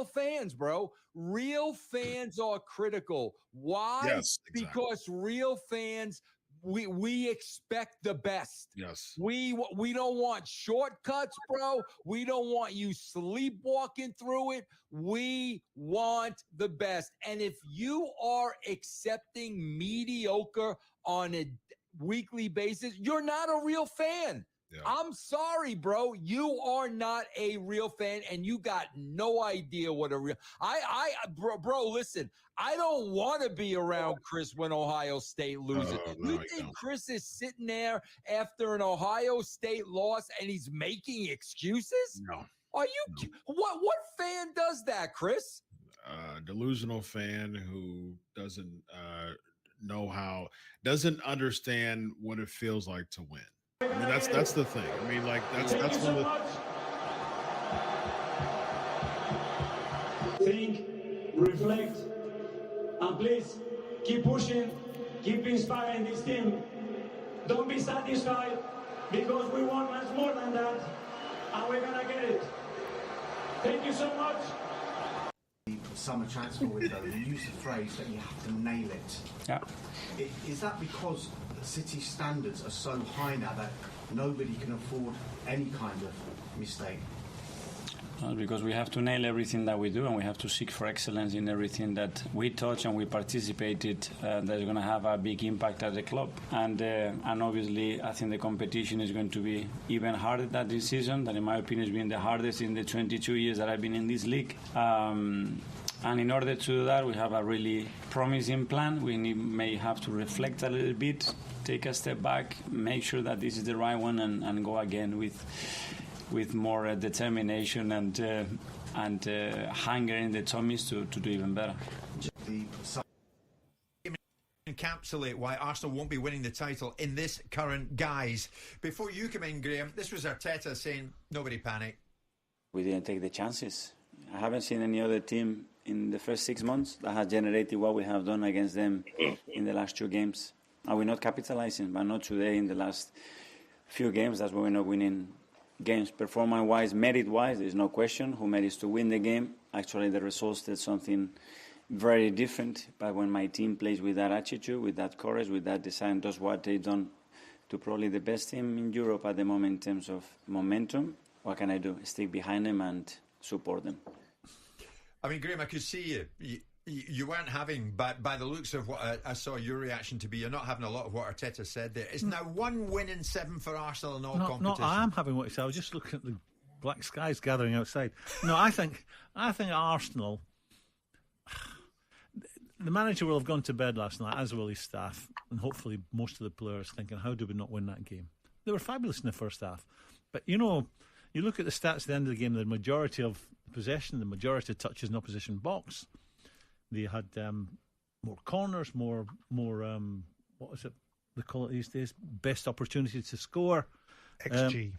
real fans, bro. Real fans are critical. Why? Yes, exactly. Because real fans, we expect the best. Yes. We don't want shortcuts, bro. We don't want you sleepwalking through it. We want the best. And if you are accepting mediocre on a weekly basis, you're not a real fan. Yeah. I'm sorry, bro. You are not a real fan, and you got no idea what a real. Bro, listen. I don't want to be around Chris when Ohio State loses. No, you think Chris is sitting there after an Ohio State loss and he's making excuses? No. Are you? No. What fan does that, Chris? Delusional fan who doesn't doesn't understand what it feels like to win. I mean, that's the thing. I mean, like that's one of the. Think, reflect, and please keep pushing, keep inspiring this team. Don't be satisfied because we want much more than that, and we're gonna get it. Thank you so much. Summer transfer window, you use the phrase that you have to nail it. Yeah. Is that because the City standards are so high now that nobody can afford any kind of mistake? Well, because we have to nail everything that we do, and we have to seek for excellence in everything that we touch and we participated. That's going to have a big impact at the club. And obviously, I think the competition is going to be even harder this season. That, in my opinion, has been the hardest in the 22 years that I've been in this league. And in order to do that, we have a really promising plan. We may have to reflect a little bit, take a step back, make sure that this is the right one, and go again with more determination and hunger in the tummies to do even better. Encapsulate why Arsenal won't be winning the title in this current guise. Before you come in, Graham, this was Arteta saying, nobody panic. We didn't take the chances. I haven't seen any other team in the first 6 months that has generated what we have done against them in the last 2 games. Are we not capitalizing? But not today. In the last few games, that's why we're not winning games. Performance-wise, merit-wise, there's no question who merits to win the game. Actually, the results did something very different. But when my team plays with that attitude, with that courage, with that design, does what they've done to probably the best team in Europe at the moment in terms of momentum, what can I do? Stick behind them and support them. I mean, Graham, I could see you weren't having, by the looks of what I saw your reaction to be, you're not having a lot of what Arteta said there. It's now 1 win in 7 for Arsenal in all competitions. No, I am having what you said. I was just looking at the black skies gathering outside. No, I think Arsenal, the manager will have gone to bed last night, as will his staff, and hopefully most of the players thinking, how do we not win that game? They were fabulous in the first half. But, you look at the stats at the end of the game, the majority of possession, the majority of touches in opposition box. They had more corners, more what is it they call it these days? Best opportunity to score. XG.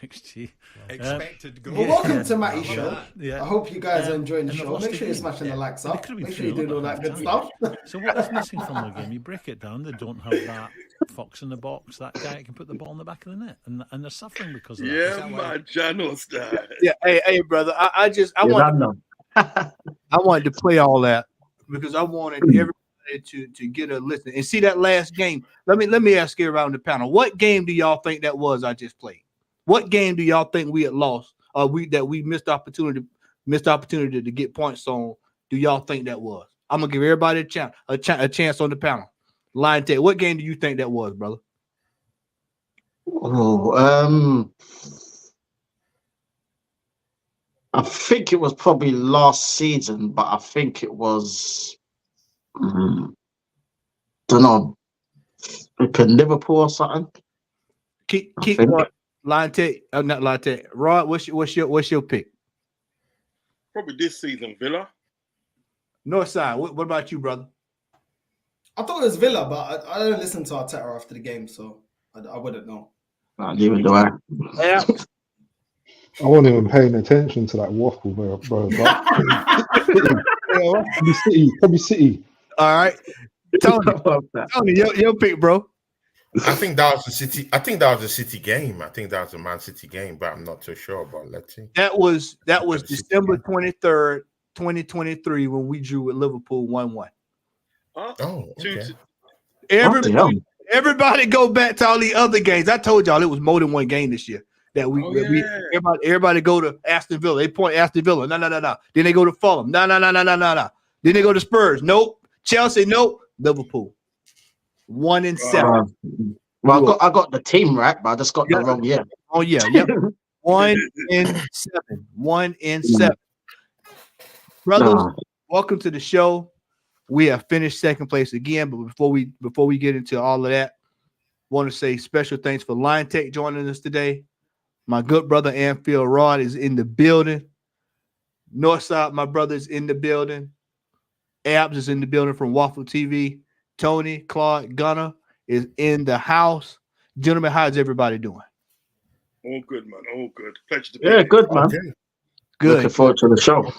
XG. Expected goal. Well, welcome to Matty's show. Yeah. I hope you guys are enjoying the show. Make sure you're smashing the likes up. Make sure you're doing all that good stuff. So what is missing from the game? You break it down. They don't have that fox in the box, that guy can put the ball in the back of the net, and they're suffering because of that. Yeah, my Janos that. Yeah, hey, brother. I wanted to play all that because I wanted everybody to get a listen and see that last game. Let me ask you around the panel. What game do y'all think that was I just played? What game do y'all think we had lost or we missed opportunity to get points on? Do y'all think that was? I'm gonna give everybody a chance on the panel. Lion Tech, what game do you think that was, brother? I think it was probably last season, but I think it was, don't know, Liverpool or something. Keep Lion Tech, not Lion Tech. Rod, what's your pick? Probably this season, Villa. Northside, what about you, brother? I thought it was Villa, but I don't listen to Arteta after the game, so I wouldn't know. Neither do I. Yeah. I wasn't even paying attention to that waffle, bro. Probably City. All right, Tony, your pick, bro. I think that was the City. I think that was the City game. I think that was the Man City game, but I'm not too sure. But let's see. That was December 23rd, 2023 when we drew with Liverpool 1-1. Huh? Oh, okay. Everybody go back to all the other games. I told y'all it was more than one game this year. That we everybody go to Aston Villa. They point Aston Villa. No. Then they go to Fulham. No. Then they go to Spurs. Nope. Chelsea. Nope. Liverpool. 1-7. Well, I got the team right, but I just got the wrong year. Oh yeah, yep. 1-7. 1-7. Brothers, welcome to the show. We have finished second place again, but before we get into all of that, want to say special thanks for Line Tech joining us today. My good brother Anfield Rod is in the building. Northside, my brother, is in the building. Abs is in the building from Waffle TV. Tony, Claude, Gunner is in the house. Gentlemen, how's everybody doing? All good, man. All good. Pleasure to be Yeah, here. good, man. Good. Looking forward to the show.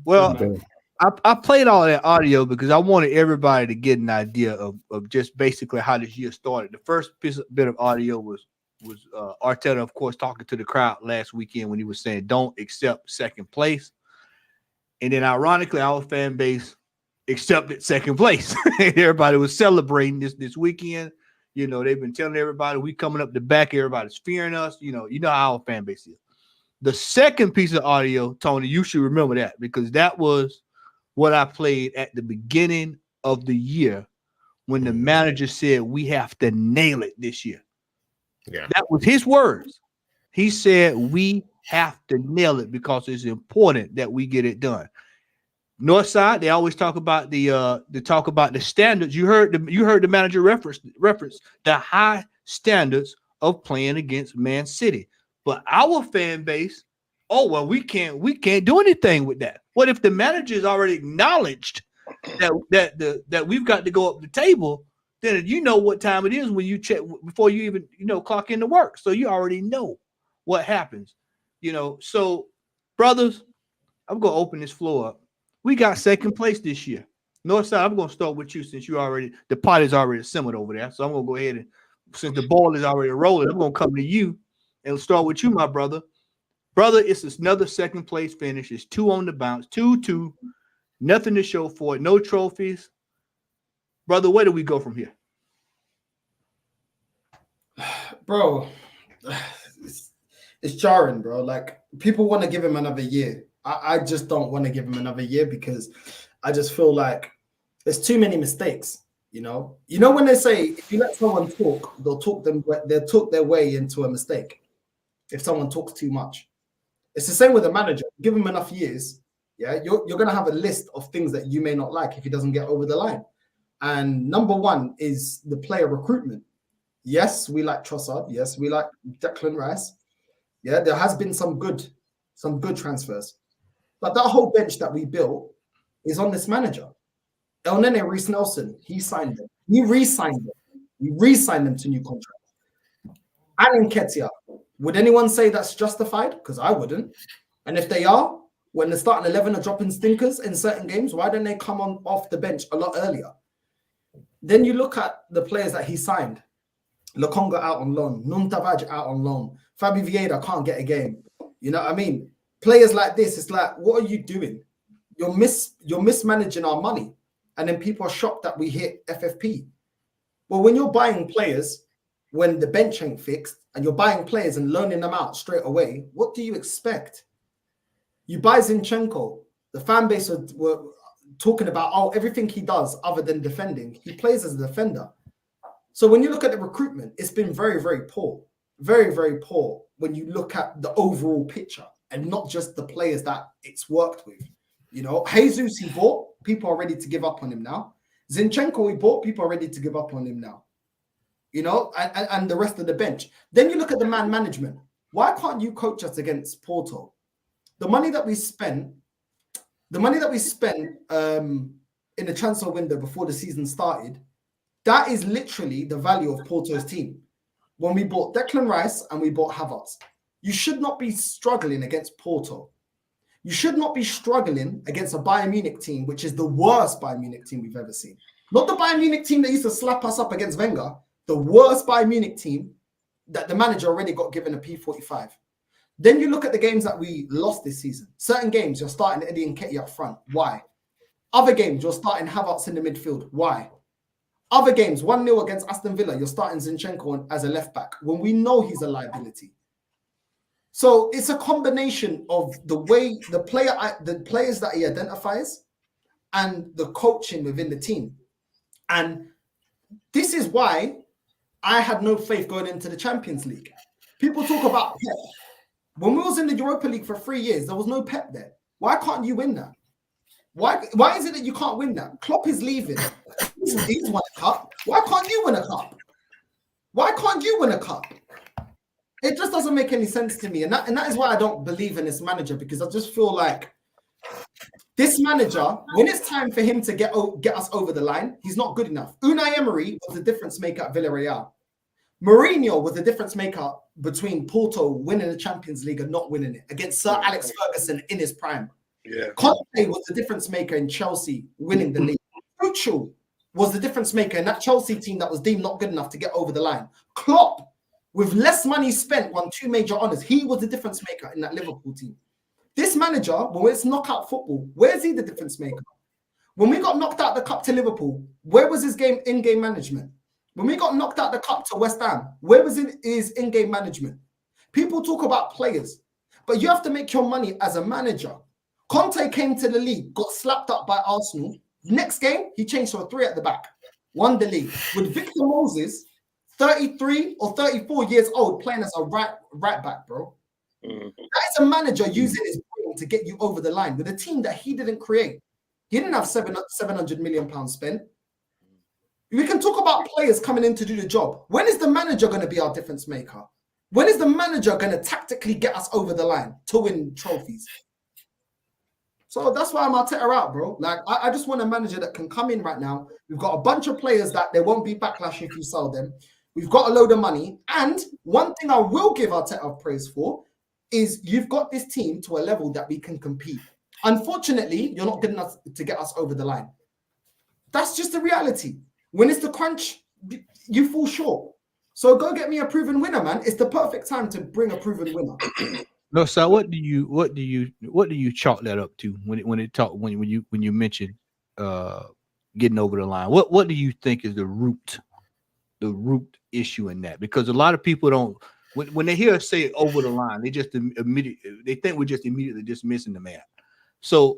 Well, I played all that audio because I wanted everybody to get an idea of just basically how this year started. The first bit of audio was Arteta, of course, talking to the crowd last weekend when he was saying don't accept second place. And then ironically, our fan base accepted second place. Everybody was celebrating this weekend. You know, they've been telling everybody we coming up the back. Everybody's fearing us. You know how our fan base is. The second piece of audio, Tony, you should remember that because that was what I played at the beginning of the year when the manager said we have to nail it this year. Yeah. That was his words. He said we have to nail it because it's important that we get it done. Northside, they always talk about the standards. You heard the manager reference the high standards of playing against Man City. But our fan base, we can't do anything with that. What if the manager has already acknowledged that we've got to go up the table? Then you know what time it is when you check before you even clock into work. So you already know what happens. So brothers, I'm gonna open this floor up. We got second place this year. Northside, I'm gonna start with you since the pot is already simmered over there. So I'm gonna go ahead and since the ball is already rolling, I'm gonna come to you and start with you, my brother. Brother, it's another second place finish. It's 2 on the bounce, 2-2, nothing to show for it, no trophies. Brother, where do we go from here? Bro, it's jarring, bro. Like, people want to give him another year. I just don't want to give him another year because I just feel like there's too many mistakes. You know when they say if you let someone talk, they'll talk their way into a mistake. If someone talks too much, it's the same with a manager. Give him enough years, yeah, you're gonna have a list of things that you may not like if he doesn't get over the line. And number one is the player recruitment. Yes, we like Trossard. Yes, we like Declan Rice. Yeah, there has been some good transfers, but that whole bench that we built is on this manager. El Nene Reece Nelson, he signed them. He re-signed them. He re-signed them to new contracts. And Nketiah, would anyone say that's justified? Because I wouldn't. And if they are, when the starting 11 are dropping stinkers in certain games, why don't they come on off the bench a lot earlier? Then you look at the players that he signed. Lokonga out on loan. Nuntavaj out on loan. Fabi Vieira can't get a game. You know what I mean? Players like this, it's like, what are you doing? You're mismanaging our money. And then people are shocked that we hit FFP. Well, when you're buying players, when the bench ain't fixed, and you're buying players and loaning them out straight away, what do you expect? You buy Zinchenko. The fan base were talking about, everything he does other than defending. He plays as a defender. So when you look at the recruitment, it's been very, very poor. Very, very poor when you look at the overall picture and not just the players that it's worked with. Jesus he bought, people are ready to give up on him now. Zinchenko he bought, people are ready to give up on him now. And the rest of the bench. Then you look at the man management. Why can't you coach us against Porto? The money that we spent in the transfer window before the season started, that is literally the value of Porto's team. When we bought Declan Rice and we bought Havertz, you should not be struggling against Porto. You should not be struggling against a Bayern Munich team, which is the worst Bayern Munich team we've ever seen. Not the Bayern Munich team that used to slap us up against Wenger, the worst Bayern Munich team that the manager already got given a P45. Then you look at the games that we lost this season. Certain games, you're starting Eddie and Nketiah up front. Why? Other games, you're starting Havertz in the midfield. Why? Other games, 1-0 against Aston Villa, you're starting Zinchenko as a left back when we know he's a liability. So it's a combination of the way the players that he identifies and the coaching within the team. And this is why I had no faith going into the Champions League. People talk about Pep. When we was in the Europa League for 3 years, there was no Pep there. Why can't you win that? Why is it that you can't win that? Klopp is leaving. He's won a cup. Why can't you win a cup? Why can't you win a cup? It just doesn't make any sense to me. And that is why I don't believe in this manager, because I just feel like this manager, when it's time for him to get us over the line, he's not good enough. Unai Emery was the difference maker at Villarreal. Mourinho was the difference maker between Porto winning the Champions League and not winning it against Sir Alex Ferguson in his prime. Yeah. Conte was the difference maker in Chelsea winning the league. Tuchel was the difference maker in that Chelsea team that was deemed not good enough to get over the line. Klopp, with less money spent, won 2 major honours. He was the difference maker in that Liverpool team. This manager, when it's knockout football, where's he the difference maker? When we got knocked out the cup to Liverpool, where was his in-game management? When we got knocked out the cup to West Ham, where was his in-game management? People talk about players, but you have to make your money as a manager. Conte came to the league, got slapped up by Arsenal. Next game, he changed to a 3 at the back, won the league. With Victor Moses, 33 or 34 years old, playing as a right back, bro. That is a manager using his brain to get you over the line with a team that he didn't create. He didn't have 700 million pounds spent. We can talk about players coming in to do the job. When is the manager going to be our difference maker? When is the manager going to tactically get us over the line to win trophies? So that's why I'm Arteta out, bro. Like, I just want a manager that can come in right now. We've got a bunch of players that there won't be backlash if you sell them. We've got a load of money. And one thing I will give Arteta praise for is you've got this team to a level that we can compete. Unfortunately, you're not good enough to get us over the line. That's just the reality. When it's the crunch, you fall short. So go get me a proven winner, man. It's the perfect time to bring a proven winner. No, sir. What do you chalk that up to when you mention getting over the line? What do you think is the root issue in that? Because a lot of people don't, when they hear us say over the line, they just they think we're just immediately dismissing the man. So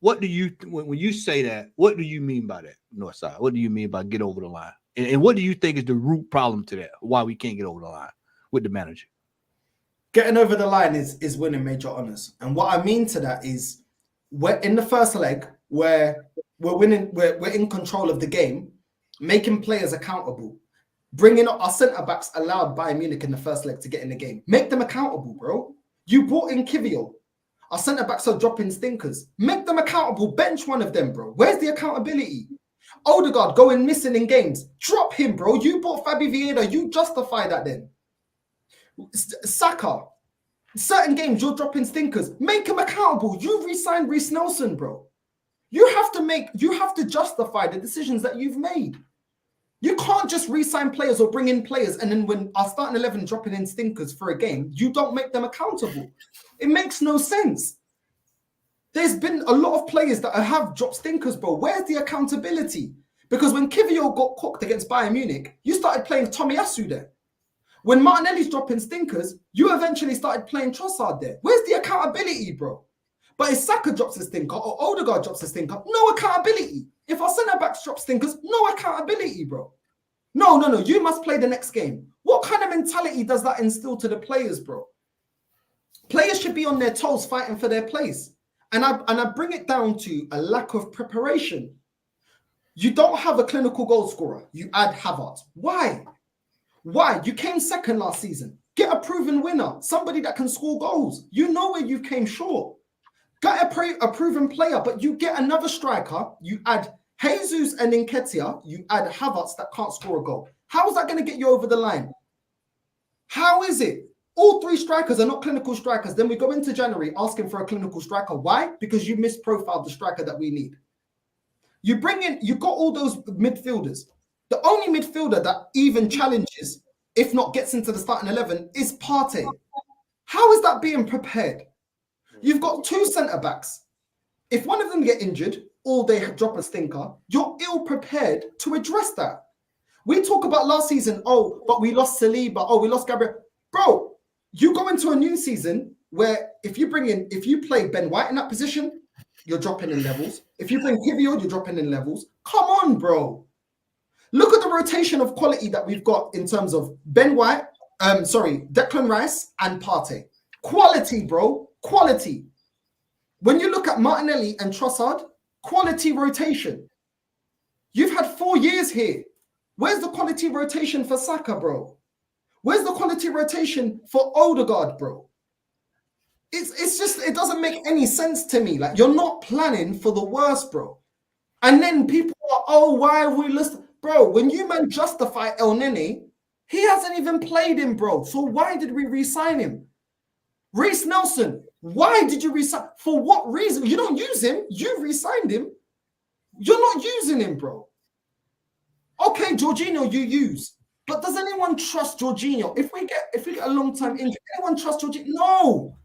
what do you, when you say that, what do you mean by that, Northside? What do you mean by get over the line? And what do you think is the root problem to that? Why we can't get over the line with the manager? Getting over the line is winning major honours. And what I mean to that is, we're in the first leg where we're winning, we're in control of the game, making players accountable. Bringing up our centre-backs allowed Bayern Munich in the first leg to get in the game. Make them accountable, bro. You brought in Kivior. Our centre-backs are dropping stinkers. Make them accountable. Bench one of them, bro. Where's the accountability? Odegaard going missing in games. Drop him, bro. You bought Fabi Vieira. You justify that then. Saka. Certain games, you're dropping stinkers. Make him accountable. You re-signed Reece Nelson, bro. You have to justify the decisions that you've made. You can't just re-sign players or bring in players and then when our starting 11 dropping in stinkers for a game, you don't make them accountable. It makes no sense. There's been a lot of players that have dropped stinkers, bro. Where's the accountability? Because when Kivior got cooked against Bayern Munich, you started playing Tomiyasu there. When Martinelli's dropping stinkers, you eventually started playing Trossard there. Where's the accountability, bro? But if Saka drops a stinker or Odegaard drops a stinker, no accountability. If our centre-backs drop stinkers, no accountability, bro. No. You must play the next game. What kind of mentality does that instill to the players, bro? Players should be on their toes fighting for their place. And I bring it down to a lack of preparation. You don't have a clinical goal scorer. You add Havertz. Why? You came second last season. Get a proven winner. Somebody that can score goals. You know where you came short. Get a proven player, but you get another striker. You add Jesus and Nketiah. You add Havertz that can't score a goal. How is that going to get you over the line? How is it? All 3 strikers are not clinical strikers. Then we go into January asking for a clinical striker. Why? Because you misprofiled the striker that we need. You got all those midfielders. The only midfielder that even challenges, if not gets into the starting 11, is Partey. How is that being prepared? You've got two centre backs. If one of them get injured or they drop a stinker, you're ill prepared to address that. We talk about last season, oh, but we lost Saliba, oh, we lost Gabriel. Bro, you go into a new season where if you play Ben White in that position, you're dropping in levels. If you bring Kivior, you're dropping in levels. Come on, bro. Look at the rotation of quality that we've got in terms of Ben White, Declan Rice and Partey. Quality, bro. Quality. When you look at Martinelli and Trossard, quality rotation. You've had 4 years here. Where's the quality rotation for Saka, bro? Where's the quality rotation for Odegaard, bro? It's just, it doesn't make any sense to me. Like, you're not planning for the worst, bro. And then people are, oh, why have we lost? Bro, when you man justify El Nene, he hasn't even played him, bro. So why did we re-sign him? Reece Nelson, why did you re-sign? For what reason? You don't use him. You re-signed him. You're not using him, bro. Okay, Jorginho you use. But does anyone trust Jorginho? If we get a long-term injury, anyone trust Jorginho? No.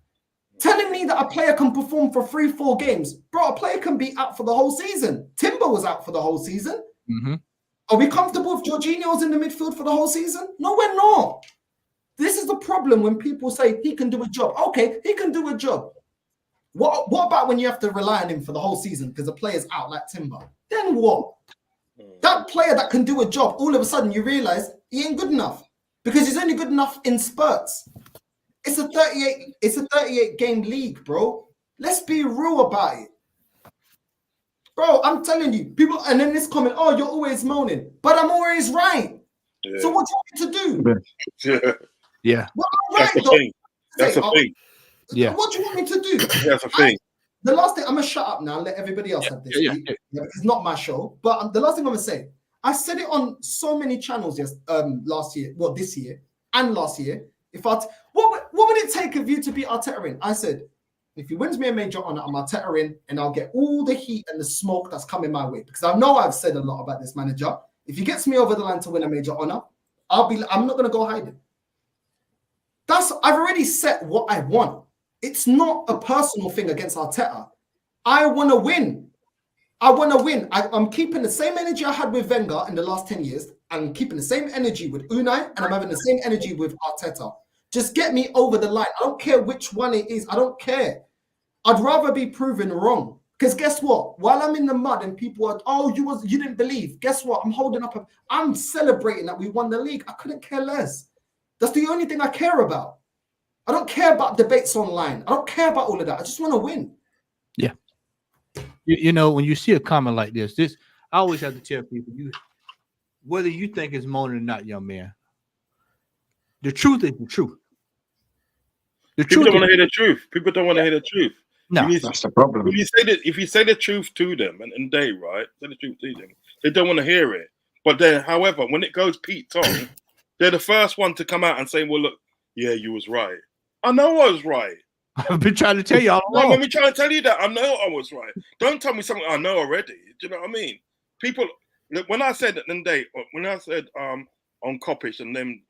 Telling me that a player can perform for 3-4 games. Bro, a player can be out for the whole season. Timber was out for the whole season. Mm-hmm. Are we comfortable if Jorginho's in the midfield for the whole season? No, we're not. This is the problem when people say he can do a job. Okay, he can do a job. What about when you have to rely on him for the whole season because the player's out like Timber? Then what? That player that can do a job, all of a sudden you realize he ain't good enough because he's only good enough in spurts. It's a 38 game league, bro. Let's be real about it. Bro, I'm telling you, people, and then this comment, oh, you're always moaning, but I'm always right. Yeah. So what do you want me to do? Yeah. Well, that's the thing. That's the thing. Yeah. What do you want me to do? That's the thing. The last thing, I'm going to shut up now and let everybody else have this. It's not my show. But the last thing I'm going to say, I said it on so many channels last year, well, this year and last year. What would it take of you to beat Arteta in? I said, if he wins me a major honour, I'm Arteta in and I'll get all the heat and the smoke that's coming my way. Because I know I've said a lot about this manager. If he gets me over the line to win a major honour, I'm not going to go hiding. I've already set what I want. It's not a personal thing against Arteta. I want to win. I'm keeping the same energy I had with Wenger in the last 10 years. I'm keeping the same energy with Unai, and I'm having the same energy with Arteta. Just get me over the line. I don't care which one it is. I don't care. I'd rather be proven wrong. Because guess what? While I'm in the mud and people are, oh, you didn't believe. Guess what? I'm celebrating that we won the league. I couldn't care less. That's the only thing I care about. I don't care about debates online. I don't care about all of that. I just want to win. Yeah. You know, when you see a comment like this, I always have to tell people, whether you think it's moaning or not, young man, the truth is the truth. People don't want to hear the truth. People don't want to hear the truth. No, that's the problem. If you say the truth to them, and they, right, say the truth to them, they don't want to hear it. But then, however, when it goes Pete Tong, they're the first one to come out and say, well, look, yeah, you was right. I know I was right. I've been trying to tell you all along. Let me try to tell you that I know I was right. Don't tell me something I know already. Do you know what I mean? People, when I said on Kopish and them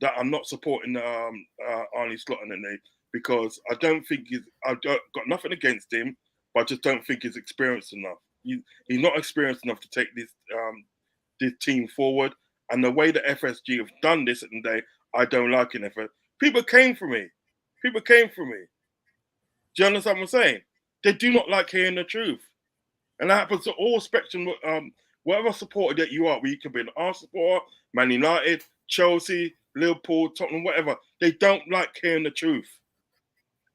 that I'm not supporting Arnie Slot and they because I don't think I've got nothing against him, but I just don't think he's experienced enough. He's not experienced enough to take this team forward. And the way the FSG have done this at the day, I don't like it. People came for me. Do you understand what I'm saying? They do not like hearing the truth. And that happens to all spectrum, whatever supporter that you are, where you can be an Arsenal supporter, Man United, Chelsea, Liverpool, Tottenham, whatever. They don't like hearing the truth.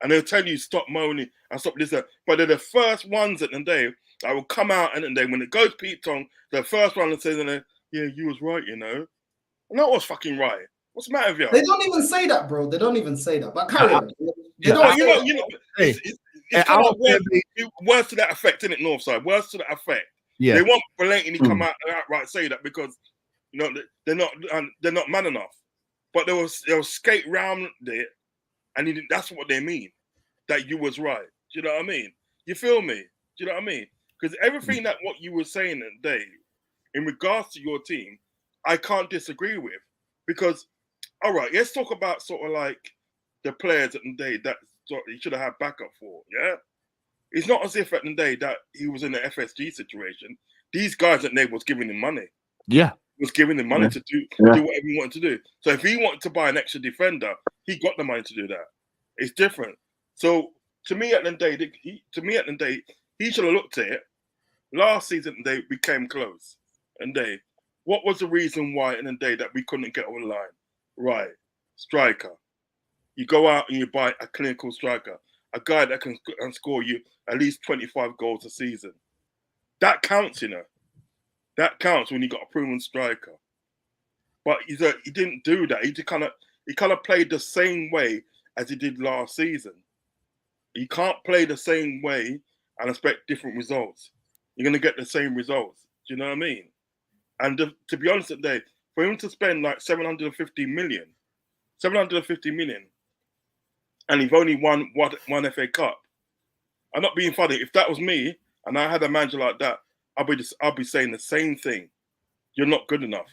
And they'll tell you, stop moaning and stop listening. But they're the first ones at the day that will come out and then when it goes Pete Tong, the first one that says, yeah, you was right, you know. And that was fucking right. What's the matter with you? They don't even say that, bro. They don't even say that. But carry on. It's kind of words to that effect, isn't it, Northside? Words to that effect. Yeah. They won't blatantly come out and outright say that because they're not man enough. But they'll skate round it, and that's what they mean. That you was right. Do you know what I mean? You feel me? Do you know what I mean? Because everything that what you were saying today, in regards to your team, I can't disagree with. Because, all right, let's talk about sort of like the players at the day that he should have had backup for. Yeah, it's not as if at the day that he was in an FSG situation. These guys at Nate was giving him money. Yeah, was giving him money to do whatever he wanted to do. So if he wanted to buy an extra defender, he got the money to do that. It's different. So to me, at the day, he should have looked at it. Last season, they became close, and what was the reason why in the day that we couldn't get over the line? Right, striker. You go out and you buy a clinical striker, a guy that can score you at least 25 goals a season. That counts, you know. That counts when you got a proven striker. But he didn't do that. He kind of played the same way as he did last season. You can't play the same way and expect different results. You're going to get the same results. Do you know what I mean? And to be honest, today, for him to spend like 750 million, and he's only won one FA Cup. I'm not being funny. If that was me and I had a manager like that, I'll be saying the same thing. You're not good enough.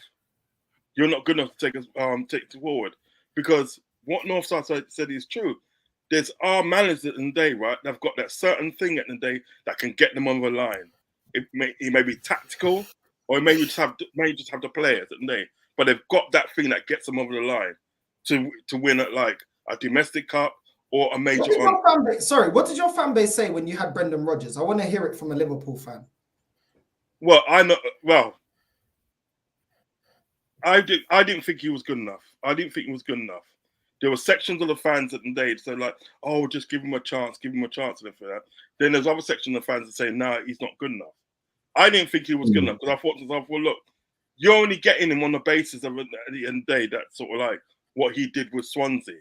You're not good enough to take it forward. Because what Northside said is true. There's our managers in the day, right? They've got that certain thing at the day that can get them over the line. It may be tactical, or it may just have the players at the day, but they've got that thing that gets them over the line to win at like a domestic cup or a major. What did your fan base say when you had Brendan Rodgers? I want to hear it from a Liverpool fan. Well, I didn't think he was good enough. There were sections of the fans at the day that said like, "Oh, just give him a chance, and everything like that." Then there's other sections of the fans that say, "No, he's not good enough." I didn't think he was good enough because I thought to myself, "Well, look, you're only getting him on the basis of at the end of the day that's sort of like what he did with Swansea,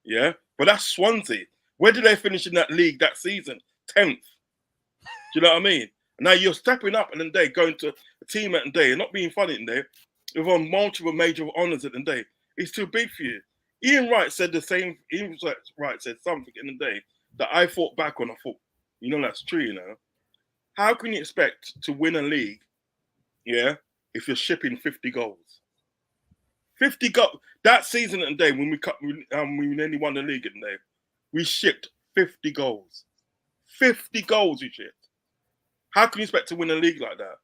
yeah." But that's Swansea. Where did they finish in that league that season? 10th. Do you know what I mean? Now you're stepping up and then they going to a team at the day and not being funny in there. We've won multiple major honours at the day. It's too big for you. Ian Wright said the same. Ian Wright said something in the day that I thought back on. I thought, you know, that's true. You know, how can you expect to win a league, yeah, if you're shipping 50 goals? 50 goals that season at the day when we nearly won the league at the day, we shipped 50 goals. 50 goals we shipped. How can you expect to win a league like that?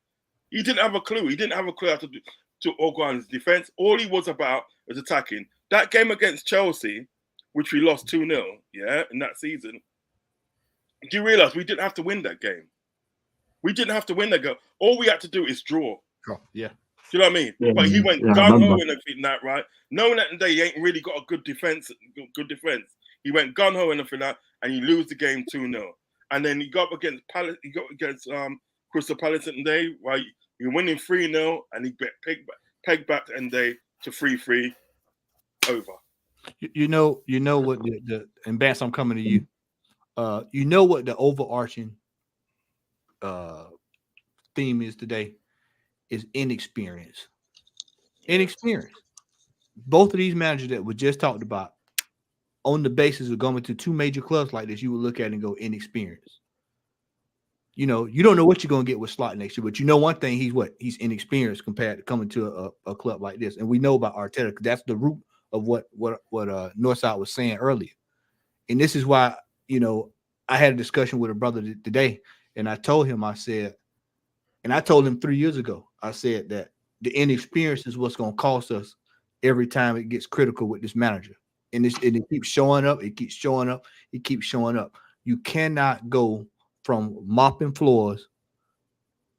He didn't have a clue. He didn't have a clue how to organise defence. All he was about was attacking. That game against Chelsea, which we lost 2-0, yeah, in that season, do you realise we didn't have to win that game? We didn't have to win that game. All we had to do is draw. Yeah. Do you know what I mean? Yeah, but he went gung-ho and everything that, right? Knowing that today he ain't really got a good defence. He went gung-ho and everything that, and you lose the game 2-0. And then you got against Palace, Crystal Palace today, right? You're winning 3-0, and he pegged back and they to 3-3 over. You know what the and Bass, I'm coming to you. You know what the overarching theme is today is inexperience. Inexperience. Both of these managers that we just talked about, on the basis of going to two major clubs like this, you would look at it and go inexperience. You know, you don't know what you're going to get with Slot next year, but you know one thing, he's inexperienced compared to coming to a club like this. And we know about Arteta because that's the root of what Northside was saying earlier. And this is why, you know, I had a discussion with a brother today, and I told him, I told him 3 years ago, I said that the inexperience is what's going to cost us every time it gets critical with this manager. And it keeps showing up. It keeps showing up. It keeps showing up. You cannot go from mopping floors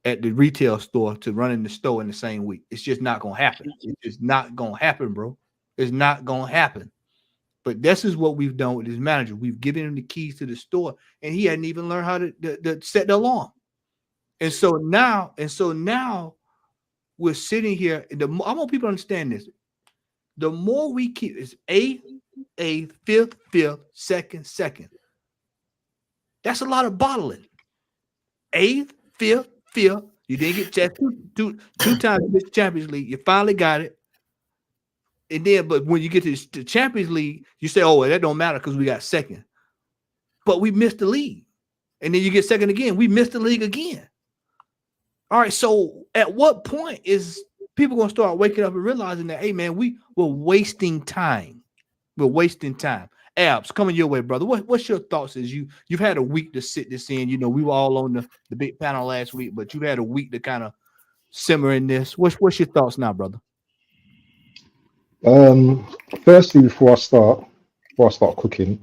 at the retail store to running the store in the same week. It's just not going to happen. It's not going to happen, bro. It's not going to happen. But this is what we've done with this manager. We've given him the keys to the store, and he hadn't even learned how to set the alarm. And so now we're sitting here. I want people to understand this. The more we keep is eighth, fifth, second. That's a lot of bottling. Eighth, fifth. You didn't get two times in the Champions League. You finally got it. And then, but when you get to the Champions League, you say, "Oh, well, that don't matter because we got second." But we missed the league. And then you get second again. We missed the league again. All right. So at what point is people going to start waking up and realizing that, hey, man, we're wasting time. We're wasting time. Abs, coming your way, brother. What's your thoughts as you've had a week to sit this in? You know, we were all on the big panel last week, but you've had a week to kind of simmer in this. What's your thoughts now, brother? Firstly, before I start cooking,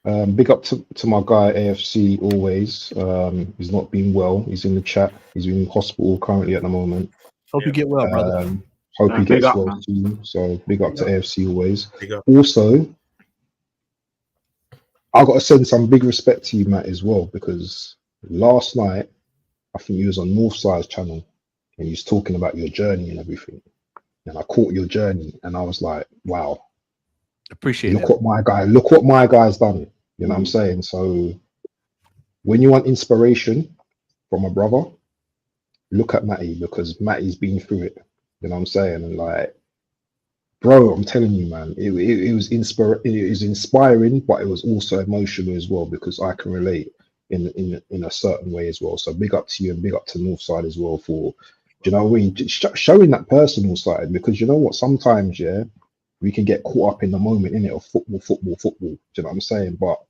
big up to my guy AFC always. He's not been well. He's in the chat. He's in hospital currently at the moment. Hope you get well, brother. Hope he gets up, well man. soon. So big up to AFC always. Also, I got to send some big respect to you, Matt, as well, because last night I think you was on Northside's channel and you was talking about your journey and everything. And I caught your journey and I was like, wow. Appreciate look what my guy's done. You know what I'm saying? So when you want inspiration from a brother, look at Matty, because Matty's been through it. You know what I'm saying? And like, bro, I'm telling you, man, it was inspiring, but it was also emotional as well, because I can relate in a certain way as well. So big up to you and big up to Northside as well for, do you know what I mean, showing that personal side, because you know what, sometimes, yeah, we can get caught up in the moment, innit, of football. Do you know what I'm saying? But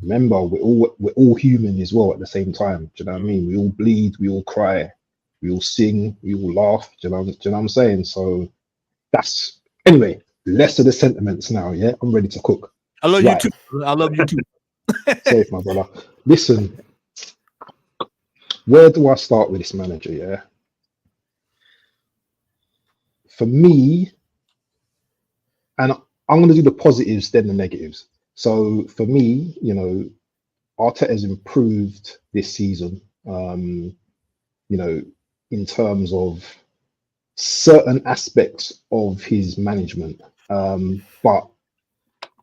remember, we're all human as well at the same time. Do you know what I mean? We all bleed, we all cry, we all sing, we all laugh. Do you know what I'm saying? So that's, anyway, less of the sentiments now, yeah? I'm ready to cook. I love you too. I love you too. Safe, my brother. Listen, where do I start with this manager, yeah? For me, and I'm going to do the positives, then the negatives. So for me, you know, Arteta's improved this season, you know, in terms of certain aspects of his management. But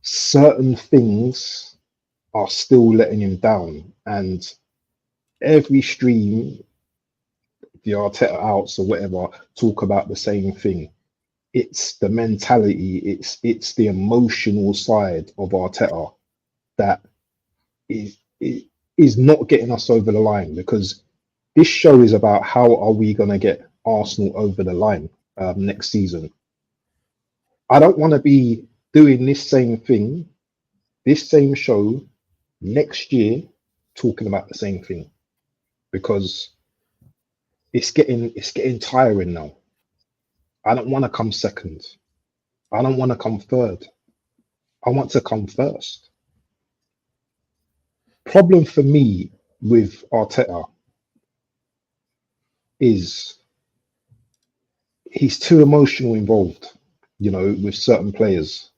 certain things are still letting him down. And every stream, the Arteta outs or whatever, talk about the same thing. It's the mentality, it's the emotional side of Arteta that is not getting us over the line, because this show is about how are we going to get Arsenal over the line next season. I don't want to be doing this same thing, this same show next year, talking about the same thing, because it's getting tiring now. I don't want to come second. I don't want to come third. I want to come first. Problem for me with Arteta is he's too emotional involved, you know, with certain players.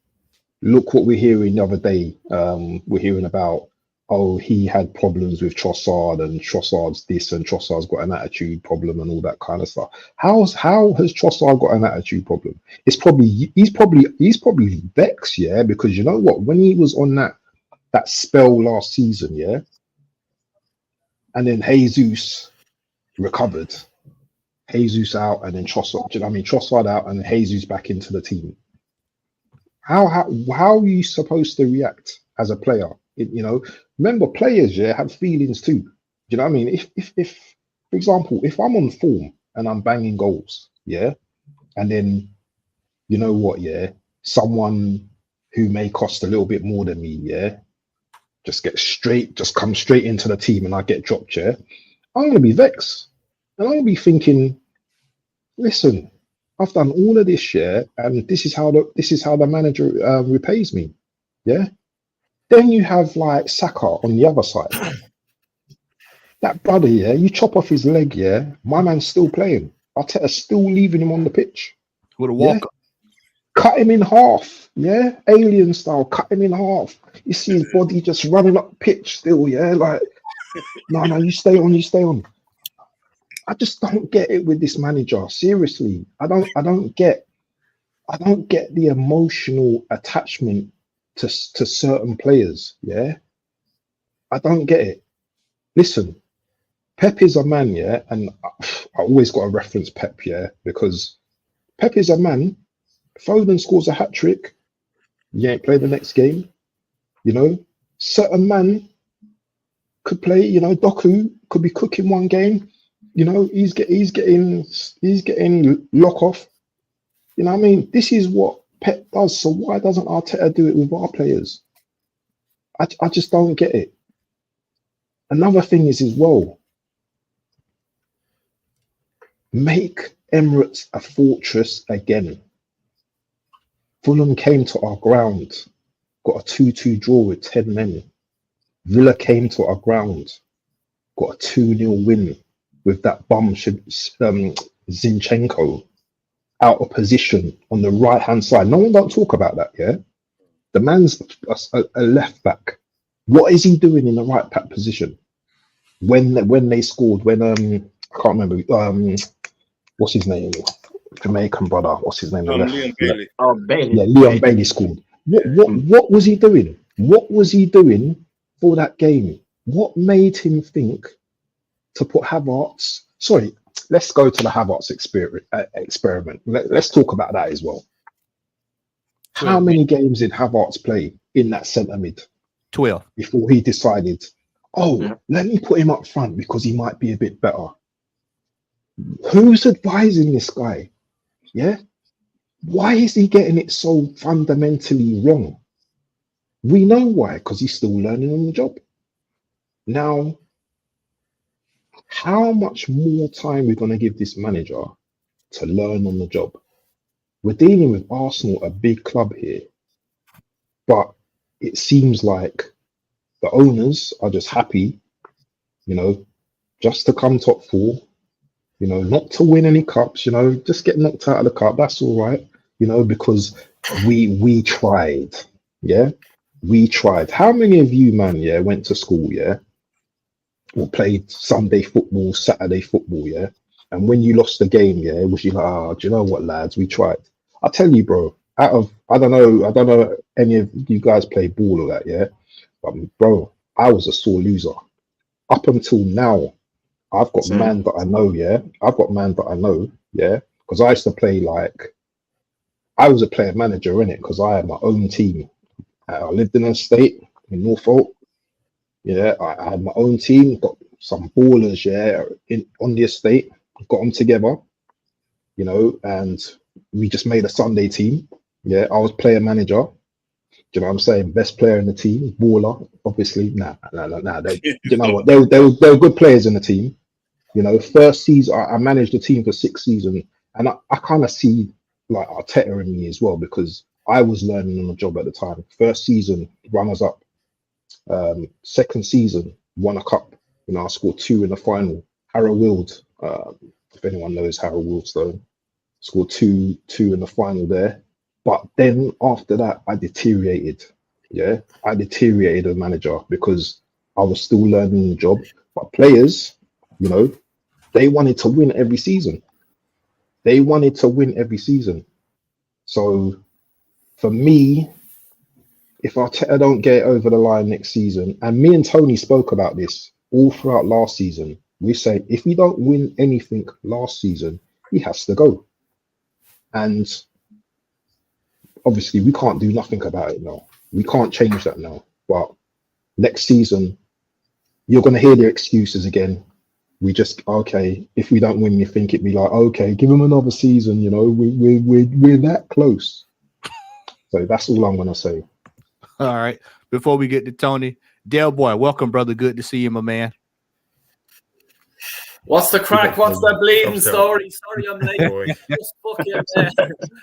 Look what we're hearing the other day. We're hearing about, oh, he had problems with Trossard and Trossard's this and Trossard's got an attitude problem and all that kind of stuff. How has Trossard got an attitude problem? He's probably vexed, yeah, because you know what, when he was on that spell last season, yeah, and then Jesus recovered, Jesus out, and then Trossard out, and then Jesus back into the team. How are you supposed to react as a player? You know, remember, players, yeah, have feelings too. Do you know what I mean? If for example, if I'm on form and I'm banging goals, yeah, and then you know what, yeah, someone who may cost a little bit more than me, yeah, just come straight into the team and I get dropped, yeah, I'm gonna be vexed. And I'm gonna be thinking, listen, I've done all of this, yeah, and this is how the manager repays me. Yeah. Then you have like Saka on the other side. That brother, yeah, you chop off his leg, yeah, my man's still playing. Arteta's still leaving him on the pitch. With a walker. Yeah? Cut him in half, yeah, alien style, cut him in half. You see his body just running up pitch still, yeah, like, no, you stay on. I just don't get it with this manager. Seriously, I don't get the emotional attachment to certain players. Yeah, I don't get it. Listen, Pep is a man, yeah, and I always got to reference Pep, yeah, because Pep is a man. Foden scores a hat trick, you ain't play the next game. You know, certain man could play. You know, Doku could be cooking one game. You know, he's getting lock off. You know what I mean? This is what Pep does. So why doesn't Arteta do it with our players? I just don't get it. Another thing is as well, make Emirates a fortress again. Fulham came to our ground, got a 2-2 draw with 10 men. Villa came to our ground, got a 2-0 win with that bum Zinchenko out of position on the right-hand side. No one don't talk about that, yeah? The man's a left back. What is he doing in the right back position? When they scored, when I can't remember, what's his name? Jamaican brother, what's his name? Leon Bailey. Oh, Bailey. Yeah, Leon Bailey scored. What was he doing? What was he doing for that game? What made him think to put Havertz? Sorry, let's go to the Havertz experiment. Let's talk about that as well. How many games did Havertz play in that centre mid? 12. Before he decided, let me put him up front because he might be a bit better. Who's advising this guy? Yeah? Why is he getting it so fundamentally wrong? We know why, because he's still learning on the job. Now, how much more time we're going to give this manager to learn on the job? We're dealing with Arsenal, a big club here, but it seems like the owners are just happy, just to come top four, not to win any cups, just get knocked out of the cup. That's all right, because we tried, yeah, we tried. How many of you, man, yeah, went to school, yeah, or played Sunday football, Saturday football, yeah, and when you lost the game, yeah, was you like, do you know what, lads, we tried? I tell you, bro. I don't know any of you guys play ball or that, yeah, but bro, I was a sore loser up until now. I've got man that I know, yeah. I've got man that I know, yeah, because I used to play I was a player manager in it because I had my own team. I lived in an estate in Norfolk. Yeah, I had my own team, got some ballers, yeah, on the estate, got them together, and we just made a Sunday team. Yeah, I was player manager. Do you know what I'm saying? Best player in the team, baller, obviously. Nah. You know what? They were good players in the team. First season, I managed the team for 6 seasons, and I kind of see like Arteta in me as well because I was learning on the job at the time. First season, runners up. Second season, won a cup. I scored 2 in the final. Harrow Wild, if anyone knows Harrow Wildstone, scored 2 in the final there. But then after that, I deteriorated. Yeah, I deteriorated as manager because I was still learning the job. But players, they wanted to win every season. So for me, if Arteta don't get it over the line next season, and me and Tony spoke about this all throughout last season, we say if we don't win anything last season, he has to go. And obviously we can't do nothing about it now. We can't change that now. But next season, you're going to hear their excuses again. We just, okay, if we don't win, you think it'd be like, okay, give them another season, we're that close. So that's all I'm going to say. All right. Before we get to Tony, Del Boy, welcome, brother. Good to see you, my man. What's the crack? What's the bleeding story? Sorry, I'm late. Just fucking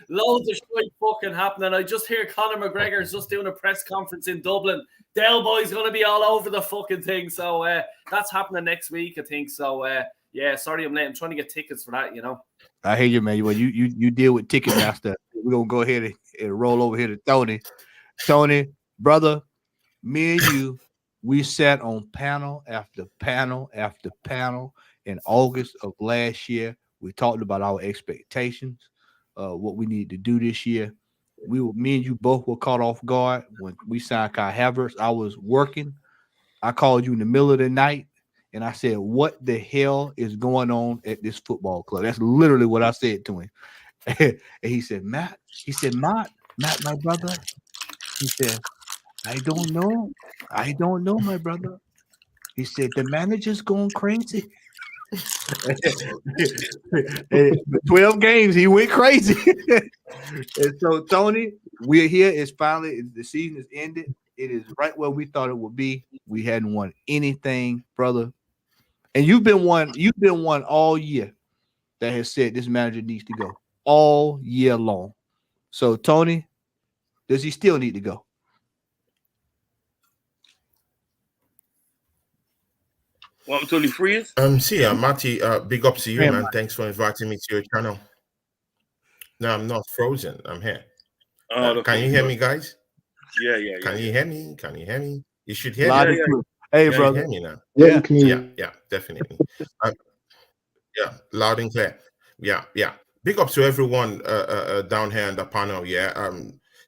loads of shit fucking happening. I just hear Conor McGregor's just doing a press conference in Dublin. Del Boy's gonna be all over the fucking thing. So that's happening next week, I think. So yeah, sorry I'm late. I'm trying to get tickets for that, I hear you, man. Well, you deal with Ticketmaster. We're gonna go ahead and roll over here to Tony. Tony, brother, me and you, we sat on panel after panel after panel. In August of last year, we talked about our expectations, what we need to do this year. Me and you both were caught off guard when we signed Kai Havertz. I was working. I called you in the middle of the night, and I said, "What the hell is going on at this football club?" That's literally what I said to him. And he said, "Matt." He said, "Matt, my brother." He said, "I don't know, my brother." He said, "The manager's going crazy." 12 games, he went crazy. And so, Tony, we're here. It's finally the season is ended. It is right where we thought it would be. We hadn't won anything, brother. And you've been one all year that has said this manager needs to go all year long. So, Tony, does he still need to go? What until he frees? See, Marty, big up to you, man. Thanks for inviting me to your channel. No, I'm not frozen. I'm here. Can you hear me, guys? Yeah. Can you hear me? Can you hear me? You should hear Loud me. and clear. Hey, Can brother. you hear me now? Yeah, can you? Yeah, definitely. Yeah, loud and clear. Yeah. Big up to everyone down here in the panel. Yeah.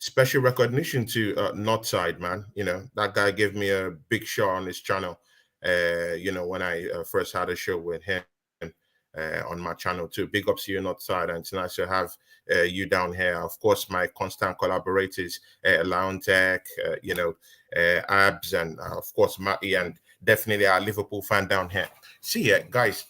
Special recognition to Northside, man. You know, that guy gave me a big show on his channel. You know, when I first had a show with him on my channel too. Big ups to you, Northside, and it's nice to have you down here. Of course, my constant collaborators, Lion Tech, you know, Abs, and of course Matty, and definitely our Liverpool fan down here. See, guys,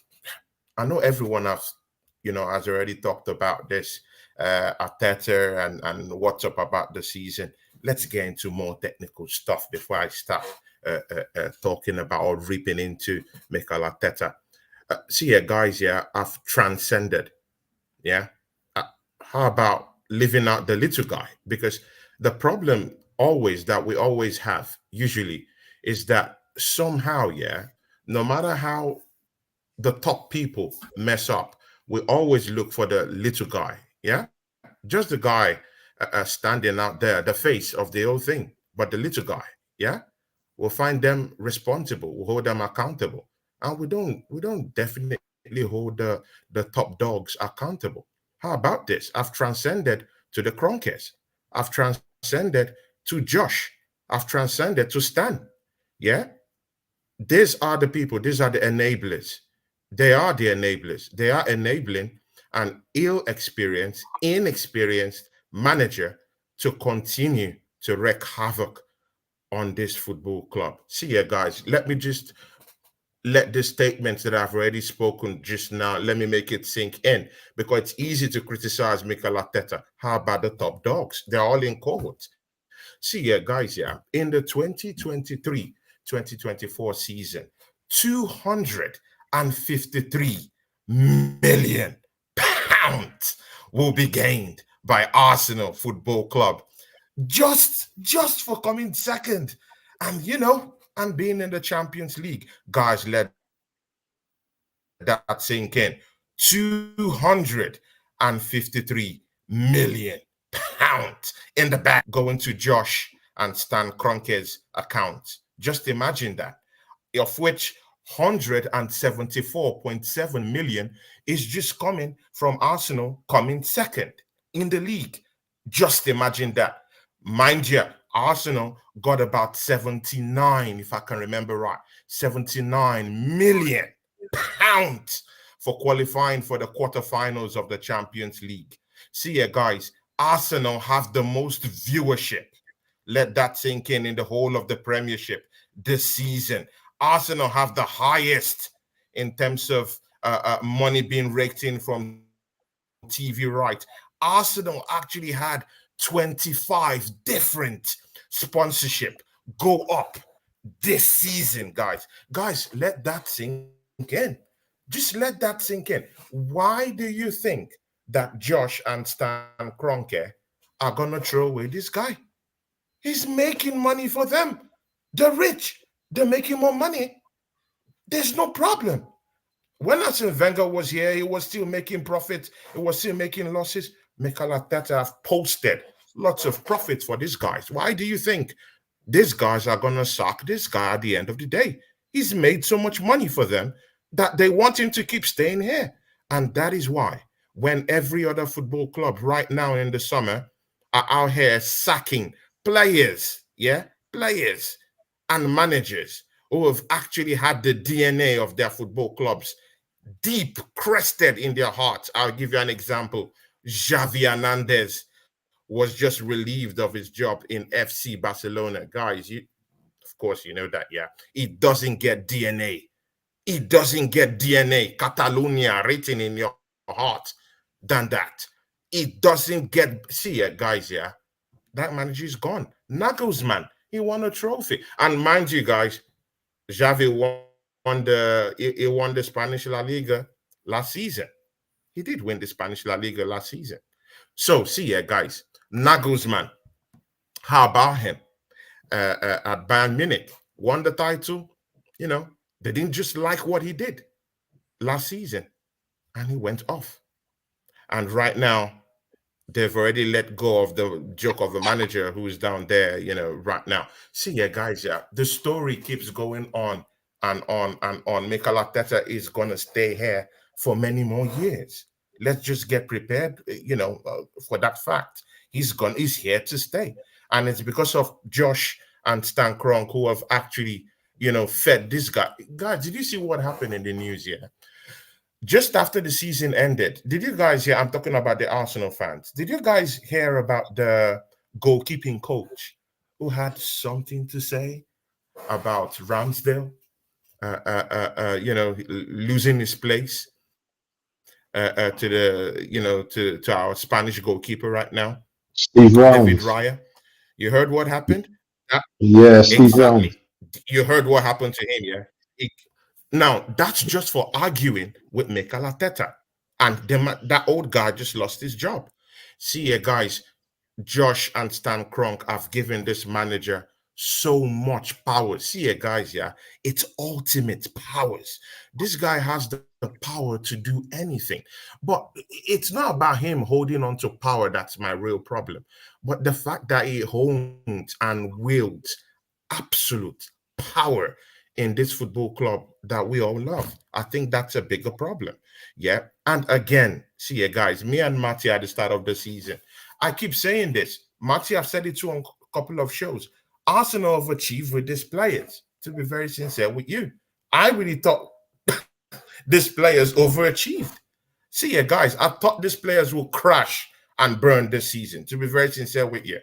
I know everyone else, you know, has already talked about this, Arteta and what's up about the season. Let's get into more technical stuff before I start talking about or ripping into Mikel Arteta. See, guys, I've transcended. Yeah. How about living out the little guy? Because the problem that we always have usually is that somehow, no matter how the top people mess up, we always look for the little guy. Yeah. Just the guy standing out there, the face of the whole thing, but the little guy. Yeah. We'll find them responsible. We'll hold them accountable. And we don't definitely hold the top dogs accountable. How about this? I've transcended to the Kroenkes. I've transcended to Josh. I've transcended to Stan. Yeah? These are the people. These are the enablers. They are the enablers. They are enabling an inexperienced manager to continue to wreak havoc on this football club. See ya, guys. Let me just let the statements that I've already spoken just now, let me make it sink in, because it's easy to criticize Mikel Arteta. How about the top dogs? They're all in cohorts. See ya, guys, in the 2023-2024 season, 253 million pounds will be gained by Arsenal Football Club just for coming second, and you know, and being in the Champions League. Guys, let that sink in. 253 million pounds in the back going to Josh and Stan Kroenke's account. Just imagine that, of which 174.7 million is just coming from Arsenal coming second in the league. Just imagine that. Mind you, Arsenal got about 79, if I can remember right, 79 million pounds for qualifying for the quarterfinals of the Champions League. See ya, guys, Arsenal have the most viewership. Let that sink in the whole of the Premiership this season. Arsenal have the highest in terms of money being raked in from TV right. Arsenal actually had 25 different sponsorship go up this season, guys. Guys, let that sink in. Just let that sink in. Why do you think that Josh and Stan Kroenke are going to throw away this guy? He's making money for them. They're rich. They're making more money. There's no problem. When Arsene Wenger was here, he was still making profits. He was still making losses. Mikel Arteta have posted lots of profits for these guys. Why do you think these guys are going to sack this guy at the end of the day? He's made so much money for them that they want him to keep staying here. And that is why when every other football club right now in the summer are out here sacking players, players and managers who have actually had the DNA of their football clubs deep crested in their hearts. I'll give you an example. Xavi Hernandez was just relieved of his job in FC Barcelona. Guys, of course you know that, It doesn't get DNA. It doesn't get DNA, Catalonia written in your heart than that. It doesn't get, guys, that manager is gone. Nagelsmann, He won a trophy. And mind you, guys, Xavi won the Spanish La Liga last season. He did win the Spanish La Liga last season. So, see here, guys. Nagelsmann, how about him? At Bayern Munich, won the title. You know, they didn't just like what he did last season, and he went off. And right now, they've already let go of the joke of the manager who's down there, you know, right now. See, yeah, guys, yeah, the story keeps going on and on and on. Mikel Arteta is going to stay here for many more years. Let's just get prepared, you know, for that fact. He's here to stay. And it's because of Josh and Stan Kroenke who have actually, you know, fed this guy. Guys, did you see what happened in the news here? Just after the season ended, did you guys hear? I'm talking about the Arsenal fans. Did you guys hear about the goalkeeping coach who had something to say about Ramsdale, you know, losing his place to the, you know, to our Spanish goalkeeper right now, Steve David Rounds. Raya? You heard what happened? Yeah, Steve Exactly. Rounds. You heard what happened to him, yeah? Now, that's just for arguing with Mikel Arteta. And that old guy just lost his job. See here, guys, Josh and Stan Kroenke have given this manager so much power. See here, guys, yeah, it's ultimate powers. This guy has the power to do anything. But it's not about him holding on to power that's my real problem. But the fact that he owns and wields absolute power in this football club that we all love. I think that's a bigger problem. Yeah. And again, see you guys, me and Matty at the start of the season, I keep saying this. Matty, I've said it too on a couple of shows. Arsenal have achieved with these players, to be very sincere with you. I really thought these players overachieved. See you guys, I thought these players will crash and burn this season, to be very sincere with you.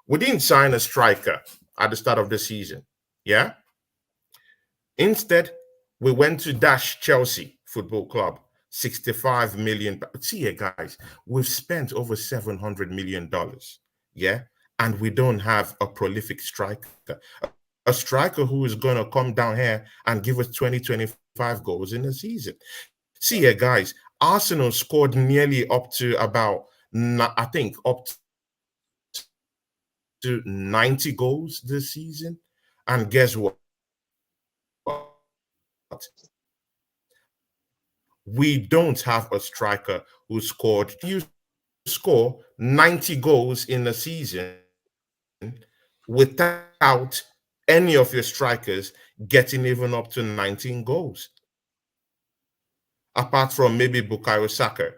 We didn't sign a striker at the start of the season. Yeah. Instead, we went to Dash Chelsea Football Club, 65 million. See here, guys, we've spent over $700 million. Yeah. And we don't have a prolific striker. A striker who is going to come down here and give us 20, 25 goals in a season. See here, guys, Arsenal scored nearly up to about, I think, up to 90 goals this season. And guess what? We don't have a striker who scored. You score 90 goals in a season without any of your strikers getting even up to 19 goals. Apart from maybe Bukayo Saka,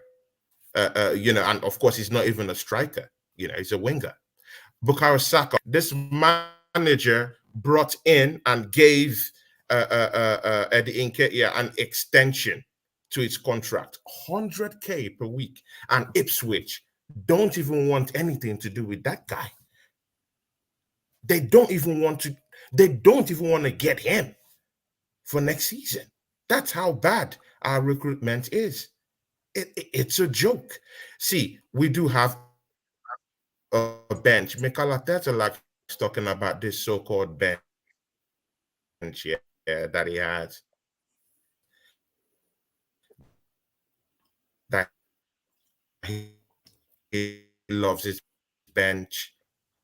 you know, and of course he's not even a striker. You know, he's a winger. Bukayo Saka, this manager brought in and gave Eddie Nketiah an extension to its contract, 100K per week, and Ipswich don't even want anything to do with that guy. They don't even want to get him for next season. That's how bad our recruitment is. It's a joke. See, we do have a bench. Mikel Arteta likes talking about this so-called bench that he has. That he loves his bench,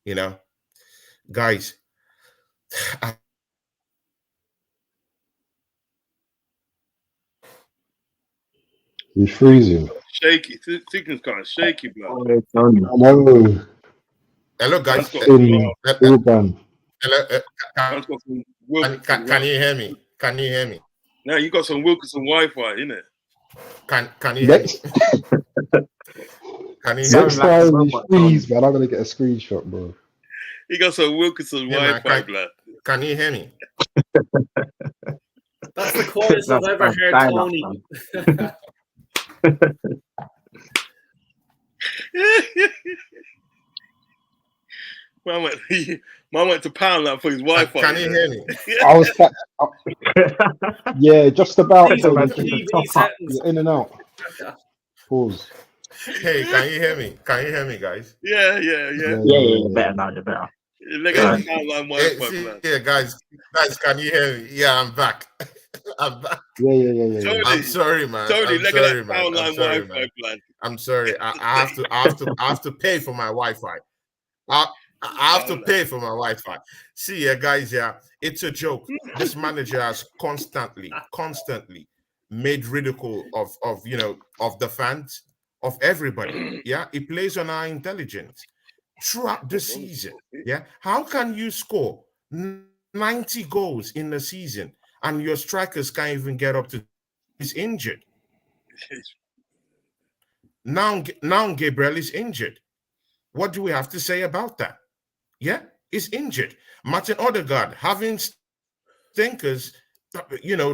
you know. Guys, He's freezing. Shaky. Signal's kind of shaky, blood. Hello. Hello, guys. Hello. Can you hear me? Can you hear me? Now you got some Wilkinson Wi-Fi, innit? Can you hear me? Can you hear Next time you freeze, man, I'm gonna get a screenshot, bro. You got some Wilkinson Wi-Fi, blood. Can you hear me? That's the quietest I've ever heard Tony. Man went to pound that for his Wi-Fi. Can you hear me? I was yeah, just about. You're in and out. Pause. Hey, can you hear me? Can you hear me, guys? Yeah. Yeah, better now, you're better. Look at that outline Wi-Fi plan. Yeah, guys, can you hear me? Yeah, I'm back. I'm back. Yeah. Tony, I'm sorry, man. Tony, I'm look sorry, at that man. outline I'm sorry, Wi-Fi man. plan. I'm sorry. I have to pay for my Wi-Fi. I have to pay for my Wi-Fi. See, guys, it's a joke. This manager has constantly made ridicule of the fans, of everybody. Yeah, he plays on our intelligence throughout the season. Yeah, how can you score 90 goals in the season and your strikers can't even get up to? He's injured. Now Gabriel is injured. What do we have to say about that? Yeah, he's injured. Martin Odegaard having stinkers,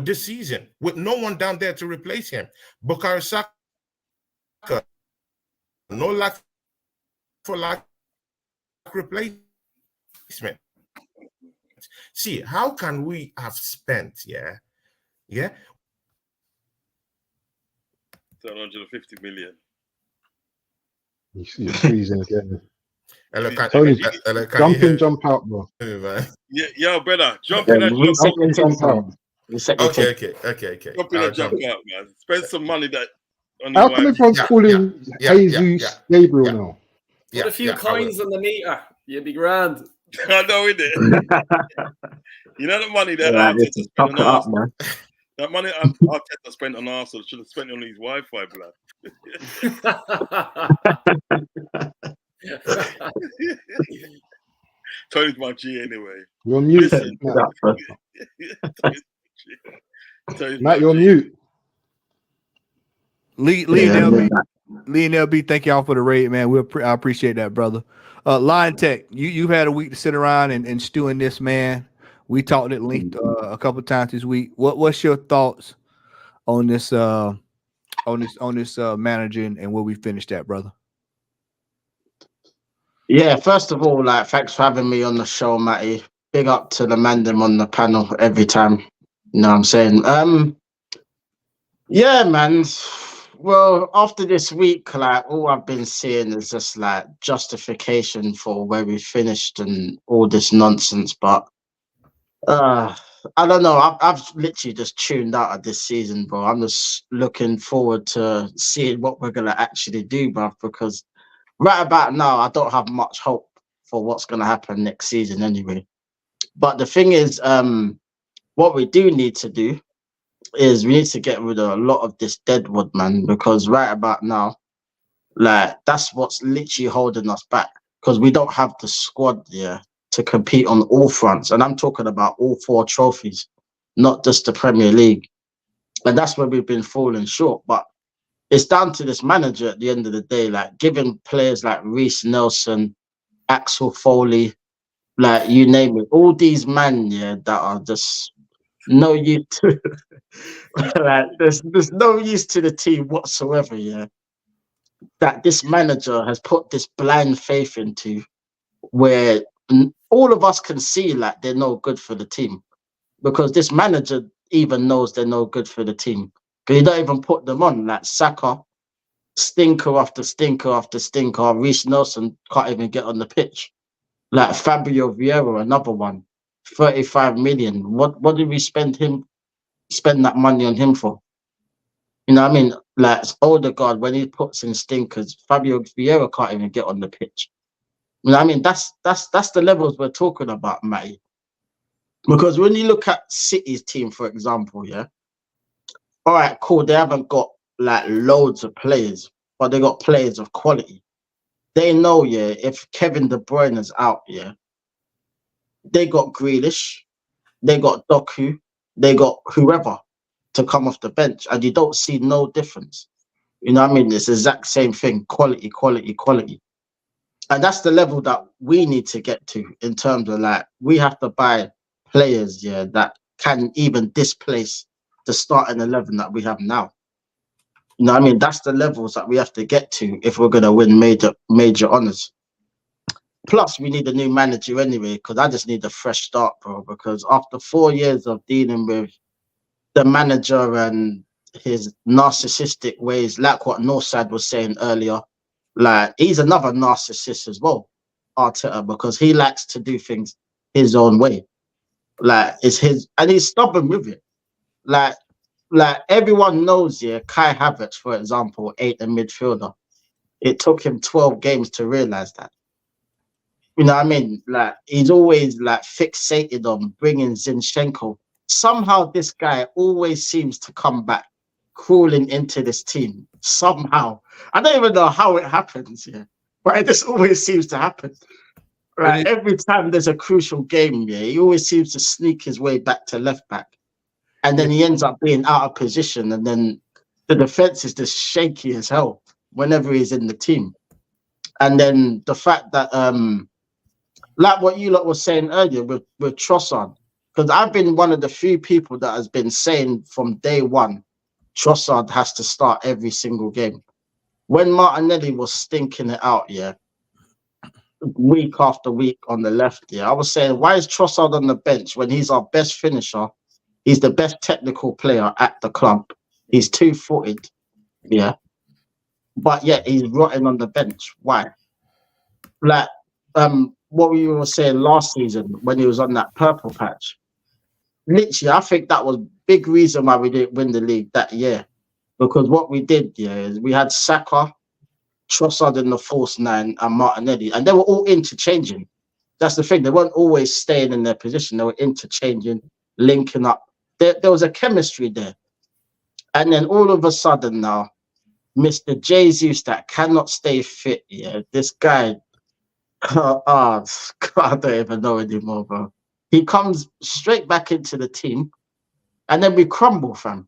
this season with no one down there to replace him. Bukayo Saka, no lack for lack replacement. See, how can we have spent, 750 million. You're freezing again. Tony, jump out, bro. Yeah, brother, jump in and jump out. Okay. Jump in and jump out, man. Spend some money that. How come everyone's calling Jesus Gabriel now? Put a few coins on the meter. You'd be grand. I know, innit? You know the money that Arteta spent on Arsenal. That money Arteta spent on Arsenal should have spent it on his Wi-Fi, blood. Tony's my G anyway. You're on mute. Matt, you're on mute. Lee NLB, thank y'all for the raid, man. I appreciate that, brother. Lion Tech, you've had a week to sit around and stew in this, man. We talked at length a couple times this week. What's your thoughts on this manager and where we finished at, brother? Yeah, first of all, thanks for having me on the show, Matty. Big up to the man them on the panel every time. You know what I'm saying? Yeah, man. Well, after this week, all I've been seeing is just justification for where we finished and all this nonsense. But I don't know. I've literally just tuned out of this season, bro. I'm just looking forward to seeing what we're gonna actually do, bro. Because right about now, I don't have much hope for what's gonna happen next season, anyway. But the thing is, what we do need to do is we need to get rid of a lot of this deadwood, man, because right about now, that's what's literally holding us back, because we don't have the squad to compete on all fronts. And I'm talking about all 4 trophies, not just the Premier League. And that's where we've been falling short. But it's down to this manager at the end of the day, giving players like Reece Nelson, Axel Foley, you name it, all these men that are just no use to there's no use to the team whatsoever, that this manager has put this blind faith into, where all of us can see they're no good for the team, because this manager even knows they're no good for the team, because he don't even put them on. Saka, stinker after stinker after stinker. Reece Nelson can't even get on the pitch. Fabio Vieira, another one, 35 million. What did we spend that money on him for? You know what I mean? Odegaard, when he puts in stinkers, Fabio Vieira can't even get on the pitch. You know what I mean? That's the levels we're talking about, Matty. Because when you look at City's team, for example, all right, cool, they haven't got loads of players, but they got players of quality. They know, if Kevin De Bruyne is out, they got Grealish, they got Doku, they got whoever to come off the bench, and you don't see no difference. You know what I mean? It's the exact same thing, quality. And that's the level that we need to get to, in terms of we have to buy players, that can even displace the starting 11 that we have now. You know what I mean? That's the levels that we have to get to if we're going to win major honours. Plus, we need a new manager anyway, because I just need a fresh start, bro. Because after 4 years of dealing with the manager and his narcissistic ways, like what Northside was saying earlier, he's another narcissist as well. Arteta because he likes to do things his own way. Like it's his, and he's stubborn with it. Like everyone knows, yeah, Kai Havertz, for example, ain't a midfielder. It took him 12 games to realize that. You know what I mean? Like he's always like fixated on bringing Zinchenko. Somehow this guy always seems to come back crawling into this team. Somehow. I don't even know how it happens, yeah. But it just always seems to happen. Right. Every time there's a crucial game, yeah, he always seems to sneak his way back to left back. And then he ends up being out of position, and then the defense is just shaky as hell whenever he's in the team. And then the fact that like what you lot was saying earlier with Trossard, because I've been one of the few people that has been saying from day one, Trossard has to start every single game. When Martinelli was stinking it out, yeah, week after week on the left, yeah, I was saying, why is Trossard on the bench when he's our best finisher? He's the best technical player at the club. He's 2-footed, yeah. But yet he's rotting on the bench. Why? Like, what we were saying last season when he was on that purple patch. Literally, I think that was big reason why we didn't win the league that year. Because what we did, yeah, is we had Saka, Trossard in the false nine, and Martinelli, and they were all interchanging. That's the thing. They weren't always staying in their position. They were interchanging, linking up. There was a chemistry there. And then all of a sudden now, Mr. Jesus that cannot stay fit, yeah, this guy, God, I don't even know anymore, bro. He comes straight back into the team, and then we crumble, fam.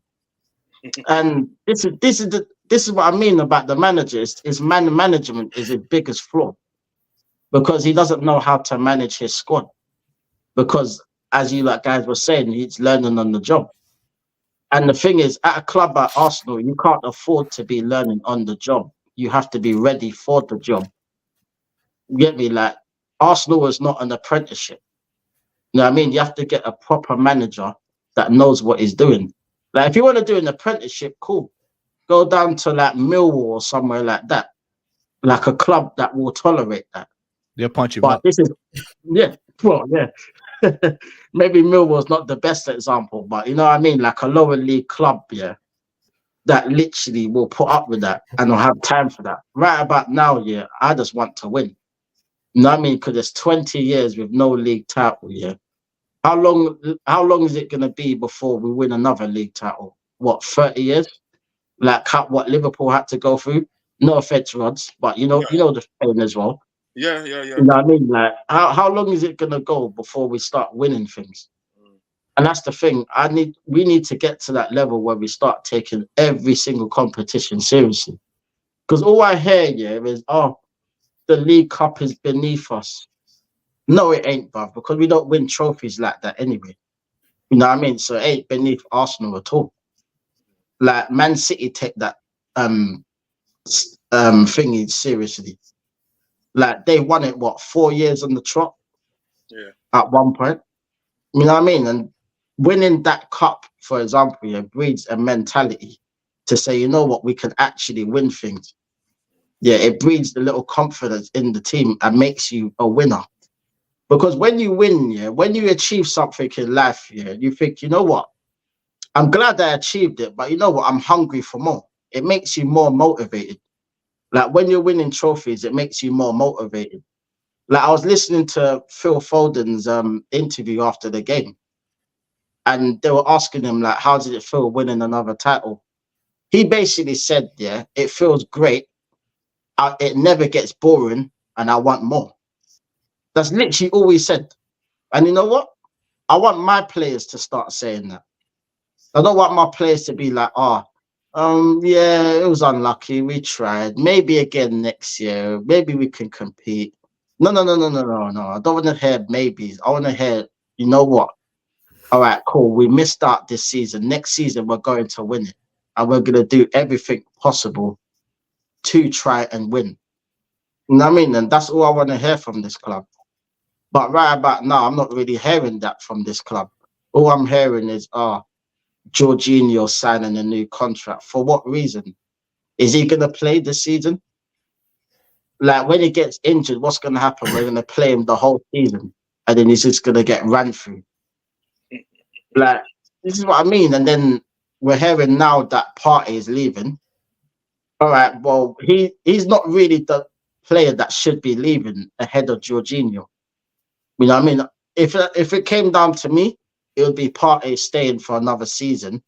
And this is what I mean about the manager. His management is his biggest flaw, because he doesn't know how to manage his squad. Because as you like guys were saying, he's learning on the job. And the thing is, at a club like Arsenal, you can't afford to be learning on the job. You have to be ready for the job. You get me? Like, Arsenal is not an apprenticeship. You know what I mean? You have to get a proper manager that knows what he's doing. Like, if you want to do an apprenticeship, cool. Go down to like Millwall or somewhere like that. Like a club that will tolerate that. They'll punch you But up. this is, yeah, well, yeah. Maybe Millwall's not the best example, but you know what I mean? Like a lower league club, yeah, that literally will put up with that and will have time for that. Right about now, yeah, I just want to win. You know what I mean? Because it's 20 years with no league title, yeah. How long is it going to be before we win another league title? What, 30 years? Like what Liverpool had to go through? No offense, Rods, but you know the pain as well. Yeah. You know what I mean? Like, how long is it gonna go before we start winning things? And that's the thing. We need to get to that level where we start taking every single competition seriously. Because all I hear, yeah, is the League Cup is beneath us. No, it ain't, bruv, because we don't win trophies like that anyway. You know what I mean? So it ain't beneath Arsenal at all. Like, Man City take that thingy seriously. Like, they won it, 4 years on the trot? Yeah. At one point. You know what I mean? And winning that cup, for example, yeah, breeds a mentality to say, you know what, we can actually win things. Yeah, it breeds the little confidence in the team and makes you a winner. Because when you win, yeah, when you achieve something in life, yeah, you think, you know what, I'm glad I achieved it, but you know what, I'm hungry for more. It makes you more motivated. Like, when you're winning trophies, it makes you more motivated. Like, I was listening to Phil Foden's interview after the game, and they were asking him, like, how did it feel winning another title? He basically said, yeah, it feels great. It never gets boring, and I want more. That's literally all he said. And you know what? I want my players to start saying that. I don't want my players to be like, yeah, it was unlucky. We tried. Maybe again next year. Maybe we can compete. No. I don't want to hear maybes. I want to hear, you know what? All right, cool. We missed out this season. Next season, we're going to win it. And we're going to do everything possible to try and win. You know what I mean? And that's all I want to hear from this club. But right about now, I'm not really hearing that from this club. All I'm hearing is, Jorginho signing a new contract. For what reason? Is he going to play this season? Like when he gets injured, what's going to happen? We're going to play him the whole season, and then he's just going to get ran through. Like, this is what I mean. And then we're hearing now that Partey is leaving. All right, well, he's not really the player that should be leaving ahead of Jorginho. You know what I mean? If it came down to me, it would be Partey staying for another season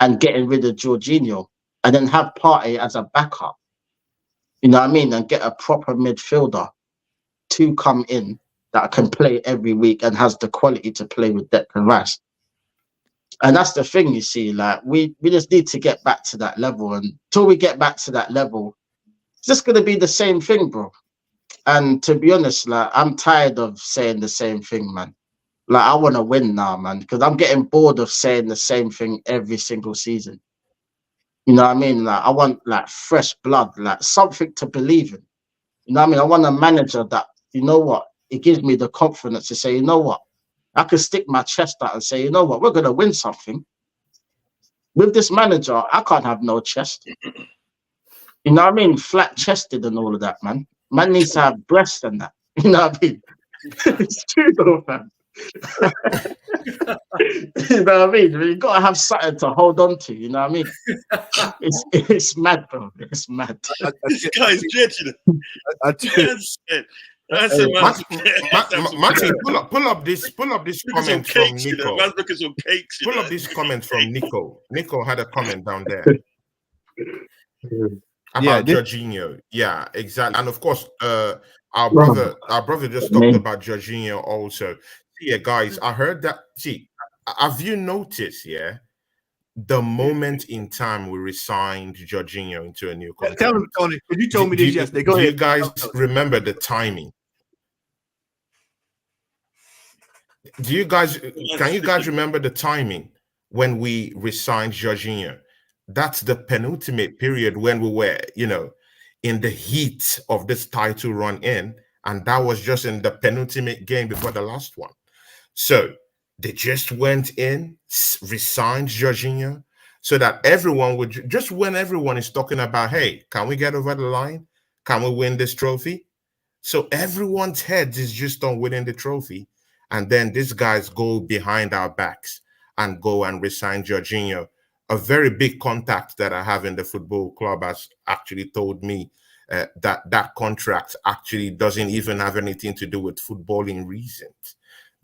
and getting rid of Jorginho, and then have Partey as a backup. You know what I mean? And get a proper midfielder to come in that can play every week and has the quality to play with Declan Rice. And that's the thing, you see, like we just need to get back to that level. And until we get back to that level, it's just going to be the same thing, bro. And to be honest, like I'm tired of saying the same thing, man. Like I want to win now, man, because I'm getting bored of saying the same thing every single season. You know what I mean? Like I want like fresh blood, like something to believe in. You know what I mean? I want a manager that, you know what, it gives me the confidence to say, you know what, I can stick my chest out and say, you know what, we're going to win something. With this manager, I can't have no chest. You know what I mean? Flat chested and all of that, man. Man needs to have breasts and that. You know what I mean? It's true though, man. You know what I mean? You got to have something to hold on to. You know what I mean? It's mad, bro. It's mad. This guy's judging it. Martin, pull up this comment from Nico. Pull up this comment from Nico. Nico had a comment down there about Jorginho. Yeah, exactly. And of course, our brother just talked about Jorginho also. Yeah, guys, I heard that. See, have you noticed? Yeah, the moment in time we resigned Jorginho into a new contract. Tell him, Tony, because you told me this yesterday. Go ahead. Do you guys remember the timing? Can you guys remember the timing when we resigned Jorginho? That's the penultimate period when we were, you know, in the heat of this title run in, and that was just in the penultimate game before the last one. So they just went in, resigned Jorginho, so that everyone would just, when everyone is talking about, hey, can we get over the line? Can we win this trophy? So everyone's head is just on winning the trophy. And then these guys go behind our backs and go and resign Jorginho. A very big contact that I have in the football club has actually told me that contract actually doesn't even have anything to do with footballing reasons,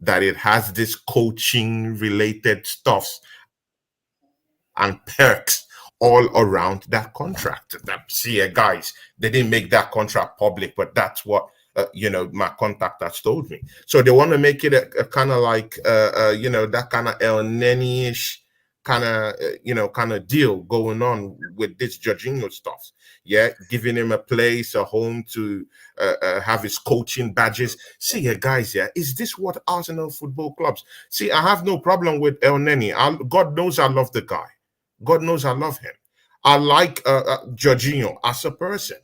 that it has this coaching related stuffs and perks all around that contract. See, guys, they didn't make that contract public, but that's what my contact has told me. So they want to make it a kind of like that kind of El Neni-ish kind of deal going on with this Jorginho stuff. Yeah, giving him a place, a home to have his coaching badges. See, guys, is this what Arsenal football clubs? See, I have no problem with El Neni. God knows I love the guy. God knows I love him. I like Jorginho as a person.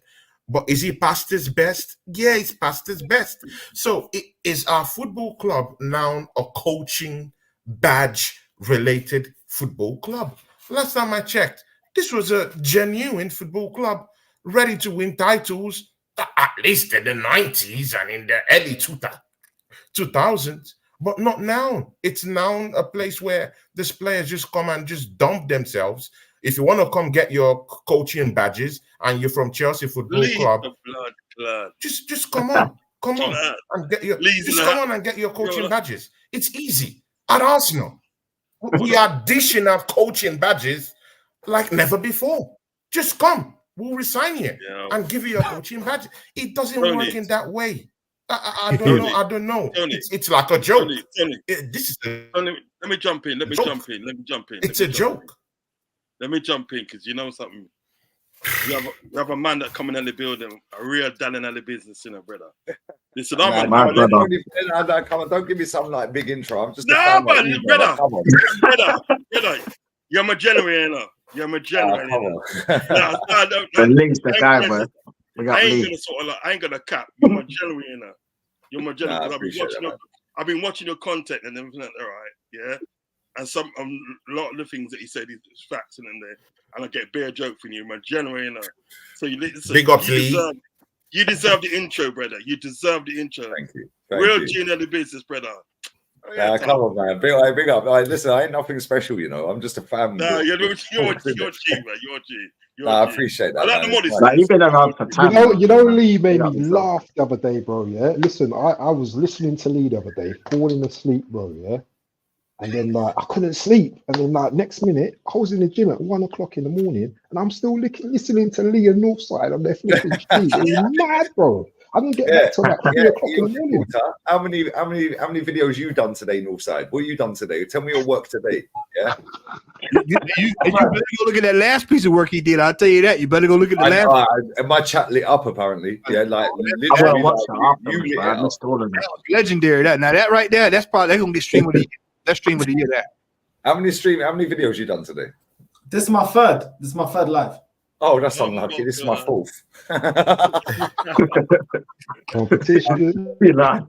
But is he past his best? Yeah, he's past his best. So is our football club now a coaching badge related football club? Last time I checked, this was a genuine football club ready to win titles, at least in the 90s and in the early 2000s, but not now. It's now a place where these players just come and just dump themselves. If you want to come get your coaching badges and you're from Chelsea Football Club, just come on and get your and get your coaching badges. It's easy. At Arsenal, we are dishing out coaching badges like never before. Just come, we'll resign you and give you your coaching badge. It doesn't work in that way. I don't know. Tony, it's like a joke. Let me jump in. It's a joke. Let me jump in because you know something. You have a man that coming in the building, a real Dan in the business, brother. Listen, don't give me some like big intro. I'm just brother. You're my genuine, You're my genuine. The link's the guy, bro. I ain't gonna cap. You're my genuine. You're my genuine. I've been watching your content and everything like that, right? Yeah. And a lot of the things that he said is facts in there, and I get bare joke from you, my genuine. So you You deserve the intro, brother. You deserve the intro. Thank you. Real G in the business, brother. Come on, man. Big up. Listen, I ain't nothing special, you know. I'm just a fan. No, you're G, man. You're G. I appreciate that. I like the modesty. Like, you've been around for time. You know, Lee made me laugh the other day, bro. Yeah, listen, I was listening to Lee the other day, falling asleep, bro. Yeah, and then like I couldn't sleep, and then like next minute I was in the gym at 1 o'clock in the morning, and I'm still listening to Lee and Northside on their flipping street. It was mad, bro. I didn't get back till like 3 o'clock in the morning. How many videos you done today, Northside? What you done today? Tell me your work today. Yeah. You better go look at that last piece of work he did. I'll tell you that. You better go look at the last. And my chat lit up apparently. Yeah, like literally, legendary. That now that right there, that's probably gonna get stream of the year. That's stream of the year. That. How many videos you done today? This is my third. This is my third live. Oh, that's unlucky. This is my fourth. Competition. How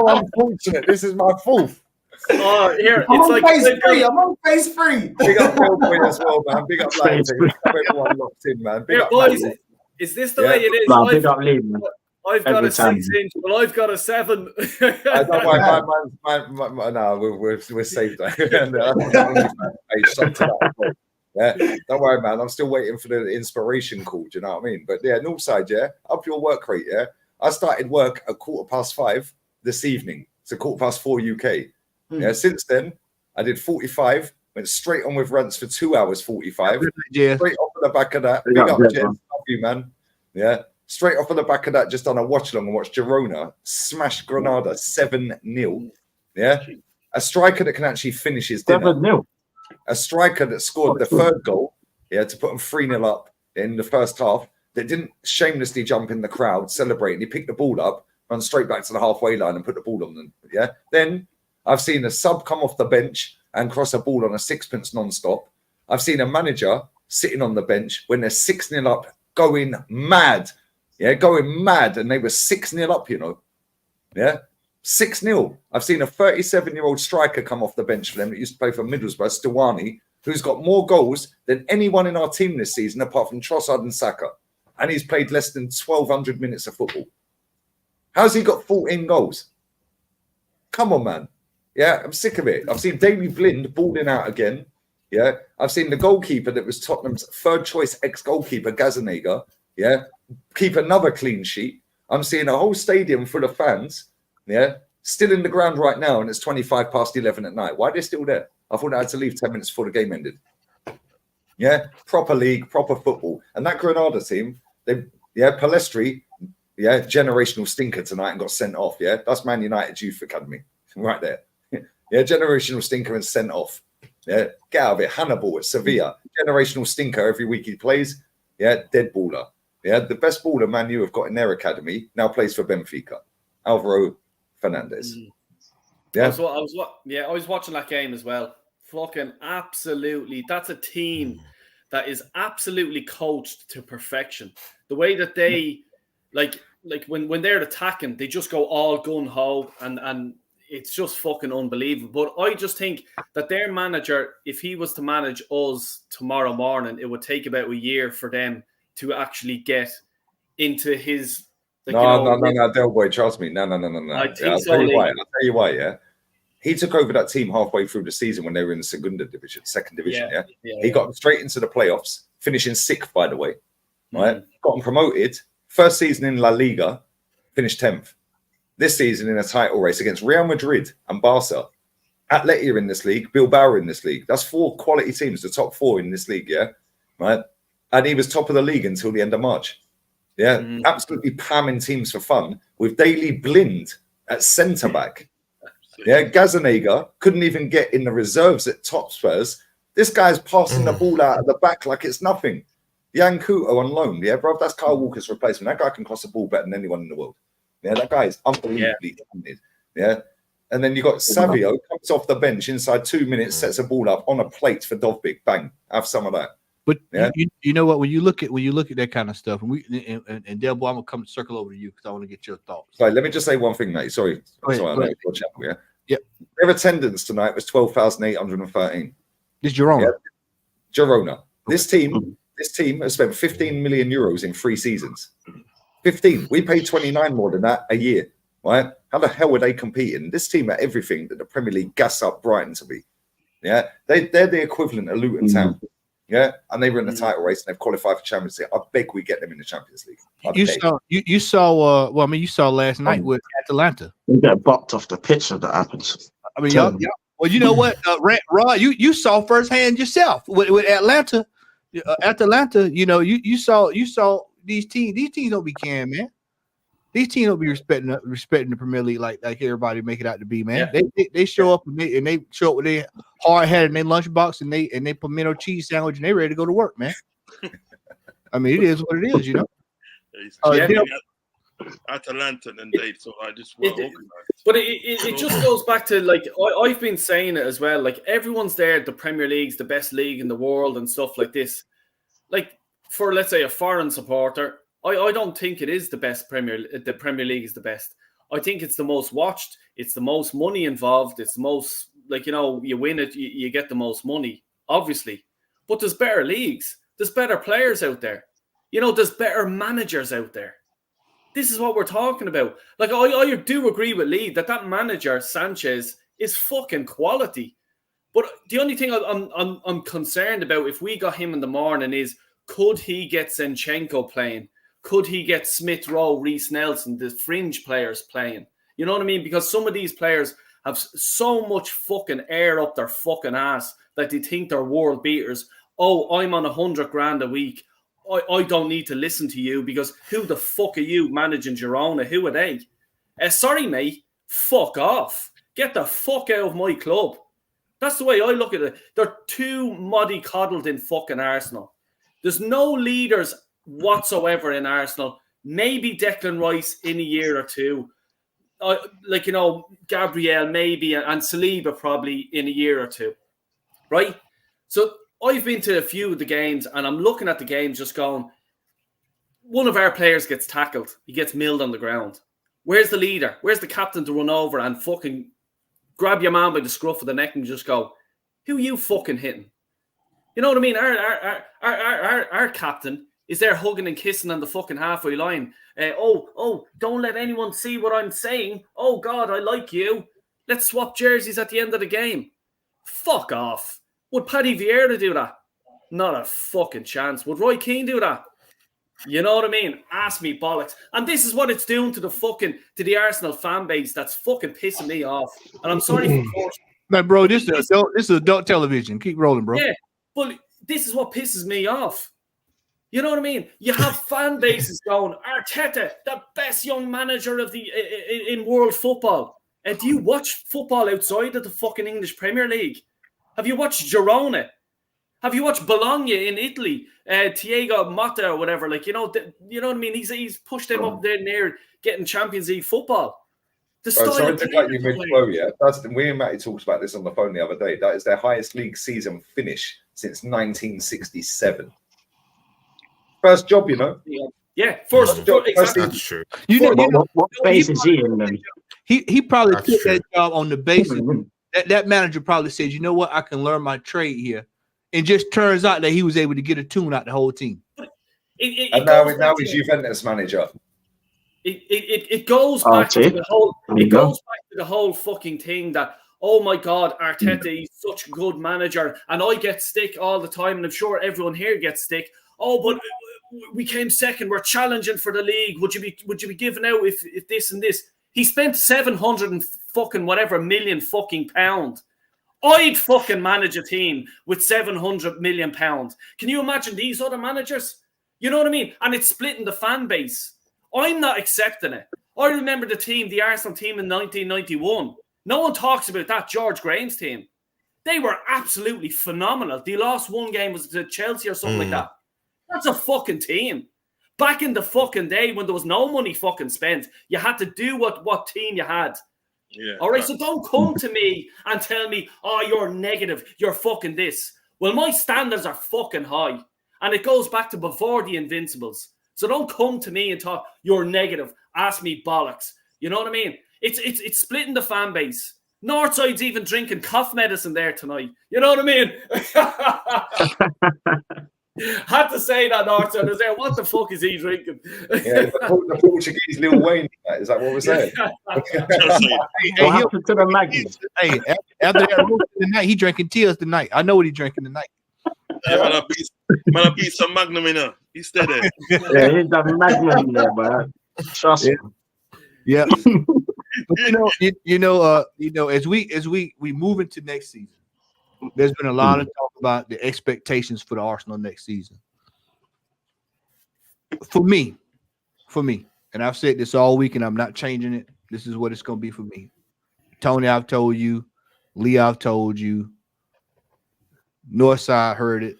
unfortunate. This is my fourth. Oh, here. I'm on phase three. I'm on phase 3. Big up Boy as well, man. Big up Lighting. Everyone locked in, man. Big here, up boys. Is this the way it is? No, big up Lee, man. I've got a 6-inch, but I've got a 7. I don't worry, no, we're safe there. Yeah, don't worry, man. I'm still waiting for the inspiration call. Do you know what I mean? But yeah, Northside, yeah, up your work rate. Yeah, I started work at 5:15 this evening. It's 4:15 UK. Yeah, since then I did 45. Went straight on with rants for 2 hours 45. Yeah, straight off of the back of that. Big up, Jess. Love you, man. Yeah. Straight off of the back of that, just done a watch along and watched Girona smash Granada 7-0. Yeah, a striker that can actually finish his dinner. 7-0. A striker that scored the third goal, yeah, to put them 3-0 up in the first half. That didn't shamelessly jump in the crowd, celebrate. He picked the ball up, run straight back to the halfway line, and put the ball on them. Yeah. Then I've seen a sub come off the bench and cross a ball on a sixpence non-stop. I've seen a manager sitting on the bench when they're 6-0 up, going mad. Yeah, going mad, and they were 6-0 up, you know. Yeah, 6-0. I've seen a 37-year-old striker come off the bench for them that used to play for Middlesbrough, Stawani, who's got more goals than anyone in our team this season, apart from Trossard and Saka. And he's played less than 1,200 minutes of football. How's he got 14 goals? Come on, man. Yeah, I'm sick of it. I've seen Davy Blind balling out again. Yeah, I've seen the goalkeeper that was Tottenham's third choice ex-goalkeeper, Gazzaniga. Yeah, keep another clean sheet. I'm seeing a whole stadium full of fans, yeah, still in the ground right now, and it's 11:25 at night. Why are they still there? I thought I had to leave 10 minutes before the game ended. Yeah, proper league, proper football. And that Granada team, Palestri, yeah, generational stinker tonight and got sent off, yeah? That's Man United Youth Academy, right there. Yeah, generational stinker and sent off. Yeah, get out of it. Hannibal at Sevilla, generational stinker every week he plays. Yeah, dead baller. Yeah, the best baller Man U have got in their academy now plays for Benfica, Alvaro Fernandez. Yeah, I was watching that game as well. Fucking absolutely, that's a team that is absolutely coached to perfection. The way that they, like when they're attacking, they just go all gun ho, and it's just fucking unbelievable. But I just think that their manager, if he was to manage us tomorrow morning, it would take about a year for them to actually get into his. Like, no, Del Boy, trust me. No. I think I'll so. Tell you why. Yeah, he took over that team halfway through the season when they were in the second division. Yeah, he got them straight into the playoffs, finishing 6th, by the way. Right, got them promoted. First season in La Liga, finished 10th. This season in a title race against Real Madrid and Barca. Atleti are in this league, Bilbao are in this league. That's 4 quality teams, the top 4 in this league. Yeah, right. And he was top of the league until the end of March. Yeah, absolutely pamming teams for fun with Daley Blind at centre back. Yeah, Gazzaniga couldn't even get in the reserves at top Spurs. This guy's passing the ball out of the back like it's nothing. Jan Couto on loan. Yeah, bro, that's Kyle Walker's replacement. That guy can cross the ball better than anyone in the world. Yeah, that guy is unbelievably talented. Yeah. And then you got Savio, comes off the bench inside 2 minutes, sets a ball up on a plate for Dovbik. Bang, have some of that. But you know what? When you look at that kind of stuff, and Del Boy, I'm gonna come circle over to you because I want to get your thoughts. Right, let me just say one thing, mate. Sorry. Their attendance tonight was 12,813. This Girona. Yeah. Girona. This team has spent 15 million euros in 3 seasons. 15. We pay 29 more than that a year, right? How the hell are they competing? This team are everything that the Premier League gas up Brighton to be. Yeah, they're the equivalent of Luton Town. Yeah, and they were in the title race and they've qualified for Champions League. I beg we get them in the Champions League. You saw well, I mean, you saw last night with Atalanta. You get bucked off the pitch if that happens. I mean, y'all, well, you know what, Rod, you saw firsthand yourself with Atlanta. Atalanta, you know, you saw these teams. These teams don't be caring, man. These teams don't be respecting the Premier League like everybody make it out to be, man. Yeah. They show up and they show up with their hard hat and their lunchbox and they pimento cheese sandwich and they ready to go to work, man. I mean, it is what it is, you know. Atalanta and they so I just organized. But it just goes back to, like, I've been saying it as well. Like, everyone's there. The Premier League's the best league in the world and stuff like this. Like, for let's say a foreign supporter, I don't think it is the best the Premier League is the best. I think it's the most watched. It's the most money involved. It's the most, like, you know, you win it, you get the most money, obviously. But there's better leagues. There's better players out there. You know, there's better managers out there. This is what we're talking about. Like, I do agree with Lee that manager, Sanchez, is fucking quality. But the only thing I'm concerned about if we got him in the morning is, could he get Zinchenko playing? Could he get Smith Rowe, Reece Nelson, the fringe players playing? You know what I mean? Because some of these players have so much fucking air up their fucking ass that they think they're world beaters. Oh, I'm on 100 grand a week. I don't need to listen to you because who the fuck are you managing Girona? Who are they? Sorry, mate. Fuck off. Get the fuck out of my club. That's the way I look at it. They're too mollycoddled in fucking Arsenal. There's no leaders whatsoever in Arsenal. Maybe Declan Rice in a year or two. Like, you know, Gabriel maybe and Saliba probably in a year or two. Right? So I've been to a few of the games and I'm looking at the games just going, one of our players gets tackled. He gets milled on the ground. Where's the leader? Where's the captain to run over and fucking grab your man by the scruff of the neck and just go, who are you fucking hitting? You know what I mean? Our captain is there hugging and kissing on the fucking halfway line. Don't let anyone see what I'm saying. Oh, God, I like you. Let's swap jerseys at the end of the game. Fuck off. Would Paddy Vieira do that? Not a fucking chance. Would Roy Keane do that? You know what I mean? Ask me bollocks. And this is what it's doing to the Arsenal fan base that's fucking pissing me off. And I'm sorry for course. Man, bro, this is adult television. Keep rolling, bro. Yeah, but this is what pisses me off. You know what I mean? You have fan bases going, Arteta, the best young manager of in world football. Do you watch football outside of the fucking English Premier League? Have you watched Girona? Have you watched Bologna in Italy? Thiago Motta or whatever. Like, you know what I mean? He's pushed them up there near getting Champions League football. Sorry to cut you mid-flow, yeah. We and Matty talked about this on the phone the other day. That is their highest league season finish since 1967. First job, you know. Yeah, first job. Exactly. That's true. You know what phase is he in then? He probably took that job on the basis that manager probably said, you know what, I can learn my trade here. It just turns out that he was able to get a tune out the whole team. And now he's Juventus manager. It goes back to the whole. It goes back to the whole fucking thing that, oh my God, Arteta, he's such a good manager, and I get stick all the time, and I'm sure everyone here gets stick. Oh, but we came second. We're challenging for the league. Would you be giving out if this and this? He spent 700 and fucking whatever million fucking pound. I'd fucking manage a team with 700 million pounds. Can you imagine these other managers? You know what I mean? And it's splitting the fan base. I'm not accepting it. I remember the Arsenal team in 1991. No one talks about that George Graham's team. They were absolutely phenomenal. They lost one game, was it Chelsea or something like that? That's a fucking team. Back in the fucking day when there was no money fucking spent, you had to do what team you had. Yeah. All right, so don't come to me and tell me, oh, you're negative, you're fucking this. Well, my standards are fucking high. And it goes back to before the Invincibles. So don't come to me and talk, you're negative, ask me bollocks. You know what I mean? It's splitting the fan base. Northside's even drinking cough medicine there tonight. You know what I mean? Had to say that, North. I was there. What the fuck is he drinking? Yeah, the Portuguese Lil Wayne. Is that what we're saying? What happened to the Magnum? Hey, after that roast tonight, he drinking tears tonight. I know what he drinking tonight. Yeah, man, I beat some Magnum in there. He stay there. Yeah, he's got Magnum in there, man. Trust me. Yeah. But you know, as we move into next season, there's been a lot of talk about the expectations for the Arsenal next season. For me, and I've said this all week, and I'm not changing it. This is what it's going to be for me. Tony, I've told you. Lee, I've told you. Northside heard it.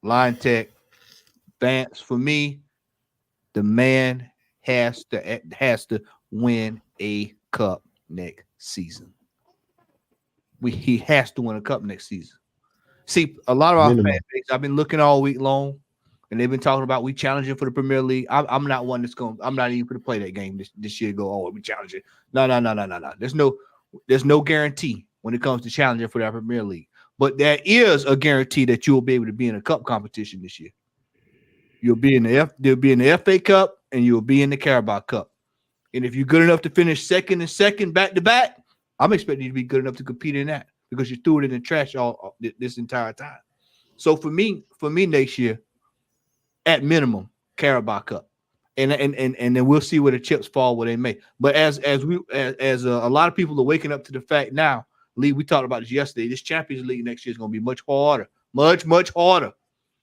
Line Tech, Vance. For me, the man has to win a cup next season. He has to win a cup next season. See, a lot of our fan base, I've been looking all week long, and they've been talking about we challenging for the Premier League. I'm not one that's going. I'm not even going to play that game this year. Go, oh, we challenging. No. There's no guarantee when it comes to challenging for the Premier League. But there is a guarantee that you'll be able to be in a cup competition this year. You'll be in the FA Cup and you'll be in the Carabao Cup. And if you're good enough to finish second back to back, I'm expecting you to be good enough to compete in that because you threw it in the trash all this entire time. So for me next year, at minimum, Carabao Cup, and then we'll see where the chips fall where they may. But as a lot of people are waking up to the fact now, Lee, we talked about this yesterday. This Champions League next year is going to be much harder, much harder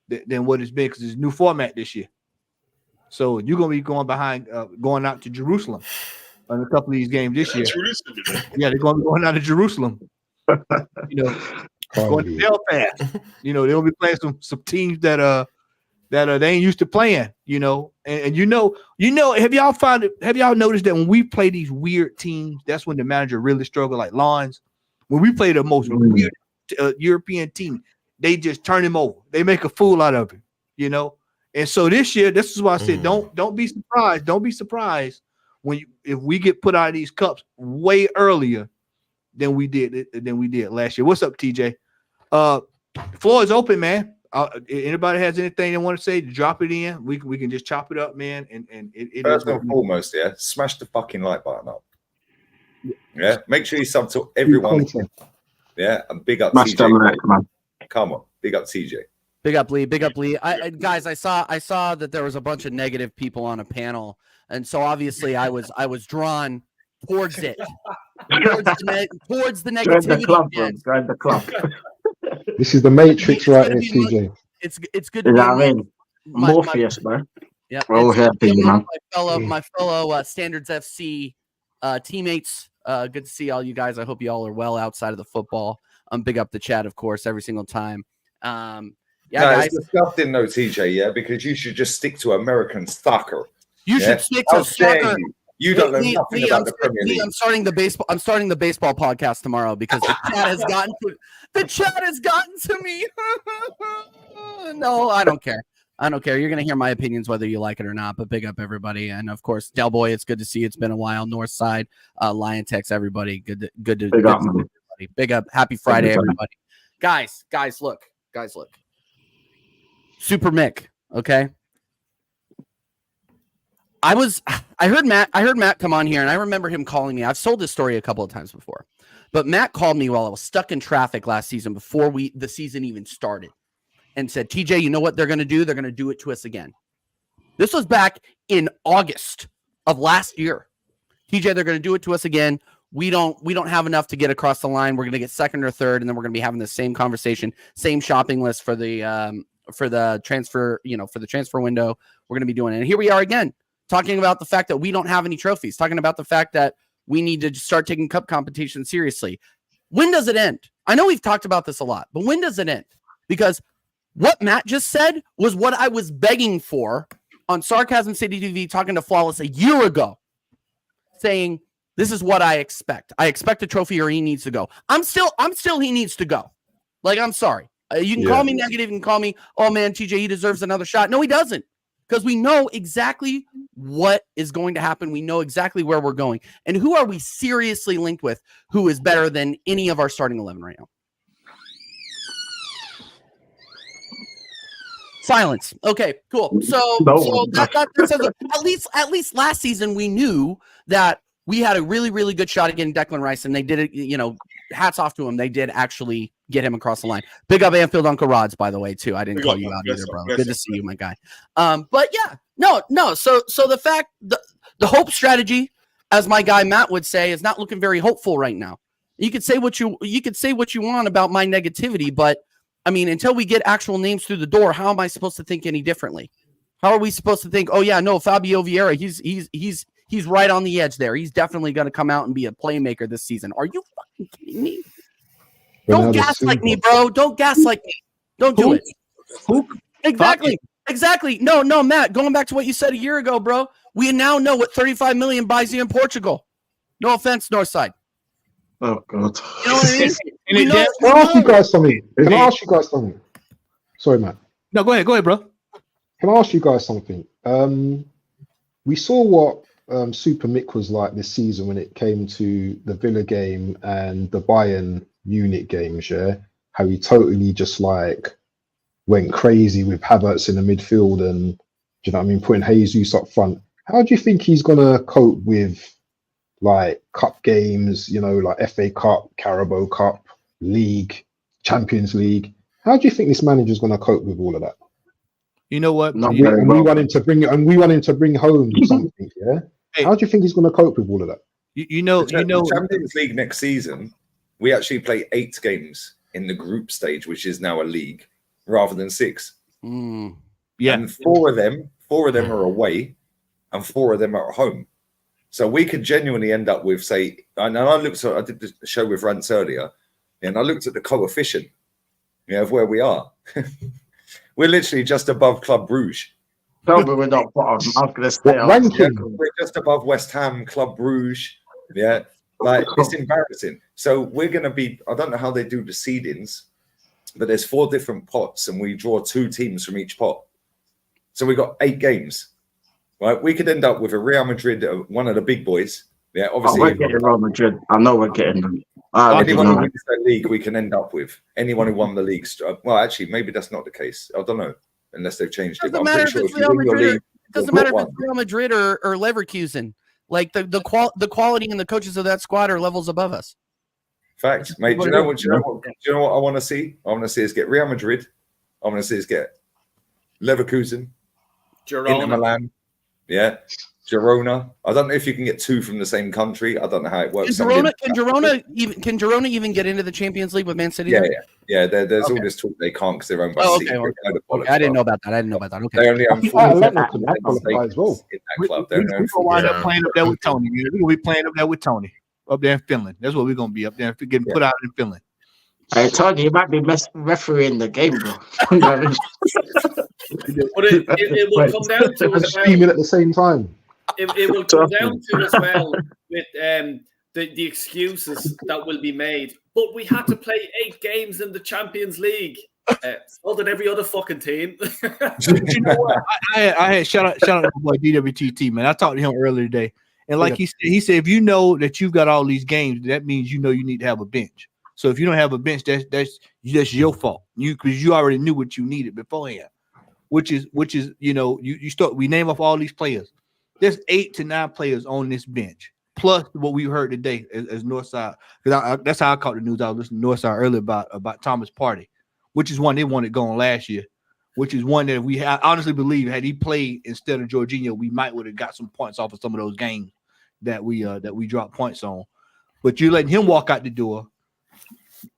than what it's been because it's a new format this year. So you're going to be going out to Jerusalem on a couple of these games this year. Yeah, they're going to be going out to Jerusalem. Going to Belfast. They'll be playing some teams that they ain't used to playing. And have y'all noticed that when we play these weird teams, that's when the manager really struggle, like Lons. When we play the most weird European team, they just turn him over. They make a fool out of him. And so this year, this is why I said don't be surprised. Don't be surprised if we get put out of these cups way earlier than we did last year. What's up, TJ? Floor is open, man. Anybody has anything they want to say? Drop it in. We can just chop it up, man. And it first and foremost, smash the fucking like button up. Yeah, make sure you sub to everyone. Yeah, and big up TJ. Come on, big up TJ. Big up Lee. Big up Lee. Guys, I saw that there was a bunch of negative people on a panel, and so obviously I was drawn towards it, towards the negativity. Join the club. This is the Matrix, right here, TJ. It's good to be. I mean, Morpheus, man. Yeah, we're all here for you, man. My fellow Standards FC teammates. Good to see all you guys. I hope you all are well outside of the football. Big up the chat, of course, every single time. Guys. It's disgusting, though, TJ. Yeah, because you should just stick to American soccer. You should stick to soccer. You don't know nothing about the Premier League. I'm starting the baseball podcast tomorrow because the chat has gotten to me. No, I don't care. You're going to hear my opinions whether you like it or not, but big up everybody. And of course, Del Boy, it's good to see you. It's been a while. Northside, Lion Tex, everybody. Good to see everybody. Big up. Happy Friday, everybody. Guys, look. Super Mick, okay? I heard Matt come on here, and I remember him calling me. I've told this story a couple of times before, but Matt called me while I was stuck in traffic last season before the season even started and said, TJ, you know what they're going to do? They're going to do it to us again. This was back in August of last year. TJ, they're going to do it to us again. We don't have enough to get across the line. We're going to get second or third, and then we're going to be having the same conversation, same shopping list for the transfer, for the transfer window. We're going to be doing it. And here we are again, talking about the fact that we don't have any trophies, talking about the fact that we need to start taking cup competition seriously. When does it end? I know we've talked about this a lot, but when does it end? Because what Matt just said was what I was begging for on Sarcasm City TV, talking to Flawless a year ago, saying, this is what I expect. I expect a trophy or he needs to go. I'm still he needs to go. Like, I'm sorry. You can call me negative. You can call me, oh man, TJ, he deserves another shot. No, he doesn't. Because we know exactly what is going to happen. We know exactly where we're going. And who are we seriously linked with who is better than any of our starting 11 right now? Silence. Okay, cool. So at least last season we knew that we had a really, really good shot at getting Declan Rice, and they did it. You know, hats off to them. They did actually get him across the line. Big up Anfield Uncle Rods, by the way, too. I didn't call you out either, bro. Good to see you, my guy. But yeah, no. So the fact the hope strategy, as my guy Matt would say, is not looking very hopeful right now. You could say what you want about my negativity, but I mean, until we get actual names through the door, how am I supposed to think any differently? How are we supposed to think? Oh yeah, no, Fabio Vieira, he's right on the edge there. He's definitely going to come out and be a playmaker this season. Are you fucking kidding me? Don't gaslight me, bro. Don't gaslight me. Don't do it. Exactly. No, Matt. Going back to what you said a year ago, bro. We now know what 35 million buys you in Portugal. No offense, Northside. Oh God. You know what I mean? Can I ask you guys something? Sorry, Matt. No, go ahead, bro. Can I ask you guys something? We saw what Super Mick was like this season when it came to the Villa game and the Bayern Munich games, yeah? How he totally just like went crazy with Havertz in the midfield and, do you know what I mean, putting Jesus up front. How do you think he's going to cope with like cup games, you know, like FA Cup, Carabao Cup, League, Champions League? How do you think this manager's going to cope with all of that? You know what? We want him to bring home something, yeah? How do you think he's going to cope with all of that? You know, Champions League next season, we actually play 8 games in the group stage, which is now a league, rather than 6. Yeah, and 4 of them are away, and 4 of them are at home. So we could genuinely end up with, say, I did the show with Rance earlier, and I looked at the coefficient, of where we are. We're literally just above Club Brugge. No, but we're not bottom. I was going to say we're just above West Ham, Club Brugge. Yeah, like it's embarrassing. So we're going to be. I don't know how they do the seedings, but there's 4 different pots, and we draw 2 teams from each pot. So we got 8 games. Right, we could end up with a Real Madrid, one of the big boys. Yeah, obviously. We're getting Real Madrid. I know we're getting them. Anyone who wins the league, we can end up with. Anyone who won the league. Well, actually, maybe that's not the case. I don't know, unless they've changed it. Doesn't matter if it's Real Madrid. Doesn't matter if it's Real Madrid or Leverkusen. Like the quality and the coaches of that squad are levels above us. Facts, mate. Do you know what I want to see? I want to see us get Real Madrid. I want to see us get Leverkusen, Girona. Inter Milan. Yeah, Girona. I don't know if you can get 2 from the same country. I don't know how it works. Can Girona even get into the Champions League with Man City? Yeah. There's all this talk they can't because they're owned by City. Okay. I didn't know about that. Okay. They only own 40% as well. In that club. We're going to wind up playing up there with Tony. We're going to be playing up there with Tony up there in Finland. That's what we're going to be up there getting put out in Finland. I told you, you might be refereeing the game, bro. But it will come down to as well. Streaming at the same time. It will come down to as well with the excuses that will be made. But we had to play 8 games in the Champions League. So did every other fucking team. You know what? I had shout out to my boy DWTT, man. I talked to him earlier today, and like he said, if you know that you've got all these games, that means you need to have a bench. So if you don't have a bench, that's your fault. Because you already knew what you needed beforehand. Which is you start. We name off all these players. There's 8 to 9 players on this bench, plus what we heard today as Northside. Because that's how I caught the news. I was listening to Northside earlier about Thomas Partey, which is one they wanted going last year. Which is one that I honestly believe had he played instead of Jorginho, we might would have got some points off of some of those games that we dropped points on. But you're letting him walk out the door.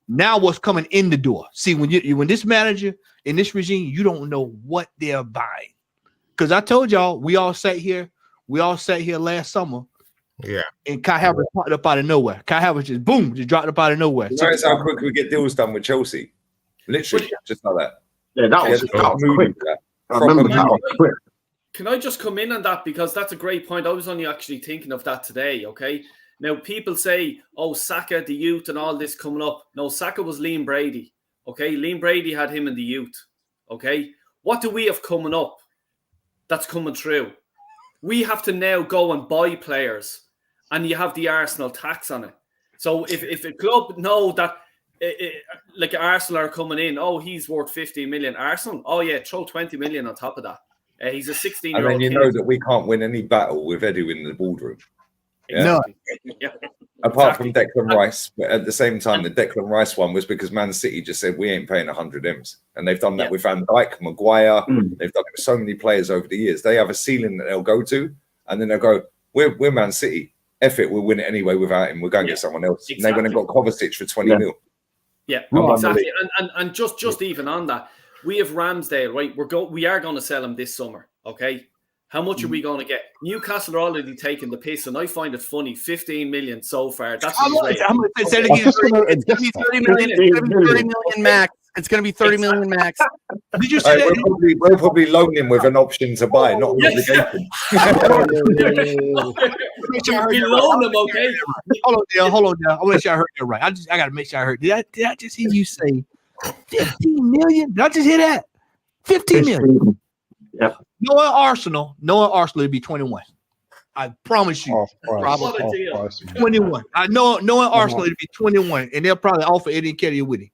Now what's coming in the door? See, when this manager in this regime, you don't know what they're buying. Because I told y'all, we all sat here last summer. Yeah. And Kai Havertz popped up out of nowhere. Kai Havertz just dropped up out of nowhere. Notice how quick we get deals done with Chelsea. Literally, just like that. Yeah, that was quick. I remember that was quick. Can I just come in on that? Because that's a great point. I was only actually thinking of that today, okay? Now, people say, oh, Saka, the youth and all this coming up. No, Saka was Liam Brady, okay? Liam Brady had him in the youth, okay? What do we have coming up that's coming through? We have to now go and buy players, and you have the Arsenal tax on it. So if a club know that like Arsenal are coming in. Oh, he's worth 15 million. Arsenal. Oh yeah, throw 20 million on top of that. He's a 16-year-old. And then you kid. know that we can't win any battle with Edu in the boardroom. Yeah? Yeah. Apart from Declan Rice, but at the same time, the Declan Rice one was because Man City just said we ain't paying 100 M's, and they've done that with Van Dijk, Maguire. They've done it with so many players over the years. They have a ceiling that they'll go to, and then they'll go, "We're Man City. F it, we'll win it anyway without him. We're going to get someone else." Exactly. And they went and got Kovacic for 20 mil. Yeah, exactly. And just even on that, we have Ramsdale, right? We are going to sell him this summer. Okay. How much are we going to get? Newcastle are already taking the piss, and I find it funny. 15 million so far. That's how much? It's going to be 30 million max. It's going to be 30 million max. Did you say that? We'll probably loan him with an option to buy, not an obligation. We loan him, okay? Hold on, now. I want to make sure I heard that right. I got to make sure I heard. Did I just hear you say 15 million? Did I just hear that? 15 million. Yeah. Knowing Arsenal would be 21. I promise you. Probably 21. I know knowing Arsenal would be 21, and they'll probably offer Eddie Nketiah with him.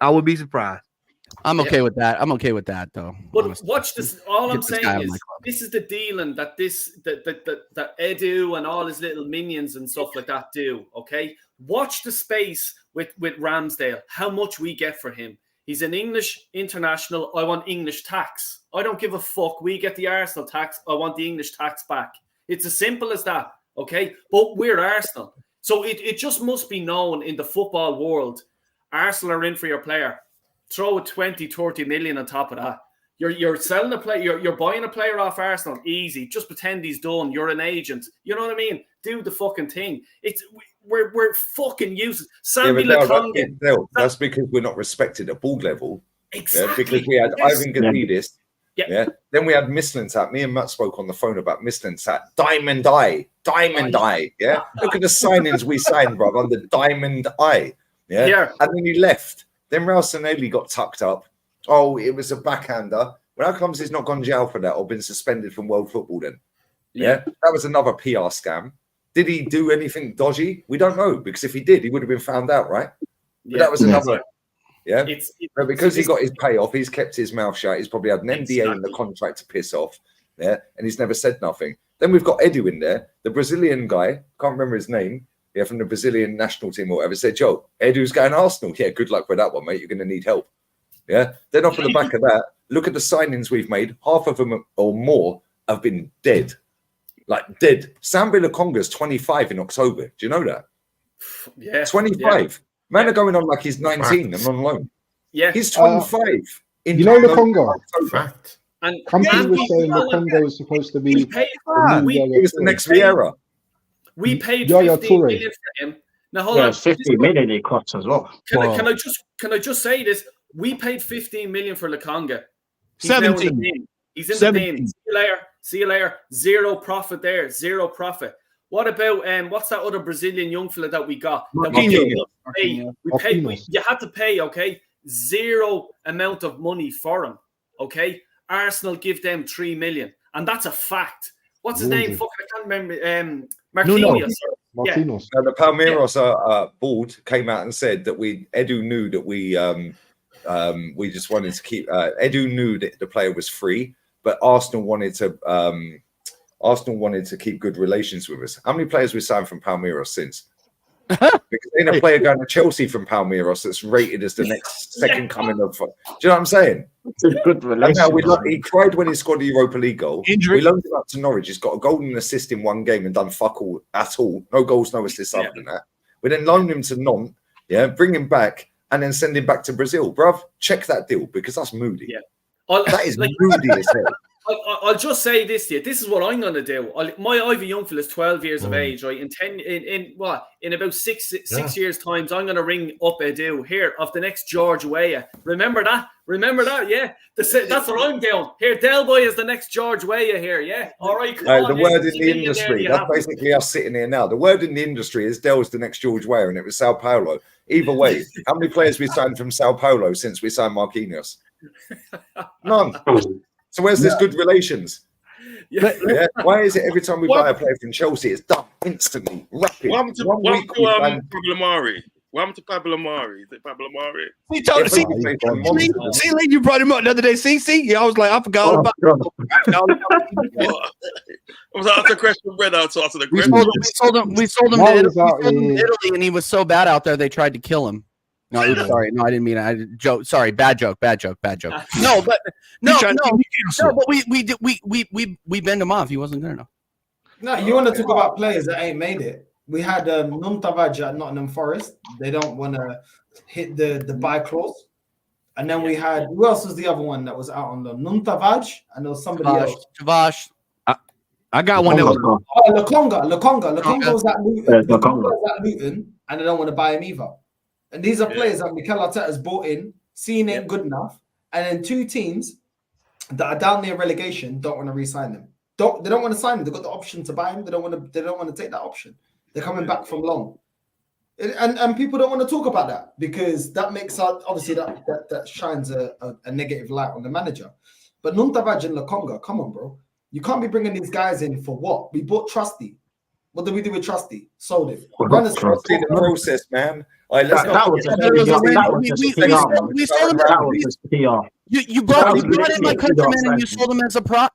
I would be surprised. I'm okay with that. I'm okay with that, though. But honestly. watch this. All I'm saying guy is this is the dealing that that Edu and all his little minions and stuff like that do. Okay, watch the space with Ramsdale. How much we get for him? He's an English international. I want English tax. I don't give a fuck. We get the Arsenal tax. I want the English tax back. It's as simple as that. Okay, but we're Arsenal, so it just must be known in the football world. Arsenal are in for your player. Throw 20, 30 million on top of that. You're selling a player. You're buying a player off Arsenal. Easy. Just pretend he's done. You're an agent. You know what I mean? Do the fucking thing. We're fucking useless. That's because we're not respected at ball level. Exactly. Because we had Ivan Gazidis. Yeah. Then we had Mislintat. Me and Matt spoke on the phone about Mislintat. Diamond Eye. Yeah. Look at the signings we signed, bro, on the Diamond Eye. Yeah. And then he left. Then Ralstonelli got tucked up. Oh, it was a backhander. Well, how comes he's not gone jail for that or been suspended from world football then? Yeah. That was another PR scam. Did he do anything dodgy? We don't know, because if he did, he would have been found out, right? But that was another. Yeah. But because he got his payoff, he's kept his mouth shut. He's probably had an NDA in the contract to piss off. Yeah. And he's never said nothing. Then we've got Edu in there, the Brazilian guy, can't remember his name. Yeah, from the Brazilian national team or whatever, said, "Joe, Edu's going Arsenal. Yeah, good luck with that one, mate. You're going to need help." Yeah. Then off of the back of that, look at the signings we've made. Half of them or more have been dead. Like dead. Sambi Lukonga's 25 in October. Do you know that? Yeah. 25. Man are going on like he's 19 and on loan. Yeah. He's 25. You know Lukonga? Fact. And Company was saying Lukonga is supposed to be he was the next Vieira. We paid 15 million for him. Now hold on. 50 million it costs as well. Can I just say this? We paid 15 million for Lukonga. 17. He's in the team. See you later. Zero profit there. Zero profit. What about what's that other Brazilian young fella that we got? You had to pay, okay? Zero amount of money for him. Okay. Arsenal give them 3 million. And that's a fact. What's his name? Fuck, I can't remember. Marquinhos. Marquinhos. Yeah. The Palmeiras board came out and said that Edu knew that we just wanted to keep. Edu knew that the player was free, but Arsenal wanted to keep good relations with us. How many players we signed from Palmeiras since? Because ain't a player going to Chelsea from Palmeiras that's rated as the next second coming of. Do you know what I'm saying? It's a good relationship. He cried when he scored the Europa League goal. Injury. We loaned him up to Norwich. He's got a golden assist in one game and done fuck all at all. No goals, no assists other than that. We then loaned him to Nantes. Yeah, bring him back and then send him back to Brazil, bruv. Check that deal because that's moody. Yeah, that is moody as hell. I'll just say this to you. This is what I'm going to do. My Ivy Youngfield is 12 years of age, right? In about six years' times, I'm going to ring up Edu here of the next George Weah. Remember that? Yeah. That's what I'm doing. Here, Del Boy is the next George Weah here. Yeah. All right. The word in the industry. That's basically us sitting here now. The word in the industry is Del's the next George Weah, and it was Sao Paulo. Either way, how many players we signed from Sao Paulo since we signed Marquinhos? None. So where's this good relations? Yeah. Why is it every time we buy a player from Chelsea, it's done instantly, rapid? What happened to Problemari? What happened to Pablo Mari? Is it Pablo Mari? See, you brought him up the other day. See, yeah, I was like, I forgot all about. I was asked a question. When I was asking the We question, sold him to Italy, and he was so bad out there they tried to kill him. No, oops, sorry, no, I didn't mean it. I joke. Sorry, bad joke. No, but we bend him off. He wasn't good enough. No, you want to talk about players that ain't made it. We had Nuntavage at Nottingham Forest. They don't want to hit the buy clause. And then we had, who else was the other one that was out on the Nuntavage? And there was somebody else. Tavash. I got one that was Lakonga was at Luton. Lakonga was at Luton, and they don't want to buy him either. And these are players that Mikel Arteta's bought in, seen ain't good enough, and then two teams that are down near relegation don't want to re-sign them. They don't want to sign him. They've got the option to buy him. They don't want to take that option. They're coming back from loan. And people don't want to talk about that because that makes obviously that shines a negative light on the manager. But Nuntavage and Lakonga, come on, bro. You can't be bringing these guys in for what? We bought Trusty. What did we do with Trusty? Sold him. Run the process, man. All right, let's go. We sold him. You brought in my countryman and you sold him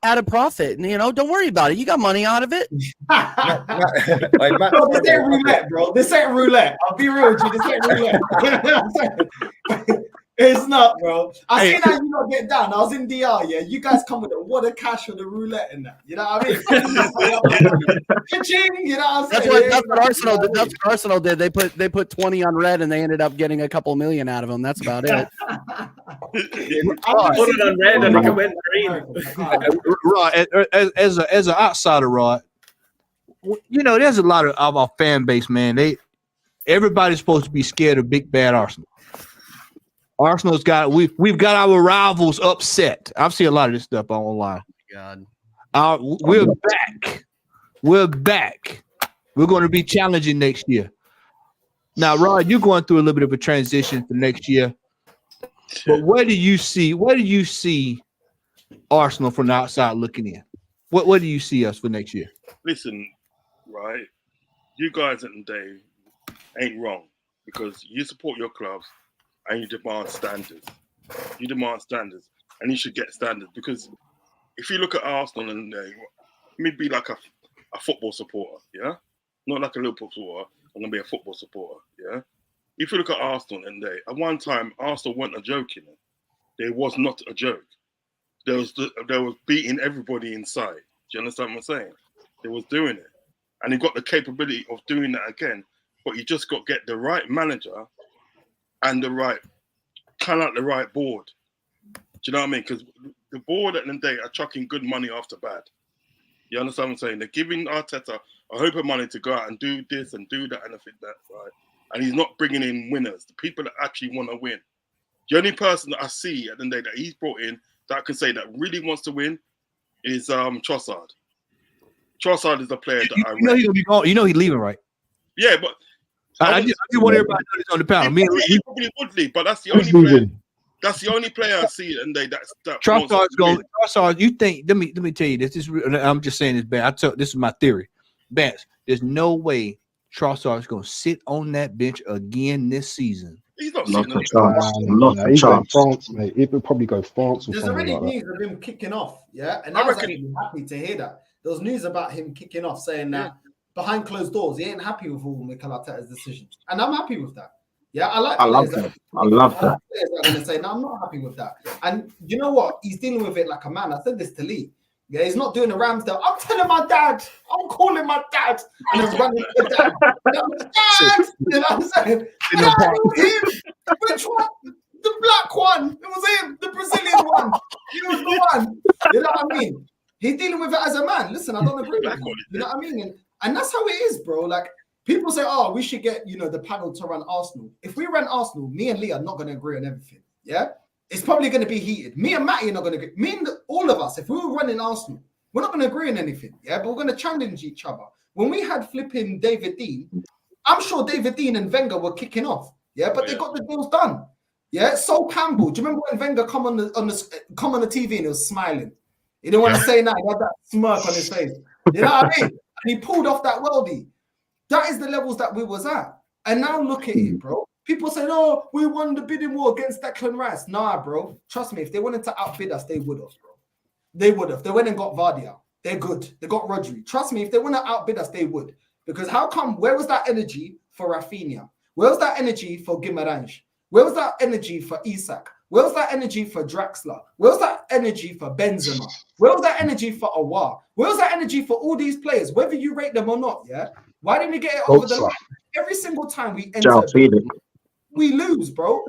at a profit. And, don't worry about it. You got money out of it. This ain't roulette, bro. This ain't roulette. I'll be real with you. This ain't roulette. It's not, bro. I seen how you not get down. I was in DR, yeah. You guys come with what a cash for the roulette and that. You know what I mean? You know what I'm saying? That's what Arsenal did. That's what Arsenal did. They put 20 on red and they ended up getting a couple million out of them. That's about it. Put it on red and it can win green. Rod, as an outsider, Rod, there's a lot of our fan base, man. Everybody's supposed to be scared of big bad Arsenal. Arsenal's we've got our rivals upset. I've seen a lot of this stuff online. God, we're back. We're back. We're going to be challenging next year. Now, Rod, you're going through a little bit of a transition for next year. But where do you see Arsenal from the outside looking in? What do you see us for next year? Listen, right? You guys at the day ain't wrong because you support your clubs. And you demand standards. You demand standards. And you should get standards. Because if you look at Arsenal and let me be like a football supporter, yeah? Not like a Liverpool supporter. I'm going to be a football supporter, yeah? If you look at Arsenal and at one time, Arsenal weren't a joke, There was not a joke. There was beating everybody inside. Do you understand what I'm saying? They was doing it. And he got the capability of doing that again. But you just got to get the right manager and the right board. Do you know what I mean? Because the board at the end of the day are chucking good money after bad. You understand what I'm saying? They're giving Arteta a hope of money to go out and do this and do that and I think that, right? And he's not bringing in winners, the people that actually want to win. The only person that I see at the end of the day that he's brought in that I can say that really wants to win is Trossard. Trossard is the player that I he's gonna be gone. He's leaving, right? Yeah, but I just want everybody to know this on the panel. He probably would leave, but that's the only player. That's the only player I see, and that Trossard's going. Trossard, you think? Let me tell you this. I'm just saying this, Ben. This is my theory. Vance, there's no way Trossard's going to sit on that bench again this season. He's not Not sitting a chance. Not a chance. France, mate. It would probably go France or There's something already like that. news of him kicking off, yeah? And I was actually happy to hear that. There was news about him kicking off, saying that behind closed doors, he ain't happy with all Mikel Arteta's decisions. And I'm happy with that. Yeah, I love that. I love that. Players are going to say, no, I'm not happy with that. And you know what? He's dealing with it like a man. I said this to Lee. Yeah, he's not doing the Ramsdale. I'm telling my dad. I'm calling my dad. And he's running to the dad. Dad! You know what I'm saying? Dad, it was him. Which one? The black one. It was him. The Brazilian one. He was the one. You know what I mean? He's dealing with it as a man. Listen, I don't agree with him. You know what I mean? And that's how it is, bro. Like, people say, oh, we should get, the panel to run Arsenal. If we run Arsenal, me and Lee are not going to agree on everything. Yeah? It's probably going to be heated. Me and Matty are not going to agree. Me and all of us, if we were running Arsenal, we're not going to agree on anything. Yeah? But we're going to challenge each other. When we had flipping David Dean, I'm sure David Dean and Wenger were kicking off. Yeah? But they got the deals done. Yeah? Sol Campbell. Do you remember when Wenger come on the TV and he was smiling? He didn't want to say that. He had that smirk on his face. You know what I mean? And he pulled off that worldie. That is the levels that we was at. And now look at it, bro. People say, "Oh, we won the bidding war against Declan Rice." Nah, bro. Trust me, if they wanted to outbid us, they would have, bro. They would have. They went and got Vardy out. They're good. They got Rodri. Trust me, if they want to outbid us, they would. Because how come? Where was that energy for Rafinha? Where was that energy for Guimarães? Where was that energy for Isak? Where was that energy for Draxler? Where was that energy for Benzema? Where was that energy for Aouar? Where was that energy for all these players, whether you rate them or not? Yeah. Why didn't we get it over the line? Every single time we enter, we lose, bro.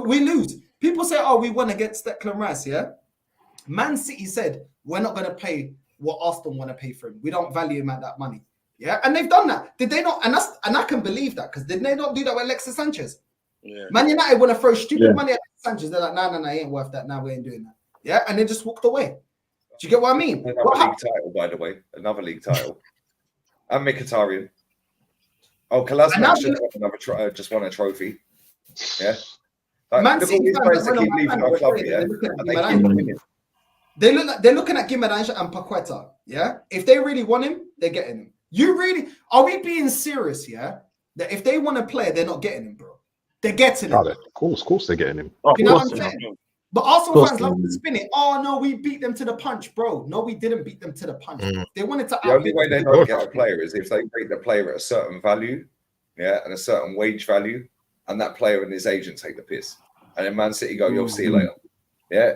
We lose. People say, "Oh, we won against Declan Rice." Yeah. Man City said, "We're not going to pay what Arsenal want to pay for him. We don't value him at that money." Yeah, and they've done that. Did they not? And I can believe that, because did they not do that with Alexis Sanchez? Yeah. Man United want to throw stupid money at Sanchez. They're like, no, he ain't worth that. Now we ain't doing that. Yeah, and they just walked away. Do you get what I mean? Another league title, by the way. Another league title. And Mkhitaryan. Oh, Kolasinac just won a trophy. Yeah. Like, Man look at all City these fans players that that keep went leaving on our my club, fan, yeah. they're looking at And they Guimarães. keep winning. They're looking at Guimarães and Paqueta. Yeah. If they really want him, they're getting him. Are we being serious? Yeah. That if they want to play, they're not getting him, bro. They're getting him. Of course, they're getting him. You know what I'm saying? But Arsenal fans love to spin it. Oh no, we beat them to the punch, bro. No, we didn't beat them to the punch. Bro. They wanted to. The only way they don't get a player is if they rate the player at a certain value, yeah, and a certain wage value, and that player and his agent take the piss, and then Man City go, "You'll see you later." Yeah,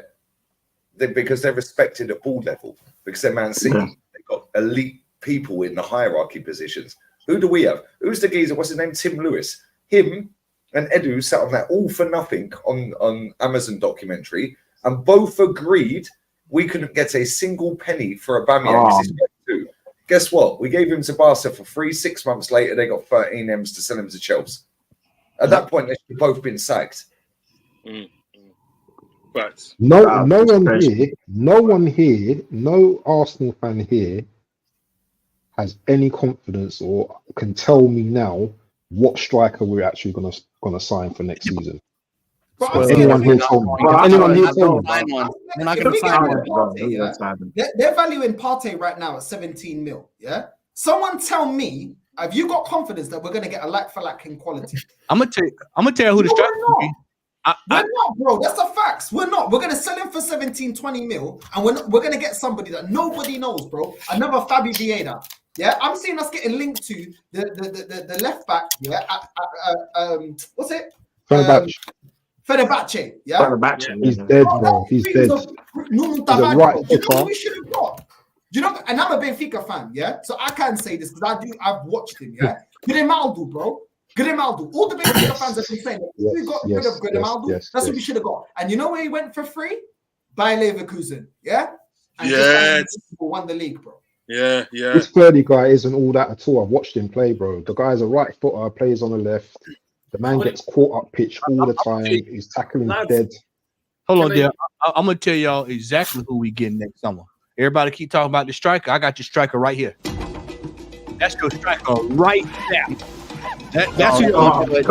because they're respected at board level, because they're Man City. They've got elite people in the hierarchy positions. Who do we have? Who's the geezer? What's his name? Tim Lewis. Him and Edu sat on that all for nothing on Amazon documentary, and both agreed we couldn't get a single penny for Aubameyang. Guess what? We gave him to Barca for free. 6 months later, they got 13 M's to sell him to Chelsea. At that point, they should have both been sacked. But no one here, no Arsenal fan here has any confidence or can tell me now what striker we're actually gonna sign for next season. Anyone here told me? Anyone here told me? They're valuing Partey right now at 17 mil. Yeah. Someone tell me, have you got confidence that we're gonna get a like for like in quality? I'm gonna tell you who the striker will be. We're not, bro. That's the facts. We're not. We're gonna sell him for 17, 20 mil, and we're gonna get somebody that nobody knows, bro. Another Fabi Vieira. Yeah, I'm seeing us getting linked to the left back. Yeah, what's it? Fenerbahce. Yeah, Fenerbahce. He's dead, bro. He's dead. Nuno Tavares, bro. Do you know what we should have got? Do you know? And I'm a Benfica fan. Yeah, so I can say this because I've watched him. Yeah, Grimaldo, bro. Grimaldo. All the Benfica fans have been saying that we got rid of Grimaldo. That's what we should have got. And you know where he went for free? Bayer Leverkusen. Yeah. And just won the league, bro. Yeah. This 30 guy isn't all that at all. I've watched him play, bro. The guy's a right footer, plays on the left. The man gets caught up pitch all the time. He's tackling dead. Hold on, there. I'm gonna tell y'all exactly who we getting next summer. Everybody keep talking about the striker. I got your striker right here. That's your striker right there. That's who don't do it.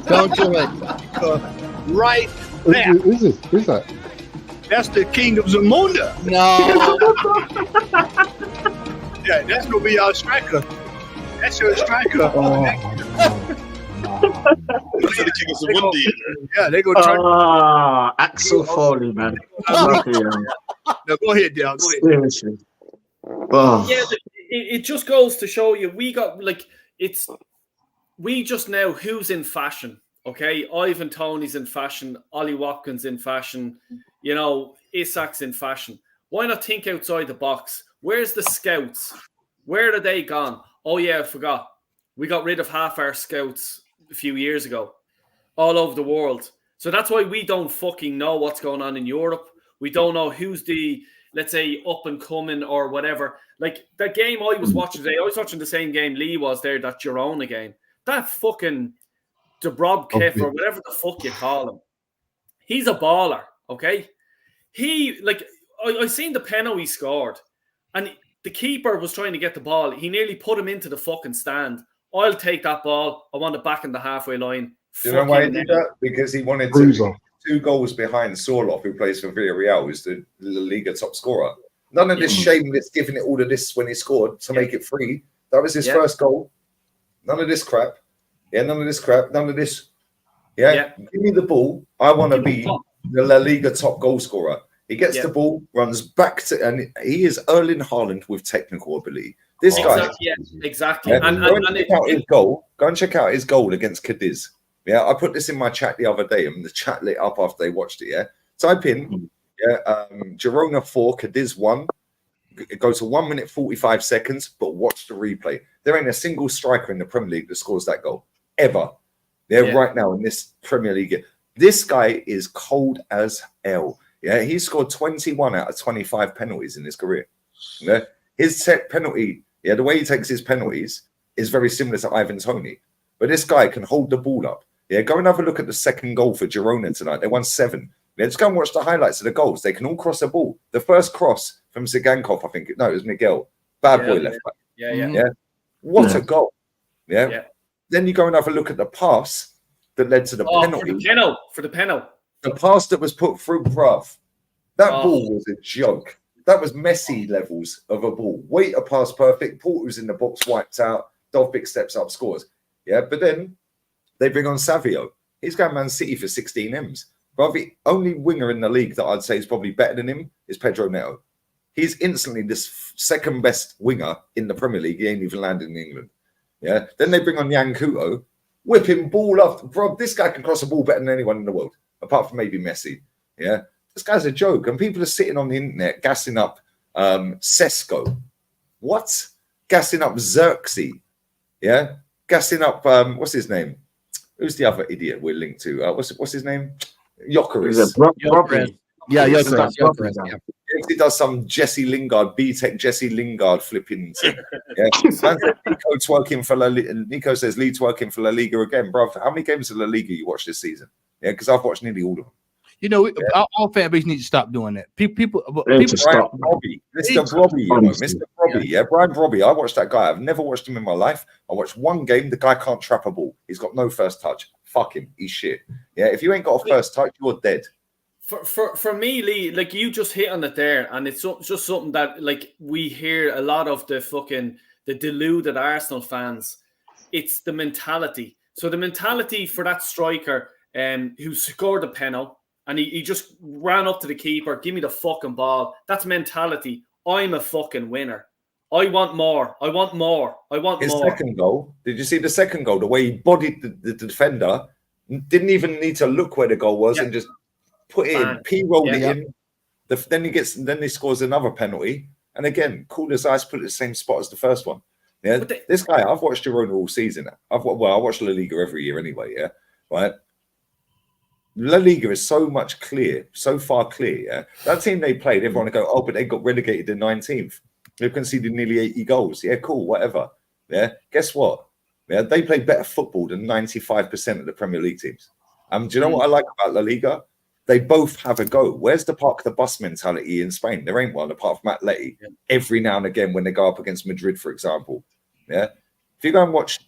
Don't do it. Right there. Who's that? That's the king of Zamunda. No. Yeah, that's gonna be our striker. That's your striker. Yeah, they go try. Axel Foley, man. No, go ahead, Dale. Go ahead. Seriously. Yeah, it just goes to show you we just know who's in fashion. Okay, Ivan Toney's in fashion, Ollie Watkins in fashion, Isak's in fashion. Why not think outside the box? Where's the scouts? Where are they gone? Oh yeah, I forgot. We got rid of half our scouts a few years ago, all over the world. So that's why we don't fucking know what's going on in Europe. We don't know who's the, let's say, up and coming or whatever. Like that game I was watching today, I was watching the same game Lee was there, that Girona game. That fucking Dubrovnik or whatever the fuck you call him. He's a baller, okay? I seen the penalty he scored, and the keeper was trying to get the ball. He nearly put him into the fucking stand. I'll take that ball. I want it back in the halfway line. Do you know why he did that? Because he wanted to 2 goals behind Sorloth, who plays for Villarreal, who's the La Liga top scorer. None of this shameless giving it all of this when he scored to make it free. That was his first goal. None of this crap. Yeah, none of this crap, none of this. Yeah, give me the ball. I want to be the La Liga top goal scorer. He gets the ball, runs back to, and he is Erling Haaland with technical ability. This guy, exactly. Yeah, go and check out his goal. Go and check out his goal against Cadiz. Yeah, I put this in my chat the other day, and the chat lit up after they watched it. Yeah, type in Girona 4, Cadiz 1. It goes to 1 minute 45 seconds, but watch the replay. There ain't a single striker in the Premier League that scores that goal ever. Right now in this Premier League. This guy is cold as hell. Yeah, he scored 21 out of 25 penalties in his career. Yeah, his set penalty, the way he takes his penalties is very similar to Ivan Toney. But this guy can hold the ball up. Yeah, go and have a look at the second goal for Girona tonight. They won 7. Yeah, just go and watch the highlights of the goals. They can all cross the ball. The first cross from Zigankov, I think. No, it was Miguel. Bad boy left back. Yeah. What a goal. Yeah. Then you go and have a look at the pass that led to the penalty. For the penalty. The pass that was put through, bruv. That ball was a joke. That was Messi levels of a ball. Waiter pass perfect. Porter's in the box, wiped out. Dovbyk steps up, scores. Yeah, but then they bring on Savio. He's going Man City for 16 M's. Bruv, the only winger in the league that I'd say is probably better than him is Pedro Neto. He's instantly this second best winger in the Premier League. He ain't even landed in England. Yeah. Then they bring on Yan Couto, whipping ball off. Bro, this guy can cross a ball better than anyone in the world, apart from maybe Messi. Yeah. This guy's a joke. And people are sitting on the internet gassing up Sesko. What? Gassing up Xerxes. Yeah. Gassing up, what's his name? Who's the other idiot we're linked to? What's his name? Jokeris. Jokeris. He does some Jesse Lingard, B-Tech Jesse Lingard flipping thing. Yeah. Nico twerking for La Liga. Nico says Lee twerking for La Liga again. Bro, how many games of La Liga you watched this season? Yeah, because I've watched nearly all of them. You know, all fan base need to stop doing that. People Brian Brobby, Mr. Brobby, Mr. Brobby, Brian Brobby. I watched that guy. I've never watched him in my life. I watched one game. The guy can't trap a ball. He's got no first touch. Fuck him. He's shit. Yeah, if you ain't got a first touch, you're dead. For me, Lee, like you just hit on it there, and it's just something that like we hear a lot of the deluded Arsenal fans. It's the mentality. So the mentality for that striker who scored the penalty and he just ran up to the keeper, give me the fucking ball. That's mentality. I'm a fucking winner. I want more. I want more. I want His more. second goal. Did you see the second goal? The way he bodied the defender, didn't even need to look where the goal was and just put it in, P-rolled it in. Then he scores another penalty. And again, cool as ice, put it in the same spot as the first one. Yeah, this guy, I've watched Girona all season. I watch La Liga every year anyway, yeah, right? La Liga is so far clear, yeah? That team they played, everyone would go, but they got relegated in 19th. They've conceded nearly 80 goals. Yeah, cool, whatever. Yeah, guess what? Yeah, they play better football than 95% of the Premier League teams. Do you know what I like about La Liga? They both have a go. Where's the park the bus mentality in Spain? There ain't one apart from Atleti. Every now and again when they go up against Madrid, for example. Yeah. If you go and watch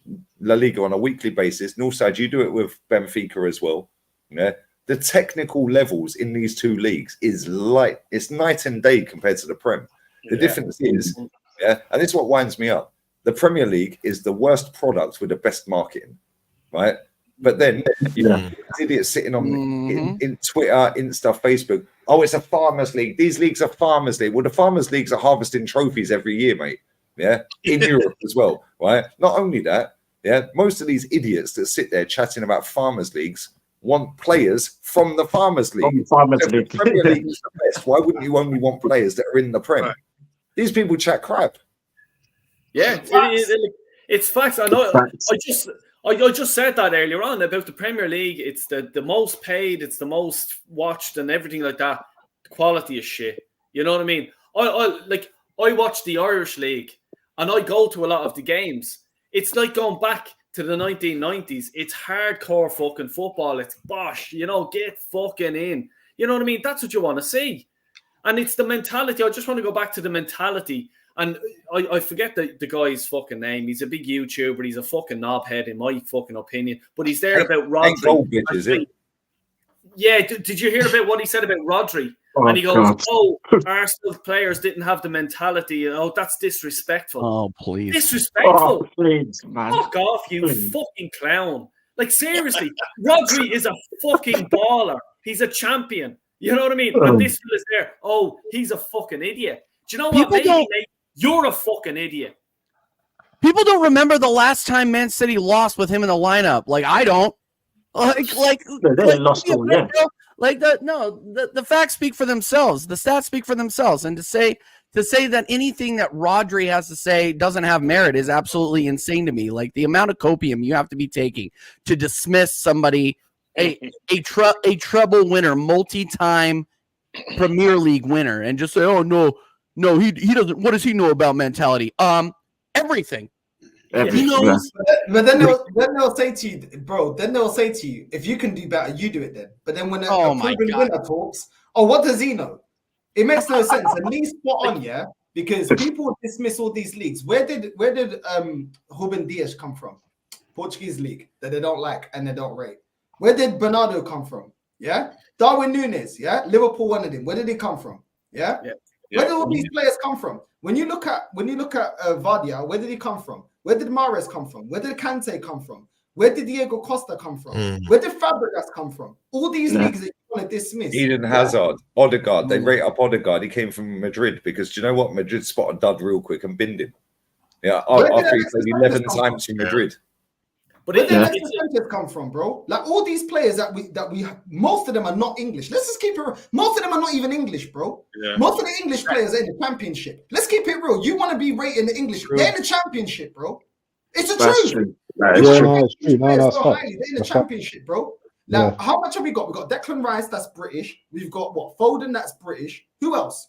La Liga on a weekly basis, Northside, you do it with Benfica as well. Yeah. The technical levels in these two leagues is it's night and day compared to the Prem. The difference is, and this is what winds me up. The Premier League is the worst product with the best marketing, right? But then you know, idiots sitting on in Twitter, Insta, Facebook. Oh, it's a farmers league. These leagues are farmers league. Well, the farmers leagues are harvesting trophies every year, mate. Yeah, in Europe as well, right? Not only that, most of these idiots that sit there chatting about farmers leagues want players from the farmers league. The Premier League is the best. Why wouldn't you only want players that are in the Prem? Right. These people chat crap. Yeah, it's facts. I know. I just said that earlier on about the Premier League. It's the most paid, it's the most watched, and everything like that. The quality is shit. You know what I mean? I watch the Irish League, and I go to a lot of the games. It's like going back to the 1990s. It's hardcore fucking football. It's bosh. You know, get fucking in. You know what I mean? That's what you want to see. And it's the mentality. I just want to go back to the mentality. And I forget the guy's fucking name. He's a big YouTuber. He's a fucking knobhead, in my fucking opinion. But he's there about Rodri. Is it? Yeah, did you hear about what he said about Rodri? Oh, and he goes, God. "Oh, Arsenal players didn't have the mentality. Oh, that's disrespectful." Oh, please. Disrespectful. Oh, please, man. Fuck off, you Please. fucking clown. Like, seriously, Rodri is a fucking baller. He's a champion. You know what I mean? And this fella's there. Oh, he's a fucking idiot. Do you know what? Maybe, mate, you're a fucking idiot. People don't remember the last time Man City lost with him in the lineup. Like, I don't. They lost all, yeah. The facts speak for themselves. The stats speak for themselves. And to say that anything that Rodri has to say doesn't have merit is absolutely insane to me. Like, the amount of copium you have to be taking to dismiss somebody, a treble winner, multi-time Premier League winner, and just say, "Oh no, he doesn't. What does he know about mentality? Everything." He knows, but then they'll say to you, bro. Then they'll say to you, if you can do better, you do it then. But then when a proven winner talks, oh, what does he know? It makes no sense. At least spot on, yeah, because people dismiss all these leagues. Where did Ruben Dias come from? Portuguese league that they don't like and they don't rate. Where did Bernardo come from? Yeah, Darwin Núñez. Yeah, Liverpool wanted him. Where did he come from? Yeah. Where did all these players come from? When you look at Vardia, where did he come from? Where did Mahrez come from? Where did Kante come from? Where did Diego Costa come from? Where did Fabregas come from? All these leagues that you want to dismiss. Eden Hazard, Odegaard. They rate up Odegaard. He came from Madrid because do you know what? Madrid spotted dud real quick and binned him. Yeah, after he played 11 times for Madrid. But where did Alexis Sanchez come from, bro? Like all these players that we most of them are not English. Let's just keep it real. Most of them are not even English, bro. Yeah. Most of the English players are in the championship. Let's keep it real. You want to be rated in the English? They're in the championship, bro. It's the truth. True. That is true. No, it's true. No, that's so they're in the championship, bro. Now, how much have we got? We've got Declan Rice, that's British. We've got what? Foden, that's British. Who else?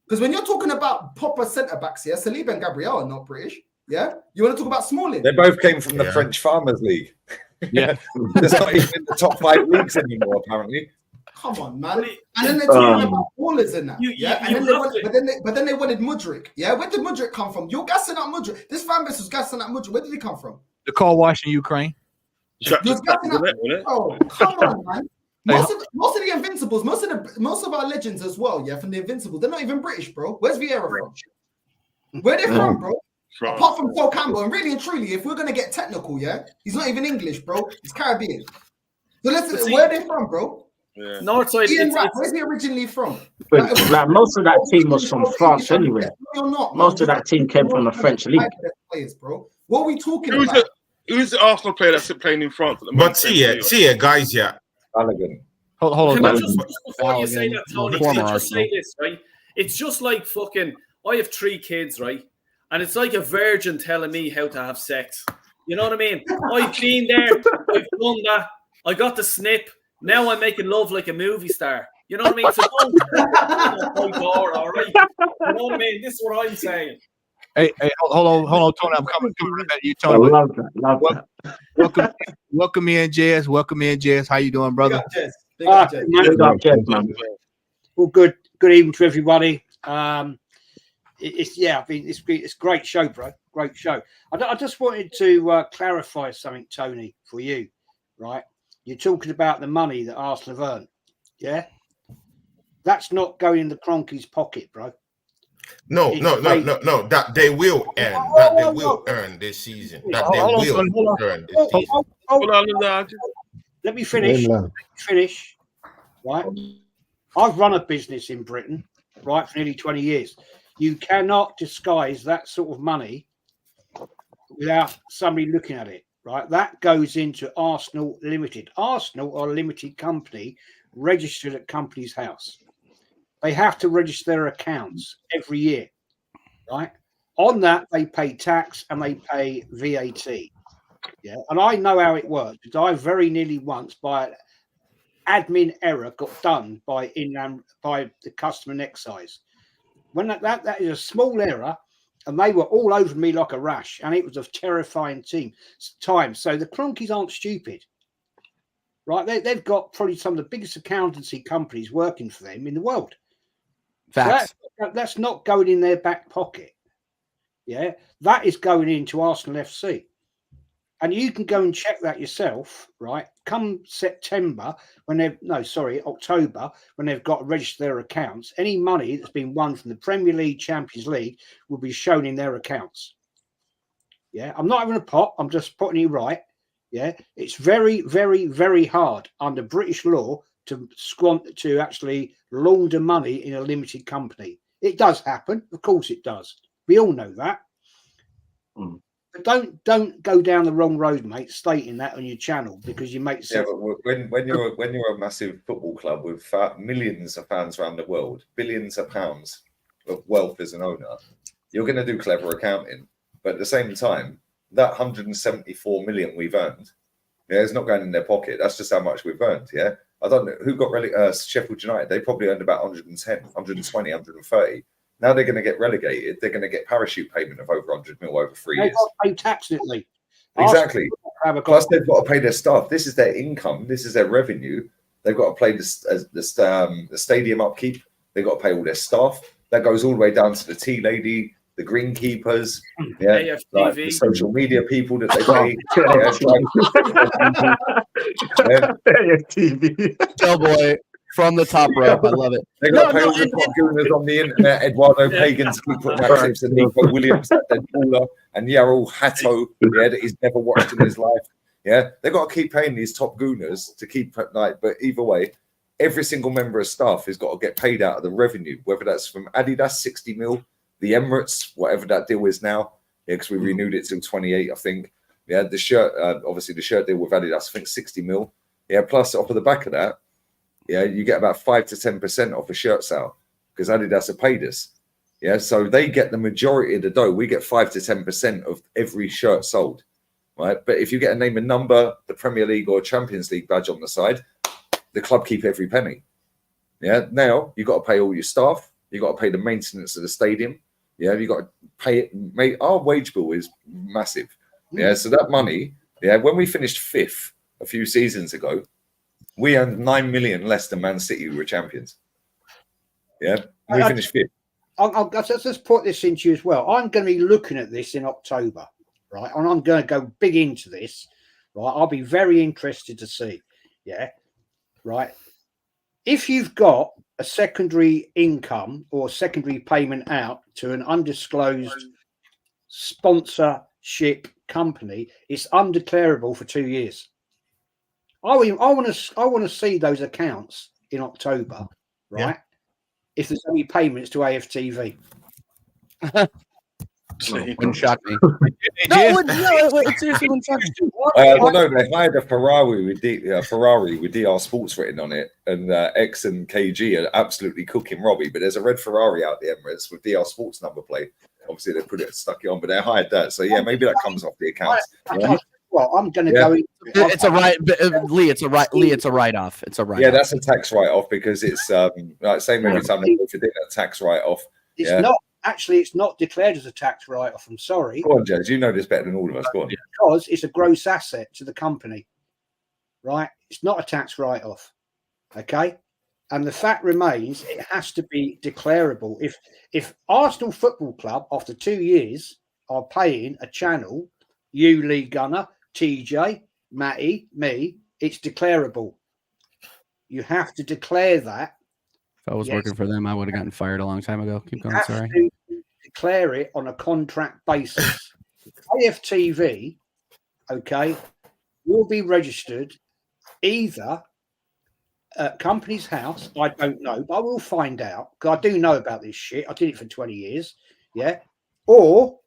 Because when you're talking about proper centre backs here, Saliba and Gabriel are not British. Yeah, you want to talk about Smalling? They both came from the French Farmers League. Yeah, it's not even in the top 5 leagues anymore, apparently. Come on, man. And then they're talking about ballers and that. But then they wanted Mudryk. Yeah, where did Mudryk come from? You're gassing out Mudryk. This fan base was gassing out Mudryk. Where did he come from? The car wash in Ukraine. Oh, come on, man. Most of the Invincibles, most of our legends as well, yeah, from the Invincibles, they're not even British, bro. Where's Vieira from? Where they from, bro? Apart from Paul Campbell, and really and truly, if we're gonna get technical, yeah, he's not even English, bro. He's Caribbean. So let's where are they from, bro? Yeah. Northside. Where's he originally from? But like most of that team was from France anyway. Most of that team came from the French league. Players, bro. What are we talking about? Who's the Arsenal player that's playing in France at the moment? But see, guys, yeah. Hold on. Just before you say that, Tony, can I just say this, right? It's just like fucking. I have 3 kids, right? And it's like a virgin telling me how to have sex. You know what I mean? I've been there. I've done that. I got the snip. Now I'm making love like a movie star. You know what I mean? So don't my door, all right? You know what I mean? This is what I'm saying. Hey, hold on, Tony. I'm coming right back to you, Tony. I love that. Welcome in, Jez. Welcome in, Jez. How you doing, brother? Big up, Jez. Well, good evening to everybody. It's a great show, bro. Great show. I just wanted to clarify something, Tony, for you, right? You're talking about the money that Arsenal have earned, yeah? That's not going in the Cronky's pocket, bro. No. That they will earn. That they will earn this season. That they will earn this season. Hold on. Let me finish. Right? I've run a business in Britain, right, for nearly 20 years. You cannot disguise that sort of money without somebody looking at it, right? That goes into Arsenal Limited. Arsenal are a limited company registered at Companies House. They have to register their accounts every year, right? On that, they pay tax and they pay VAT. Yeah, and I know how it works because I very nearly once, by admin error, got done by the custom and excise. When that is a small error, and they were all over me like a rash, and it was a terrifying time. So the Cronkies aren't stupid, right? They've got probably some of the biggest accountancy companies working for them in the world. Facts. So that's not going in their back pocket. Yeah, that is going into Arsenal FC. And you can go and check that yourself, right? Come September, October, when they've got to register their accounts, any money that's been won from the Premier League, Champions League will be shown in their accounts. Yeah, I'm not having a pop. I'm just putting it right. Yeah, it's very, very, very hard under British law to actually launder money in a limited company. It does happen, of course it does. We all know that. But don't go down the wrong road, mate, stating that on your channel because you make sense. Yeah, but when you're a massive football club with millions of fans around the world, billions of pounds of wealth as an owner, you're going to do clever accounting. But at the same time, that 174 million we've earned, it's not going in their pocket. That's just how much we've earned. Yeah, I don't know who got Sheffield United. They probably earned about 110, 120, 130. Now they're going to get relegated. They're going to get parachute payment of over 100 mil over 3 years. They've got to pay tax, didn't they? Exactly. Plus, they've got to pay their staff. This is their income. This is their revenue. They've got to pay the stadium upkeep. They've got to pay all their staff. That goes all the way down to the tea lady, the greenkeepers, like the social media people that they pay. Oh boy, from the top rope, I love it. They got to pay all the top gooners on the internet. Eduardo Pagans keep putting out clips of Nico Williams, that dead baller, and Yarrow Hatto, that he's never watched in his life. Yeah, they got to keep paying these top gooners to keep but either way, every single member of staff has got to get paid out of the revenue, whether that's from Adidas 60 mil, the Emirates, whatever that deal is now, because we renewed it till 28, I think. Yeah, the shirt, obviously the shirt deal with Adidas, I think 60 mil. Yeah, plus off of the back of that, you get about 5 to 10% off a shirt sale because Adidas have paid us. Yeah, so they get the majority of the dough. We get 5 to 10% of every shirt sold, right? But if you get a name and number, the Premier League or Champions League badge on the side, the club keep every penny. Yeah, now you've got to pay all your staff. You've got to pay the maintenance of the stadium. Yeah, you've got to pay it. Mate, our wage bill is massive. Yeah, so that money, when we finished 5th a few seasons ago, we earned 9 million less than Man City, who were champions. Yeah, we finished 5th. Let's just put this into you as well. I'm going to be looking at this in October, right? And I'm going to go big into this, right? I'll be very interested to see. Yeah, right. If you've got a secondary income or secondary payment out to an undisclosed sponsorship company, it's undeclarable for 2 years. I want to see those accounts in October, right? Yeah. If there's any payments to AFTV. Wouldn't shock me. It seriously wouldn't shock me. Well, no, they hired a Ferrari with DR Sports written on it, and X and KG are absolutely cooking Robbie. But there's a red Ferrari out the Emirates with DR Sports number plate. Obviously, they stuck it on, but they hired that. So yeah, maybe that comes off the accounts. Well, I'm going to go. It's a right, Lee. It's a right. Lee, it's a write-off. It's a write-off. Yeah, that's a tax write-off because it's like same every time they go for dinner, tax write-off. It's not actually. It's not declared as a tax write-off. I'm sorry. Go on, Jez. You know this better than all of us. Go on. Because it's a gross asset to the company, right? It's not a tax write-off. Okay, and the fact remains, it has to be declarable. If Arsenal Football Club, after 2 years, are paying a channel, you, Lee Gunner, TJ, Matty, me, it's declarable. You have to declare that. If I was working for them, I would have gotten fired a long time ago. Keep going, sorry. To declare it on a contract basis. AFTV, okay, will be registered either at Company's House, I don't know, but I will find out, because I do know about this shit. I did it for 20 years, yeah, or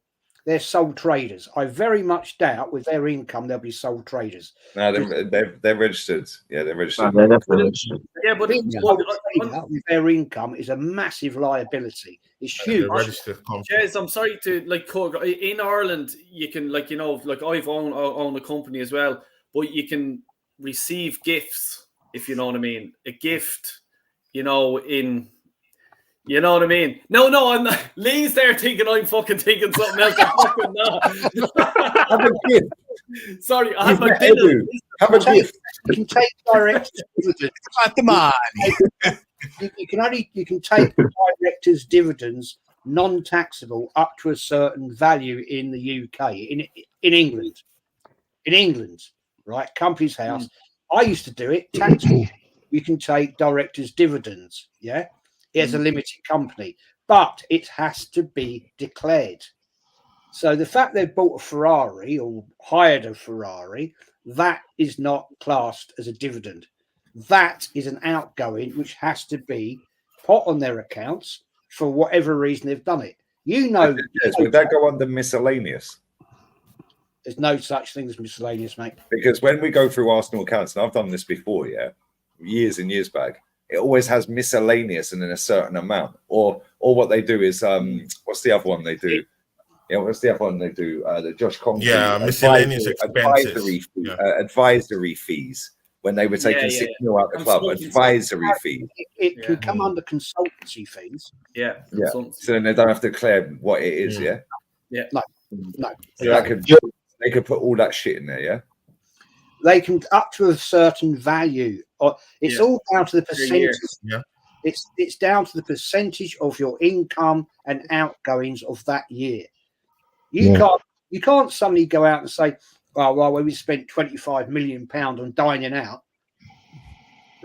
they're sole traders. I very much doubt with their income they'll be sole traders. No, they're registered. Yeah, they're registered. They're definitely registered. Yeah, but with their income is a massive liability. It's huge. Jez, I'm sorry to in Ireland you can I've own a company as well, but you can receive gifts, if you know what I mean. A gift, you know what I mean? No, I'm not. Lee's there thinking I'm fucking thinking something else. I'm fucking not. Have a gift. Sorry, I have my dinner. Have a gift. You can take direct dividends. Come on. You can take directors' dividends non-taxable up to a certain value in the UK. In England. in England, right? Company's House. I used to do it. Tax. You can take directors' dividends. Yeah, it has a limited company, but it has to be declared. So the fact they've bought a Ferrari or hired a Ferrari, that is not classed as a dividend. That is an outgoing which has to be put on their accounts for whatever reason they've done it. You know, would that go under miscellaneous? There's no such thing as miscellaneous, mate. Because when we go through Arsenal accounts, and I've done this before, years and years back, it always has miscellaneous and then a certain amount. Or what they do is, what's the other one they do? Yeah, what's the other one they do? The Josh Conklin. Yeah, miscellaneous expenses. Advisory fees. When they were taking 6 mil out the club, advisory fees. It can come under consultancy fees. Yeah. So then they don't have to declare what it is, No. So they could put all that shit in there, yeah? They can up to a certain value. It's all down to the percentage. Yeah. It's down to the percentage of your income and outgoings of that year. You can't suddenly go out and say, "Oh, well, we spent £25 million on dining out."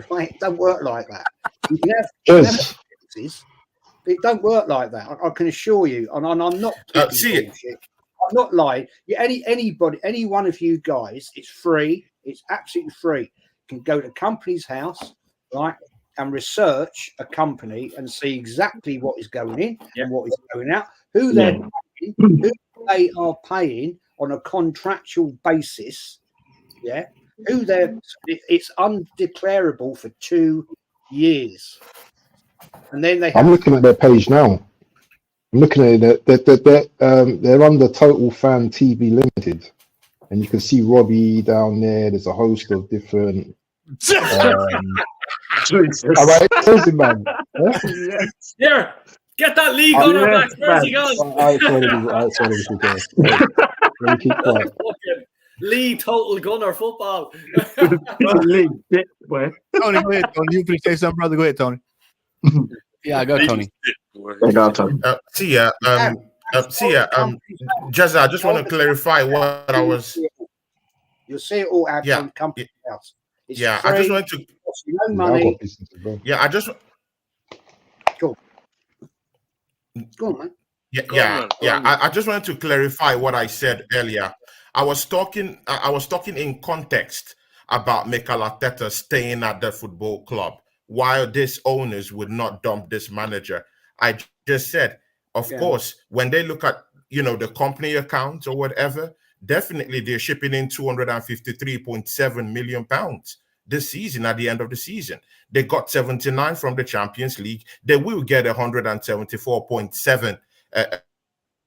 Right? It don't work like that. You can have expenses, but it don't work like that. I can assure you. And I'm not bullshit. I'm not lying. Any one of you guys, it's free. It's absolutely free. You can go to Company's House, right, and research a company and see exactly what is going in and what is going out, who they are paying on a contractual basis. Yeah, it's undeclarable for 2 years, and then I'm looking at their page now. I'm looking at it. They're under Total Fan TV Limited, and you can see Robbie down there. There's a host of different. All right, closing man. Here, get that league on our back. Where's he gone? Let me keep quiet. Lee Total Gunner football. Lee, Tony, go ahead, Tony. You can say something, brother. Go ahead, Tony. Yeah, go, Tony. Jazza, I just want to clarify what I was. You'll see it all out on Company's House. It's I free, just wanted to. no money. I just. Go on, man. I just wanted to clarify what I said earlier. I was talking in context about Mikel Arteta staying at the football club while these owners would not dump this manager. I just said, of course, when they look at the company accounts or whatever, definitely they're shipping in £253.7 million this season. At the end of the season, they got 79 from the Champions League. They will get 174.7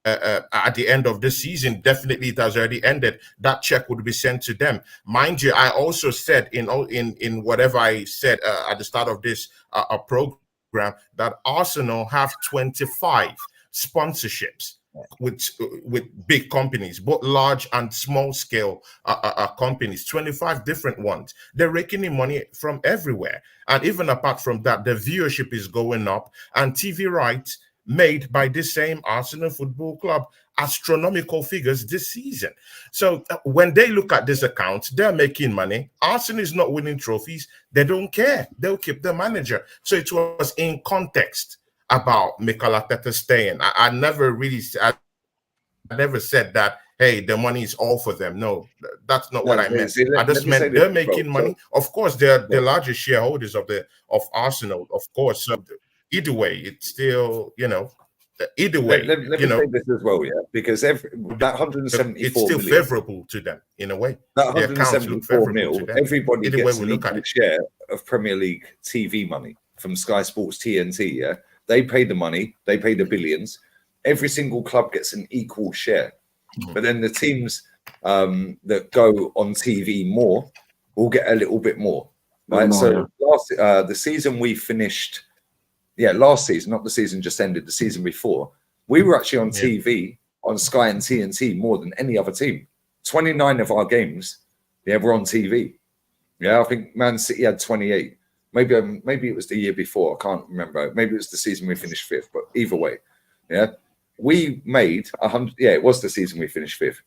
at the end of the season. Definitely, it has already ended. That check would be sent to them. Mind you, I also said in whatever I said at the start of this program that Arsenal have 25 sponsorships with big companies, both large and small scale companies, 25 different ones. They're raking in money from everywhere. And even apart from that, the viewership is going up, and TV rights made by this same Arsenal Football Club, astronomical figures this season. So when they look at this account, they're making money. Arsenal is not winning trophies. They don't care. They'll keep the manager. So it was in context about Mikel Arteta staying. I never said that, hey, the money is all for them. No, that's not what I meant. I just meant they're making money. Of course, they're the largest shareholders of Arsenal, of course. So either way, it's still, either way. Let me say this as well, because that 174 it's still million, favorable to them in a way. That 174 mil, everybody gets an equal share of Premier League TV money from Sky Sports TNT, They pay the money, they pay the billions. Every single club gets an equal share. But then the teams that go on TV more will get a little bit more. Right? The season we finished, last season, not the season just ended, the season before, we were actually on TV on Sky and TNT more than any other team. 29 of our games, were on TV. I think Man City had 28. Maybe it was the year before. I can't remember. Maybe it was the season we finished fifth. But either way, we made 100. Yeah, it was the season we finished fifth.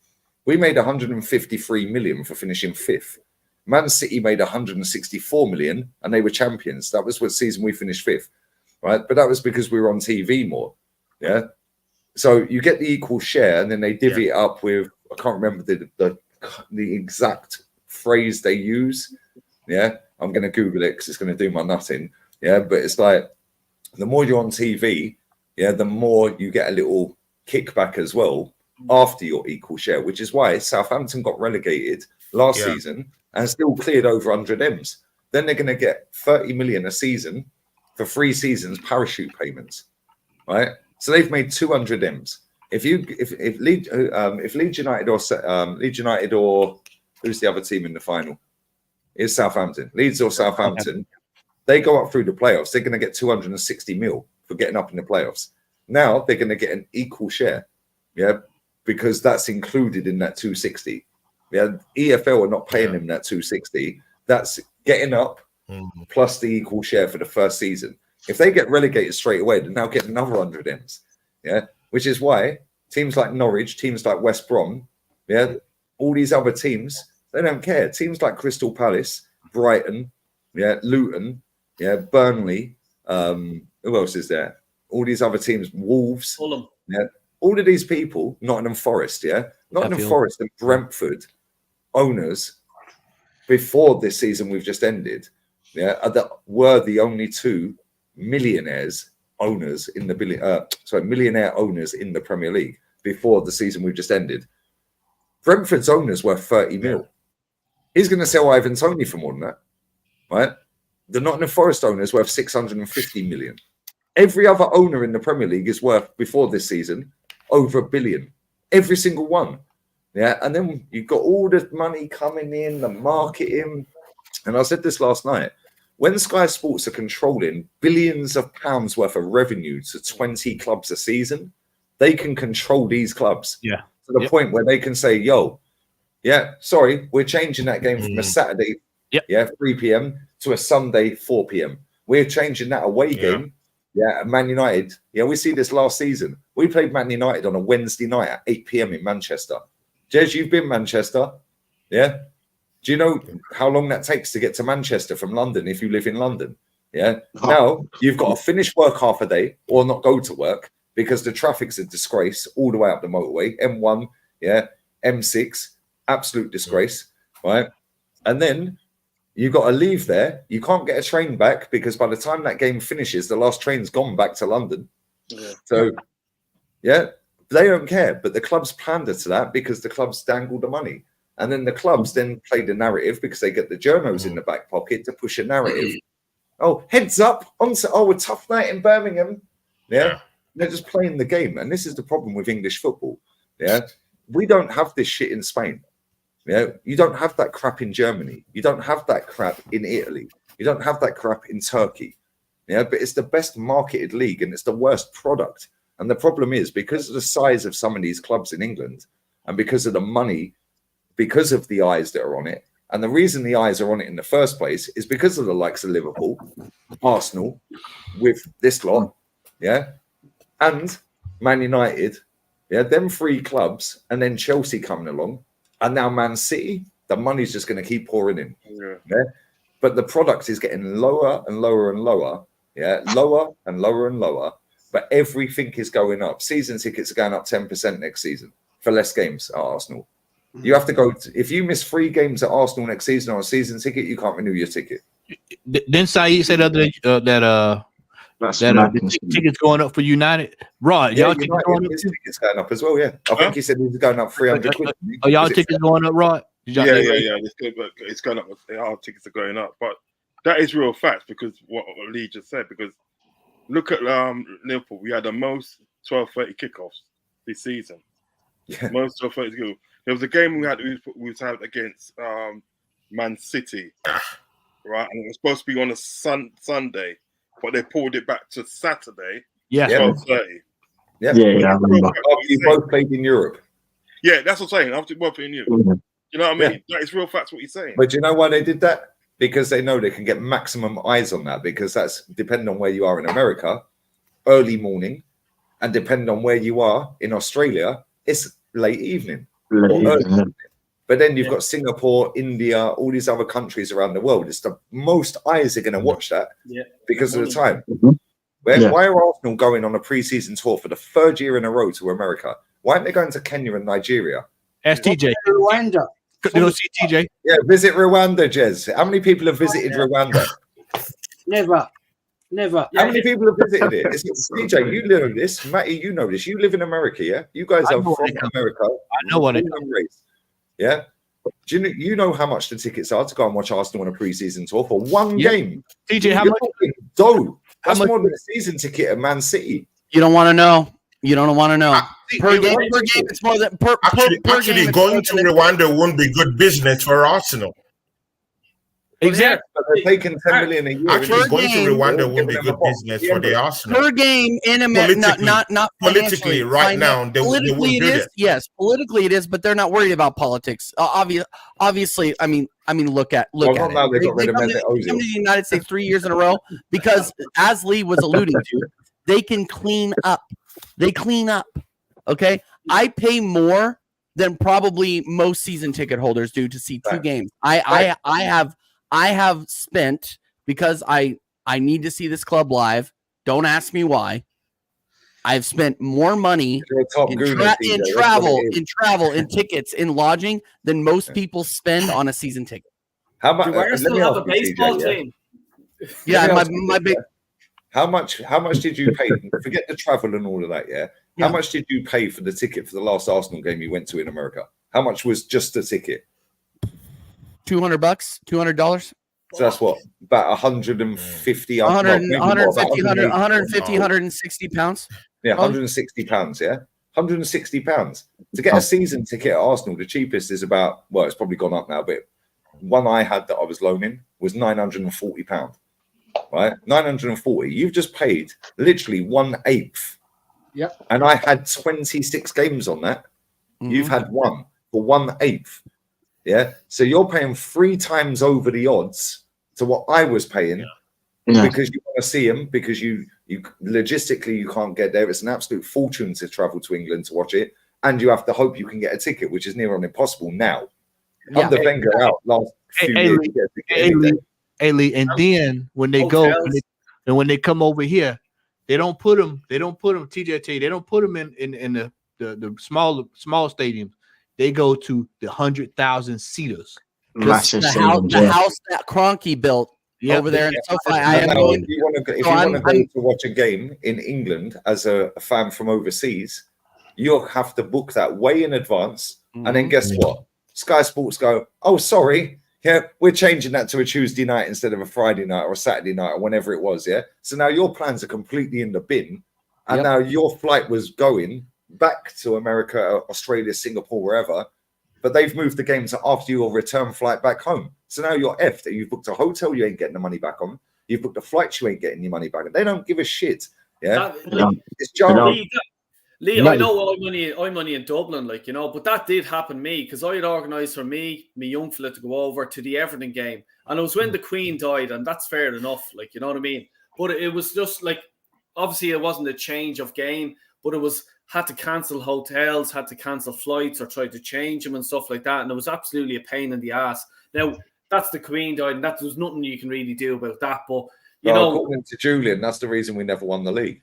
We made 153 million for finishing 5th. Man City made 164 million and they were champions. That was what season we finished 5th, right? But that was because we were on TV more. Yeah. So you get the equal share and then they divvy it up with, I can't remember the exact phrase they use. Yeah. I'm going to Google it because it's going to do my nutting. Yeah. But it's like the more you're on TV, yeah, the more you get a little kickback as well after your equal share, which is why Southampton got relegated last season and still cleared over 100 M's. Then they're going to get 30 million a season for 3 seasons parachute payments, right? So they've made 200 M's. If Leeds United or who's the other team in the final? Is Southampton. Leeds or Southampton, they go up through the playoffs. They're going to get 260 mil for getting up in the playoffs. Now they're going to get an equal share, yeah, because that's included in that 260. Yeah, EFL are not paying them that 260. That's getting up plus the equal share for the first season. If they get relegated straight away, then they'll get another 100 M's. Yeah, which is why teams like Norwich, teams like West Brom, yeah, all these other teams, they don't care. Teams like Crystal Palace, Brighton, yeah, Luton, yeah, Burnley, who else is there? All these other teams, Wolves, Fulham. yeah, all of these people, Nottingham Forest, yeah, Nottingham Forest and Brentford owners before this season we've just ended, yeah, were the only 2 millionaires owners in the millionaire owners in the Premier League before the season we've just ended. Brentford's owners were 30 mil. He's going to sell Ivan Toney for more than that, right? The Nottingham Forest owners worth 650 million. Every other owner in the Premier League is worth, before this season, over $1 billion. Every single one. Yeah, and then you've got all the money coming in, the marketing. And I said this last night. When Sky Sports are controlling billions of pounds worth of revenue to 20 clubs a season, they can control these clubs. Yeah. To the point where they can say, yo, yeah, sorry, we're changing that game from a Saturday, 3 p.m. to a Sunday, 4 p.m. We're changing that away game. Yeah, Man United. Yeah, we see this last season. We played Man United on a Wednesday night at 8 p.m. in Manchester. Jez, you've been Manchester. Yeah. Do you know how long that takes to get to Manchester from London if you live in London? Yeah. Now you've got to finish work half a day or not go to work because the traffic's a disgrace all the way up the motorway. M1, yeah, M6, absolute disgrace, right? And then you've got to leave there. You can't get a train back because by the time that game finishes, the last train's gone back to London. Yeah. So, yeah, they don't care. But the clubs pander to that because the clubs dangle the money. And then the clubs then play the narrative because they get the journos in the back pocket to push a narrative. Oh, heads up, a tough night in Birmingham. Yeah. They're just playing the game. And this is the problem with English football. Yeah. We don't have this shit in Spain. Yeah. You don't have that crap in Germany. You don't have that crap in Italy. You don't have that crap in Turkey. Yeah. But it's the best marketed league and it's the worst product. And the problem is because of the size of some of these clubs in England and because of the money, because of the eyes that are on it. And the reason the eyes are on it in the first place is because of the likes of Liverpool, Arsenal, with this lot, yeah, and Man United, yeah, them 3 clubs, and then Chelsea coming along, and now Man City, the money's just going to keep pouring in. Yeah. But the product is getting lower and lower and lower, yeah, lower and lower and lower, but everything is going up. Season tickets are going up 10% next season for less games at Arsenal. You have to go if you miss 3 games at Arsenal next season on a season ticket, you can't renew your ticket. Didn't Saeed say the other day that tickets going up for United? Right, Yeah, y'all tickets going up. his tickets going up as well. Yeah, I think he said he was going up 300 quid. Are y'all tickets going up, right? Yeah. It's going up. Our tickets are going up, but that is real facts because what Lee just said. Because look at Liverpool. We had the most 12:30 kickoffs this season. Yeah. Most 12:30 kickoffs. There was a game we had against Man City, right? And it was supposed to be on a Sunday, but they pulled it back to Saturday. Yeah, 12:30. Yeah, I remember. After you both played in Europe. Yeah, that's what I'm saying. After both playing in Europe, you know what I mean? Yeah. That is real facts. What you're saying. But do you know why they did that? Because they know they can get maximum eyes on that. Because that's depending on where you are in America, early morning, and depending on where you are in Australia, it's late evening. But then you've got Singapore, India, all these other countries around the world. It's the most eyes are going to watch that because of the time. Why are Arsenal going on a pre-season tour for the 3rd year in a row to America? Why aren't they going to Kenya and Nigeria? Ask TJ. Rwanda. You don't see TJ? Yeah, visit Rwanda, Jez. How many people have visited Rwanda? Never. How many people have visited it? TJ, you know this. Matty, you know this. You live in America, yeah? You guys are from America. I know what it is. Yeah? Do you know how much the tickets are to go and watch Arsenal on a pre-season tour for one game? TJ, how much? That's more than a season ticket at Man City. You don't want to know. You don't want to know. Per game, it's more than per Actually, game, going to Rwanda won't be good business for Arsenal. Exactly. But they're taking 10 million a year. Actually, going to Rwanda won't be good business for the Arsenal. Per game in America, not politically right now. Politically it is. Yes, politically it is, but they're not worried about politics. Obviously, I mean, look at it. They come to the United States 3 years in a row because, as Lee was alluding to, they can clean up. They clean up. Okay, I pay more than probably most season ticket holders do to see two games. I have spent, because I need to see this club live. Don't ask me why. I've spent more money in travel, in tickets, in lodging than most people spend on a season ticket. How much? Do I still have a baseball team? Yeah, my big. How much did you pay? Forget the travel and all of that, yeah? How much did you pay for the ticket for the last Arsenal game you went to in America? How much was just the ticket? $200, $200. So that's what? About 150, 160 pounds. Yeah, 160 pounds, yeah? 160 pounds. To get a season ticket at Arsenal, the cheapest is about, well, it's probably gone up now, but one I had that I was loaning was £940. Right? 940. You've just paid literally 1/8. Yep. And I had 26 games on that. You've had one for 1/8. Yeah. So you're paying 3 times over the odds to what I was paying because you want to see him, because you logistically you can't get there. It's an absolute fortune to travel to England to watch it, and you have to hope you can get a ticket, which is near on impossible now. Under Wenger out last few years. And then when they go and when they come over here, they don't put them. TJ, they don't put them in the small stadiums. They go to the 100,000 seaters. The house that Kroenke built over there in SoFi. If you want to go to watch a game in England as a fan from overseas, you'll have to book that way in advance. And then guess what? Sky Sports go, oh, sorry. Yeah, we're changing that to a Tuesday night instead of a Friday night or a Saturday night or whenever it was. Yeah. So now your plans are completely in the bin. And now your flight was going back to America, Australia, Singapore, wherever. But they've moved the game to after your return flight back home. So now you're effed. You've booked a hotel you ain't getting the money back on. You've booked a flight you ain't getting your money back on. They don't give a shit. Yeah. It's jarring. Lee, I know I'm only in Dublin, like, you know, but that did happen to me because I had organised for me young fella to go over to the Everton game. And it was when the Queen died, and that's fair enough, like, you know what I mean? But it was just like, obviously it wasn't a change of game, but it was, had to cancel hotels, had to cancel flights or try to change them and stuff like that. And it was absolutely a pain in the ass. Now, that's the Queen died, and there's nothing you can really do about that. But, you know, according to Julian, that's the reason we never won the league.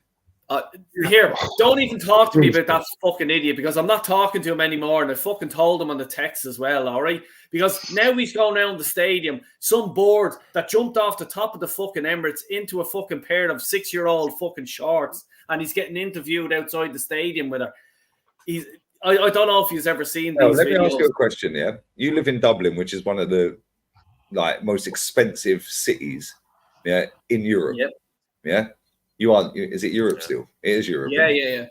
Here, don't even talk to me about that fucking idiot, because I'm not talking to him anymore, and I fucking told him on the text as well, all right? Because now he's going around the stadium, some board that jumped off the top of the fucking Emirates into a fucking pair of 6-year-old fucking shorts, and he's getting interviewed outside the stadium with her. I don't know if you've ever seen these Let videos. me ask you a question, yeah? You live in Dublin, which is one of the most expensive cities, in Europe. Yep. Yeah? You are? Is it Europe still? It is Europe. Yeah.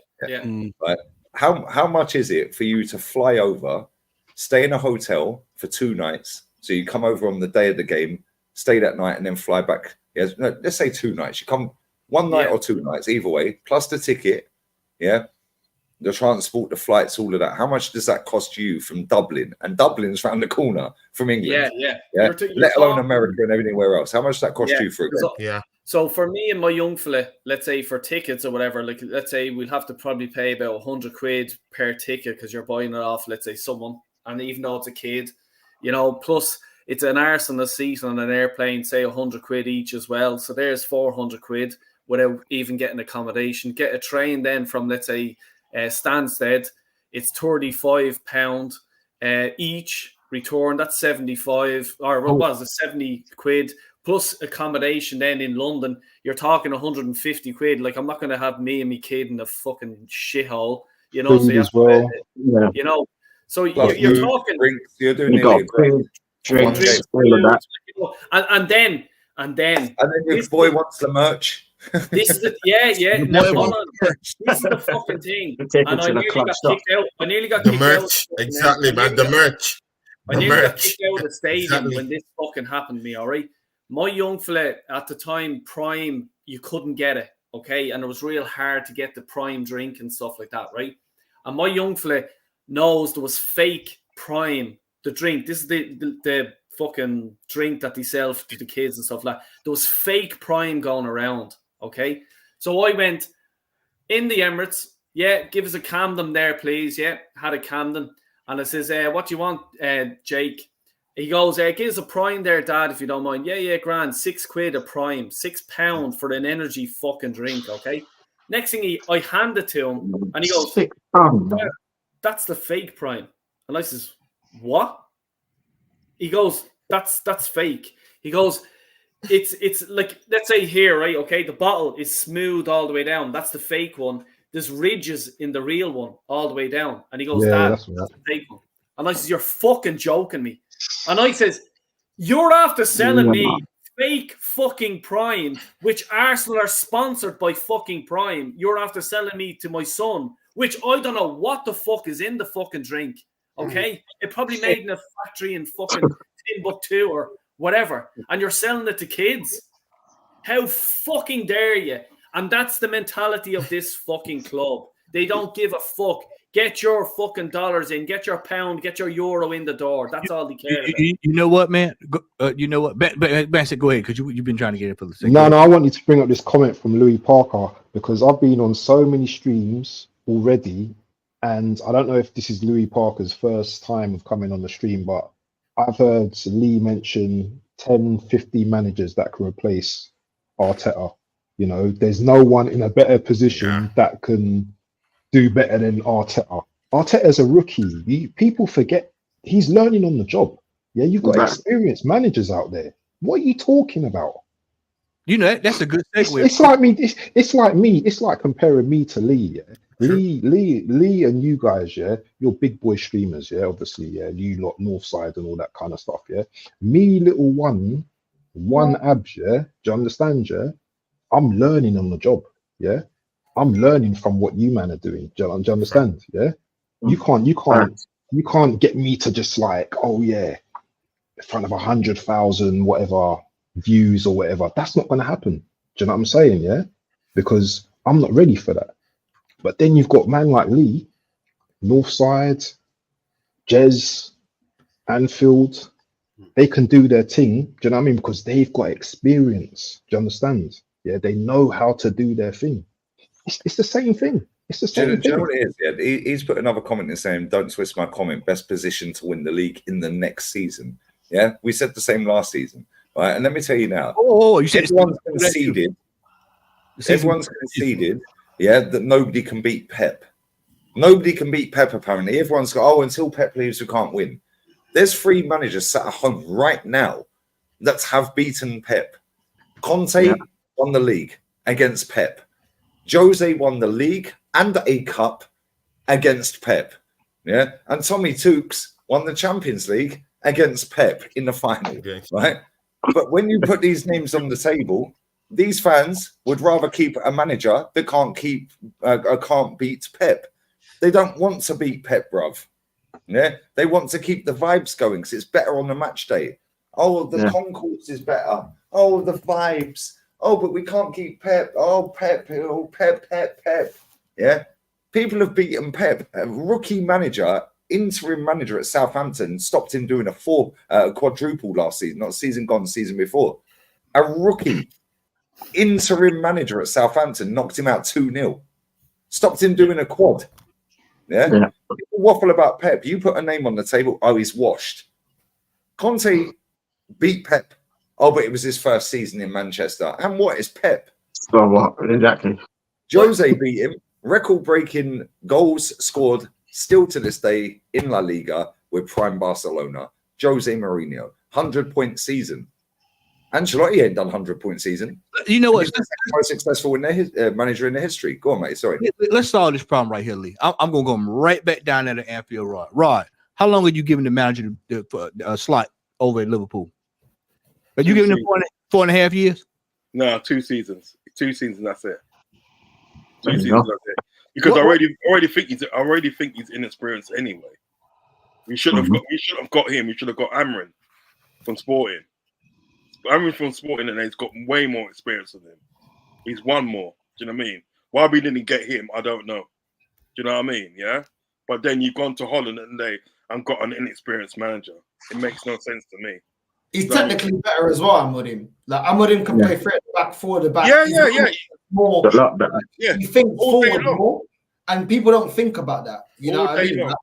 Right. How much is it for you to fly over, stay in a hotel for 2 nights? So you come over on the day of the game, stay that night, and then fly back. Yeah, no, let's say 2 nights. You come 1 night or 2 nights, either way, plus the ticket. Yeah, the transport, the flights, all of that. How much does that cost you from Dublin? And Dublin's around the corner from England. Yeah. Let alone America and everywhere else. How much does that cost you for a game? Yeah. So for me and my young fella, let's say for tickets or whatever, like let's say we'll have to probably pay about 100 quid per ticket because you're buying it off, let's say, someone, and even though it's a kid, you know, plus it's an arse on a seat on an airplane, say 100 quid each as well. So there's 400 quid without even getting accommodation. Get a train then from, let's say, Stansted, it's £35 each return. That's 75, or what was it, 70 quid. Plus accommodation then in London, you're talking 150 quid. Like, I'm not going to have me and my kid in a fucking shithole, you know. So you have to, you know, so you're talking. Drinks, you're doing nearly a grand. Drinks, all of that. And then your boy wants the merch. This is the, no, hold on. This is the fucking thing. And I nearly got kicked out. I nearly got kicked out. Exactly, man. The merch. I nearly got kicked out of the stadium when this fucking happened to me, all right? My young fella at the time, Prime, you couldn't get it, okay? And it was real hard to get the Prime drink and stuff like that, right? And my young fella knows there was fake Prime, the drink. This is the fucking drink that they sell to the kids and stuff like that. There was fake Prime going around, okay? So I went in the Emirates. Yeah, give us a Camden there, please. Yeah, had a Camden. And I says, what do you want, Jake? He goes, give us a Prime there, Dad, if you don't mind. Yeah, grand. 6 quid a Prime. £6 for an energy fucking drink, okay? Next thing I hand it to him, and he goes, that's the fake Prime. And I says, what? He goes, that's fake. He goes, it's like, let's say here, right, okay, the bottle is smooth all the way down. That's the fake one. There's ridges in the real one all the way down. And he goes, Dad, that's the fake one. And I says, you're fucking joking me. And I says, you're after selling me fake fucking Prime, which Arsenal are sponsored by fucking Prime. You're after selling me to my son, which I don't know what the fuck is in the fucking drink. Okay? It probably made in a factory in fucking Timbuktu or whatever. And you're selling it to kids. How fucking dare you? And that's the mentality of this fucking club. They don't give a fuck. Get your fucking dollars in, get your pound, get your euro in the door. That's all they care about. You know what, man? You know what? Bassett, go ahead, because you've been trying to get it for the sake. No, I wanted to bring up this comment from Louis Parker because I've been on so many streams already, and I don't know if this is Louis Parker's first time of coming on the stream, but I've heard Lee mention 10, 50 managers that can replace Arteta. You know, there's no one in a better position that can do better than Arteta. Arteta's a rookie. People forget he's learning on the job. Yeah, you've got experienced managers out there. What are you talking about? You know, that's a good segue. It's like me. It's like me. It's like comparing me to Lee. Yeah? Lee, and you guys. Yeah, you're big boy streamers. Yeah, obviously. Yeah, you lot Northside and all that kind of stuff. Yeah, me, little one abs. Yeah, do you understand? Yeah, I'm learning on the job. Yeah. I'm learning from what you man are doing. Do you understand? Yeah. You can't get me to just like, oh yeah, in front of 100,000 whatever views or whatever. That's not going to happen. Do you know what I'm saying? Yeah. Because I'm not ready for that. But then you've got man like Lee, Northside, Jez, Anfield. They can do their thing. Do you know what I mean? Because they've got experience. Do you understand? Yeah. They know how to do their thing. It's the same thing. It's the same thing. Do you know what it is? Yeah, he's put another comment in saying, don't twist my comment, best position to win the league in the next season. Yeah, we said the same last season. Right, and let me tell you now. You said everyone's conceded. Everyone's conceded, yeah, that nobody can beat Pep. Nobody can beat Pep, apparently. Everyone's got, until Pep leaves, we can't win. There's 3 managers sat at home right now that have beaten Pep. Conte won the league against Pep. Jose won the league and a cup against Pep. Yeah. And Tommy Tukes won the Champions League against Pep in the final. Right. But when you put these names on the table, these fans would rather keep a manager that can't beat Pep. They don't want to beat Pep, bruv. Yeah. They want to keep the vibes going because it's better on the match day. Oh, the concourse is better. Oh, the vibes. Oh, but we can't keep Pep. Oh, Pep. Oh, Pep. Yeah. People have beaten Pep. A rookie manager, interim manager at Southampton, stopped him doing a quadruple last season, not season gone, season before. A rookie interim manager at Southampton knocked him out 2-0. Stopped him doing a quad. Yeah? People waffle about Pep. You put a name on the table. Oh, he's washed. Conte beat Pep. Oh, but it was his first season in Manchester. And what is Pep? So what? Exactly. Jose beat him. Record-breaking goals scored still to this day in La Liga with prime Barcelona. Jose Mourinho, 100-point season. Ancelotti ain't done 100-point season. You know what? He's the most successful in manager in the history. Go on, mate. Sorry. Let's solve this problem right here, Lee. I'm going to go right back down there to Anfield Road. Rod, how long are you giving the manager the slot over at Liverpool? Are you giving him 4.5 years? No, 2 seasons. 2 seasons. That's it. 2 seasons. That's it. Because I already think he's inexperienced anyway. We shouldn't have got him. We should have got Amrin from Sporting. Amrin from Sporting, and he's got way more experience than him. He's won more. Do you know what I mean? Why we didn't get him, I don't know. Do you know what I mean? Yeah. But then you've gone to Holland and got an inexperienced manager. It makes no sense to me. He's technically better as well, Amorim. Like Amorim can play 3 at the back, 4 at the back. Yeah. More. A lot better. He thinks forward more, and people don't think about that. You know what I mean? Like,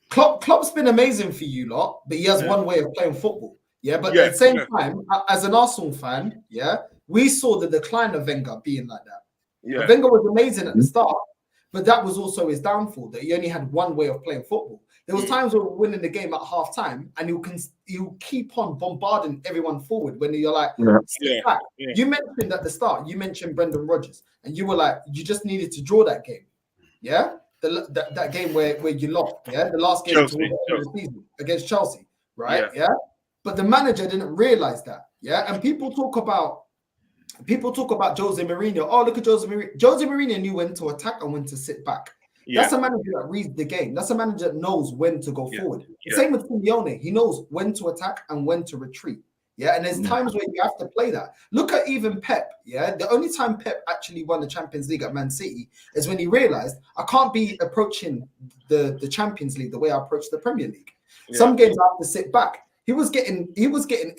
Klopp's been amazing for you lot, but he has one way of playing football. Yeah, but at the same time, as an Arsenal fan, we saw the decline of Wenger being like that. Yeah. Wenger was amazing at the start, but that was also his downfall, that he only had one way of playing football. There was times where we were winning the game at half-time, and he'll keep on bombarding everyone forward when you're like, sit back. You mentioned at the start, you mentioned Brendan Rodgers, and you were like, you just needed to draw that game. Yeah? That game where you lost, the last game towards the end of the season against Chelsea, right? Yeah. But the manager didn't realize that, and people talk about Jose Mourinho. Oh, look at Jose Mourinho. Jose Mourinho knew when to attack and when to sit back. That's a manager that reads the game. That's a manager that knows when to go forward. The same with Simeone. He knows when to attack and when to retreat. Yeah, and there's times where you have to play that. Look at even Pep. Yeah, the only time Pep actually won the Champions League at Man City is when he realized I can't be approaching the Champions League the way I approach the Premier League. Some games I have to sit back. He was getting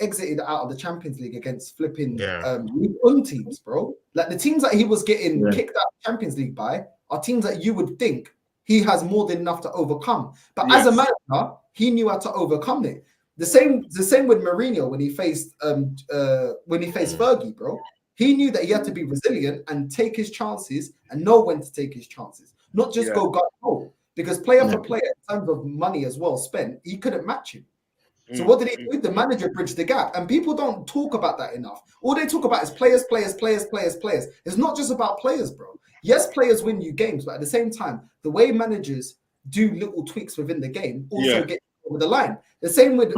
exited out of the Champions League against flipping League One teams, bro. Like the teams that he was getting kicked out of the Champions League by are teams that you would think he has more than enough to overcome. But as a manager, he knew how to overcome it. The same with Mourinho when he faced Fergie, bro. He knew that he had to be resilient and take his chances and know when to take his chances, not just go gut-ho. Because player for player, in terms of money as well spent, he couldn't match him. So what did he do? The manager bridged the gap, and people don't talk about that enough. All they talk about is players. It's not just about players, bro. Yes, players win you games, but at the same time, the way managers do little tweaks within the game also get over the line. The same with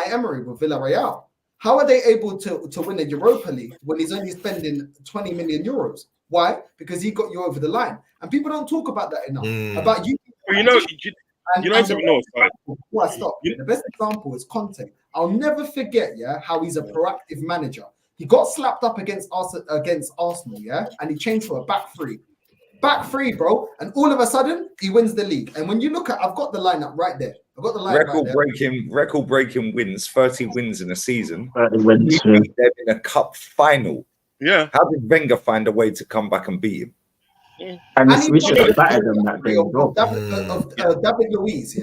Emery with Villarreal. How are they able to win the Europa League when he's only spending 20 million euros? Why? Because he got you over the line, and people don't talk about that enough. About you. Well, Before I stop, the best example is Conte. I'll never forget, how he's a proactive manager. He got slapped up against Arsenal, and he changed for a back three, bro. And all of a sudden, he wins the league. And when you look at, I've got the lineup right there. I've got the lineup record-breaking wins, 30 wins in a season. 30 wins, he beat them in a cup final. Yeah. How did Wenger find a way to come back and beat him? And we should have battered them that day. David Luiz,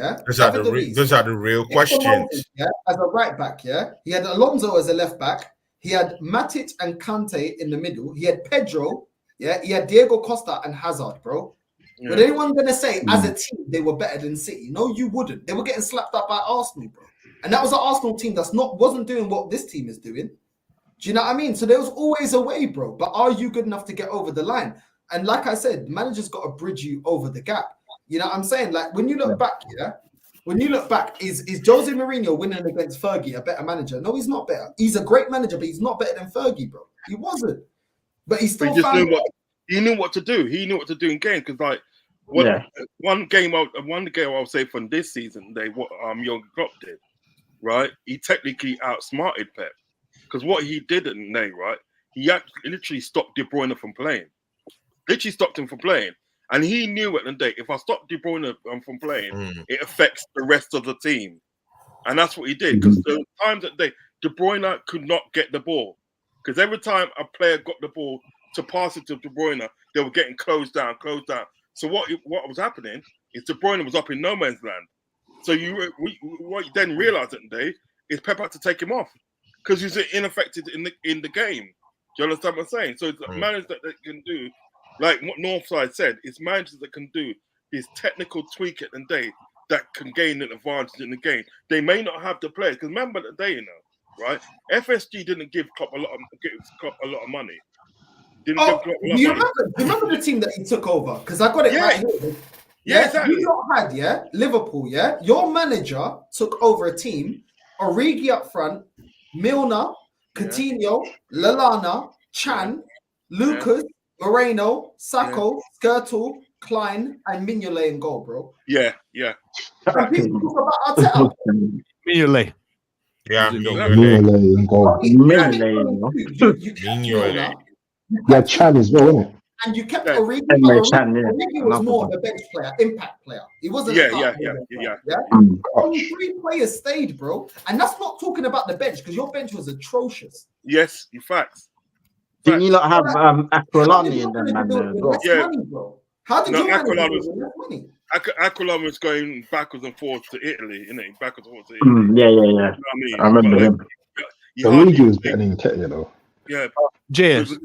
Those are the real questions. As a right back, he had Alonso as a left back. He had Matic and Kante in the middle. He had Pedro. He had Diego Costa and Hazard, bro. But anyone gonna say as a team they were better than City? No, you wouldn't. They were getting slapped up by Arsenal, bro. And that was an Arsenal team wasn't doing what this team is doing. Do you know what I mean? So there was always a way, bro. But are you good enough to get over the line? And like I said, the manager's got to bridge you over the gap. You know what I'm saying? Like when you look back, is Jose Mourinho winning against Fergie a better manager? No, he's not better. He's a great manager, but he's not better than Fergie, bro. He wasn't. But he still he knew what to do. He knew what to do in games because one game I'll say from this season, what Jurgen Klopp did, right? He technically outsmarted Pep because what he did in May, right? He literally stopped De Bruyne from playing. Literally stopped him from playing. And he knew at the day, if I stop De Bruyne from playing, it affects the rest of the team. And that's what he did. Because there were times that De Bruyne could not get the ball. because every time a player got the ball to pass it to De Bruyne, they were getting closed down. So what was happening is De Bruyne was up in no man's land. So what you then realised that day is Pep had to take him off because he's ineffective in the game. Do you understand what I'm saying? So it's managers that can do, like what Northside said, it's managers that can do this technical tweak at the day that can gain an advantage in the game. They may not have the players, because remember the day, right? FSG didn't give Klopp a lot of money. Do you remember the team that he took over? Because I got it right here. Yeah, exactly. You lot had, Liverpool, your manager took over a team, Origi up front, Milner, Coutinho, Lallana, Chan, Lucas, Moreno, Sacco, Skirtle, Klein, and Mignolet in goal, bro. Yeah. And people talk about Arteta. Mignolet. Yeah, Mignolet in goal. Mignolet. Yeah, Chan as well, isn't it? And you kept Origi. Origi was more of a bench player, impact player. He wasn't. Yeah. Only 3 players stayed, bro, and that's not talking about the bench because your bench was atrocious. Yes, in fact. Didn't you not have Aquilani in them, man? Money, bro. How did you manage less money? Aquilani was going backwards and forwards to Italy, innit? Backwards and forwards to Italy. Yeah. You know what I mean? I remember him. Origi was better than Nketiah, though. Yeah. James.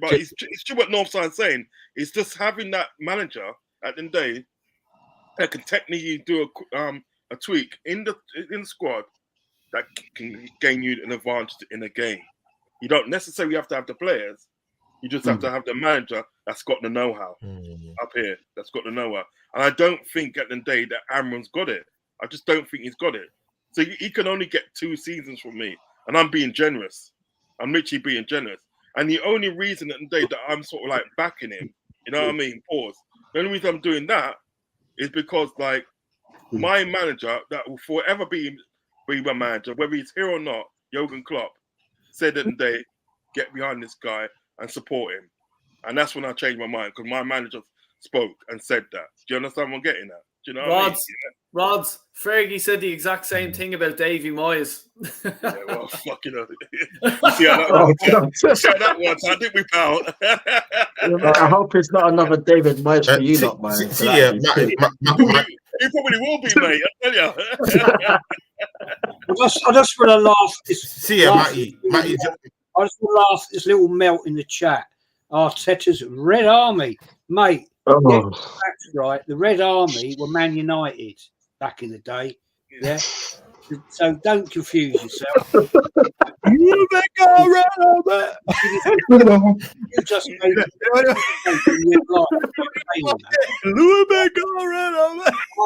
But it's true what Northside's saying. It's just having that manager at the end of the day that can technically do a tweak in the squad that can gain you an advantage in a game. You don't necessarily have to have the players. You just have to have the manager that's got the know-how up here. That's got the know-how. And I don't think at the end of the day that Amram's got it. I just don't think he's got it. So he can only get 2 seasons from me. And I'm being generous. I'm literally being generous. And the only reason at the day that I'm sort of like backing him, you know what I mean? Pause. The only reason I'm doing that is because like my manager that will forever be my manager, whether he's here or not, Jurgen Klopp, said at the day, get behind this guy and support him. And that's when I changed my mind because my manager spoke and said that. Do you understand what I'm getting at? Do you know what I mean? Rods, Fergie said the exact same thing about Davy Moyes. Yeah, well, fucking hell. You see how that was? I think we pal. I hope it's not another David Moyes for you, not mine. He probably will be, mate. I tell you. I just want to laugh. Matty. I just want to laugh at this little melt in the chat. Arteta's Red Army, mate. Oh. That's right. The Red Army were Man United back in the day. Yeah. So don't confuse yourself. You just made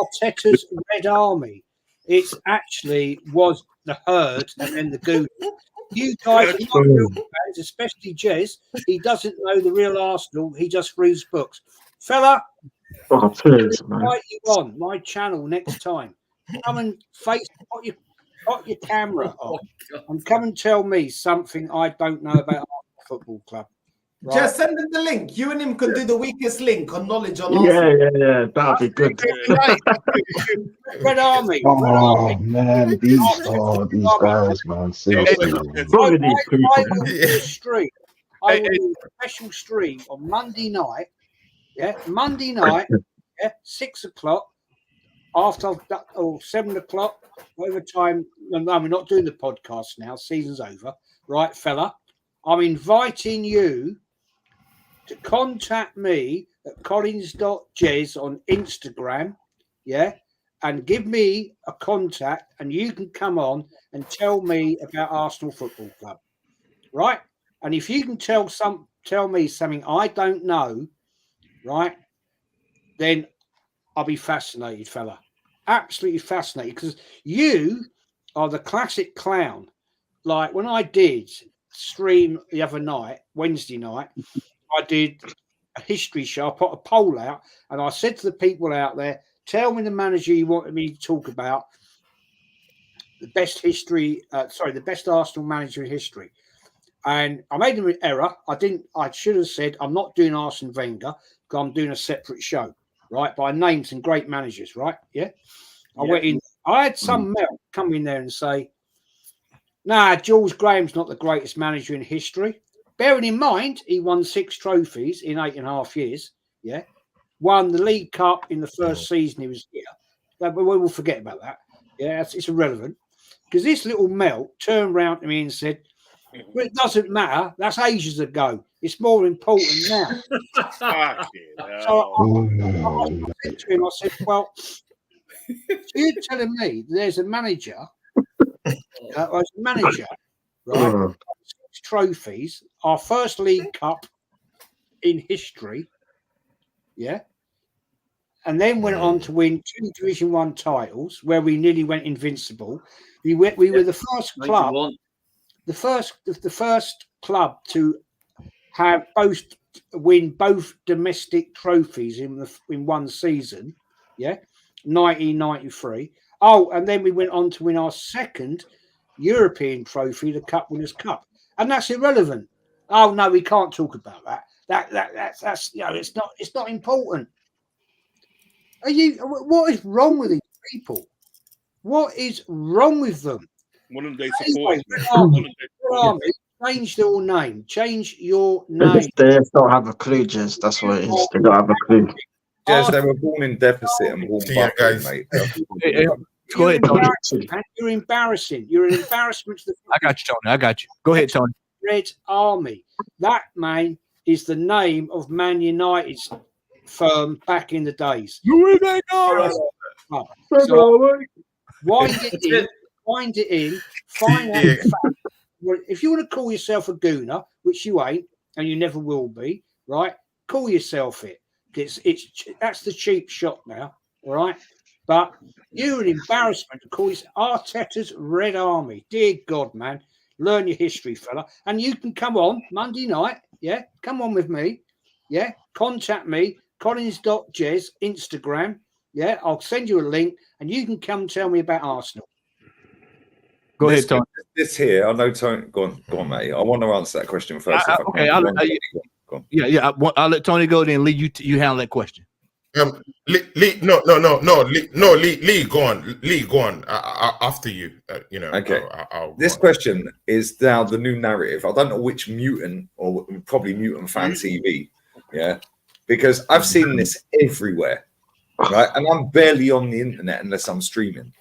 Arteta's Red Army. It actually was the herd and then the goose. You guys are not real fans, especially Jez. He doesn't know the real Arsenal. He just reads books. Fella, please, man. invite you on my channel next time. Come and got your camera on and come and tell me something I don't know about Arsenal Football Club. Right? Just send him the link. You and him can do the weakest link on knowledge on Yeah. That'd be good. Red Army. Oh man, these guys, man. Seriously. I will do a stream. I will do a special stream on Monday night. Yeah, Monday night. Yeah, 6 o'clock. After I've done, or 7 o'clock, whatever time. No, we're not doing the podcast now. Season's over, right, fella? I'm inviting you to contact me at collins.jez on Instagram, yeah, and give me a contact, and you can come on and tell me about Arsenal Football Club, right? And if you can tell me something I don't know, right, then I'll be fascinated, fella. Absolutely fascinated, because you are the classic clown. Like when I did stream the other night, Wednesday night, I did a history show. I put a poll out and I said to the people out there, tell me the manager you wanted me to talk about, the best the best Arsenal manager in history. And I made an error. I should have said I'm not doing Arsene Wenger because I'm doing a separate show, right? But I named some great managers, right? Yeah. I went in. I had some melt come in there and say, Nah, Jules Graham's not the greatest manager in history. Bearing in mind, he won 6 trophies in 8.5 years. Yeah. Won the League Cup in the first season he was here. But we will forget about that. Yeah, it's irrelevant. Because this little melt turned round to me and said, well, it doesn't matter. That's ages ago. It's more important now. So I said to him, I said, well, so you're telling me there's a manager, right? 6 trophies, our first League Cup in history, yeah, and then went on to win 2 Division 1 titles where we nearly went invincible. We were the first club, the first club to have win both domestic trophies in one season, yeah, 1993. Oh, and then we went on to win our second European trophy, the Cup Winners' Cup, and that's irrelevant. Oh no, we can't talk about that. That's it's not important. What is wrong with these people? What is wrong with them? One of them they support. Change your name. Change your name. They just don't have a clue, Jez. That's what it is. They don't have a clue. Jez, they were born in deficit and born buffering, mate. Go ahead, Tony. You're embarrassing. You're an embarrassment to the. I got you, Tony. I got you. Go ahead, Tony. Red Army. That, man, is the name of Man United's firm back in the days. Wind it in, find out the fact. If you want to call yourself a gooner, which you ain't, and you never will be, right? Call yourself it. That's the cheap shot now, all right? But you're an embarrassment to call yourself Arteta's Red Army. Dear God, man. Learn your history, fella. And you can come on Monday night, yeah? Come on with me, yeah? Contact me, Collins.Jez, Instagram, yeah? I'll send you a link, and you can come tell me about Arsenal. Go ahead, Tony. This here, I know Tony. Go on, mate. I want to answer that question first. Okay, I'll let Tony go. Then Lee, you handle that question. Lee, Lee, go on. Lee, go on. After you, Okay. This question is now the new narrative. I don't know which mutant, or probably Mutant Fan TV. Yeah, because I've seen this everywhere, right? And I'm barely on the internet unless I'm streaming.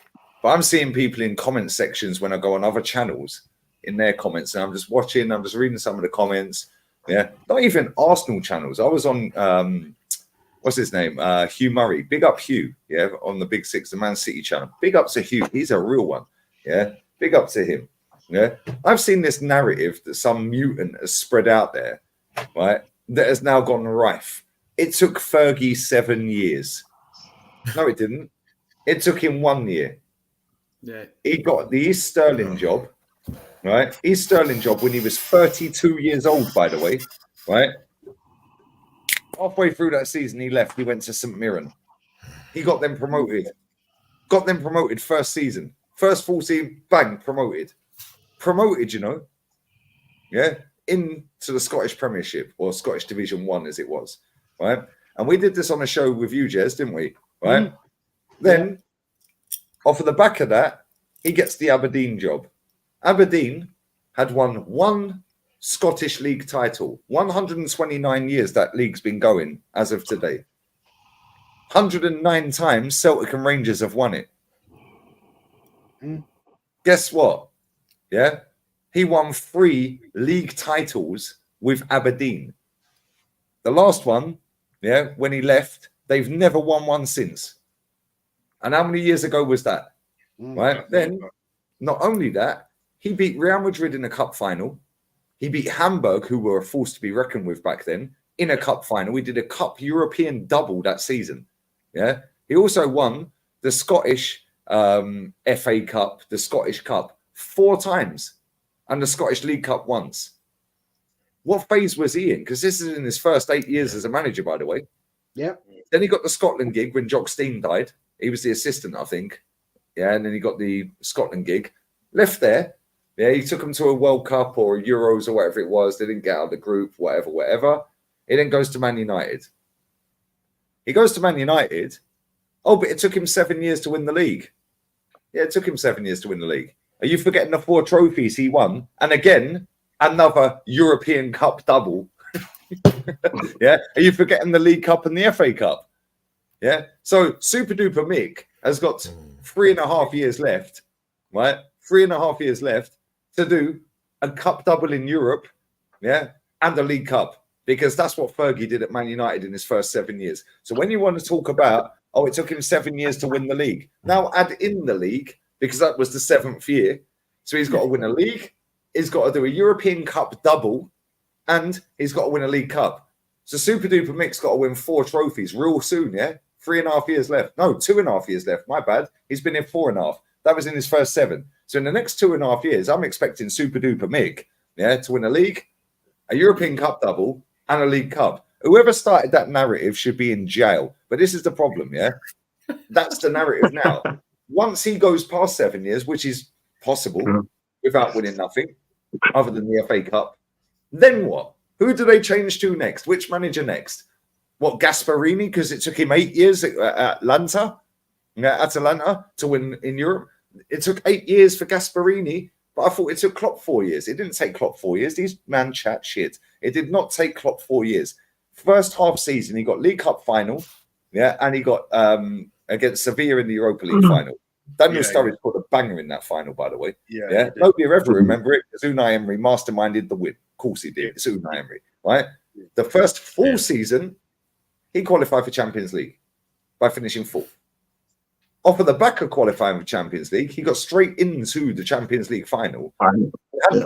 But I'm seeing people in comment sections when I go on other channels in their comments, and I'm just watching. I'm just reading some of the comments. Yeah, not even Arsenal channels. I was on what's his name? Hugh Murray. Big up Hugh. Yeah, on the Big Six, the Man City channel. Big up to Hugh. He's a real one. Yeah, big up to him. Yeah, I've seen this narrative that some mutant has spread out there, right? That has now gone rife. It took Fergie 7 years. No, it didn't. It took him 1 year. Yeah, he got the East Sterling job, right? East Sterling job when he was 32 years old, by the way, right? Halfway through that season, he left. He went to St Mirren. He got them promoted. Got them promoted first season. First full season, bang, promoted. Promoted, you know. Yeah, into the Scottish Premiership, or Scottish Division 1 as it was, right? And we did this on a show with you, Jez, didn't we? Right? Then, off of the back of that, he gets the Aberdeen job. Aberdeen had won 1 Scottish League title. 129 years that league's been going as of today. 109 times Celtic and Rangers have won it. Guess what? Yeah? He won 3 league titles with Aberdeen. The last one, yeah, when he left, they've never won one since. And how many years ago was that? Right? Then, not only that, he beat Real Madrid in a cup final. He beat Hamburg, who were a force to be reckoned with back then, in a cup final. He did a cup European double that season. Yeah. He also won the Scottish FA Cup, the Scottish Cup 4 times, and the Scottish League Cup once. What phase was he in? Because this is in his first 8 years as a manager, by the way. Yeah. Then he got the Scotland gig when Jock Stein died. He was the assistant, I think. Yeah, and then he got the Scotland gig. Left there. Yeah, he took them to a World Cup or a Euros or whatever it was. They didn't get out of the group, whatever. He then goes to Man United. He goes to Man United. Oh, but it took him 7 years to win the league. Yeah, it took him 7 years to win the league. Are you forgetting the 4 trophies he won? And again, another European Cup double. Yeah. Are you forgetting the League Cup and the FA Cup? Yeah. So Super Duper Mick has got 3.5 years left, right? 3.5 years left to do a cup double in Europe, yeah, and a League Cup, because that's what Fergie did at Man United in his first 7 years. So when you want to talk about, oh, it took him 7 years to win the league, now add in the league, because that was the 7th year. So he's got to win a league, he's got to do a European Cup double, and he's got to win a League Cup. So Super Duper Mick's got to win 4 trophies real soon, yeah? 3.5 years left. No, 2.5 years left. My bad. He's been in 4.5. That was in his first 7. So in the next 2.5 years, I'm expecting Super Duper Mick, yeah, to win a league, a European Cup double, and a League Cup. Whoever started that narrative should be in jail. But this is the problem, yeah? That's the narrative now. Once he goes past 7 years, which is possible without winning nothing other than the FA Cup, then what? Who do they change to next? Which manager next? What, Gasparini? Because it took him 8 years at Atalanta to win in Europe. It took 8 years for Gasparini, but I thought it took Klopp 4 years. It didn't take Klopp 4 years. These man chat shit. It did not take Klopp 4 years. First half season, he got League Cup final, yeah, and he got against Sevilla in the Europa League final. Daniel Sturridge put a banger in that final, by the way. Yeah. Nobody will ever remember it because Unai Emery masterminded the win. Of course he did. It's Unai Emery, right? The first full season, he qualified for Champions League by finishing 4th. Off of the back of qualifying for Champions League, he got straight into the Champions League final. Had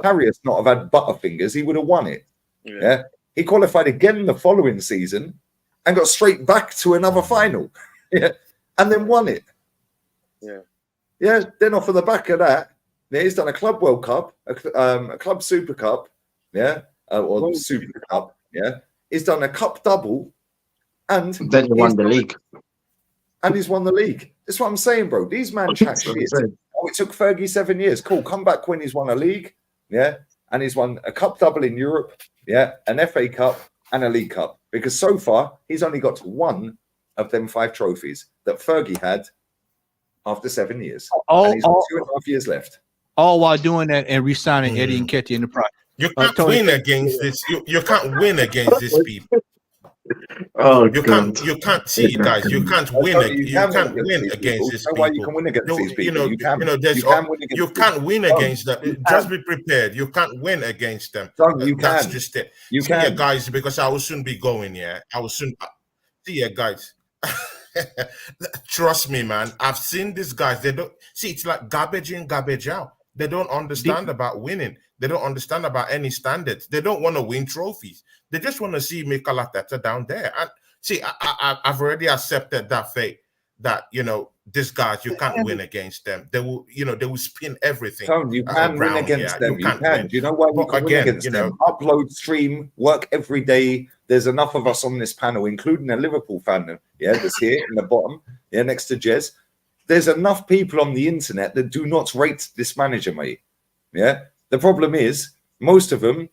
Karius not have had butterfingers, he would have won it. Yeah. He qualified again the following season and got straight back to another final. Yeah. And then won it. Yeah. Then off of the back of that, yeah, he's done a Club World Cup, a Club Super Cup, yeah, or Super Cup, yeah. He's done a Cup double, and then he won the league. And he's won the league. That's what I'm saying, bro. These man chat shit. Oh, it took Fergie 7 years. Cool. Come back when he's won a league, yeah, and he's won a cup double in Europe, yeah, an FA Cup and a League Cup. Because so far he's only got 1 of them 5 trophies that Fergie had after 7 years. And he's got 2.5 years left. All while doing that and re-signing Eddie and Ketty in the project. You can't win against this. You can't win against these people. You can't see, guys. You can't win. You can't win against these people. You can win against these people. You can't win against them. Just be prepared. You can't win against them. That's just it. You can, guys, because I will soon be going. Yeah, I will soon. See you guys. Trust me, man. I've seen these guys. They don't see. It's like garbage in, garbage out. They don't understand about winning. They don't understand about any standards. They don't want to win trophies. They just want to see Mikel Arteta down there. And see, I've already accepted that fate. That these guys, you can't win against them. They will, they will spin everything. Tone, you can win against them. You can. Do you know why you can win against them? Upload, stream, work every day. There's enough of us on this panel, including a Liverpool fan. Yeah, that's here in the bottom. Yeah, next to Jez. There's enough people on the internet that do not rate this manager, mate. Yeah. The problem is most of them,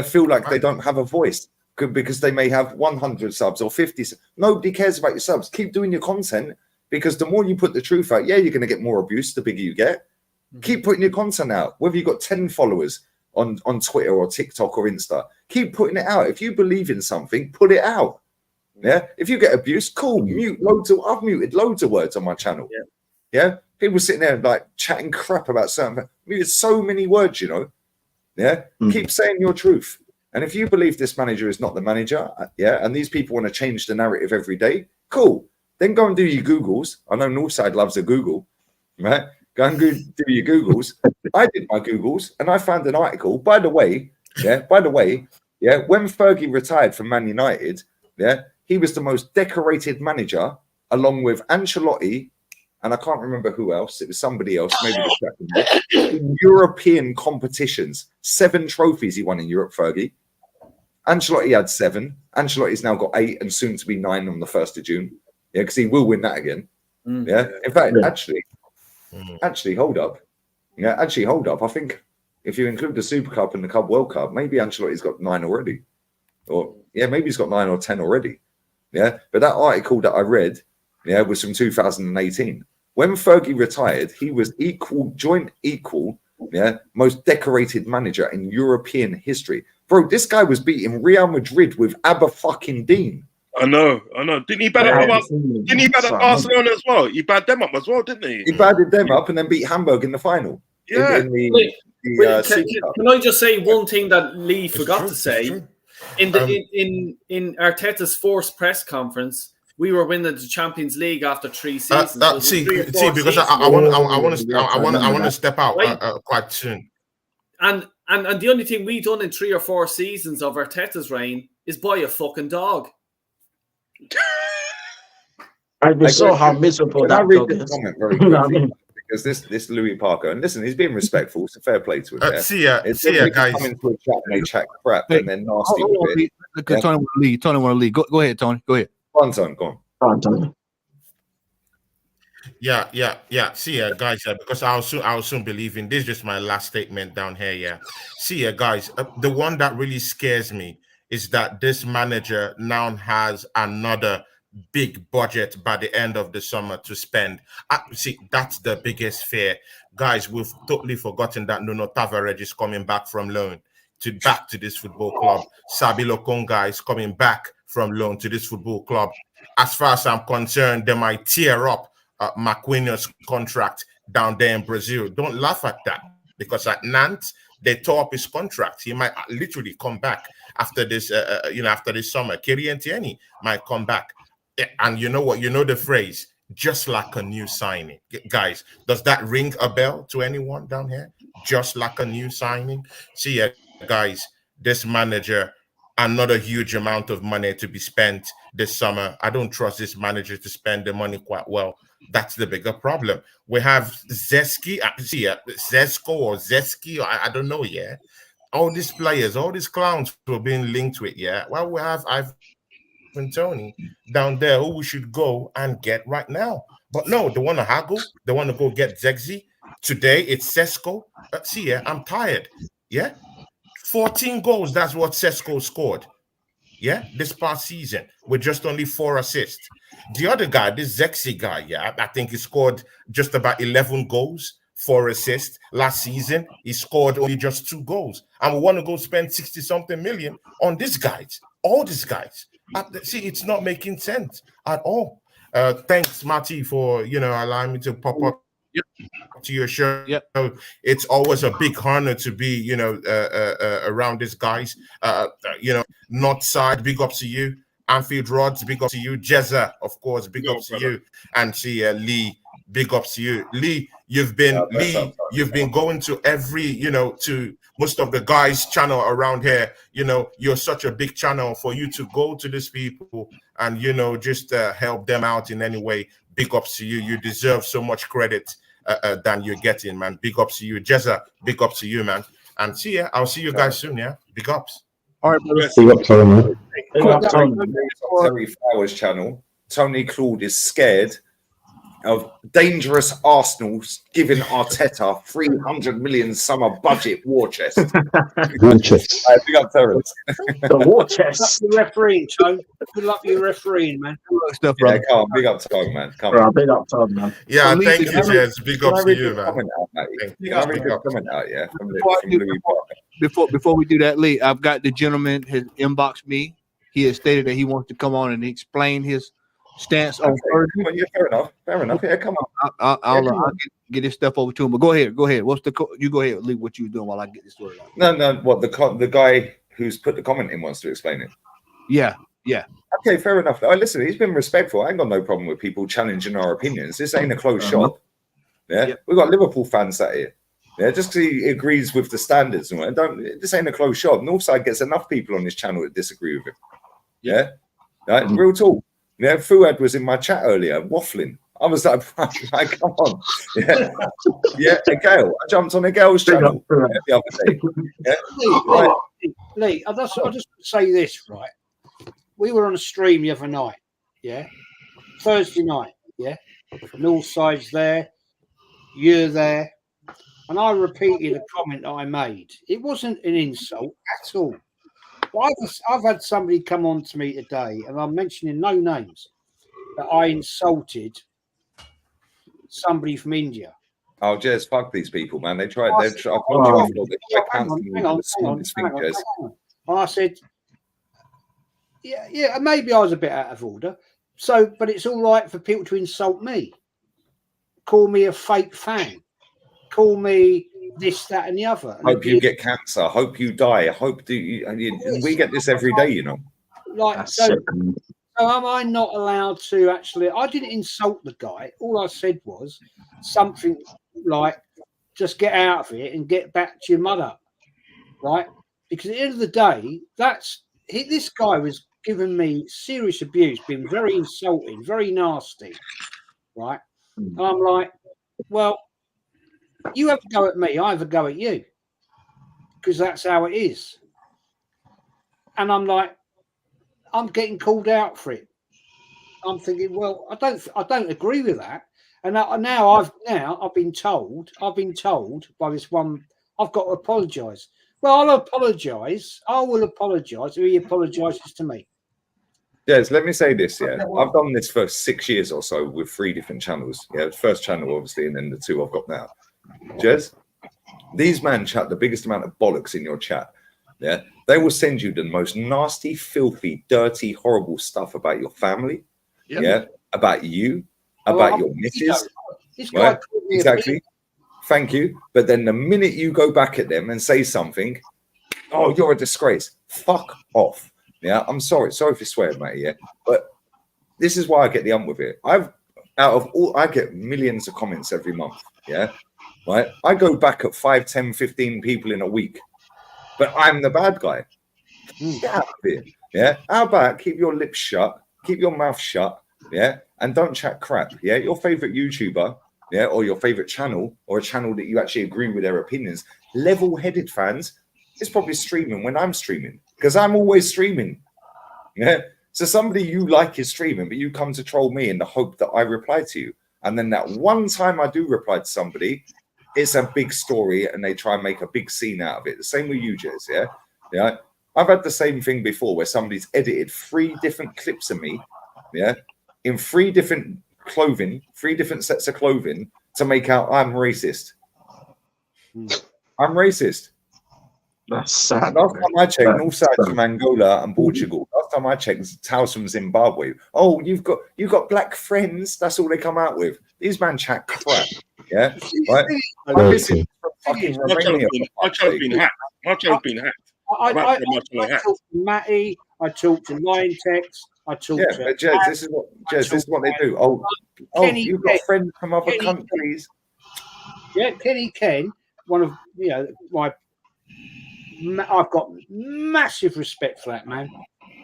feel like they don't have a voice because they may have 100 subs or 50. Nobody cares about your subs. Keep doing your content because the more you put the truth out, you're going to get more abuse the bigger you get. Keep putting your content out. Whether you've got 10 followers on Twitter or TikTok or Insta, keep putting it out. If you believe in something, put it out. Yeah. If you get abuse, cool. I've muted loads of words on my channel. Yeah. People sitting there like chatting crap about certain. Muted so many words, Yeah. Keep saying your truth. And if you believe this manager is not the manager, and these people want to change the narrative every day, cool. Then go and do your Googles. I know Northside loves a Google, right? Go and do your Googles. I did my Googles and I found an article. By the way, when Fergie retired from Man United, he was the most decorated manager along with Ancelotti, and I can't remember who else. It was somebody else, maybe the in European competitions. 7 trophies he won in Europe, Fergie. Ancelotti had 7. Ancelotti's now got 8 and soon to be 9 on the 1st of June. Yeah, because he will win that again. Yeah. In fact, actually, hold up. Yeah, actually, hold up. I think if you include the Super Cup and the Club World Cup, maybe Ancelotti's got 9 already. Or maybe he's got 9 or 10 already. Yeah. But that article that I read, was from 2018. When Fergie retired, he was joint equal, most decorated manager in European history. Bro, this guy was beating Real Madrid with Abba-fucking-Dean. I know. Didn't he bad at Barcelona as well? He bad them up as well, didn't he? He badded them up and then beat Hamburg in the final. Yeah. Can I just say one thing that Lee forgot to say? In Arteta's forced press conference, we were winning the Champions League after 3 seasons. Because I want to step out quite soon. And the only thing we done in 3 or 4 seasons of Arteta's reign is buy a fucking dog. I just saw how miserable that dog is. Comment very quickly, because this Louis Parker, and listen, he's being respectful. It's a fair play to him. See ya, guys. Come into a chat and they chat crap and then nasty. Tony want to lead. Tony want to lead. Go ahead, Tony. Go ahead. Go on, Tony. Yeah. See ya, guys. Because I'll soon be leaving. This is just my last statement down here. Yeah. See ya, guys. The one that really scares me is that this manager now has another big budget by the end of the summer to spend. See, that's the biggest fear. Guys, we've totally forgotten that Nuno Tavares is coming back from loan back to this football club. Sabi Lokonga is coming back from loan to this football club. As far as I'm concerned, they might tear up Marquinhos' contract down there in Brazil. Don't laugh at that, because at Nantes, they tore up his contract. He might literally come back after this, after this summer. Kylian Tierney might come back. And you know what? You know the phrase, just like a new signing. Guys, does that ring a bell to anyone down here? Just like a new signing? See, guys, this manager, another huge amount of money to be spent this summer. I don't trust this manager to spend the money quite well. That's the bigger problem. We have Zeski, Zesko or Zeski, I don't know, yeah. All these players, all these clowns who are being linked with, yeah. Well, we have and Tony down there who we should go and get right now. But no, they want to haggle. They want to go get Zegzi. Today, it's Sesko. I'm tired. Yeah. 14 goals, that's what Sesko scored. Yeah, this past season with just only 4 assists. The other guy, this Zexi guy, I think he scored just about 11 goals, 4 assists. Last season, he scored only just 2 goals. And we want to go spend 60-something million on these guys, all these guys. It's not making sense at all. Thanks, Marty, for allowing me to pop up to your show. It's always a big honor to be around these guys. North Side, big up to you. Anfield Rods, big up to you. Jezza, of course, big up to you. And Lee, big up to you. Lee, you've been going to every to most of the guys' channel around here. You're such a big channel. For you to go to these people and just help them out in any way, big ups to you. You deserve so much credit than you're getting, man. Big ups to you. Jezza, big ups to you, man. And I'll see you guys soon, yeah? Big ups. All right, big up, Tony, man. Terry Flowers channel. Tony Claude is scared of dangerous Arsenal giving Arteta 300 million summer budget war chest. War chest. Big up, Terrence. The war chest. Good luck refereeing, Tony. Good luck with your refereeing, man. Stuff, yeah, come on, big up, Tony, man. Come on. Big up, Tony, man. Yeah, thank you, Jez. Big up to you, man. Comment out, yeah. Before we do that, Lee, I've got the gentleman has inboxed me. He has stated that he wants to come on and explain his stance on Fergie. Yeah, fair enough. Yeah, come on. I'll get this stuff over to him. But go ahead. What's you go ahead, Lee? What you doing while I get this story out? No. What the guy who's put the comment in wants to explain it. Yeah. Okay, fair enough. Listen, he's been respectful. I ain't got no problem with people challenging our opinions. This ain't a closed shop. Yeah, we've got Liverpool fans sat here. Yeah, just because he agrees with the standards and this ain't a closed shop. Northside gets enough people on this channel that disagree with him. Yeah, right? Real talk. Yeah, Fuad was in my chat earlier, waffling. I was like, come on. Yeah, Gail. I jumped on a Gail's channel the other day. Yeah. Lee, I'll just say this, right? We were on a stream the other night, yeah? Thursday night, yeah? Northside's there, you're there. And I repeated a comment that I made. It wasn't an insult at all. I've had somebody come on to me today, and I'm mentioning no names, that I insulted somebody from India. Oh, Jez, fuck these people, man. They tried. I They've said, tried. I told you "Oh, before. They hang tried on, cancelling hang me on, for the smallest thing, Jez. And I said, yeah, maybe I was a bit out of order. So, but it's all right for people to insult me, call me a fake fan, call me this, that, and the other. And Hope you get cancer. Hope you die. Hope and we get this every day, you know. Like, so am I not allowed to actually? I didn't insult the guy. All I said was something like, just get out of it and get back to your mother, right? Because at the end of the day, this guy was giving me serious abuse, being very insulting, very nasty, right? And I'm like, well, you have a go at me, I have a go at you, because that's how it is. And I'm like, I'm getting called out for it. I'm thinking, well, I don't agree with that. And now I've been told by this one, I've got to apologise. Well, I'll apologise. I will apologise if he apologises to me. Yes, let me say this, yeah. I've done this for 6 years or so with 3 different channels. Yeah, the first channel, obviously, and then the 2 I've got now. Jez, these men chat the biggest amount of bollocks in your chat. Yeah, they will send you the most nasty, filthy, dirty, horrible stuff about your family. Yep. Yeah, about you, about your missus. This guy Right? called me a Exactly. Thank you. But then the minute you go back at them and say something, oh, you're a disgrace. Fuck off. Yeah, I'm sorry for swearing, mate. Yeah, but this is why I get the ump with it. I get millions of comments every month. Yeah, right. I go back at 5, 10, 15 people in a week, but I'm the bad guy. Get out of here. Yeah, how about keep your lips shut, keep your mouth shut. Yeah, and don't chat crap. Yeah, your favorite YouTuber. Yeah, or your favorite channel, or a channel that you actually agree with their opinions. Level-headed fans is probably streaming when I'm streaming, because I'm always streaming. Yeah, so somebody you like is streaming, but you come to troll me in the hope that I reply to you, and then that one time I do reply to somebody, it's a big story, and they try and make a big scene out of it. The same with you, Jez. Yeah. I've had the same thing before where somebody's edited 3 different clips of me. Yeah, in 3 different clothing, 3 different sets of clothing to make out I'm racist. I'm racist. That's sad. Last time I checked, North Side's from Angola and Portugal. Last time I checked, Taos from Zimbabwe. Oh, you've got black friends. That's all they come out with. These man chat crap. Yeah, right. My channel's been hacked. My channel's been hacked. I talked to Matty. I talked to Lion Text. I talked to. But Jez, this is what they do. Oh, you've got friends from other countries. Yeah, Kenny Ken, one of I've got massive respect for that man,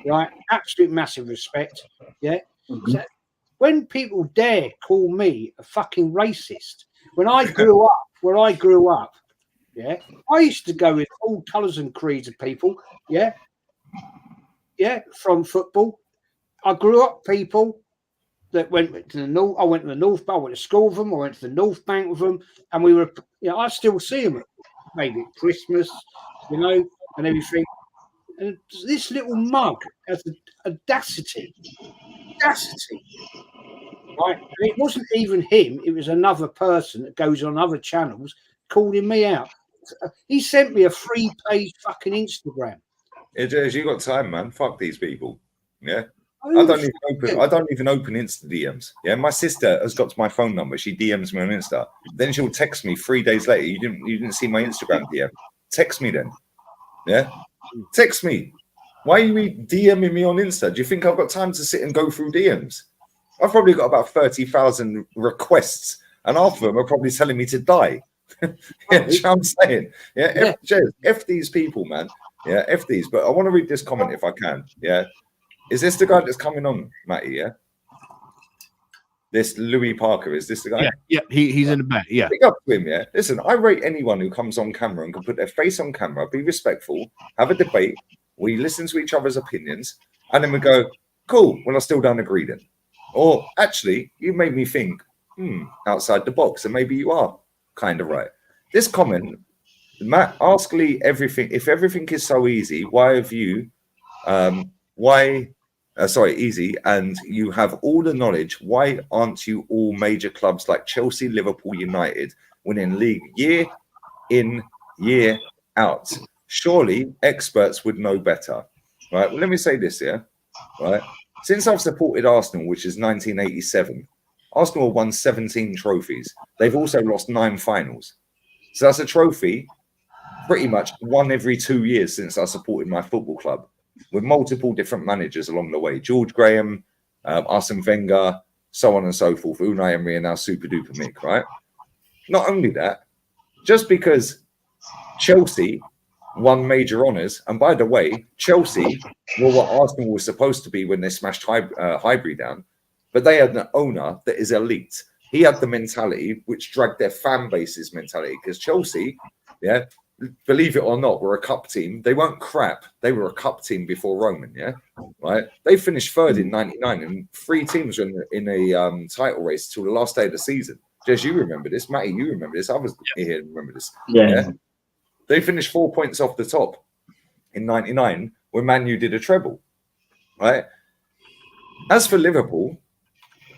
right? Absolute massive respect. Yeah. So when people dare call me a fucking racist, when I grew up, where I grew up, yeah, I used to go with all colours and creeds of people. Yeah. From football. I grew up people that went to the north. I went to the North Bank. I went to school with them. I went to the North Bank with them, and we were. I still see them maybe at Christmas, and everything. And this little mug has the audacity, right? And it wasn't even him. It was another person that goes on other channels calling me out. He sent me a 3-page fucking Instagram. Jez, you got time, man. Fuck these people. Yeah. I don't even open Insta DMs. Yeah, my sister has got my phone number. She DMs me on Insta. Then she'll text me 3 days later. You didn't see my Instagram DM. Text me then. Yeah, text me. Why are you DMing me on Insta? Do you think I've got time to sit and go through DMs? I've probably got about 30,000 requests, and half of them are probably telling me to die. Yeah, you know what I'm saying? Yeah, F these people, man. Yeah, F these. But I want to read this comment if I can. Yeah. Is this the guy that's coming on, Matty? Yeah. This Louis Parker, is this the guy? Yeah, he's in the back. Yeah. Pick up to him, yeah. Listen, I rate anyone who comes on camera and can put their face on camera, be respectful, have a debate, we listen to each other's opinions, and then we go, cool, well, I still don't agree then. Or actually, you made me think, outside the box, and maybe you are kind of right. This comment, Matt, ask Lee everything. If everything is so easy, why have you, why easy, and you have all the knowledge. Why aren't you all major clubs like Chelsea, Liverpool, United winning league year in, year out? Surely experts would know better, right? Well, let me say this here, right? Since I've supported Arsenal, which is 1987, Arsenal won 17 trophies. They've also lost 9 finals. So that's a trophy pretty much one every 2 years since I supported my football club, with multiple different managers along the way. George Graham, Arsene Wenger, so on and so forth. Unai Emery and now Super Duper Mick, right? Not only that, just because Chelsea won major honours, and by the way, Chelsea were what Arsenal was supposed to be when they smashed Highbury down, but they had an owner that is elite. He had the mentality which dragged their fan base's mentality, because Chelsea, yeah, believe it or not, were a cup team. They weren't crap. They were a cup team before Roman, yeah? Right? They finished third in 99, and 3 teams were in a title race till the last day of the season. Jez, you remember this. Matty, you remember this. Others here remember this. Yeah. They finished 4 points off the top in 99 when Man U did a treble, right? As for Liverpool,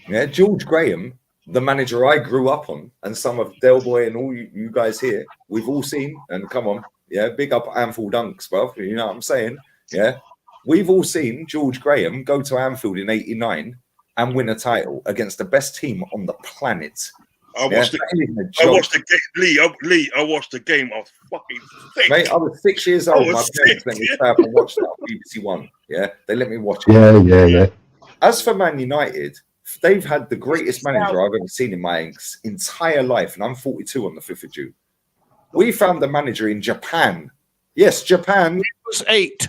yeah, George Graham, the manager I grew up on, and some of Del Boy and all you guys here, we've all seen, and come on, yeah, big up Anfield Dunks, bro. You know what I'm saying? Yeah. We've all seen George Graham go to Anfield in 89 and win a title against the best team on the planet. I watched the game, Lee. I watched the game. I was fucking sick. Mate, I was 6 years old. My parents let me stay up and watch that on BBC One. Yeah, they let me watch it. Yeah. As for Man United, they've had the greatest manager I've ever seen in my entire life, and I'm 42 on the 5th of June. We found the manager in Japan. Yes, Japan. It was 8.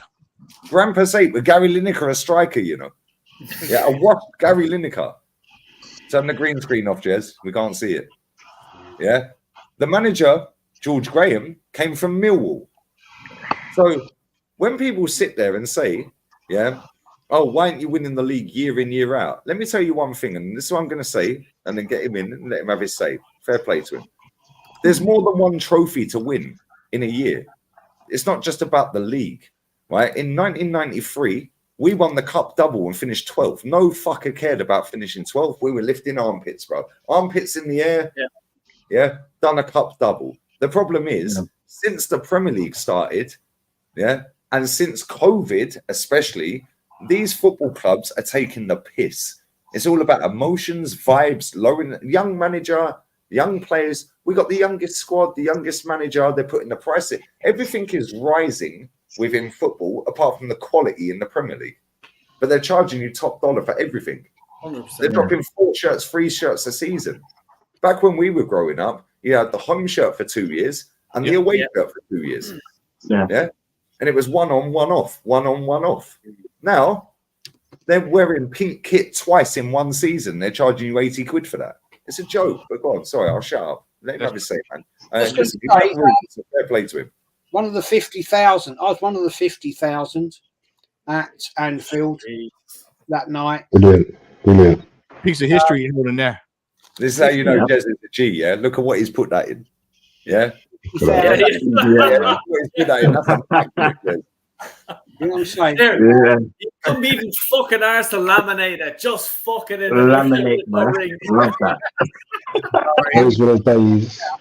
Grandpa's 8 with Gary Lineker, a striker, you know. Yeah, I watched Gary Lineker. Turn the green screen off, Jez. We can't see it. Yeah. The manager, George Graham, came from Millwall. So when people sit there and say, yeah, oh, why aren't you winning the league year in, year out? Let me tell you one thing, and this is what I'm going to say, and then get him in and let him have his say. Fair play to him. There's more than one trophy to win in a year. It's not just about the league, right? In 1993, we won the cup double and finished 12th. No fucker cared about finishing 12th. We were lifting armpits, bro. Armpits in the air. Yeah. Done a cup double. The problem is, since the Premier League started, yeah, and since COVID especially, these football clubs are taking the piss. It's all about emotions, vibes, lowering young manager, young players. We got the youngest squad, the youngest manager. They're putting the price in. Everything is rising within football, apart from the quality in the Premier League. But they're charging you top dollar for everything. 100%. They're dropping 4 shirts, 3 shirts a season. Back when we were growing up, you had the home shirt for 2 years and the away shirt for 2 years. Yeah. And it was one on, one off, one on, one off. Now, they're wearing pink kit twice in one season. They're charging you 80 quid for that. It's a joke. But go on, sorry, I'll shut up. Let him have his say, man. Listen, fair play to him. One of the 50,000. I was one of the 50,000 at Anfield that night. Brilliant. Piece of history you holding there. This is how you know Jez is a G, yeah? Look at what he's put that in. Yeah? Look what he's put that in. That's a you know what I'm saying? You couldn't even fucking arse to laminate it. Just fucking in laminate, man. Love that.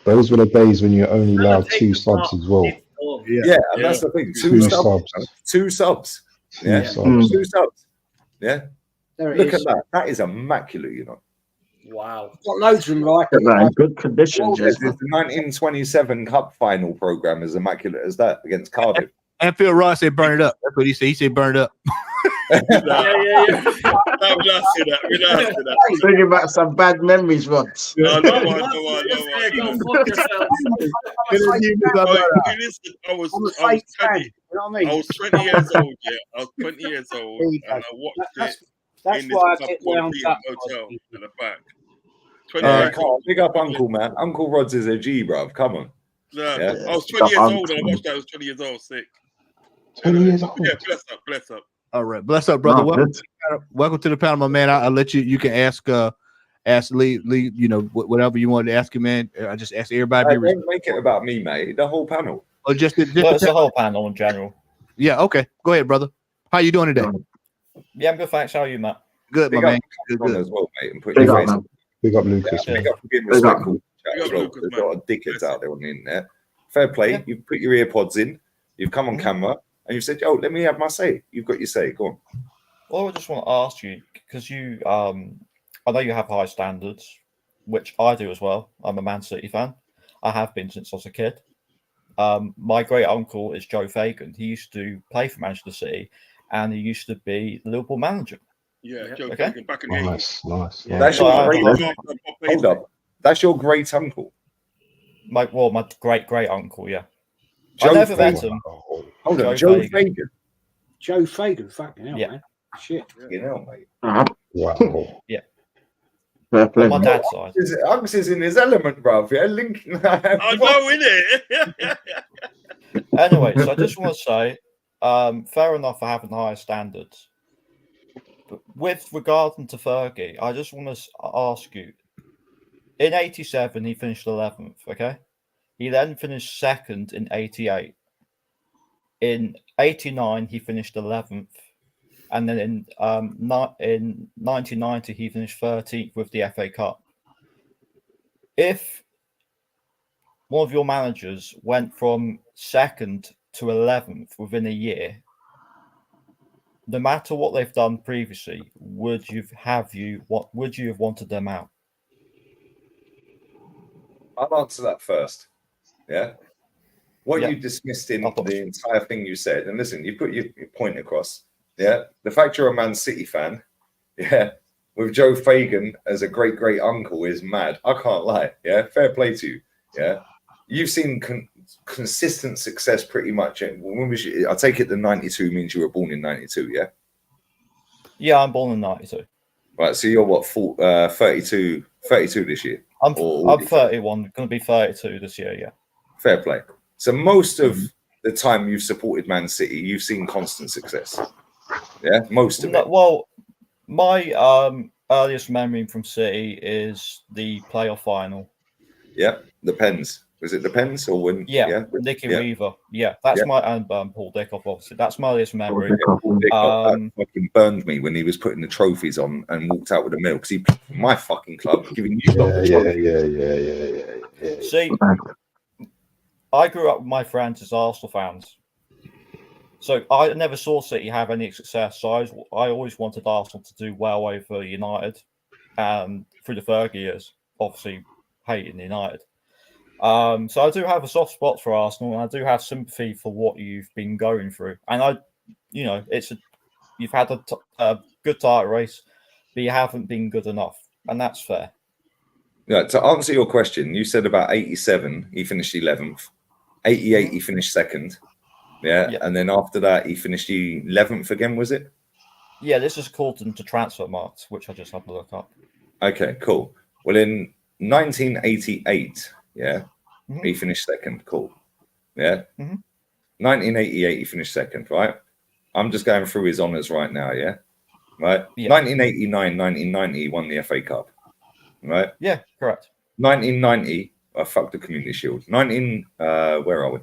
Those were the days when you're only allowed 2 subs as well. Yeah, and that's the thing. 2 subs. 2 subs. Yeah. 2 subs. Yeah. Look at that. That is immaculate, you know. Wow. Got loads of them like it. Good condition, The 1927 Cup final program is immaculate as that against Cardiff. Anfield Ross said burn it up. That's what he said. He said burn it up. No, we're not saying that. Thinking about some bad memories, Rod. No. Go fuck yourself. I was 20 years old, yeah. I was 20 years old, and I watched it in this hotel in the back. Big up Uncle, man. Uncle Rod's is a G, bruv. Come on. Yeah. I was 20 years old, and I watched that. I was 20 years old, sick. 20 years old. Yeah, bless up. All right, bless up, brother. Welcome to the panel, my man. I'll let you. You can ask Lee. You know, whatever you wanted to ask him, man. I just ask everybody. Don't make it about me, mate. The whole panel. Or just the whole panel in general. Yeah. Okay. Go ahead, brother. How you doing today? Yeah, I'm good, thanks. How are you, Matt? Good, Big my up man. Good, Cameron good. as well, mate, and put Big your up, face. man. Big up, Lucas. Big man. up for being Big up. respectful as well. There's a lot of dickheads out there on the internet. Fair play. You've put your earpods in. You've come on camera, and you've said, "Yo, let me have my say." You've got your say. Go on. Well, I just want to ask you because you, I know you have high standards, which I do as well. I'm a Man City fan. I have been since I was a kid. My great uncle is Joe Fagan. He used to play for Manchester City, and he used to be the Liverpool manager. Yeah, Joe Okay. Fagan back in the 80s. Nice. That's your great. Hold up. That's your great uncle. My great uncle. Yeah. Joe I never met Fagan. him. Hold on, Joe Fagan. Joe Fagan, fucking hell, Yeah. man. Shit. You know, mate. Wow. Yeah. Fair play. On my dad's side. Uggs is in his element, bruv. Yeah, linking. I know, innit? Anyway, so I just want to say, fair enough for having higher standards. But with regard to Fergie, I just want to ask you, in 87, he finished 11th, okay? He then finished second in 88. In 89, he finished 11th. And then in 1990, he finished 13th with the FA Cup. If one of your managers went from second to 11th within a year, no matter what they've done previously, would you have wanted them out? I'll answer that first. Yeah. What you dismissed in the entire thing you said, and listen, you put your point across. Yeah. The fact you're a Man City fan, yeah, with Joe Fagan as a great uncle is mad. I can't lie. Yeah. Fair play to you. Yeah. You've seen consistent success pretty much. When was you, I take it the 92 means you were born in 92, yeah? Yeah, I'm born in 92. Right, so you're what, 32 this year? I'm 31, going to be 32 this year, yeah. Fair play. So most of the time you've supported Man City, you've seen constant success. Yeah, most of it. Well, my earliest memory from City is the playoff final. Yeah, depends. Was it depends or when? Yeah, Nicky Weaver. Yeah, that's my and Paul Dickoff. Obviously, that's my earliest memory. That fucking burned me when he was putting the trophies on and walked out with the medal because he played for my fucking club, giving you the trophy. See, I grew up with my friends as Arsenal fans, so I never saw City have any success. So I always wanted Arsenal to do well over United, through the Fergie years. Obviously, hating United. So I do have a soft spot for Arsenal, and I do have sympathy for what you've been going through. And you've had a good title race, but you haven't been good enough, and that's fair. Yeah. To answer your question, you said about 87, he finished 11th. 88, he finished second. Yeah, and then after that, he finished 11th again. Was it? Yeah, this is according to transfer marks, which I just had to look up. Okay, cool. Well, in 1988. Yeah, he finished second. Cool. Yeah. 1988, he finished second. Right. I'm just going through his honours right now. Yeah. Right. 1989, 1990, he won the FA Cup. Right. Yeah. Correct. 1990. I fucked the Community Shield. Where are we?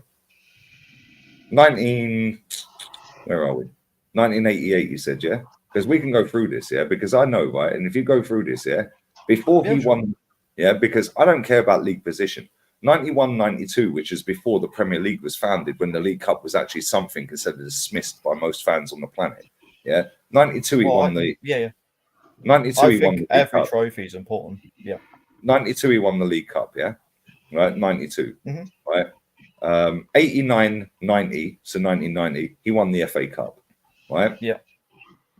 1988. You said, yeah, because we can go through this. Yeah, because I know, right. And if you go through this, yeah, before he won. Yeah, because I don't care about league position. 91-92, which is before the Premier League was founded, when the League Cup was actually something considered dismissed by most fans on the planet. Yeah, 92 he won the. Yeah. 92 he won the every Cup. trophy is important. Yeah. 92 he won the League Cup. Yeah, right. 92. Right. 89-90, so 1990 he won the FA Cup. Right. Yeah.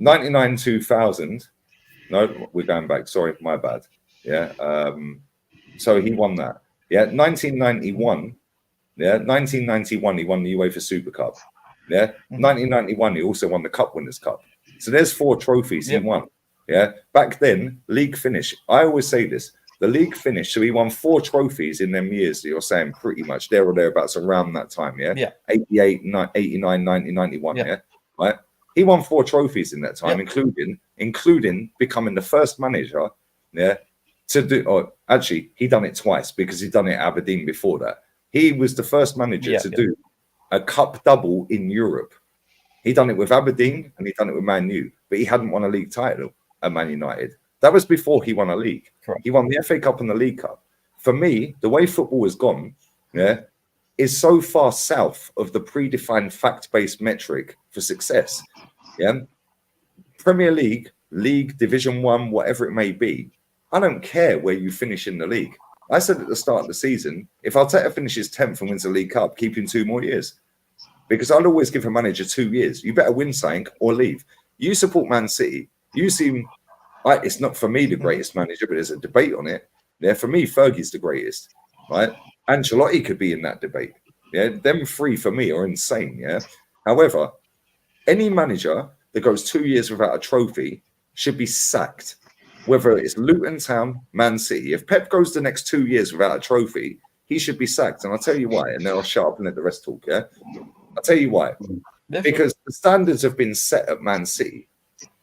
99-2000. No, we're going back. Sorry, my bad. Yeah. So he won that. Yeah. 1991. Yeah. 1991, he won the UEFA Super Cup. Yeah. 1991, he also won the Cup Winners' Cup. So there's 4 trophies he won. Yeah. Back then, league finish. I always say this. The league finished. So he won 4 trophies in them years that you're saying pretty much there or thereabouts around that time. Yeah. Yeah. 88, 89, 90, 91. Yeah. Right. He won 4 trophies in that time, including becoming the first manager. Yeah. To do, or actually, he done it twice because he done it at Aberdeen before that. He was the first manager to do a cup double in Europe. He done it with Aberdeen and he done it with Man U. but he hadn't won a league title at Man United. That was before he won a league. Correct. He won the FA Cup and the League Cup. For me, the way football has gone, is so far south of the predefined fact-based metric for success. Premier League, Division 1, whatever it may be, I don't care where you finish in the league. I said at the start of the season, if Arteta finishes 10th and wins the League Cup, keep him 2 more years. Because I'll always give a manager 2 years. You better win something or leave. You support Man City. You seem like it's not for me the greatest manager, but there's a debate on it. Yeah, for me, Fergie's the greatest, right? Ancelotti could be in that debate. Yeah, them 3 for me are insane. Yeah. However, any manager that goes 2 years without a trophy should be sacked. Whether it's Luton Town, Man City. If Pep goes the next 2 years without a trophy, he should be sacked. And I'll tell you why. And then I'll shut up and let the rest talk. Yeah. I'll tell you why. Because the standards have been set at Man City.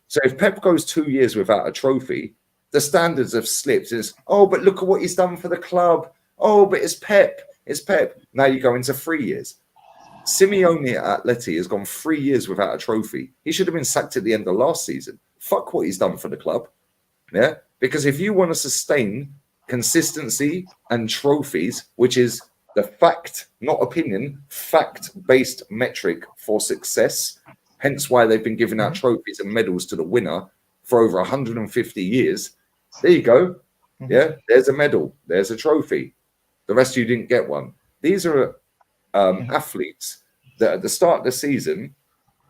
So if Pep goes 2 years without a trophy, the standards have slipped. It's, oh, but look at what he's done for the club. Oh, but it's Pep. It's Pep. Now you go into 3 years. Simeone at Atleti has gone 3 years without a trophy. He should have been sacked at the end of last season. Fuck what he's done for the club. Yeah, because if you want to sustain consistency and trophies, which is the fact, not opinion, fact-based metric for success, hence why they've been giving out trophies and medals to the winner for over 150 years. There you go. Yeah, there's a medal. There's a trophy. The rest of you didn't get one. These are athletes that at the start of the season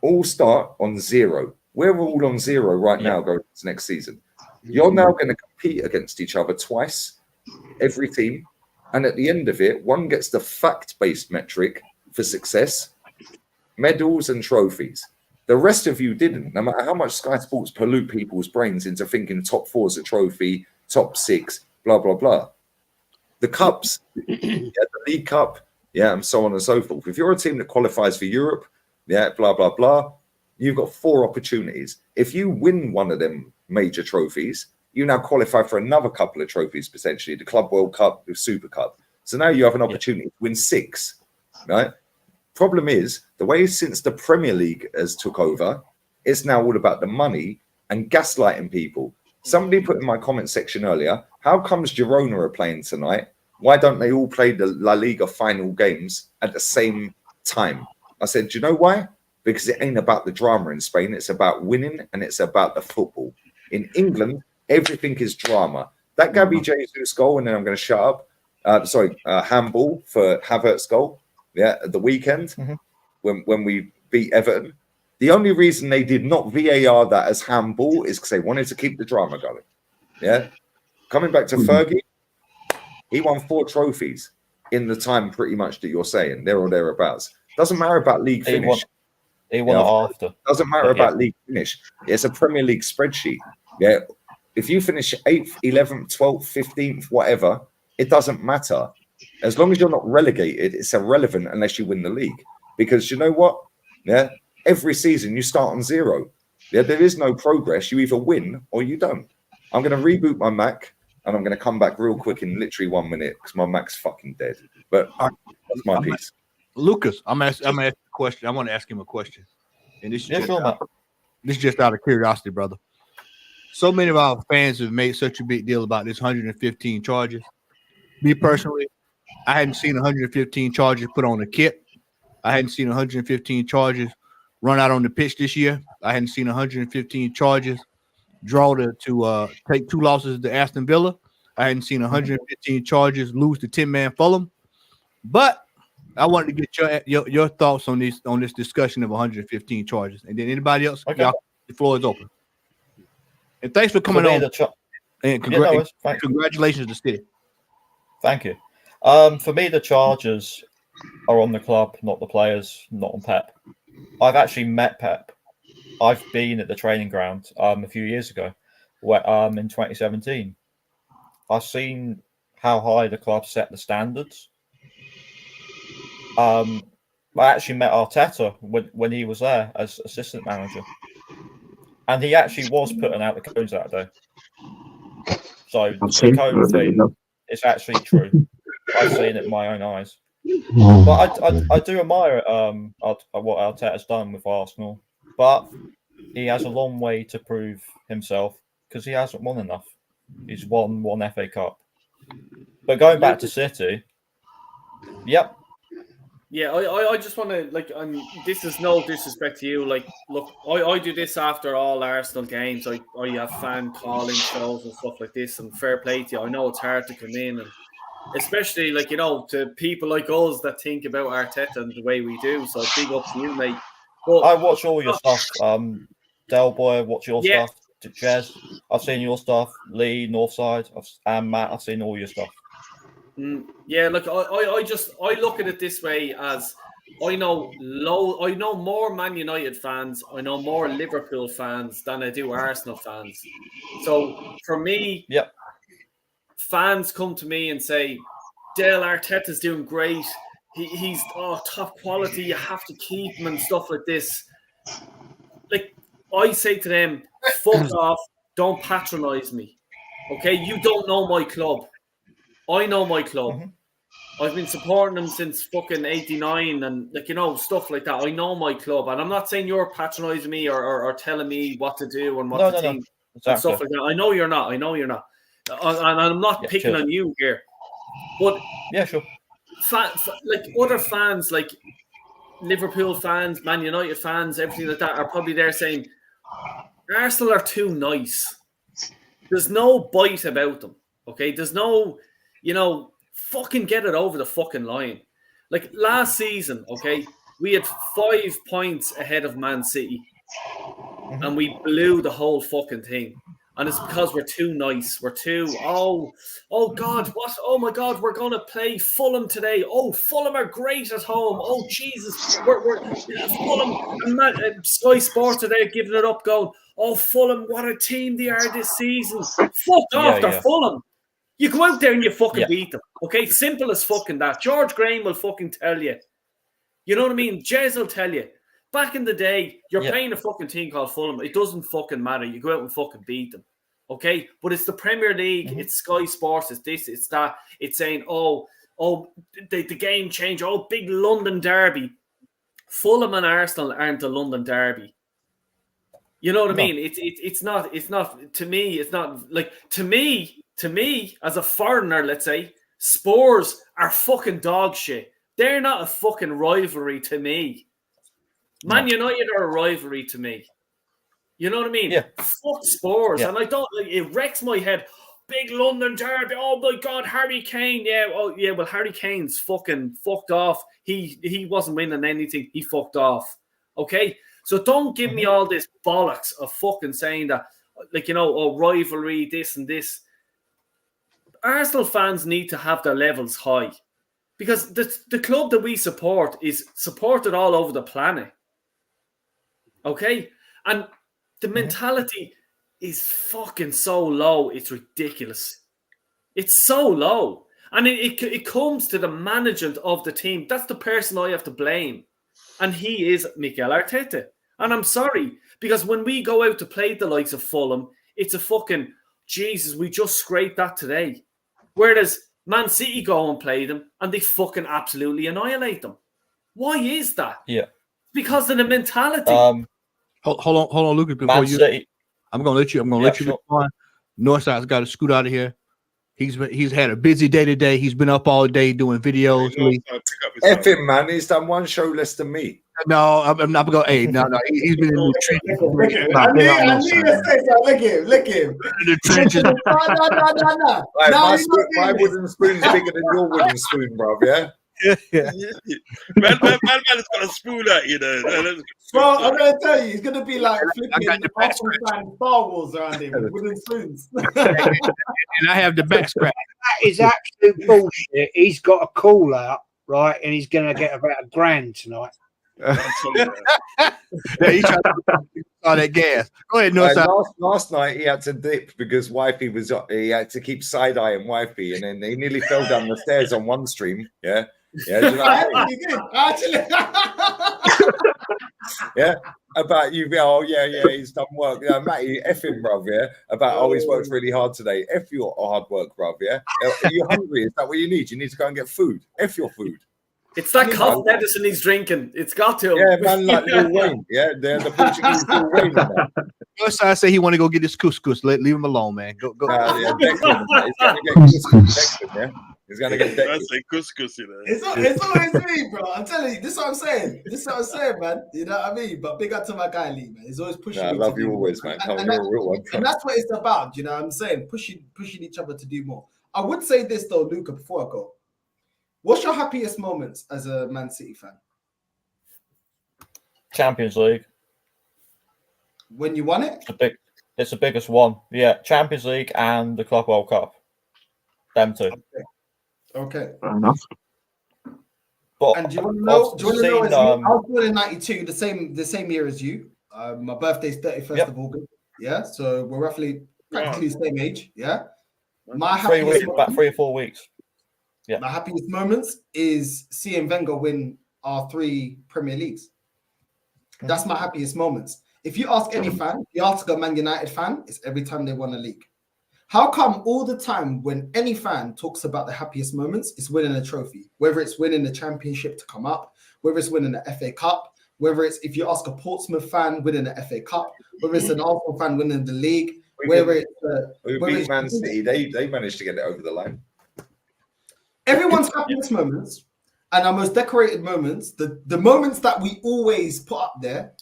all start on 0. We're all on 0 right now going into next season. You're now going to compete against each other twice, every team. And at the end of it, one gets the fact-based metric for success, medals and trophies. The rest of you didn't, no matter how much Sky Sports pollute people's brains into thinking top 4 is a trophy, top 6, blah, blah, blah. The cups, the League Cup, and so on and so forth. If you're a team that qualifies for Europe, blah, blah, blah, you've got 4 opportunities. If you win one of them major trophies, you now qualify for another couple of trophies, potentially, the Club World Cup, the Super Cup. So now you have an opportunity to win 6, right? Problem is, the way since the Premier League has took over, it's now all about the money and gaslighting people. Somebody put in my comment section earlier, how comes Girona are playing tonight? Why don't they all play the La Liga final games at the same time? I said, do you know why? Because it ain't about the drama in Spain. It's about winning and it's about the football. In England, everything is drama. That Gabby Jesus goal, and then I'm going to shut up. Handball for Havertz's goal. At the weekend when we beat Everton. The only reason they did not VAR that as handball is because they wanted to keep the drama going. Yeah. Coming back to Fergie, he won 4 trophies in the time pretty much that you're saying, there or thereabouts. Doesn't matter about league finish. He won it after. Doesn't matter about league finish. It's a Premier League spreadsheet. Yeah. If you finish 8th, 11th, 12th, 15th, whatever, it doesn't matter. As long as you're not relegated, it's irrelevant unless you win the league. Because you know what? Yeah. Every season you start on 0. Yeah. There is no progress. You either win or you don't. I'm going to reboot my Mac and I'm going to come back real quick in literally 1 minute because my Mac's fucking dead. But that's my piece. Lucas, I'm asking a question. I want to ask him a question. And this is just out of curiosity, brother. So many of our fans have made such a big deal about this 115 charges. Me personally, I hadn't seen 115 charges put on a kit. I hadn't seen 115 charges run out on the pitch this year. I hadn't seen 115 charges draw to take 2 losses to Aston Villa. I hadn't seen 115 charges lose to 10-man Fulham. But I wanted to get your thoughts on this discussion of 115 charges. And then anybody else, the floor is open. And thanks for coming on. And congratulations to City. Thank you. For me, the charges are on the club, not the players, not on Pep. I've actually met Pep. I've been at the training ground a few years ago, in 2017. I've seen how high the club set the standards. I actually met Arteta when he was there as assistant manager. And he actually was putting out the codes that day. So the code thing is actually true. I've seen it in my own eyes. But I do admire what Arteta's done with Arsenal. But he has a long way to prove himself because he hasn't won enough. He's won one FA Cup. But going back to City, yep. Yeah, I just want to, like, this is no disrespect to you. Like, look, I do this after all Arsenal games. I have fan calling shows and stuff like this, and fair play to you. I know it's hard to come in, and especially, like, you know, to people like us that think about Arteta and the way we do. So big up to you, mate. But I watch all your stuff. Del Boy, watch your stuff. Jez, I've seen your stuff. Lee, Northside, and Matt, I've seen all your stuff. Yeah, look, I look at it this way as I know more Man United fans, I know more Liverpool fans than I do Arsenal fans. So for me, fans come to me and say, Dale Arteta's doing great. He's top quality. You have to keep him and stuff like this. Like, I say to them, fuck off. Don't patronize me. Okay, you don't know my club. I know my club. I've been supporting them since fucking 89 and, like, you know, stuff like that. I know my club, and I'm not saying you're patronizing me or telling me what to do and what to think and stuff like that. I know you're not. And I'm not picking on you here. But yeah, sure. Like other fans, like Liverpool fans, Man United fans, everything like that, are probably there saying Arsenal are too nice. There's no bite about them. Okay, there's no, you know, fucking get it over the fucking line. Like last season, okay, we had 5 points ahead of Man City, and we blew the whole fucking thing. And it's because we're too nice. We're too, oh God, what? Oh my God, we're going to play Fulham today. Oh, Fulham are great at home. Oh, Jesus, we're Fulham. And Sky Sports are there giving it up, going, oh, Fulham, what a team they are this season. Fuck off, they're Fulham. You go out there and you fucking beat them. Okay, simple as fucking that. George Graham will fucking tell you. You know what I mean? Jez will tell you. Back in the day, you're playing a fucking team called Fulham. It doesn't fucking matter. You go out and fucking beat them. Okay? But it's the Premier League. It's Sky Sports. It's this. It's that. It's saying, the game change. Oh, big London derby. Fulham and Arsenal aren't the London derby. You know what I mean? It's not. To me, it's not like to me as a foreigner. Let's say Spurs are fucking dog shit. They're not a fucking rivalry to me. Man United are a rivalry to me. You know what I mean? Yeah. Fuck Spurs. Yeah. And I don't, like, it wrecks my head. Big London derby. Oh my God, Harry Kane. Yeah. Oh yeah. Well, Harry Kane's fucking fucked off. He wasn't winning anything. He fucked off. Okay. So don't give me all this bollocks of fucking saying that, like, you know, rivalry, this and this. Arsenal fans need to have their levels high, because the club that we support is supported all over the planet. Okay? And the mentality is fucking so low. It's ridiculous. It's so low. And it comes to the management of the team. That's the person I have to blame. And he is Mikel Arteta. And I'm sorry, because when we go out to play the likes of Fulham, it's a fucking, Jesus, we just scraped that today. Whereas Man City go and play them and they fucking absolutely annihilate them. Why is that? Yeah. Because of the mentality. Hold on, Lucas. Before you, I'm gonna let you respond. Northside's got to scoot out of here. He's had a busy day today. He's been up all day doing videos. F him, man. He's done one show less than me. No, I'm not going. Hey, no. He's been in the trenches. Look at him. The trenches. No. My wooden spoon's bigger than your wooden spoon, bro. Yeah. Man has got a spoon out, you know. Bro, I'm gonna tell you, he's gonna be like flipping Star Wars around him with wooden spoons. And I have the back scratch. That is absolute bullshit. He's got a call out, right, and he's gonna get about $1,000 tonight. He tried to all that gas. Go ahead, Northside. Last night he had to dip because wifey he had to keep side eyeing wifey, and then he nearly fell down the stairs on one stream. Yeah. Yeah, do you know he did, actually. Yeah, about you. Oh, yeah, he's done work. Yeah, Matty, F him, bruv. Yeah, about he's worked really hard today. F your hard work, bruv. Yeah, are you hungry? Is that what you need? You need to go and get food. F your food. It's that cough medicine he's drinking. It's got to him. Yeah, man, like Lil Wayne. Yeah, they're the Portuguese Lil Wayne. First, I say he want to go get his couscous. Leave him alone, man. Go. Yeah, Declan. He's going to get couscous. Declan, yeah, he's going to get Declan. That's a couscous, you know. It's always me, bro. I'm telling you, this is what I'm saying. Man. You know what I mean? But big up to my guy Lee, man. He's always pushing. I me love to you do always, more. man. You're a real one. And that's what it's about. You know what I'm saying? Pushing each other to do more. I would say this though, Luca, before I go. What's your happiest moments as a Man City fan? Champions League. When you won it? It's the biggest one. Yeah, Champions League and the Club World Cup. Them two. Okay. Fair enough. But and do you want to know? I was born in '92, the same year as you. My birthday's 31st of August. Yeah, so we're roughly practically the same age. Yeah. My about 3 or 4 weeks. Yeah. My happiest moments is seeing Wenger win our 3 Premier Leagues. That's my happiest moments. If you ask any fan, if you ask a Man United fan, it's every time they won a league. How come all the time when any fan talks about the happiest moments, it's winning a trophy? Whether it's winning the championship to come up, whether it's winning the FA Cup, whether it's, if you ask a Portsmouth fan, winning the FA Cup, whether it's an Arsenal fan winning the league, whether it's Man City, they managed to get it over the line. Everyone's happiest moments and our most decorated moments, the moments that we always put up there,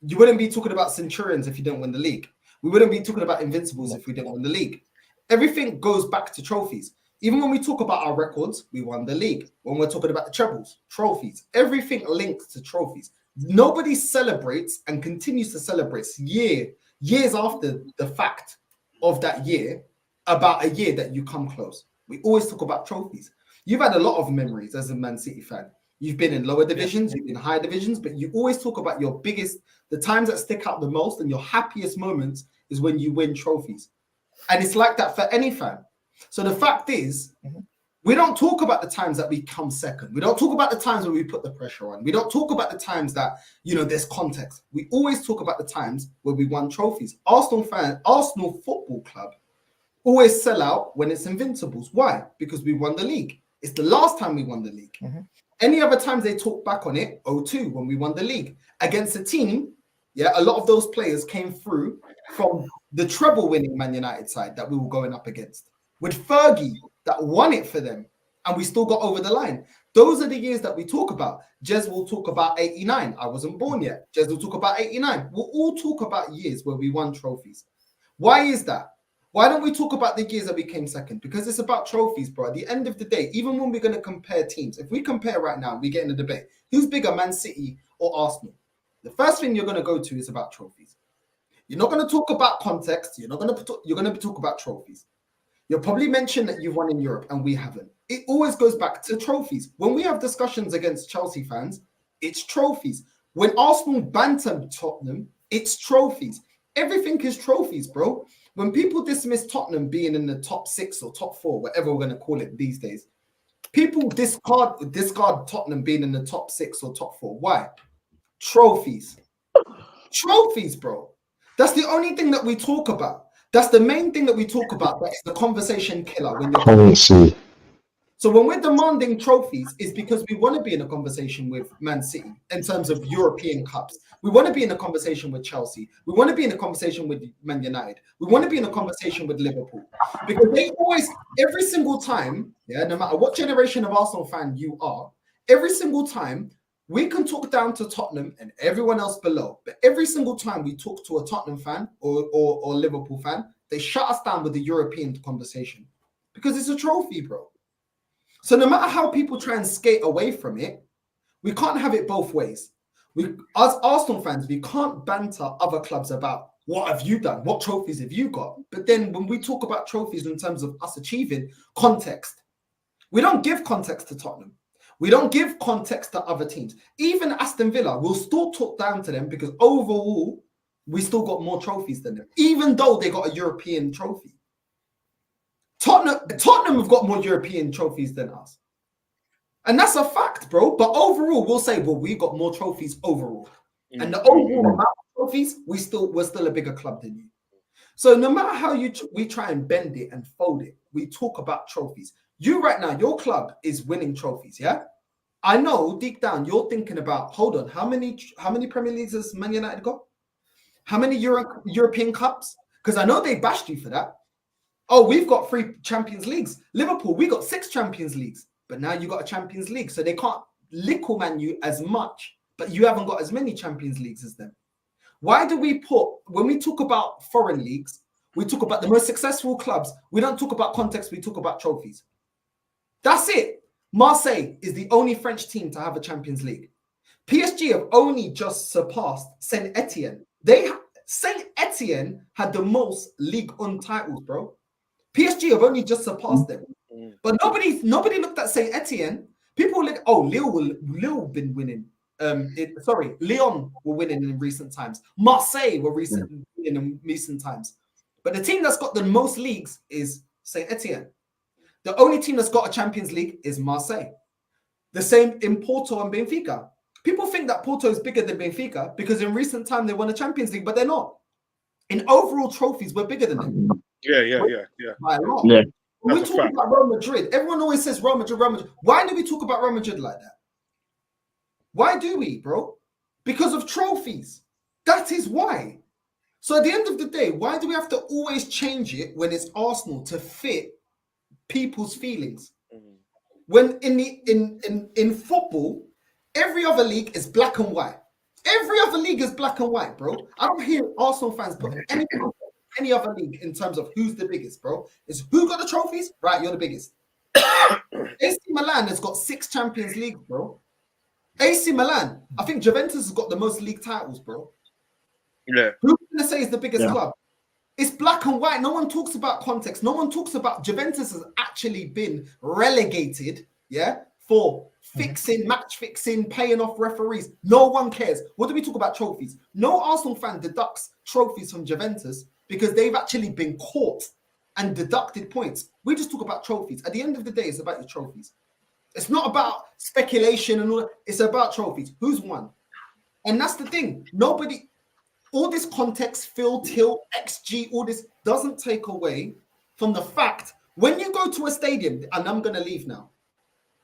you wouldn't be talking about Centurions if you didn't win the league. We wouldn't be talking about Invincibles if we didn't win the league. Everything goes back to trophies. Even when we talk about our records, we won the league. When we're talking about the trebles, trophies, everything links to trophies. Nobody celebrates and continues to celebrate years after the fact of that year about a year that you come close. We always talk about trophies. You've had a lot of memories as a Man City fan. You've been in lower divisions, you've been in higher divisions, but you always talk about your biggest, the times that stick out the most and your happiest moments is when you win trophies. And it's like that for any fan. So the fact is, we don't talk about the times that we come second. We don't talk about the times when we put the pressure on. We don't talk about the times that, there's context. We always talk about the times where we won trophies. Arsenal Football Club always sell out when it's Invincibles. Why? Because we won the league. It's the last time we won the league. Any other times they talk back on it, 02 when we won the league against a team. Yeah, a lot of those players came through from the treble winning Man United side that we were going up against. With Fergie that won it for them, and we still got over the line. Those are the years that we talk about. Jez will talk about 89. I wasn't born yet. Jez will talk about 89. We'll all talk about years where we won trophies. Why is that? Why don't we talk about the years that we came second? Because it's about trophies, bro. At the end of the day, even when we're going to compare teams, if we compare right now, we get in a debate. Who's bigger, Man City or Arsenal? The first thing you're going to go to is about trophies. You're not going to talk about context. You're going to talk about trophies. You'll probably mention that you've won in Europe and we haven't. It always goes back to trophies. When we have discussions against Chelsea fans, it's trophies. When Arsenal banter Tottenham, it's trophies. Everything is trophies, bro. When people dismiss Tottenham being in the top 6 or top 4, whatever we're going to call it these days, people discard Tottenham being in the top 6 or top 4. Why? Trophies. Trophies, bro. That's the only thing that we talk about. That's the main thing that we talk about. That's the conversation killer. Currency. So when we're demanding trophies, it's because we want to be in a conversation with Man City in terms of European cups. We want to be in a conversation with Chelsea. We want to be in a conversation with Man United. We want to be in a conversation with Liverpool. Because they always, every single time, no matter what generation of Arsenal fan you are, every single time, we can talk down to Tottenham and everyone else below. But every single time we talk to a Tottenham fan or Liverpool fan, they shut us down with the European conversation. Because it's a trophy, bro. So no matter how people try and skate away from it, we can't have it both ways. As Arsenal fans, we can't banter other clubs about what have you done, what trophies have you got. But then when we talk about trophies in terms of us achieving context, we don't give context to Tottenham. We don't give context to other teams. Even Aston Villa, we'll still talk down to them because overall, we still got more trophies than them, even though they got a European trophy. Tottenham have got more European trophies than us. And that's a fact, bro. But overall, we'll say, well, we got more trophies overall. And the overall amount of trophies, we're still a bigger club than you. So no matter how we try and bend it and fold it, we talk about trophies. You right now, your club is winning trophies, yeah? I know deep down you're thinking about, hold on, how many Premier Leagues has Man United got? How many European Cups? Because I know they bashed you for that. Oh, we've got 3 Champions Leagues. Liverpool, we got 6 Champions Leagues. But now you got a Champions League. So they can't lickle man you as much. But you haven't got as many Champions Leagues as them. Why do we when we talk about foreign leagues, we talk about the most successful clubs. We don't talk about context. We talk about trophies. That's it. Marseille is the only French team to have a Champions League. PSG have only just surpassed Saint Etienne. Saint Etienne had the most Ligue 1 titles, bro. PSG have only just surpassed them. But nobody looked at Saint Etienne. People look, oh, Lille been winning. Lyon were winning in recent times. Marseille were winning in recent times. But the team that's got the most leagues is Saint Etienne. The only team that's got a Champions League is Marseille. The same in Porto and Benfica. People think that Porto is bigger than Benfica because in recent time they won a Champions League, but they're not. In overall trophies, we're bigger than them. Yeah. By a lot. Yeah. When we talk about Real Madrid, everyone always says Real Madrid, Real Madrid. Why do we talk about Real Madrid like that? Why do we, bro? Because of trophies. That is why. So at the end of the day, why do we have to always change it when it's Arsenal to fit people's feelings? When in football, every other league is black and white. Every other league is black and white, bro. I don't hear Arsenal fans put any other league in terms of who's the biggest, bro. It's who got the trophies? Right, you're the biggest. AC Milan has got 6 Champions Leagues, bro. AC Milan. I think Juventus has got the most league titles, bro. Yeah. Who's going to say is the biggest club? It's black and white. No one talks about context. No one talks about Juventus has actually been relegated, for match fixing, paying off referees. No one cares. What do we talk about? Trophies. No Arsenal fan deducts trophies from Juventus because they've actually been caught and deducted points. We just talk about trophies. At the end of the day, it's about your trophies. It's not about speculation and all that. It's about trophies. Who's won? And that's the thing. All this context, Phil, Till, XG, all this doesn't take away from the fact when you go to a stadium, and I'm going to leave now.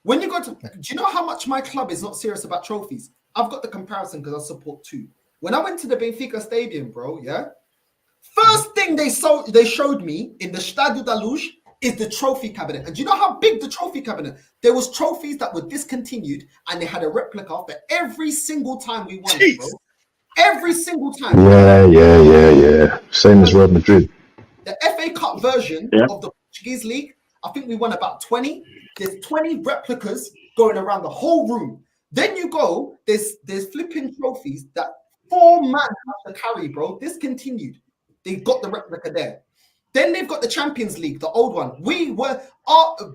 When you go to, do you know how much my club is not serious about trophies? I've got the comparison because I support 2. When I went to the Benfica stadium, bro, first thing they showed me in the Stadio da Luz is the trophy cabinet. And do you know how big the trophy cabinet? There was trophies that were discontinued and they had a replica for every single time we won it, bro. Every single time. Yeah. Same as Real Madrid. The FA Cup version of the Portuguese league, I think we won about 20. There's 20 replicas going around the whole room. Then you go, there's flipping trophies that 4 men have to carry, bro. Discontinued. They got the replica there. Then they've got the Champions League, the old one.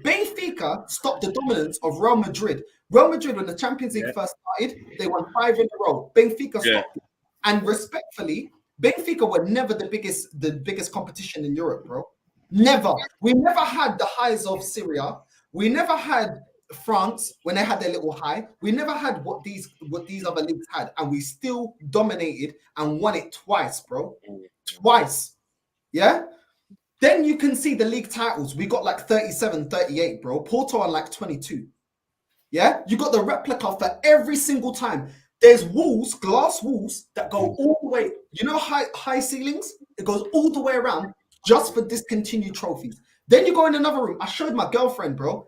Benfica stopped the dominance of Real Madrid. Real Madrid, when the Champions League first started, they won 5 in a row. Benfica stopped it. And respectfully, Benfica were never the biggest competition in Europe, bro. Never. We never had the highs of Syria. We never had France when they had their little high. We never had what these other leagues had, and we still dominated and won it twice, bro. Twice. Yeah? Then you can see the league titles. We got like 37, 38, bro. Porto on like 22. Yeah? You got the replica for every single time. There's walls, glass walls that go all the way. You know high ceilings? It goes all the way around just for discontinued trophies. Then you go in another room. I showed my girlfriend, bro.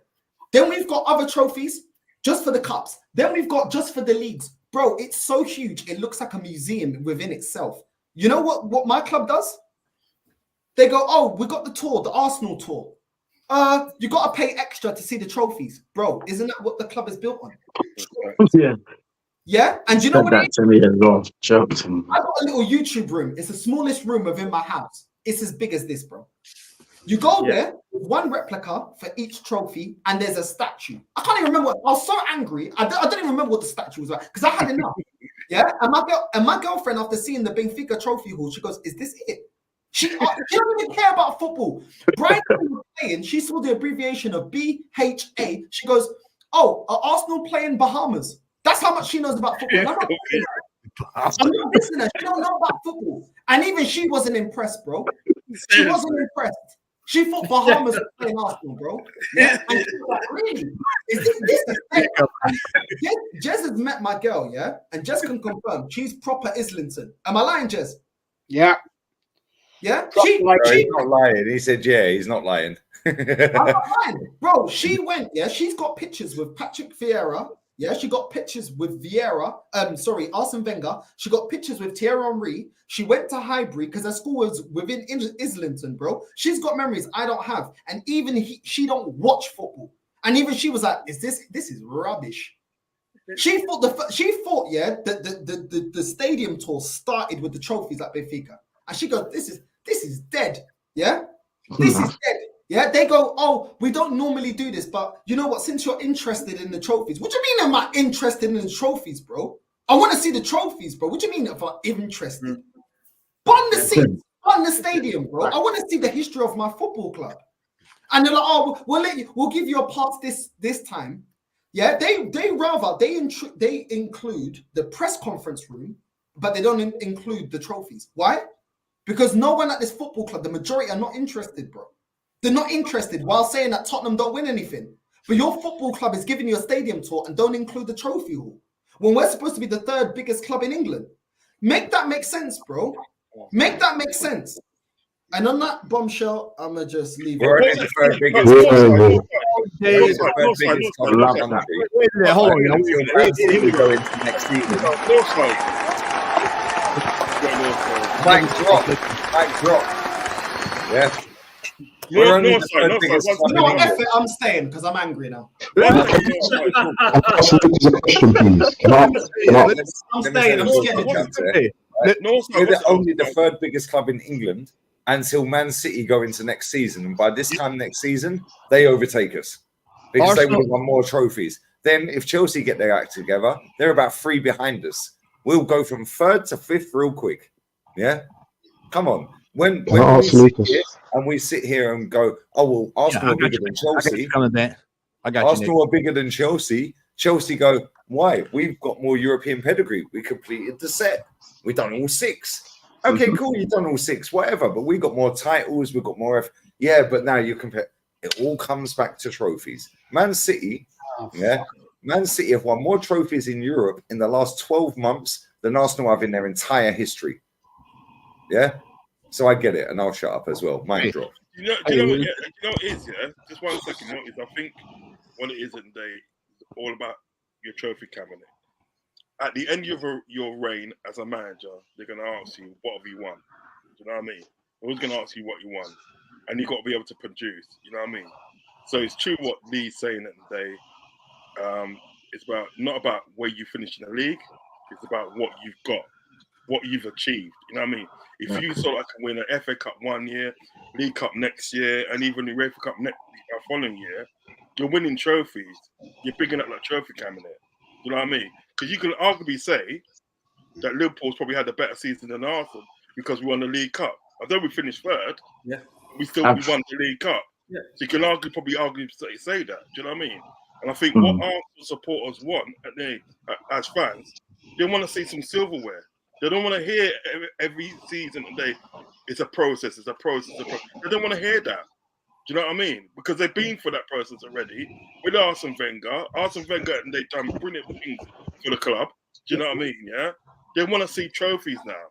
Then we've got other trophies just for the cups. Then we've got just for the leagues. Bro, it's so huge. It looks like a museum within itself. You know what my club does? They go, oh, we got the tour, the Arsenal tour. You got to pay extra to see the trophies. Bro, isn't that what the club is built on? Yeah. Yeah? And you know what it is? To me as well. I got a little YouTube room. It's the smallest room within my house. It's as big as this, bro. You go there with 1 replica for each trophy, and there's a statue. I can't even remember. I was so angry. I don't even remember what the statue was like because I had enough. Yeah, and my girlfriend, after seeing the Benfica trophy hall, she goes, "Is this it?" She don't even care about football. Brighton was playing. She saw the abbreviation of BHA. She goes, "Oh, are Arsenal playing Bahamas?" That's how much she knows about football. And I'm not listening. She don't know about football, and even she wasn't impressed, bro. She wasn't impressed. She thought Bahamas was playing Arsenal, bro. Yeah, and she was like, really? This is Jez has met my girl, yeah, and Jez can confirm she's proper Islington. Am I lying, Jez? Yeah. Yeah, he's not lying. He said, "Yeah, he's not lying." I'm not lying, bro. She went, yeah. She's got pictures with Patrick Vieira. Yeah, she got pictures with Vieira. Arsene Wenger. She got pictures with Thierry Henry. She went to Highbury because her school was within Islington, bro. She's got memories I don't have, and even she don't watch football. And even she was like, "Is this is rubbish?" She thought the stadium tour started with the trophies at Benfica, and she goes, "This is dead." Yeah, this is dead. Yeah, they go, "Oh, we don't normally do this, but you know what? Since you're interested in the trophies, what do you mean am I interested in the trophies, bro? I want to see the trophies, bro. What do you mean if I'm interested? Bun the seats, bun the stadium, bro. I want to see the history of my football club." And they're like, "Oh, we'll give you a pass this time." Yeah, they include the press conference room, but they don't include the trophies. Why? Because no one at this football club, the majority are not interested, bro. They're not interested while saying that Tottenham don't win anything. But your football club is giving you a stadium tour and don't include the trophy hall. When we're supposed to be the third biggest club in England. Make that make sense, bro. Make that make sense. And on that bombshell, I'm going to just leave it. We're only the third biggest club in the country. Hold on. We go into next season. Mic drop. Yeah. I'm staying because I'm angry now. I'm staying. I'm scared. We're only the third biggest club in England until Man City go into next season. And by this time next season, they overtake us because they would have won more trophies. Then if Chelsea get their act together, they're about 3 behind us. We'll go from 3rd to 5th real quick. Yeah? Come on. When we sit here and go, "Oh, well, Arsenal are bigger than Chelsea." Arsenal are bigger than Chelsea. Chelsea go, "Why? We've got more European pedigree. We completed the set. We've done all 6. Okay, cool. You've done all 6, whatever. But we got more titles. We've got more. Yeah, but now you compare. It all comes back to trophies. Man City, Man City have won more trophies in Europe in the last 12 months than Arsenal have in their entire history. Yeah. So I get it, and I'll shut up as well. Mic drop. You know what it is, yeah? Just 1 second. You know what it is? I think what it is at the day is all about your trophy cabinet. At the end of your reign as a manager, they're going to ask you, what have you won? Do you know what I mean? They're always going to ask you what you won. And you've got to be able to produce. You know what I mean? So it's true what Lee's saying at the day. It's not about where you finish in the league. It's about what you've got, what you've achieved. You know what I mean? If you sort of can win an FA Cup 1 year, League Cup next year, and even the UEFA Cup following year, you're winning trophies. You're bigging up that trophy cabinet. You know what I mean? Because you can arguably say that Liverpool's probably had a better season than Arsenal because we won the League Cup. Although we finished 3rd, we won the League Cup. Yeah. So you can probably say that. Do you know what I mean? And I think what Arsenal supporters want as fans, they want to see some silverware. They don't want to hear every season it's a process, it's a process. They don't want to hear that. Do you know what I mean? Because they've been through that process already with Arsene Wenger. Arsene Wenger, and they've done brilliant things for the club. Do you know what I mean? Yeah. They want to see trophies now.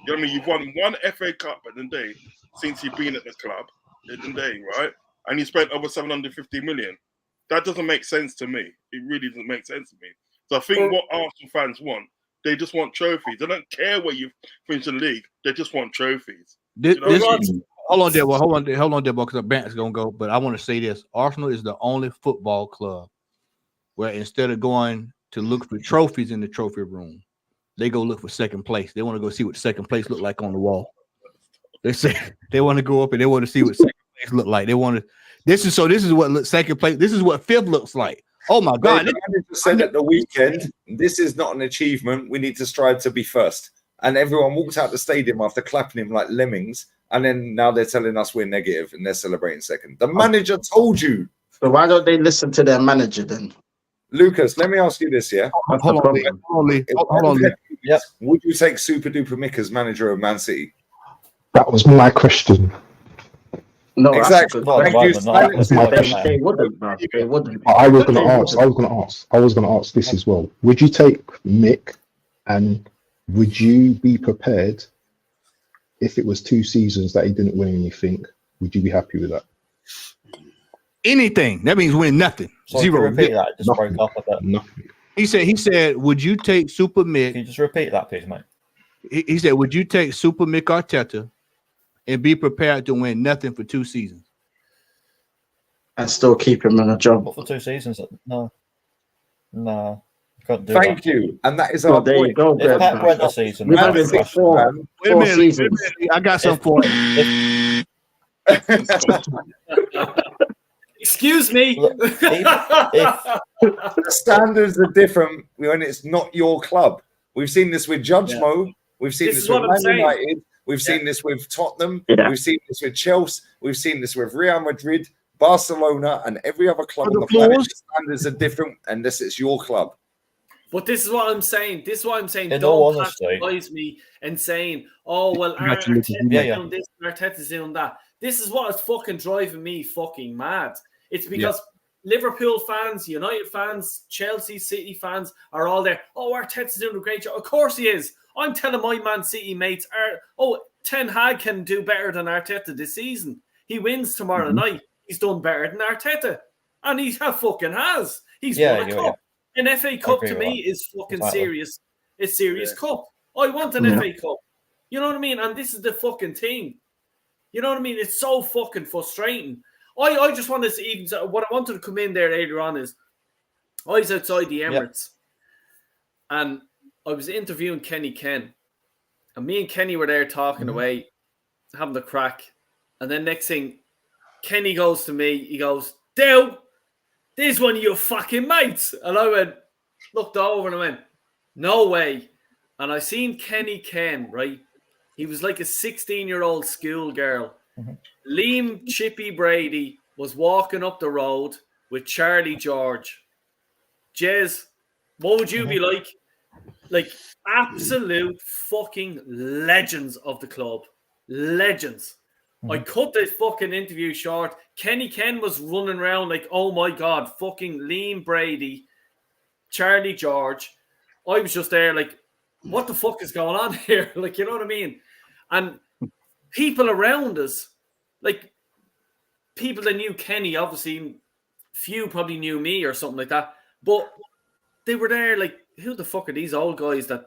You know what I mean? You've won 1 FA Cup at the day since you've been at the club, at the day, right? And you spent over 750 million. That doesn't make sense to me. It really doesn't make sense to me. So I think what Arsenal fans want, they just want trophies. They don't care where you finish in the league. They just want trophies. Hold on, there, because Bant's gonna go. But I want to say this: Arsenal is the only football club where instead of going to look for trophies in the trophy room, they go look for second place. They want to go see what second place look like on the wall. They say they want to go up and they want to see what second place look like. They want to. This is what second place. This is what 5th looks like. Oh my God! The manager said at the weekend, "This is not an achievement. We need to strive to be first." And everyone walked out the stadium after clapping him like lemmings. And then now they're telling us we're negative and they're celebrating second. The manager told you. So why don't they listen to their manager then? Lucas, let me ask you this, yeah? Hold on. Yep. Would you take Super Duper Mick as manager of Man City? That was my question. No, exactly. Thank you. They wouldn't, bro. They wouldn't. I was going to ask this as well. Would you take Mick, and would you be prepared if it was 2 seasons that he didn't win anything? Would you be happy with that? Anything. That means win nothing. Sorry, Zero. Repeat that. It just broke up a bit. Nothing. He said, would you take Super Mick? Can you just repeat that, please, mate? He said, would you take Super Mick Arteta and be prepared to win nothing for 2 seasons? And still keep him in a job. What, for 2 seasons? No. Can't do Thank you. And that is our there point. you go, If Pat Brent a season, We've had it before. Wait a minute. I got something for you. Excuse me. The standards are different when it's not your club. We've seen this with Judge Mo. We've seen this with Man United. We've seen this with Tottenham. We've seen this with Chelsea. We've seen this with Real Madrid, Barcelona, and every other club on the planet. The standards are different unless it's your club. But this is what I'm saying. In all Don't honesty, patronize me and saying, "Oh well, Arteta's doing this, Arteta's doing that." This is what is fucking driving me fucking mad. It's because Liverpool fans, United fans, Chelsea, City fans are all there. Oh, Arteta's doing a great job. Of course he is. I'm telling my Man City mates, Ten Hag can do better than Arteta this season. He wins tomorrow night. He's done better than Arteta, and he fucking has. He's won a cup. An FA Cup to me is fucking serious. It's serious cup. I want an FA Cup. You know what I mean? And this is the fucking thing. You know what I mean? It's so fucking frustrating. I just wanted to even what I wanted to come in there later on is I was outside the Emirates and I was interviewing Kenny Ken, and me and Kenny were there talking away, having the crack, and then next thing, Kenny goes to me, he goes, "Dale, there's one of your fucking mates," and I looked over and I went, "No way," and I seen Kenny Ken, right? He was like a 16-year-old schoolgirl. Liam Chippy Brady was walking up the road with Charlie George. Jez, what would you be like? Like absolute fucking legends of the club. Legends. I cut the fucking interview short. Kenny Ken was running around like, oh my God, fucking Liam Brady, Charlie George. I was just there like, what the fuck is going on here? Like, you know what I mean? And people around us, like people that knew Kenny, obviously few probably knew me or something like that, but they were there like, who the fuck are these old guys that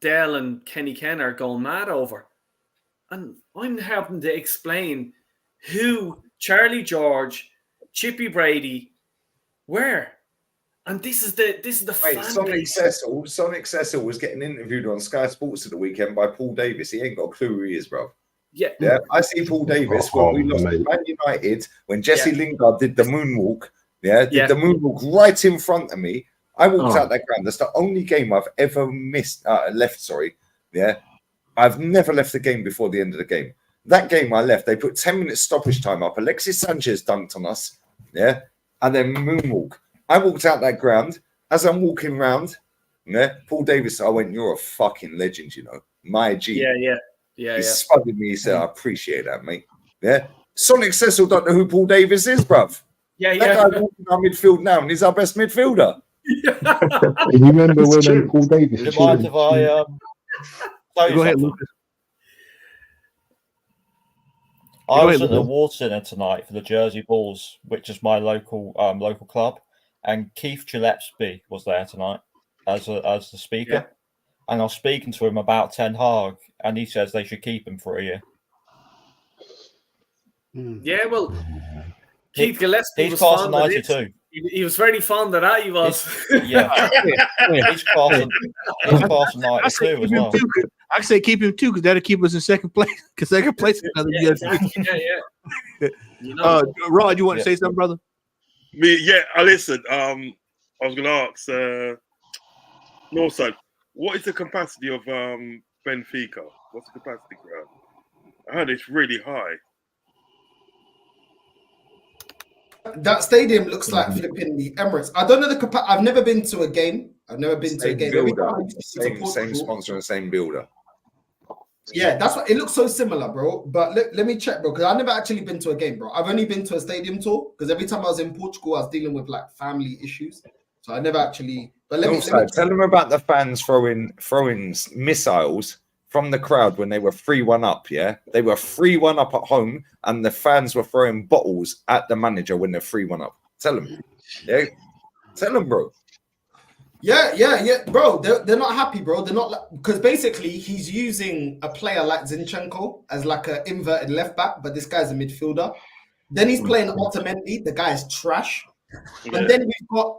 Dell and Kenny Ken are going mad over? And I'm having to explain who Charlie George, Chippy Brady were. And this is the Wait, Sonic Cecil was getting interviewed on Sky Sports at the weekend by Paul Davis. He ain't got a clue who he is, bro. Yeah. I see Paul Davis when we lost to Man United, when Jesse Lingard did the moonwalk. Did the moonwalk right in front of me. I walked out that ground. That's the only game I've ever left. Sorry. I've never left the game before the end of the game. That game I left, they put 10 minutes stoppage time up. Alexis Sanchez dunked on us. And then moonwalk. I walked out that ground. As I'm walking round, Paul Davis, I went, "You're a fucking legend, you know. My G." He spudded me. He said, "I appreciate that, mate." Sonic Cecil don't know who Paul Davis is, bruv. That guy walking our midfield now, and he's our best midfielder. You remember when Paul Davis? Do you mind if I Go ahead, Lucas. I was at the award centre tonight for the Jersey Bulls, which is my local club, and Keith Gillespie was there tonight as the speaker, and I was speaking to him about Ten Hag, and he says they should keep him for a year. Yeah, well, Keith Gillespie was class fond of of it. 92. He was very fond of that. He was. He's class of 92 as well. I say keep him too, because that'll keep us in second place. Because second place is another year. You know. Rod, you want to say something, brother? I listened. I was going to ask Northside, what is the capacity of Benfica? What's the capacity ground? I heard it's really high. That stadium looks like flipping the Emirates. I don't know the capacity. I've never been to a game. Same sponsor and same builder. Yeah, that's what it looks so similar, bro. But let me check, bro, because I've never actually been to a game, bro. I've only been to a stadium tour because every time I was in Portugal, I was dealing with like family issues. So I never actually. But let me tell them about the fans throwing missiles from the crowd when they were 3-1 up. Yeah, they were 3-1 up at home, and the fans were throwing bottles at the manager when they're 3-1 up. Tell them, yeah, tell them, bro. Yeah, bro. They're not happy, bro. They're not because basically he's using a player like Zinchenko as like an inverted left back, but this guy's a midfielder. Then he's playing Otamendi. The guy is trash. Yeah. And then we've got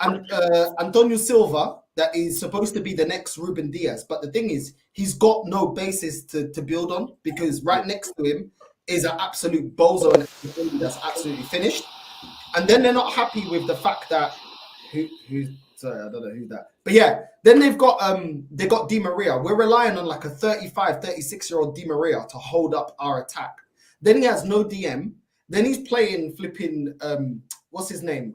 Antonio Silva, that is supposed to be the next Ruben Diaz. But the thing is, he's got no basis to build on because right next to him is an absolute bozo and that's absolutely finished. And then they're not happy with the fact that sorry, I don't know who that. But yeah, then they've got Di Maria. We're relying on like a 35, 36-year-old Di Maria to hold up our attack. Then he has no DM. Then he's playing flipping what's his name?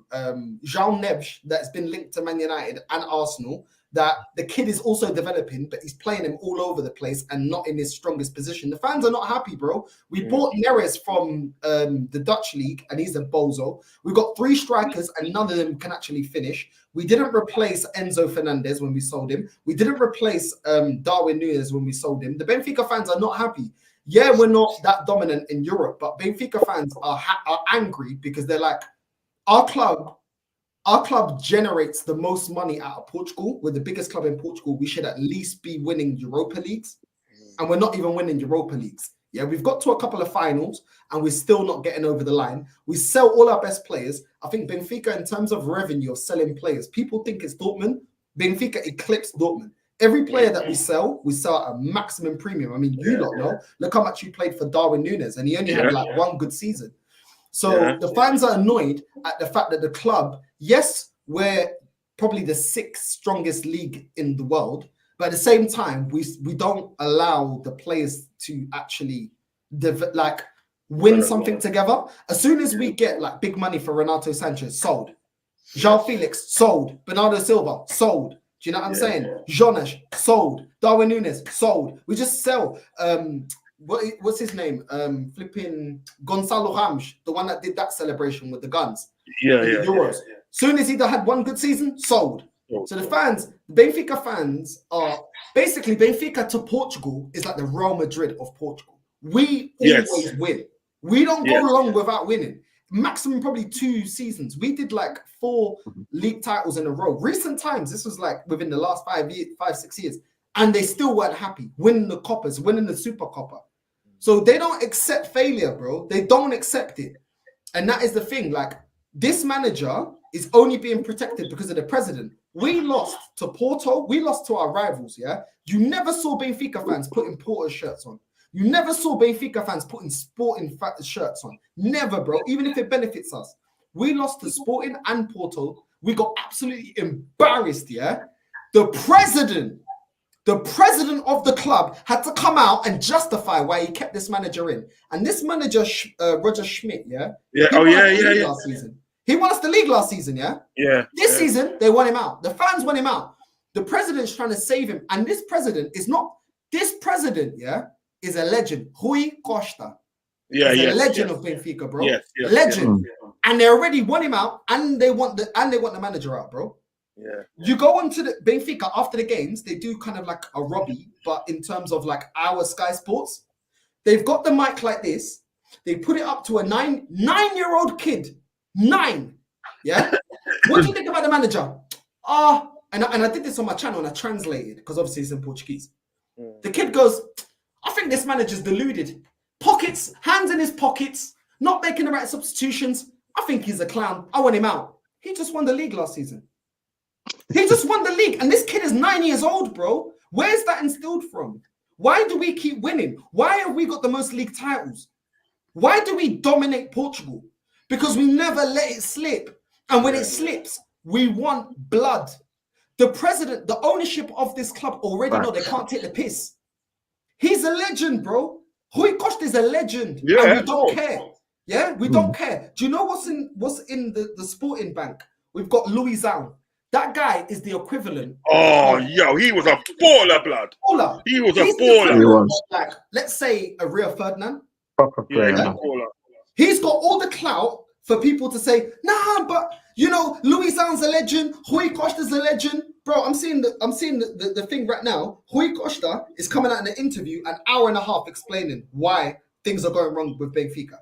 Jean Neves, that's been linked to Man United and Arsenal. That the kid is also developing, but he's playing him all over the place and not in his strongest position. The fans are not happy, bro. We bought Neres from the Dutch league, and he's a bozo. We've got 3 strikers, and none of them can actually finish. We didn't replace Enzo Fernandez when we sold him. We didn't replace Darwin Núñez when we sold him. The Benfica fans are not happy. Yeah, we're not that dominant in Europe, but Benfica fans are angry because they're like, our club generates the most money out of Portugal. We're the biggest club in Portugal. We should at least be winning Europa Leagues. And we're not even winning Europa Leagues. Yeah, we've got to a couple of finals and we're still not getting over the line. We sell all our best players. I think Benfica, in terms of revenue of selling players, people think it's Dortmund. Benfica eclipsed Dortmund. Every player that we sell at a maximum premium. I mean, you don't know. Look how much you played for Darwin Núñez and he only had like one good season. So the fans are annoyed at the fact that the club, yes, we're probably the 6th strongest league in the world, but at the same time, we don't allow the players to actually win something together. As soon as we get like big money for Renato Sanchez, sold. João Felix, sold. Bernardo Silva, sold. Do you know what I'm saying? Jonas, sold. Darwin Núñez, sold. We just sell. What's his name? Flipping Gonçalo Ramos, the one that did that celebration with the guns. Euros. Soon as he had one good season, sold. So the fans, Benfica fans are basically Benfica to Portugal is like the Real Madrid of Portugal. We always win. We don't go long without winning. Maximum probably 2 seasons. We did like 4 league titles in a row. Recent times, this was like within the last 5-6 years. And they still weren't happy. Winning the Coppers, winning the Super Copper. So they don't accept failure, bro. They don't accept it. And that is the thing. Like, this manager is only being protected because of the president. We lost to Porto. We lost to our rivals, yeah? You never saw Benfica fans putting Porto shirts on. You never saw Benfica fans putting Sporting shirts on. Never, bro. Even if it benefits us. We lost to Sporting and Porto. We got absolutely embarrassed, yeah? The president of the club had to come out and justify why he kept this manager in. And this manager, Roger Schmidt, last season. He won us the league last season, yeah? This season, they want him out. The fans want him out. The president's trying to save him. And this president is a legend. Rui Costa. He's a legend of Benfica, bro. Legend. And they already want him out, and they want the manager out, bro. You go on to the Benfica after the games, they do kind of like a Robbie, but in terms of like our Sky Sports, they've got the mic like this. They put it up to a nine-year-old kid. 9. Yeah. What do you think about the manager? And I did this on my channel and I translated because obviously it's in Portuguese. The kid goes, I think this manager's deluded. Hands in his pockets, not making the right substitutions. I think he's a clown. I want him out. He just won the league last season. He just won the league. And this kid is 9 years old, bro. Where's that instilled from? Why do we keep winning? Why have we got the most league titles? Why do we dominate Portugal? Because we never let it slip. And when it slips, we want blood. The president, the ownership of this club already know they can't take the piss. He's a legend, bro. Rui Costa is a legend. And we don't care. Yeah, we don't care. Do you know what's in the Sporting Bank? We've got Luizão. That guy is the equivalent. Oh, yo, he was a baller, blood. Baller. He was a He's the baller. equivalent of, like, let's say a Rio Ferdinand. Proper Yeah, player. he's a man. baller. He's got all the clout for people to say, nah, but you know, Louis Zan's a legend, Rui Costa's a legend. Bro, I'm seeing the thing right now. Rui Costa is coming out in an interview an hour and a half explaining why things are going wrong with Benfica.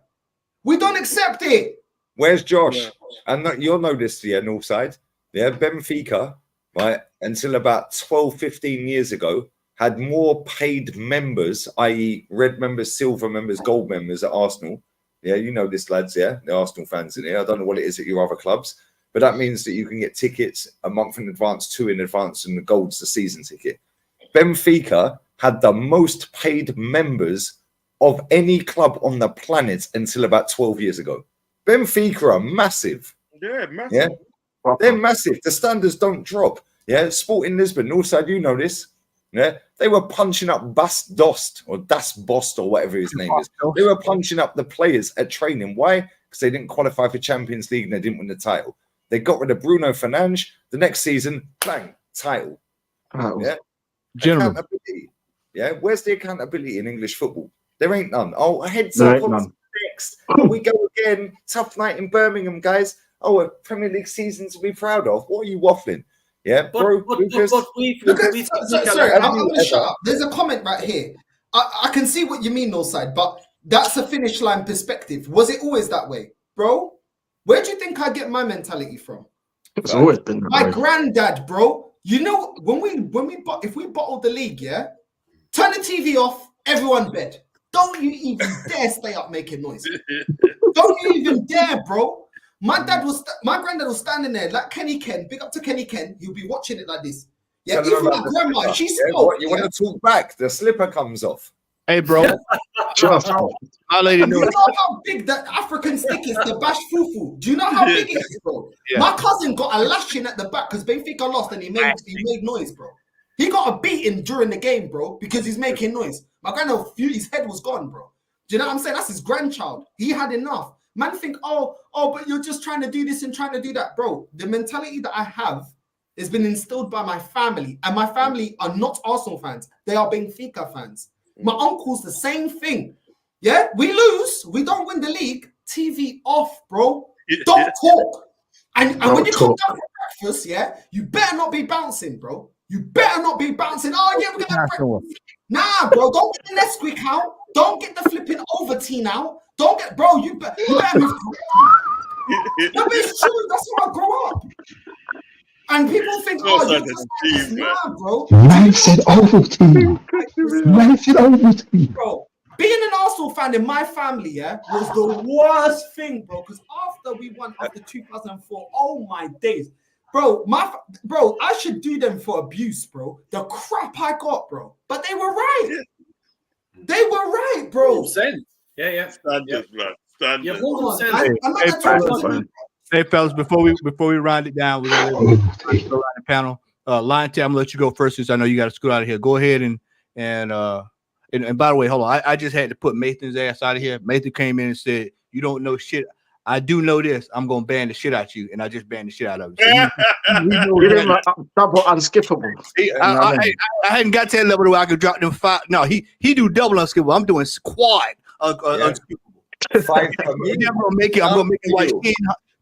We don't accept it. Where's Josh? And you'll know this, yeah, Northside. Yeah, Benfica, right, until about 12, 15 years ago, had more paid members, i.e. red members, silver members, gold members at Arsenal. Yeah, you know this, lads, yeah? The Arsenal fans in here. I don't know what it is at your other clubs, but that means that you can get tickets a month in advance, 2 in advance, and the gold's the season ticket. Benfica had the most paid members of any club on the planet until about 12 years ago. Benfica are massive. Yeah, massive. Yeah, they're massive. The standards don't drop. Yeah, Sporting Lisbon, Northside, you know this. Yeah, they were punching up Das Bost or whatever his name is. They were punching up the players at training. Why? Because they didn't qualify for Champions League and they didn't win the title. They got rid of Bruno Fernandes. The next season, bang, title. Yeah, accountability. Yeah, where's the accountability in English football? There ain't none. Oh, heads up on next. Oh, we go again. Tough night in Birmingham, guys. Oh, a Premier League season to be proud of. What are you waffling? Yeah, bro. Sorry, I'm going to shut up. There's a comment right here. I can see what you mean, Northside, but that's a finish line perspective. Was it always that way, bro? Where do you think I get my mentality from? It's always been that My way. granddad, bro. You know, if we bottle the league, yeah, turn the TV off, everyone bed. Don't you even dare stay up making noise. Don't you even dare, bro. My granddad was standing there like Kenny Ken. Big up to Kenny Ken. He'll be watching it like this. Yeah, Tell them even about my the grandma, slipper. she Yeah, spoke. what, you want to talk back? The slipper comes off. Hey, bro. My lady Do you knows. know how big that African stick is, the bash fufu? Do you know how big it is, bro? Yeah. My cousin got a lashing at the back because Benfica lost and he made noise, bro. He got a beating during the game, bro, because he's making noise. My granddad, his head was gone, bro. Do you know what I'm saying? That's his grandchild. He had enough. Man think, oh, but you're just trying to do this and trying to do that, bro. The mentality that I have has been instilled by my family, and my family are not Arsenal fans. They are Benfica fans. My uncle's the same thing. Yeah, we lose, we don't win the league. TV off, bro. Don't talk. And when you come down for breakfast, yeah, you better not be bouncing, bro. You better not be bouncing. Oh yeah, we're gonna breakfast. Nah, bro. Don't get the Nesquik out. Don't get the flipping Ovaltine out. Don't get, bro. You better move. No, but it's true. That's how I grow up. And people think, oh, you're just like this. Nah, bro. Man said Ovaltine. Man said Ovaltine. Bro, being an Arsenal fan in my family, yeah, was the worst thing, bro. Because after we won after 2004, oh my days, bro, I should do them for abuse, bro. The crap I got, bro. But they were right. They were right, bro. Yeah. Standards, blood. Standards. Hey, fellas, before we round it down, we're gonna go around the panel. Lion T, I'm gonna let you go first since I know you got to scoot out of here. Go ahead and by the way, hold on. I just had to put Nathan's ass out of here. Nathan came in and said, "You don't know shit." I do know this. I'm gonna ban the shit out you, and I just banned the shit out of you. So double unskippable. I hadn't got to that level where I could drop them 5. No, he do double unskippable. I'm doing squad unskippable. 5 for me. I'm gonna make it like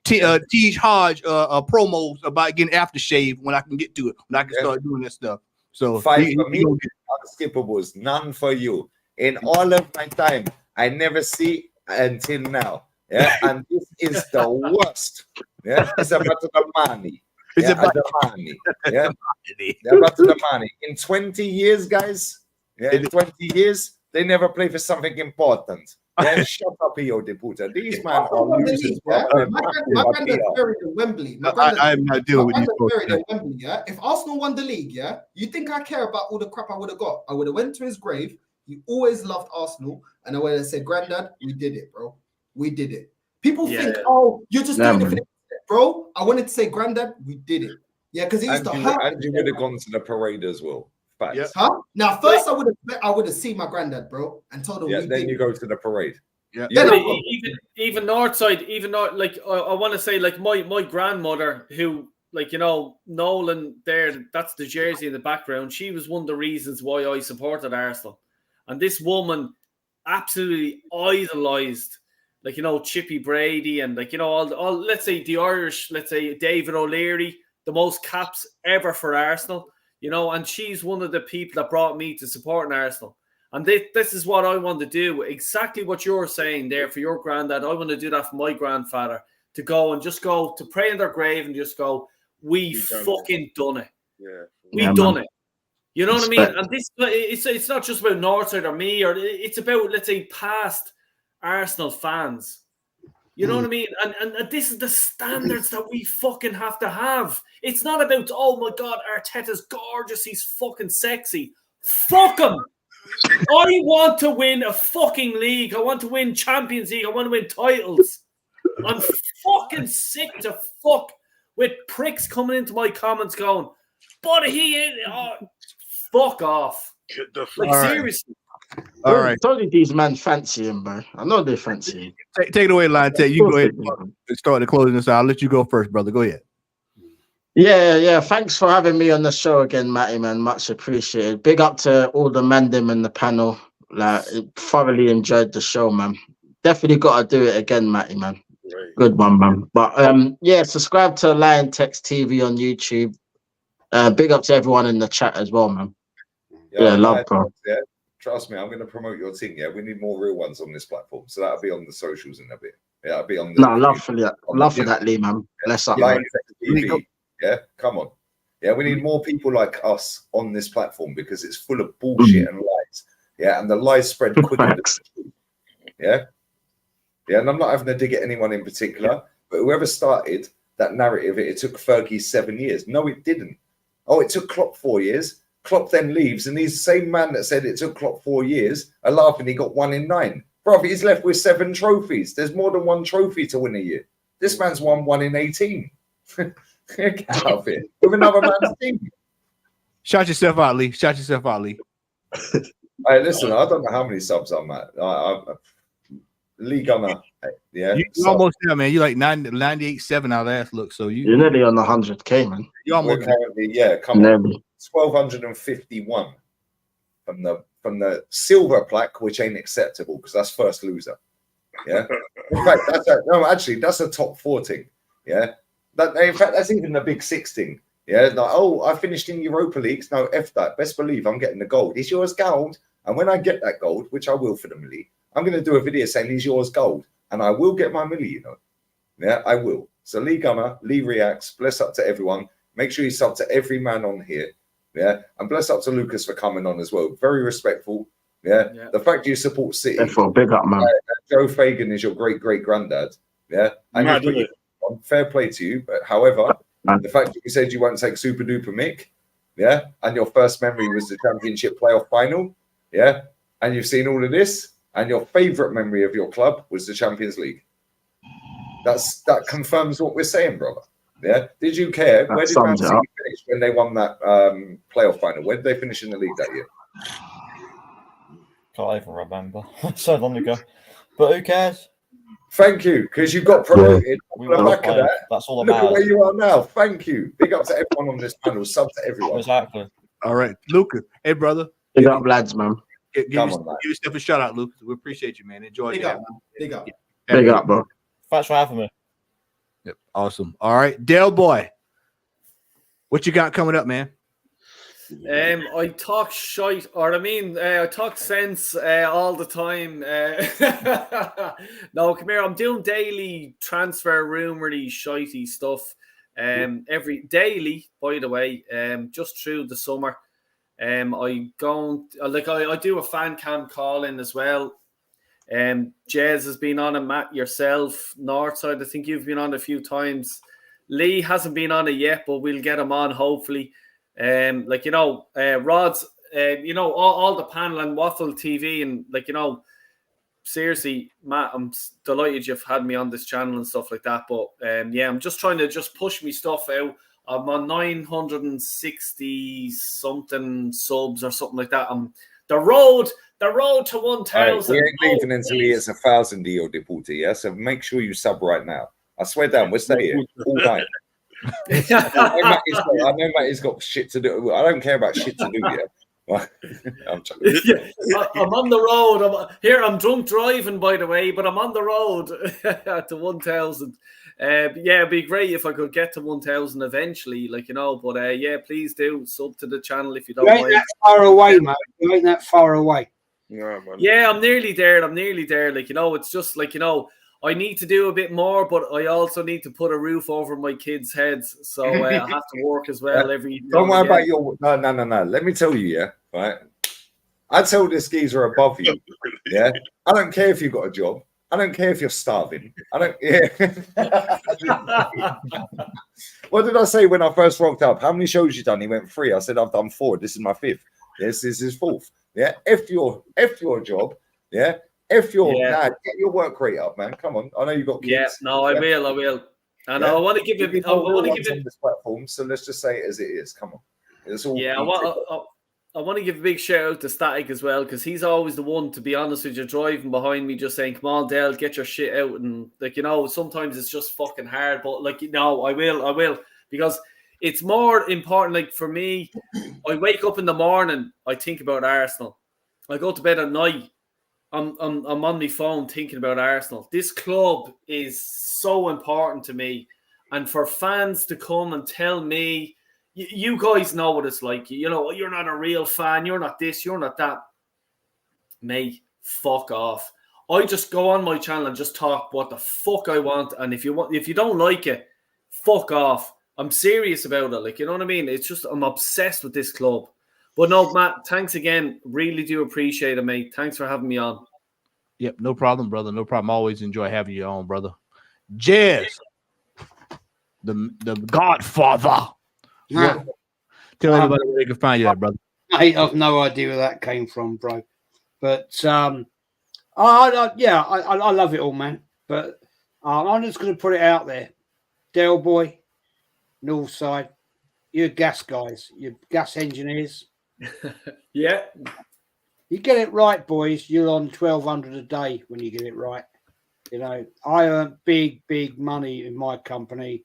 Tej Hodge promos about getting aftershave when I can get to it, when I can start doing that stuff. So 5 for me, unskippables, none for you. In all of my time, I never see until now. Yeah, and this is the worst. Yeah, it's about the money. It's about the money. Yeah, about the money. In 20 years, guys, in 20 years, they never play for something important. Yeah, shut up, Io Deputa. These men are losers. My granddad's buried in Wembley. I'm not dealing with these folks. Buried in Wembley, yeah. If Arsenal won the league, yeah, you think I care about all the crap I would have got? I would have went to his grave. He always loved Arsenal, and I would have said, "Granddad, we did it, bro. We did it." People think, "Oh, you're just doing it for the bro." I wanted to say, "Granddad, we did it." Yeah, because he used to hurt. And you would have gone to the parade as well. Facts. Huh? Now, first I would have seen my granddad, bro, and told him. Yeah, then you go to the parade. Yeah. Even Northside, like I want to say, like my grandmother, who like, you know, Nolan there, that's the jersey in the background. She was one of the reasons why I supported Arsenal. And this woman absolutely idolized, like, you know, Chippy Brady and, like, you know, all let's say the Irish, let's say David O'Leary, the most caps ever for Arsenal, you know, and she's one of the people that brought me to supporting Arsenal. And this is what I want to do. Exactly what you're saying there for your granddad. I want to do that for my grandfather, to go and just go to pray in their grave and just go, we fucking done it. Yeah. We done it. You know Respect. what I mean? And this, it's not just about Northside or me, or it's about, let's say, past Arsenal fans. You know what I mean? And this is the standards that we fucking have to have. It's not about, oh my God, Arteta's gorgeous, he's fucking sexy. Fuck him. I want to win a fucking league. I want to win Champions League. I want to win titles. I'm fucking sick to fuck with pricks coming into my comments going, but fuck off. Like, seriously. All right. I told you these men fancy him, bro. I know they fancy him. Take it away, Lion Tech. You go ahead and start the closing this out. I'll let you go first, brother. Go ahead. Yeah. Thanks for having me on the show again, Matty, man. Much appreciated. Big up to all the men them in the panel. Like, thoroughly enjoyed the show, man. Definitely got to do it again, Matty, man. Good one, man. But yeah, subscribe to Lion Text TV on YouTube. Big up to everyone in the chat as well, man. Yeah, love, bro. Yeah, trust me, I'm going to promote your thing. Yeah, we need more real ones on this platform, so that'll be on the socials in a bit. Yeah, I'll be on the. No, love for that, Lee, man. Bless up. Lion Text TV. Yeah, come on. Yeah, we need more people like us on this platform because it's full of bullshit and lies. Yeah, and the lies spread quicker than the truth. Yeah. Yeah, and I'm not having to dig at anyone in particular, but whoever started that narrative, it took Fergie 7 years. No, it didn't. Oh, it took Klopp 4 years. Klopp then leaves, and these same man that said it took Klopp 4 years are laughing he got 1 in 9. Bro, he's left with 7 trophies. There's more than 1 trophy to win a year. This man's won 1 in 18. Get out of it. With another man's team. Shout yourself out, Lee. Shout yourself out, Lee. Hey, listen, I don't know how many subs I'm at. Lee Gunner, yeah. You almost there, man. You like 98.7 out of ass look. So you're nearly on the 100K, man. You almost currently, yeah, come on. 1,251 from the silver plaque, which ain't acceptable because that's first loser. Yeah. In fact, that's a top 4 thing. Yeah. In fact, that's even the big 6 thing. Yeah. Like, oh, I finished in Europa Leagues. No, F that. Best believe I'm getting the gold. Is yours gold? And when I get that gold, which I will for the milli, I'm going to do a video saying is yours gold, and I will get my milli, you know. Yeah, I will. So Lee Gunner, Lee Reacts, bless up to everyone. Make sure you sub to every man on here. Yeah, and bless up to Lucas for coming on as well. Very respectful. Yeah, the fact you support City. Therefore, big up, man. Joe Fagan is your great granddad. Yeah, and fair play to you. But however, the fact that you said you won't take Super Duper Mick, yeah, and your first memory was the Championship playoff final, yeah, and you've seen all of this. And your favourite memory of your club was the Champions League. That confirms what we're saying, brother. Yeah. Did you care? Where did Man City finish when they won that playoff final? Where did they finish in the league that year? Can't even remember. So long ago. But who cares? Thank you, because you got promoted. That's all Look at where you are now. Thank you. Big up to everyone on this panel. Sub to everyone. Exactly. All right, Luca. Hey, brother. Big up, lads, man. Give yourself a shout out, Luke. We appreciate you, man. Enjoy it. Big up. Big up, bro. Thanks for having me. Yep. Awesome. All right. Dale Boy. What you got coming up, man? I talk shite, or I talk sense all the time. No, come here. I'm doing daily transfer rumory shitey stuff. Every daily, by the way, just through the summer. I do a fan cam call in as well. Jez has been on it, Matt, yourself, Northside. I think you've been on a few times. Lee hasn't been on it yet, but we'll get him on hopefully. Rod's, all the panel and Waffle TV, and seriously, Matt, I'm delighted you've had me on this channel and stuff like that. But I'm just trying to push me stuff out. I'm on 960 something subs or something like that. I'm the road to 1,000. We ain't leaving until he hits 1,000 Dio Deporte, yeah? So make sure you sub right now. I swear down, we'll stay here all night. I know Matty's got shit to do. I don't care about shit to do yet. I'm I'm on the road. I'm drunk driving, by the way, but I'm on the road to 1,000. Yeah, it'd be great if I could get to 1,000 eventually, But yeah, please do sub to the channel if you don't mind. You ain't that far away, mate. You ain't that far away. Yeah, man. Yeah, I'm nearly there. It's just I need to do a bit more, but I also need to put a roof over my kids' heads. So I have to work as well every. Don't worry about your. No. Let me tell you, yeah, right. I tell this geezer above you, yeah. I don't care if you've got a job. I don't care if you're starving. I don't. Yeah. What did I say when I first rocked up? How many shows you done? He went 3. I said I've done 4. This is my 5th. Yes, this is 4th. Yeah. If your job, yeah. If you're get your work rate up, man. Come on. I know you've got kids. Yeah, no, I will. And I want to give it. I want to give it on this platform. So let's just say it as it is. Come on. It's all. Yeah, I want to give a big shout out to Static as well, because he's always the one, to be honest with you, driving behind me, just saying, "Come on, Dale, get your shit out." And sometimes it's just fucking hard, but I will, because it's more important. For me, I wake up in the morning, I think about Arsenal. I go to bed at night, I'm on my phone thinking about Arsenal. This club is so important to me, and for fans to come and tell me, you guys know what it's like. You're not a real fan. You're not this. You're not that. Mate, fuck off. I just go on my channel and just talk what the fuck I want, and if you don't like it, fuck off. I'm serious about it. You know what I mean? It's just I'm obsessed with this club. But no, Matt, thanks again. Really do appreciate it, mate. Thanks for having me on. Yep, no problem, brother. No problem. Always enjoy having you on, brother. Jez, the Godfather. Nah. Tell everybody where they can find you at, brother. I have no idea where that came from, bro. But I love it all, man. But I'm just going to put it out there. Del Boy, Northside, you're gas guys, you're gas engineers. Yeah. You get it right, boys. You're on 1,200 a day when you get it right. I earn big, big money in my company,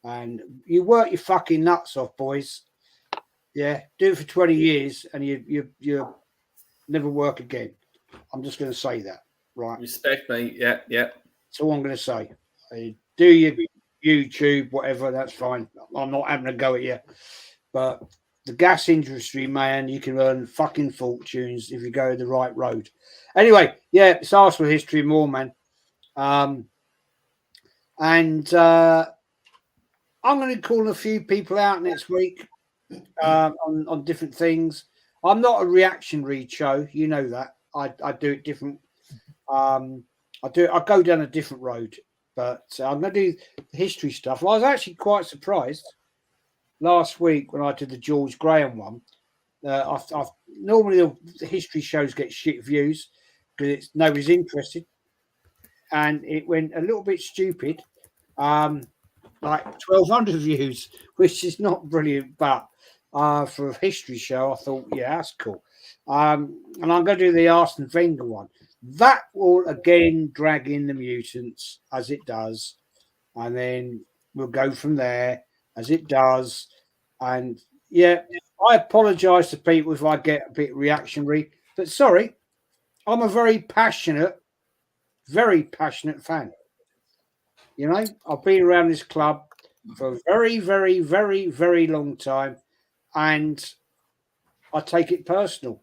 and you work your fucking nuts off, boys. Yeah, do it for 20 years, and you never work again. I'm just going to say that, right? Respect, mate. Yeah. That's all I'm going to say. Do your YouTube, whatever. That's fine. I'm not having a go at you, but the gas industry, man, you can earn fucking fortunes if you go the right road. Anyway, yeah, it's Arsenal history more, man. And I'm going to call a few people out next week on different things. I'm not a reaction read show, you know that. I do it different. I go down a different road, but I'm going to do the history stuff. Well, I was actually quite surprised last week when I did the George Graham one. Normally the history shows get shit views because nobody's interested, and it went a little bit stupid, like 1,200 views, which is not brilliant, but for a history show, I thought, yeah, that's cool. And I'm going to do the Arsene Wenger one. That will again drag in the mutants as it does, and then we'll go from there as it does. And yeah, I apologize to people if I get a bit reactionary, but sorry, I'm a very passionate fan. I've been around this club for a very, very, very, very long time, and I take it personal.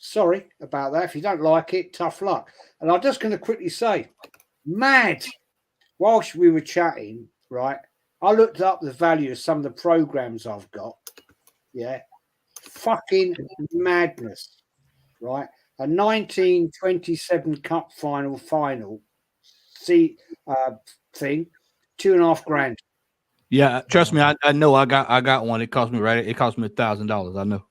Sorry about that. If you don't like it, tough luck. And I'm just going to quickly say, mad, whilst we were chatting, right, I looked up the value of some of the programs I've got. Yeah. Fucking madness, right? A 1927 Cup final thing, $2.5 grand. Yeah, trust me, I know I got one. It cost me $1,000. I know.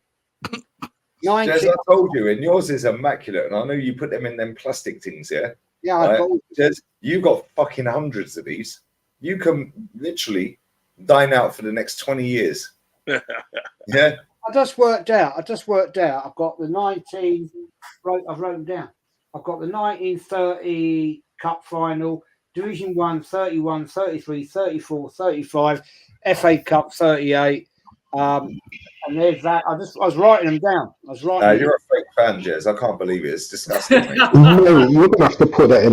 As I told you, and yours is immaculate, and I know you put them in them plastic things, yeah? Yeah, right? You've got fucking hundreds of these. You can literally dine out for the next 20 years. Yeah. I just worked out. I've got the I've wrote them down. I've got the 1930 Cup final, Division 1, 31, 33, 34, 35, FA Cup 38. And there's that. I was writing them down. I was writing. You're a fake fan, Jez. I can't believe it. It's disgusting, mate. No, you're gonna have to put that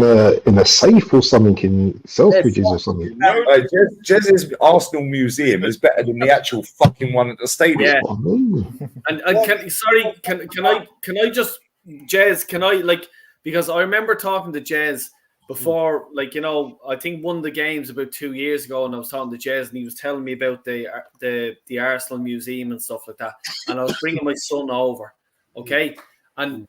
in a safe or something in Selfridges or something. No, Jez's Arsenal museum is better than the actual fucking one at the stadium. Yeah. And can I just, Jez, can I, like, because I remember talking to Jez before, like, you know, I think one of the games about 2 years ago, and I was talking to Jez, and he was telling me about the Arsenal museum and stuff like that. And I was bringing my son over, okay? And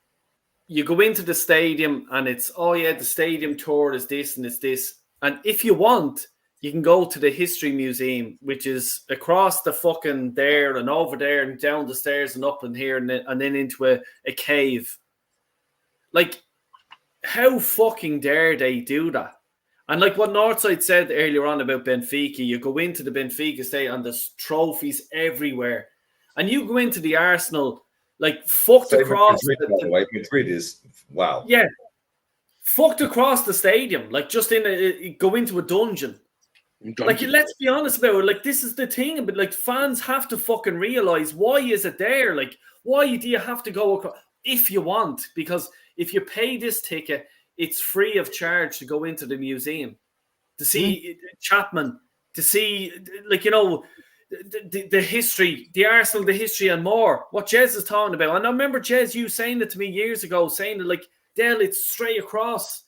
you go into the stadium, and it's, oh yeah, the stadium tour is this and it's this. And if you want, you can go to the History Museum, which is across the fucking there and over there and down the stairs and up in here and then into a cave. Like, how fucking dare they do that? And like what Northside said earlier on about Benfica, you go into the Benfica stadium and there's trophies everywhere. And you go into the Arsenal, like, fucked across. Madrid, by the way, Madrid is, wow. Yeah. Fucked across the stadium. Like, just go into a dungeon. Like, let's be honest about it. Like, this is the thing. But, like, fans have to fucking realize, why is it there? Like, why do you have to go across? If you want, because if you pay this ticket, it's free of charge to go into the museum, to see Chapman, to see, like, you know, the history, the Arsenal, the history and more. What Jez is talking about. And I remember, Jez, you saying it to me years ago, saying that, like, Dale, it's straight across.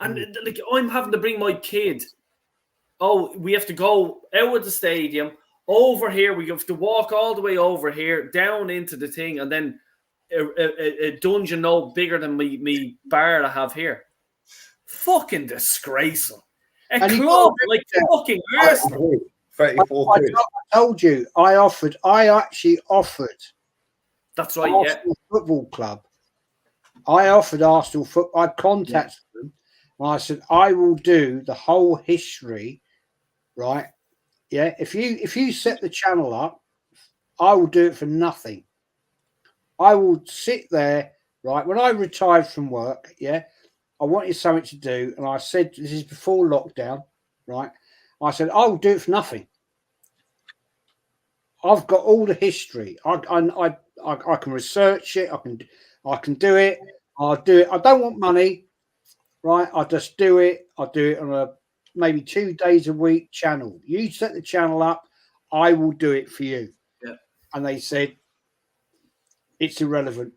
And like, I'm having to bring my kid. Oh, we have to go out of the stadium, over here. We have to walk all the way over here, down into the thing, and then a dungeon no bigger than me bar I have here. Fucking disgraceful. A club like fucking Arsenal. 34 quid. I told you, I actually offered. That's right, Arsenal Football Club. I offered Arsenal football. I contacted them and I said, I will do the whole history, right? Yeah. If you set the channel up, I will do it for nothing. I will sit there, right? When I retired from work, yeah, I wanted something to do. And I said, this is before lockdown, right? I said, I will do it for nothing. I've got all the history. I can research it. I can do it. I'll do it. I don't want money, right? I just do it. I'll do it on a maybe 2 days a week channel. You set the channel up, I will do it for you. Yeah. And they said, it's irrelevant.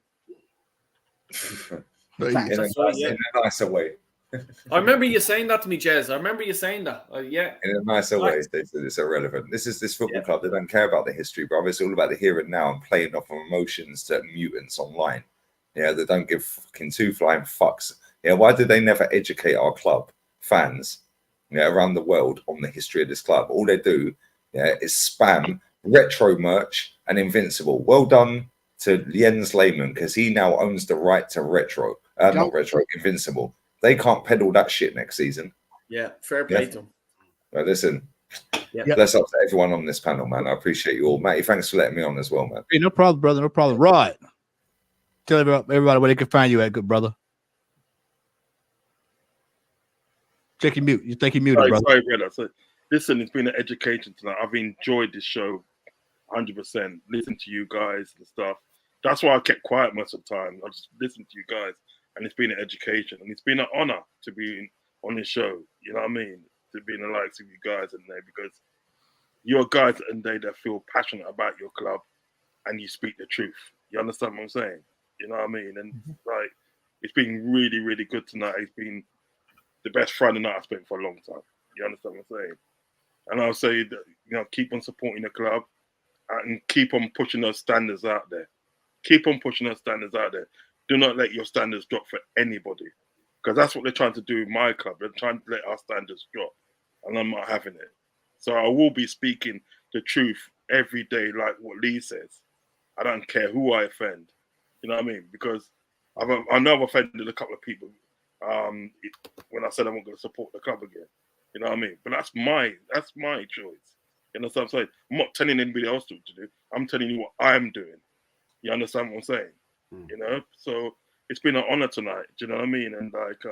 In a nicer way. I remember you saying that to me, Jez. I remember you saying that. Yeah. In a nicer way, it's irrelevant. This is this football club. They don't care about the history, bro. It's all about the here and now and playing off of emotions to mutants online. Yeah, they don't give fucking two flying fucks. Yeah, why do they never educate our club fans, around the world on the history of this club? All they do, is spam retro merch and Invincible. Well done to Jens Lehmann, because he now owns the right to retro, not retro, Invincible. They can't peddle that shit next season. Yeah, fair play to them. Right, listen, bless up to everyone on this panel, man. I appreciate you all. Matty, thanks for letting me on as well, man. Hey, no problem, brother. No problem. Rod, tell everybody where they can find you at, good brother. Check your mute. You think you muted, brother. Sorry, brother. So, listen, it's been an education tonight. I've enjoyed this show 100%. Listen to you guys and stuff. That's why I kept quiet most of the time. I just listened to you guys, and it's been an education, and it's been an honor to be on this show. You know what I mean? To be in the likes of you guys in there, because you're guys in there that feel passionate about your club, and you speak the truth. You understand what I'm saying? You know what I mean? And like, it's been really, really good tonight. It's been the best Friday night I've spent for a long time. You understand what I'm saying? And I'll say that, keep on supporting the club and keep on pushing those standards out there. Keep on pushing those standards out there. Do not let your standards drop for anybody, because that's what they're trying to do in my club. They're trying to let our standards drop, and I'm not having it. So I will be speaking the truth every day, like what Lee says. I don't care who I offend. You know what I mean? Because I know I've offended a couple of people when I said I'm not going to support the club again. You know what I mean? But that's my choice. You know what I'm saying? I'm not telling anybody else what to do. I'm telling you what I'm doing. You understand what I'm saying? You know? So it's been an honor tonight. Do you know what I mean? And like,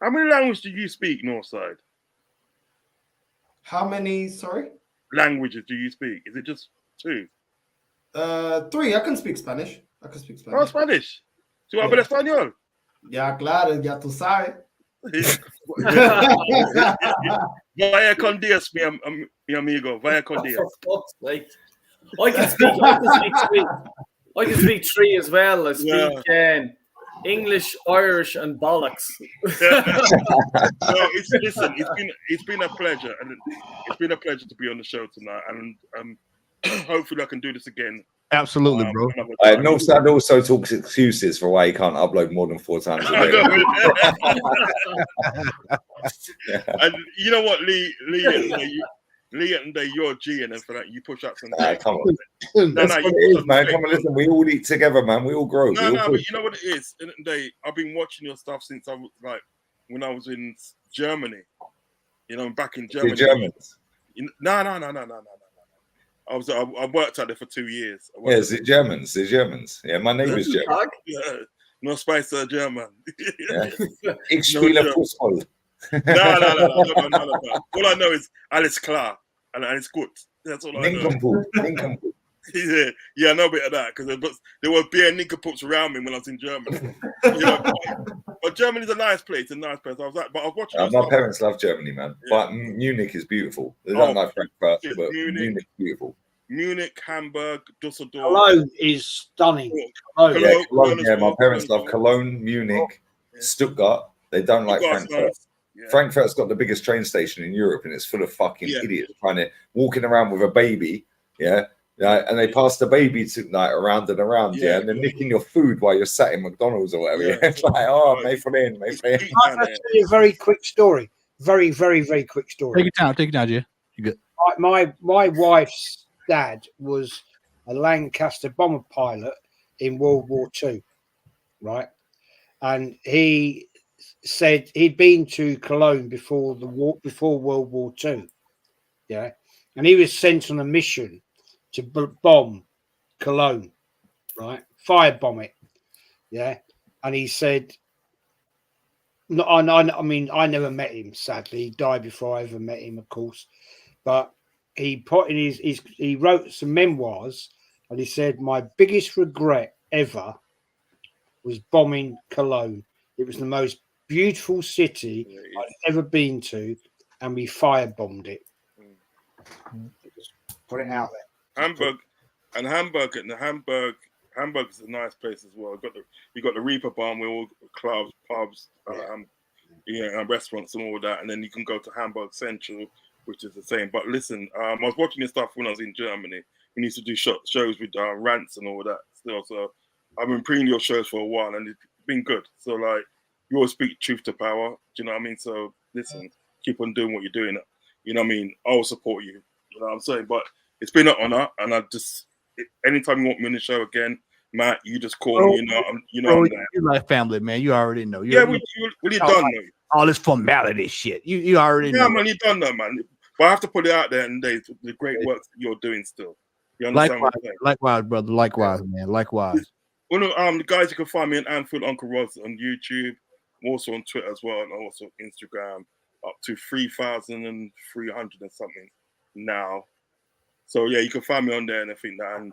How many languages do you speak, Northside? How many? Sorry. Languages do you speak? Is it just 2? 3. I can speak Spanish. Oh, Spanish. ¿Tú hablas español? Ya, claro, ya tú sabes. Vaya con Dios, mi amigo. Vaya con Dios. For fuck's sake. I can speak 3. I can speak 3 as well. I speak English, Irish, and bollocks. No, it's been a pleasure, and it's been a pleasure to be on the show tonight, and hopefully I can do this again. Absolutely, bro. Northside also talks excuses for why he can't upload more than 4 times a day. And you know what, Lee and you're G, and then for that you push up some. Come on, that's what it is, man. Come on, listen, we all eat together, man. We all grow. No, but you know what it is. I've been watching your stuff since I was like when I was in Germany. You know, back in Germany. The Germans. No. I worked out there for 2 years. Yeah, the Germans. Yeah, my neighbour's German. Yeah. No spice German. Ich spiele Fußball. No. All I know is alles klar and it's good. That's all I know. Nincompoop. Yeah, I know a bit of that because there were bare nincompoops around me when I was in Germany. You know, but Germany's a nice place. I was like, but I was watching. My parents love Germany, man. Yeah. But Munich is beautiful. They don't like Frankfurt, but Munich is beautiful. Munich, Hamburg, Dusseldorf. Cologne is stunning. Cologne, my parents love Cologne, Munich, Stuttgart. They don't like Frankfurt. Yeah. Frankfurt's got the biggest train station in Europe, and it's full of fucking idiots walking around with a baby. Yeah. And they pass the baby around and around, and they're nicking your food while you're sat in McDonald's or whatever. Yeah. It's like, made for in. I'll tell you a very quick story. Very, very, very quick story. Take your time, Jay. You good? My wife's dad was a Lancaster bomber pilot in World War II, right? And he said he'd been to Cologne before World War II, yeah, and he was sent on a mission to bomb Cologne, right? Firebomb it, yeah. And he said, "No, I mean, I never met him. Sadly, he died before I ever met him, of course. But he put in he wrote some memoirs, and he said my biggest regret ever was bombing Cologne. It was the most beautiful city I've ever been to, and we firebombed it. Put it out there." Hamburg is a nice place as well. You got the Reaper Bar with all clubs, pubs, and restaurants and all that, and then you can go to Hamburg Central, which is the same. But listen, I was watching your stuff when I was in Germany. We used to do shows with rants and all that still. So I've been preying your shows for a while, and it's been good. So like, you always speak truth to power. Do you know what I mean? So listen, keep on doing what you're doing. You know what I mean? I will support you. You know what I'm saying? But it's been an honor, and anytime you want me on the show again, Matt, you just call me. I'm there. You're like family, man. You already know. You done know. All this formality shit. You already know. Yeah, man, you done know, man. But I have to put it out there, and the great work that you're doing still. You understand what I'm saying? Likewise, brother. Likewise, man. Likewise. Well, no, the guys, you can find me on Anfield Uncle Roz on YouTube, also on Twitter as well, and also Instagram, up to 3,300 and something now. So yeah, you can find me on there and I think that.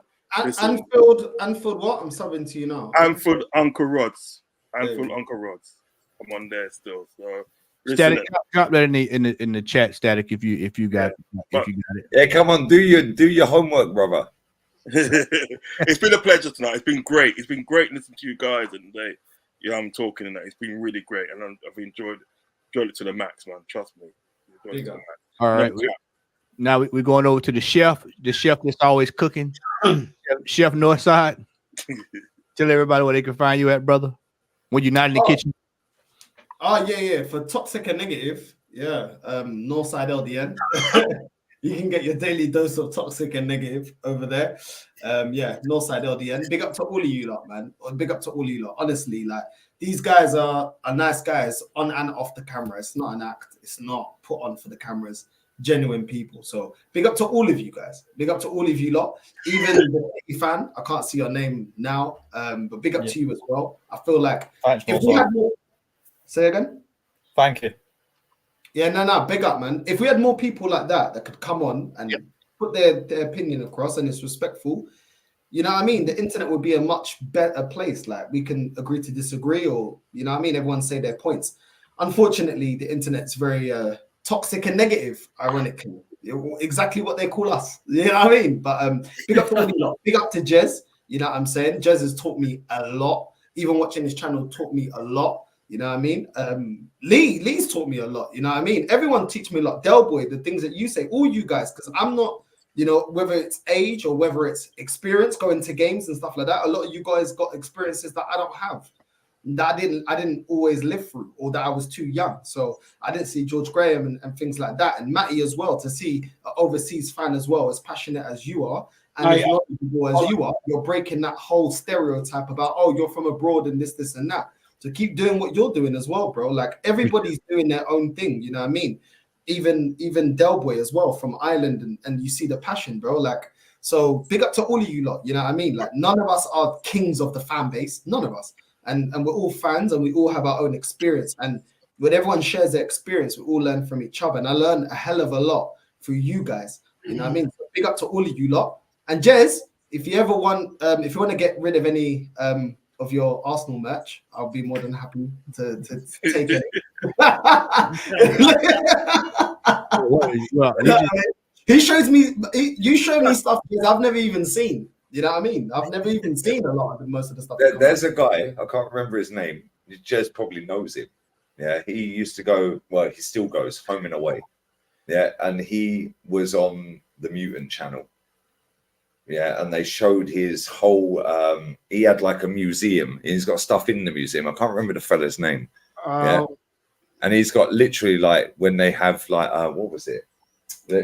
Anfield, what? I'm subbing to you now. Anfield Uncle Rods. Anfield Uncle Rods. I'm on there still. So Static, drop that in the chat, Static, if you got it. Yeah, come on, do your homework, brother. It's been a pleasure tonight. It's been great. It's been great listening to you guys and I'm talking and that. It's been really great, and I've enjoyed it to the max, man. Trust me. All right. Now we're going over to the chef that's always cooking. Chef Northside. Tell everybody where they can find you at, brother, when you're not in the kitchen. Oh, yeah. For Toxic and Negative, Northside LDN. You can get your daily dose of Toxic and Negative over there. Northside LDN. Big up to all of you lot, man. Big up to all of you lot. Honestly, like, these guys are nice guys on and off the camera. It's not an act. It's not put on for the cameras. Genuine people. So big up to all of you guys. Big up to all of you lot. Even the City fan, I can't see your name now, but big up to you as well. I feel like if we had more... Say again? Thank you. Yeah, no, big up, man. If we had more people like that that could come on and put their opinion across and it's respectful, you know what I mean? The internet would be a much better place. Like, we can agree to disagree, or, you know what I mean? Everyone say their points. Unfortunately, the internet's very toxic and negative, ironically. Exactly what they call us. You know what I mean? But big up to all you lot. Big up to Jez. You know what I'm saying? Jez has taught me a lot. Even watching his channel taught me a lot. You know what I mean? Lee's taught me a lot. You know what I mean? Everyone teach me a lot. Del Boy, the things that you say, all you guys, because I'm not, you know, whether it's age or whether it's experience going to games and stuff like that. A lot of you guys got experiences that I don't have, that I didn't always live through, or that I was too young. So I didn't see George Graham and things like that. And Matty as well, to see an overseas fan as well, as passionate as you are, and as knowledgeable as you are, you're breaking that whole stereotype about, oh, you're from abroad and this and that. So keep doing what you're doing as well, bro. Like, everybody's doing their own thing, you know what I mean? Even Del Boy as well from Ireland, and you see the passion, bro. Like, so big up to all of you lot, you know what I mean? Like, none of us are kings of the fan base, none of us. And we're all fans, and we all have our own experience. And when everyone shares their experience, we all learn from each other. And I learned a hell of a lot through you guys, you know what I mean? So big up to all of you lot. And Jez, if you ever want, if you want to get rid of any of your Arsenal merch, I'll be more than happy to take it. He shows me, you show me stuff that I've never even seen. You know what I mean? I've never even seen a lot of most of the stuff. There's a guy, I can't remember his name. Jez probably knows him. Yeah, he used to go, well, he still goes Home and Away. Yeah, and he was on the Mutant channel. Yeah, and they showed his whole, he had like a museum. He's got stuff in the museum. I can't remember the fella's name. Yeah. And he's got literally, like, when they have like, what was it?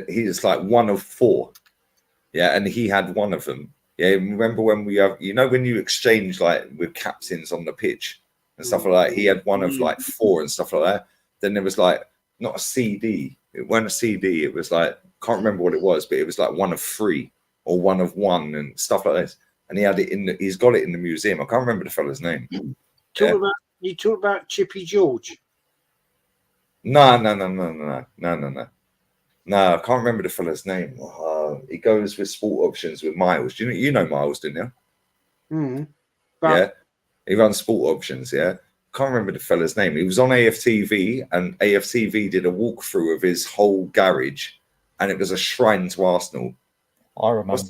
He's like one of 4. Yeah, and he had one of them. Yeah, remember when we have, you know, when you exchange like with captains on the pitch and stuff like that, he had one of like 4 and stuff like that. Then there was like, not a CD. It wasn't a CD. It was like, can't remember what it was, but it was like one of 3 or one of 1 and stuff like this. And he had it in he's got it in the museum. I can't remember the fella's name. You talk about Chippy George? No, I can't remember the fella's name. He goes with Sport Options with Miles. You know Miles, didn't you? Yeah, he runs Sport Options. Yeah, can't remember the fella's name. He was on AFTV, and AFTV did a walkthrough of his whole garage, and it was a shrine to Arsenal. I remember.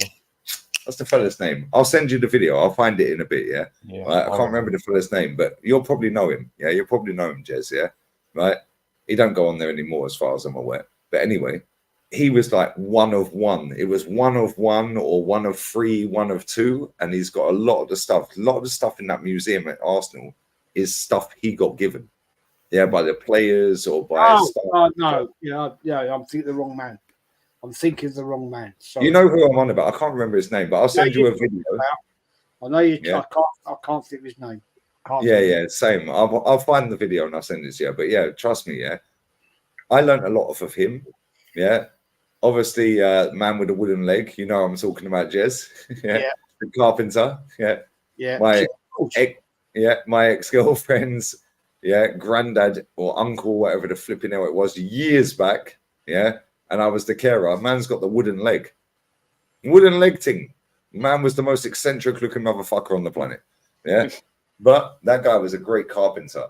What's the fella's name? I'll send you the video. I'll find it in a bit. Yeah, I can't remember the fella's name, but you'll probably know him. Yeah, you'll probably know him, Jez. Yeah, right. He don't go on there anymore, as far as I'm aware. But anyway, he was like one of 1. It was one of 1 or one of 3, one of 2, and he's got a lot of the stuff. A lot of the stuff in that museum at Arsenal is stuff he got given, yeah, by the players or by. No, yeah, I'm thinking the wrong man. Sorry. You know who I'm on about? I can't remember his name, but I'll send you a video. I know you. Yeah. I can't think of his name. Same. I'll find the video and I'll send it to you. But yeah, trust me, yeah, I learned a lot off of him. Yeah, obviously, man with a wooden leg. You know, I'm talking about Jez. Yeah, the carpenter. Yeah, my ex-girlfriend's granddad or uncle, whatever the flipping hell it was, years back. Yeah, and I was the carer. Man's got the wooden leg thing. Man was the most eccentric looking motherfucker on the planet. Yeah. But that guy was a great carpenter.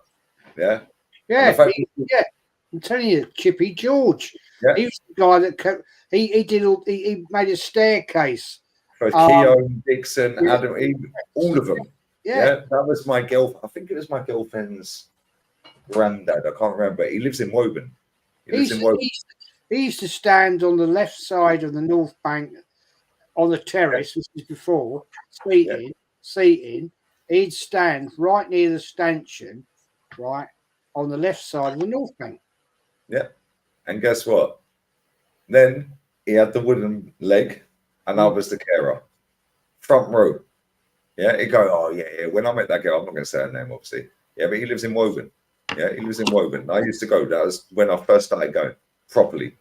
Yeah. Yeah. I'm telling you, Chippy George. Yeah. He was the guy that he made a staircase. For Keown, Dixon, Adam, all of them. Yeah. That was my girlfriend. I think it was my girlfriend's granddad. I can't remember. He lives in Woburn. He used to stand on the left side of the North Bank on the terrace, which is before, seating. He'd stand right near the stanchion, right on the left side of the North Bank. Yeah. And guess what? Then he had the wooden leg, and I was the carer. Front row. Yeah. He'd go, oh, yeah. When I met that girl, I'm not going to say her name, obviously. Yeah, but he lives in Woburn. Yeah, he lives in Woburn. I used to go. That was when I first started going properly.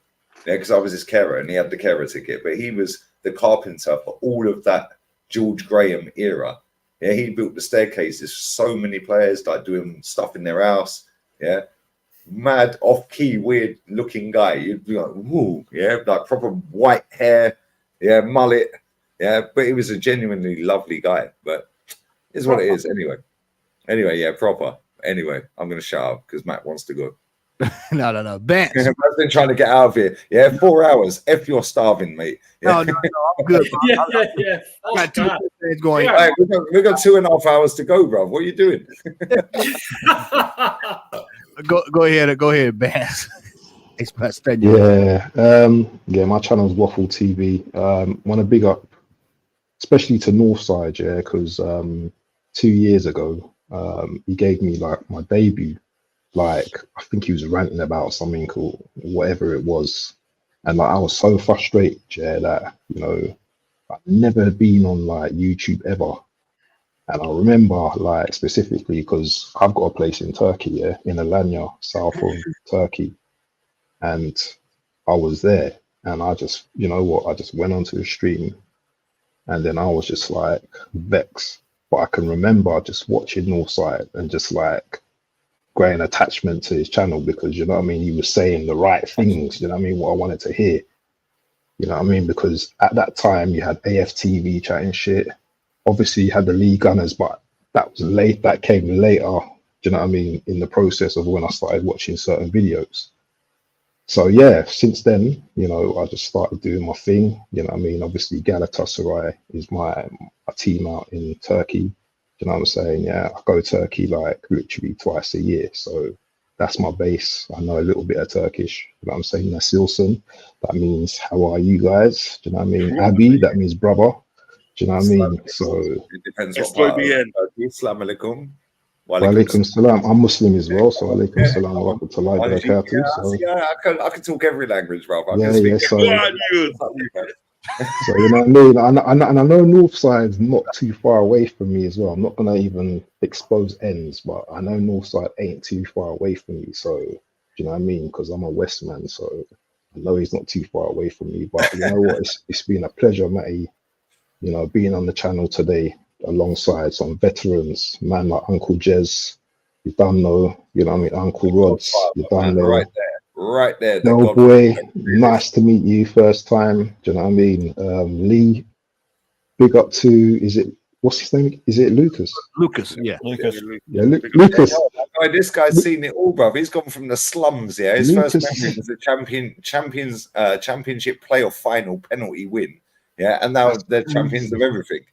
Yeah, because I was his carer, and he had the carer ticket. But he was the carpenter for all of that George Graham era. Yeah, he built the staircases for so many players, like doing stuff in their house. Yeah, mad, off-key, weird-looking guy. You'd be like, woo, yeah, like proper white hair, yeah, mullet, yeah. But he was a genuinely lovely guy. But it's what it is, anyway. Anyway, yeah, proper. Anyway, I'm going to shut up because Matt wants to go. No. Bance. I've been trying to get out of here. Yeah, 4 hours. If you're starving, mate. Yeah. No, I'm good. Yeah. I got 2 things going. Yeah. Right, we've got 2.5 hours to go, bro. What are you doing? Go ahead, Bance. Yeah, my channel's Waffle TV. Want to big up, especially to Northside, yeah, because 2 years ago, he gave me like my debut. Like, I think he was ranting about something or whatever it was. And like, I was so frustrated, yeah, that, you know, I've never been on like YouTube ever. And I remember like specifically because I've got a place in Turkey, yeah, in Alanya, south of Turkey. And I was there and I just, you know what, I just went onto the stream and then I was just like vexed. But I can remember just watching Northside and just like growing attachment to his channel because, you know what I mean, he was saying the right things, you know what I mean, what I wanted to hear. You know what I mean? Because at that time you had AFTV chatting shit. Obviously you had the League Gunners, but that was late, that came later, do you know what I mean, in the process of when I started watching certain videos. So yeah, since then, you know, I just started doing my thing, you know what I mean? Obviously Galatasaray is my team out in Turkey. You know what I'm saying? Yeah, I go to Turkey like literally twice a year. So that's my base. I know a little bit of Turkish. You know what I'm saying? Nasilson. That means how are you guys? Do you know what I mean? Abi, that means brother. Do you know what I mean? So it depends what part of Turkey. Assalamu alaikum. Walaikum salam. I'm Muslim as well, so alaikum salam wa rahmatullahi wa barakatuh. So yeah, I can talk every language, bro. I yeah, can speak yeah. So, every so you know what I mean? And I know Northside's not too far away from me as well. I'm not gonna even expose ends, but I know Northside ain't too far away from me. So do you know what I mean? Because I'm a West man, so I know he's not too far away from me. But you know what? It's been a pleasure, Matty. You know, being on the channel today alongside some veterans, man like Uncle Jez. You don't know, you know what I mean? Uncle Rods. You don't know. Right there. No boy, nice to meet you first time. Do you know what I mean? Lee, big up to, what's his name? Is it Lucas? Lucas, yeah. Lucas. Yeah, Lucas. Yeah, this guy's seen it all, bruv. He's gone from the slums, yeah. His Lucas. first memory was a championship playoff final penalty win. Yeah, and now they're champions of everything.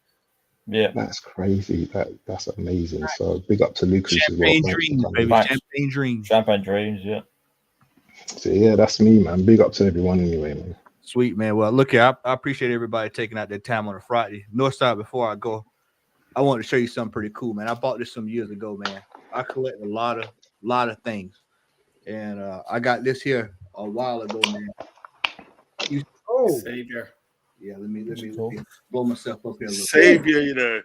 Yeah, that's crazy. That's amazing. So big up to Lucas as well. Champagne dreams, baby. Champagne dreams. Champagne dreams, yeah. So yeah, that's me, man. Big up to everyone anyway, man. Sweet, man. Well, look here, I appreciate everybody taking out their time on a Friday. Northside, before I go, I want to show you something pretty cool, man. I bought this some years ago, man. I collect a lot of things, and I got this here a while ago, man. Savior. Yeah, let me blow myself up here a little Savior, you know.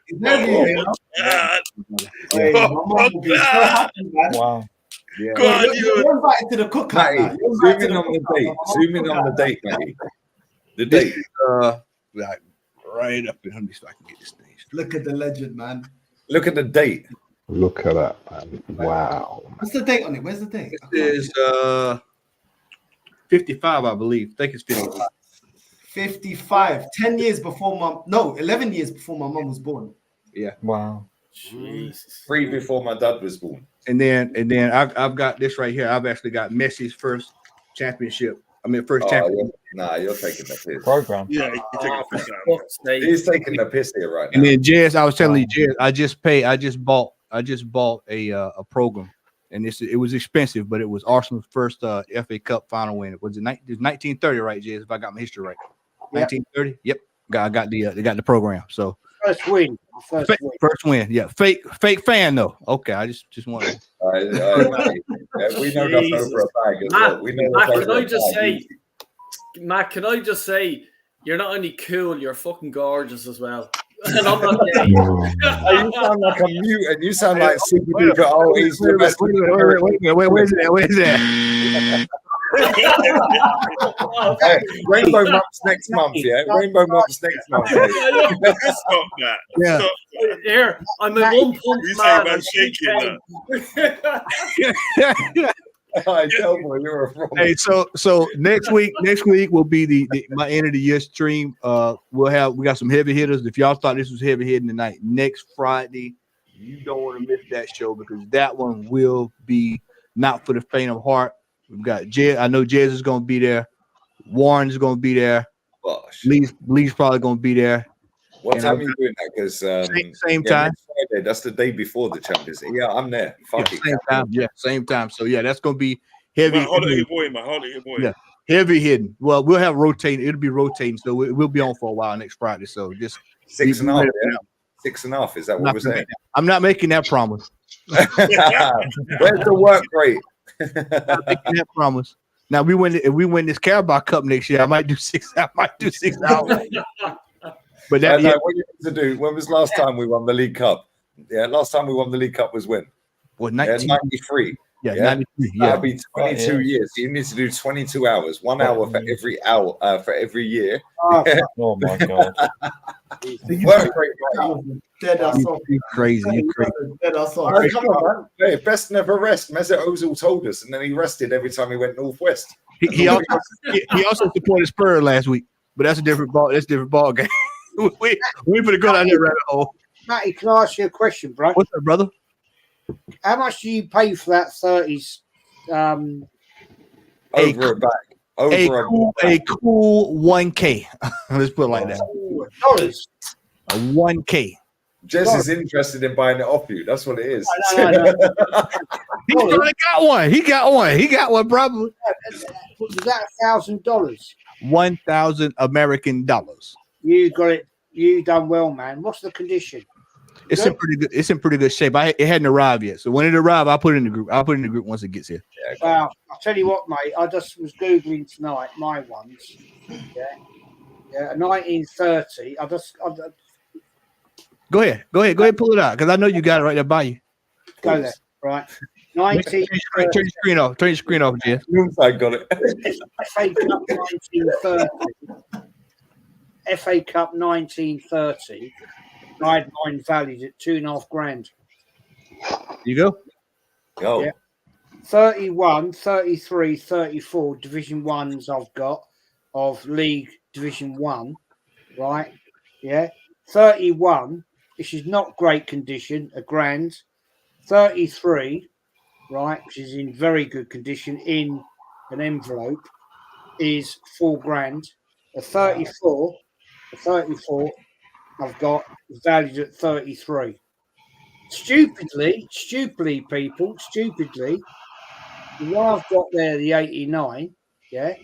Wow. Yeah. God, you're invited to the cookout. Zoom in on the date. Zoom in on the date, Matty. The date. Like right up in. Let me see if I can get this thing. Look at the legend, man. Look at the date. Look at that, man. Wow. What's the date on it? Where's the date? This is 55, I believe. I think it's 55. 55. 11 years before my mom was born. Yeah. Wow. Jesus. 3 before my dad was born. And then I've got this right here. I've actually got Messi's first championship. First championship. Nah, you're taking the piss. Program. Yeah, he's taking the piss here right now. And then Jez, I was telling you, Jez, I just bought a program, and it was expensive, but it was Arsenal's first FA Cup final win. It was 1930, right, Jez? If I got my history right, 1930. Yep, I got the program. So first win. First win. Yeah, fake fan though. Okay, I just wanted. We know that's over a bag as well. We know Matt, can I just say, you're not only cool, you're fucking gorgeous as well. And I'm not gay. You sound like a mutant. You sound like super duper. Oh, he's the best. Where's that? Hey, Rainbow Months next month, yeah. Rainbow Months next month. Stop that. Yeah. Here, I'm a 1 punch man. Shaking that. You're a fraud. Hey, so next week will be the my end of the year stream. We got some heavy hitters. If y'all thought this was heavy hitting tonight, next Friday, you don't want to miss that show because that one will be not for the faint of heart. We've got Jez. I know Jez is going to be there. Warren is going to be there. Lee's probably going to be there. What time are you doing that? Because same time. Friday, that's the day before the Champions League. Yeah, I'm there. Fuck it. Same time. Yeah, same time. So yeah, that's going to be heavy. Hold it, boy, man. Hold it, boy. Yeah, heavy hitting. Well, we'll have rotating. It'll be rotating, so we'll be on for a while next Friday. So just 6.5. Yeah? 6.5. Is that what we're saying? I'm not making that promise. Where's the work rate? I'm not making that promise. Now if we win this Carabao Cup next year, I might do 6 hours. But that what you need to do. When was last time we won the League Cup? Yeah, last time we won the League Cup was when? Well, 93. Yeah, 93. Yeah, that'll be 22 years. You need to do 22 hours, 1 hour for every hour for every year. Oh my god! Work rate, Dead us off. You crazy. Dead us off. Oh, come on, man. Hey, best never rest. Mesut Ozil told us, and then he rested every time he went northwest. He also supported Spurs last week, but that's a different ball. That's a different ball game. we put a good on that rabbit hole. Matty, can I ask you a question, bro? What's up, brother? How much do you pay for that 30s? Over a bag. A cool 1K. Let's put it like that. Dollars. A 1K. Jess is interested in buying it off you. That's what it is. No. He probably got one. He got one, probably. Was that $1,000? 1,000 American dollars. You got it. You done well, man. What's the condition? It's in pretty good. It's in pretty good shape. It hadn't arrived yet, so when it arrived, I'll put it in the group. I'll put it in the group once it gets here. Well, I'll tell you what, mate. I just was googling tonight my ones. Yeah, 1930. Go ahead, pull it out because I know you got it right there by you. Go there, right? Turn your screen off. Turn your screen off, Jeff. I got it. FA Cup 1930. FA Cup 1930. I had mine valued at $2,500. You go. Go. Yeah. 31, 33, 34 Division 1s I've got of League Division 1, right? Yeah. 31, which is not great condition, £1,000. 33, right, which is in very good condition in an envelope, is $4,000. A 34 I've got valued at 33. Stupidly, people, the one I've got there, the 89, yeah,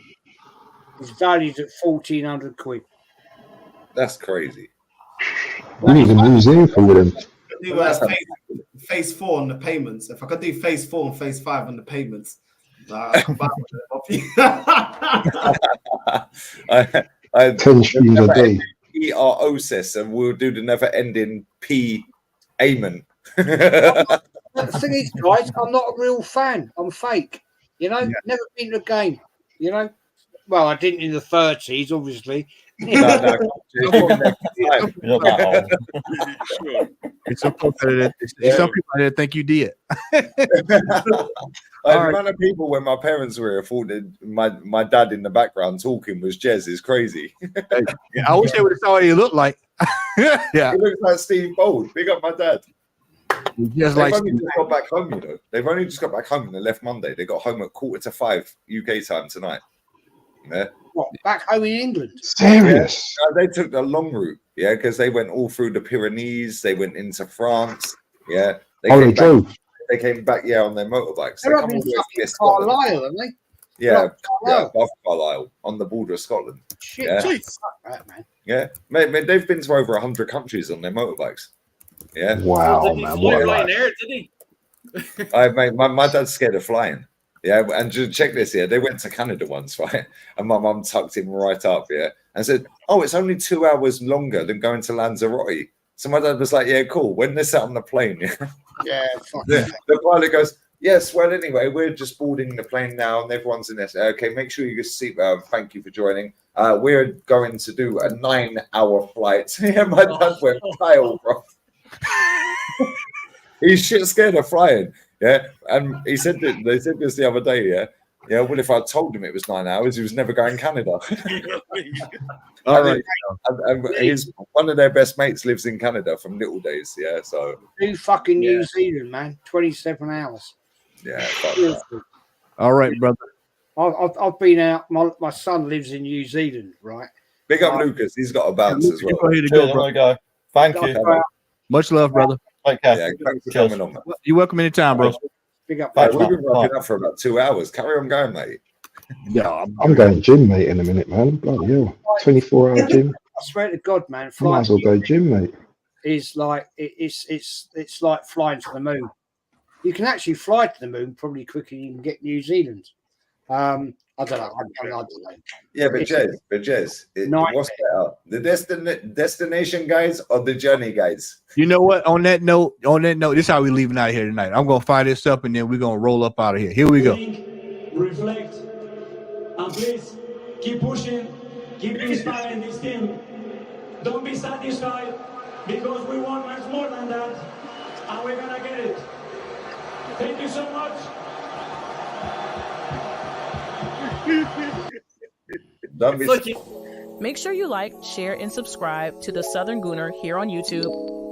is valued at 1,400 quid. That's crazy. We need a museum for them. Do phase 4 on the payments. If I could do phase 4 and phase 5 on the payments, I can buy it off you. I 10 streams a day. PROCess, and we'll do the never-ending P Amen. The thing is, guys, I'm not a real fan. I'm fake. You know, never been to a game. You know, well, I didn't in the 30s, obviously. No. It's some people that think you did. The amount of people when my parents were here thought that my dad in the background talking was Jez is crazy. I wish they would have saw what he looked like. Yeah, he looks like Steve Bold. Big up my dad. Just They've only just got back home, you know. They've only just got back home and they left Monday. They got home at 4:45 UK time tonight. Yeah. What, back home in England? Serious? Yeah. They took the long route, yeah, because they went all through the Pyrenees. They went into France. Yeah. They came back, yeah, on their motorbikes. They're up in fucking Carlisle, aren't they? Yeah, above Carlisle, on the border of Scotland. Shit, yeah. Right, man. Yeah, mate, they've been to over 100 countries on their motorbikes. Yeah. Wow, man. Flying air, did he? Mate, my dad's scared of flying. Yeah, and just check this. Yeah, they went to Canada once, right? And my mum tucked him right up, yeah, and said, "Oh, it's only 2 hours longer than going to Lanzarote." So my dad was like, "Yeah, cool." When they're sat on the plane, yeah, the pilot goes, "Yes, well, anyway, we're just boarding the plane now, and everyone's in this. Okay, make sure you get a seatbelt. Thank you for joining. We're going to do a 9-hour flight." Yeah, my dad went pale, bro. He's shit scared of flying. Yeah, and he said that they said this the other day. Yeah, yeah. Well, if I told him it was 9 hours, he was never going Canada. All right. And one of their best mates lives in Canada from little days. Yeah, so Do fucking New Zealand, man. 27 hours. yeah. All right, brother. I've been out. My son lives in New Zealand, right? Big up Lucas. He's got a bounce as well. Go. Thank you. Much love, brother. Take care. Yeah, thanks for coming on, man. You're welcome anytime, bro. Big up. We've been wrapping up for about 2 hours. Carry on going, mate. Yeah, I'm going gym, mate, in a minute, man. Bloody hell. 24-hour gym. I swear to God, man. I might as well go gym, mate. Is like it's like flying to the moon. You can actually fly to the moon probably quicker than you can get New Zealand. I don't know. I don't know. Yeah, but Jez, what's better, the destination guys or the journey guys? You know what? On that note, this is how we leaving out here tonight. I'm gonna fire this up and then we're gonna roll up out of here. Here we go. Reflect, and please keep pushing, keep inspiring this team. Don't be satisfied because we want much more than that, and we're gonna get it. Thank you so much. Make sure you like, share, and subscribe to the Southern Gooner here on YouTube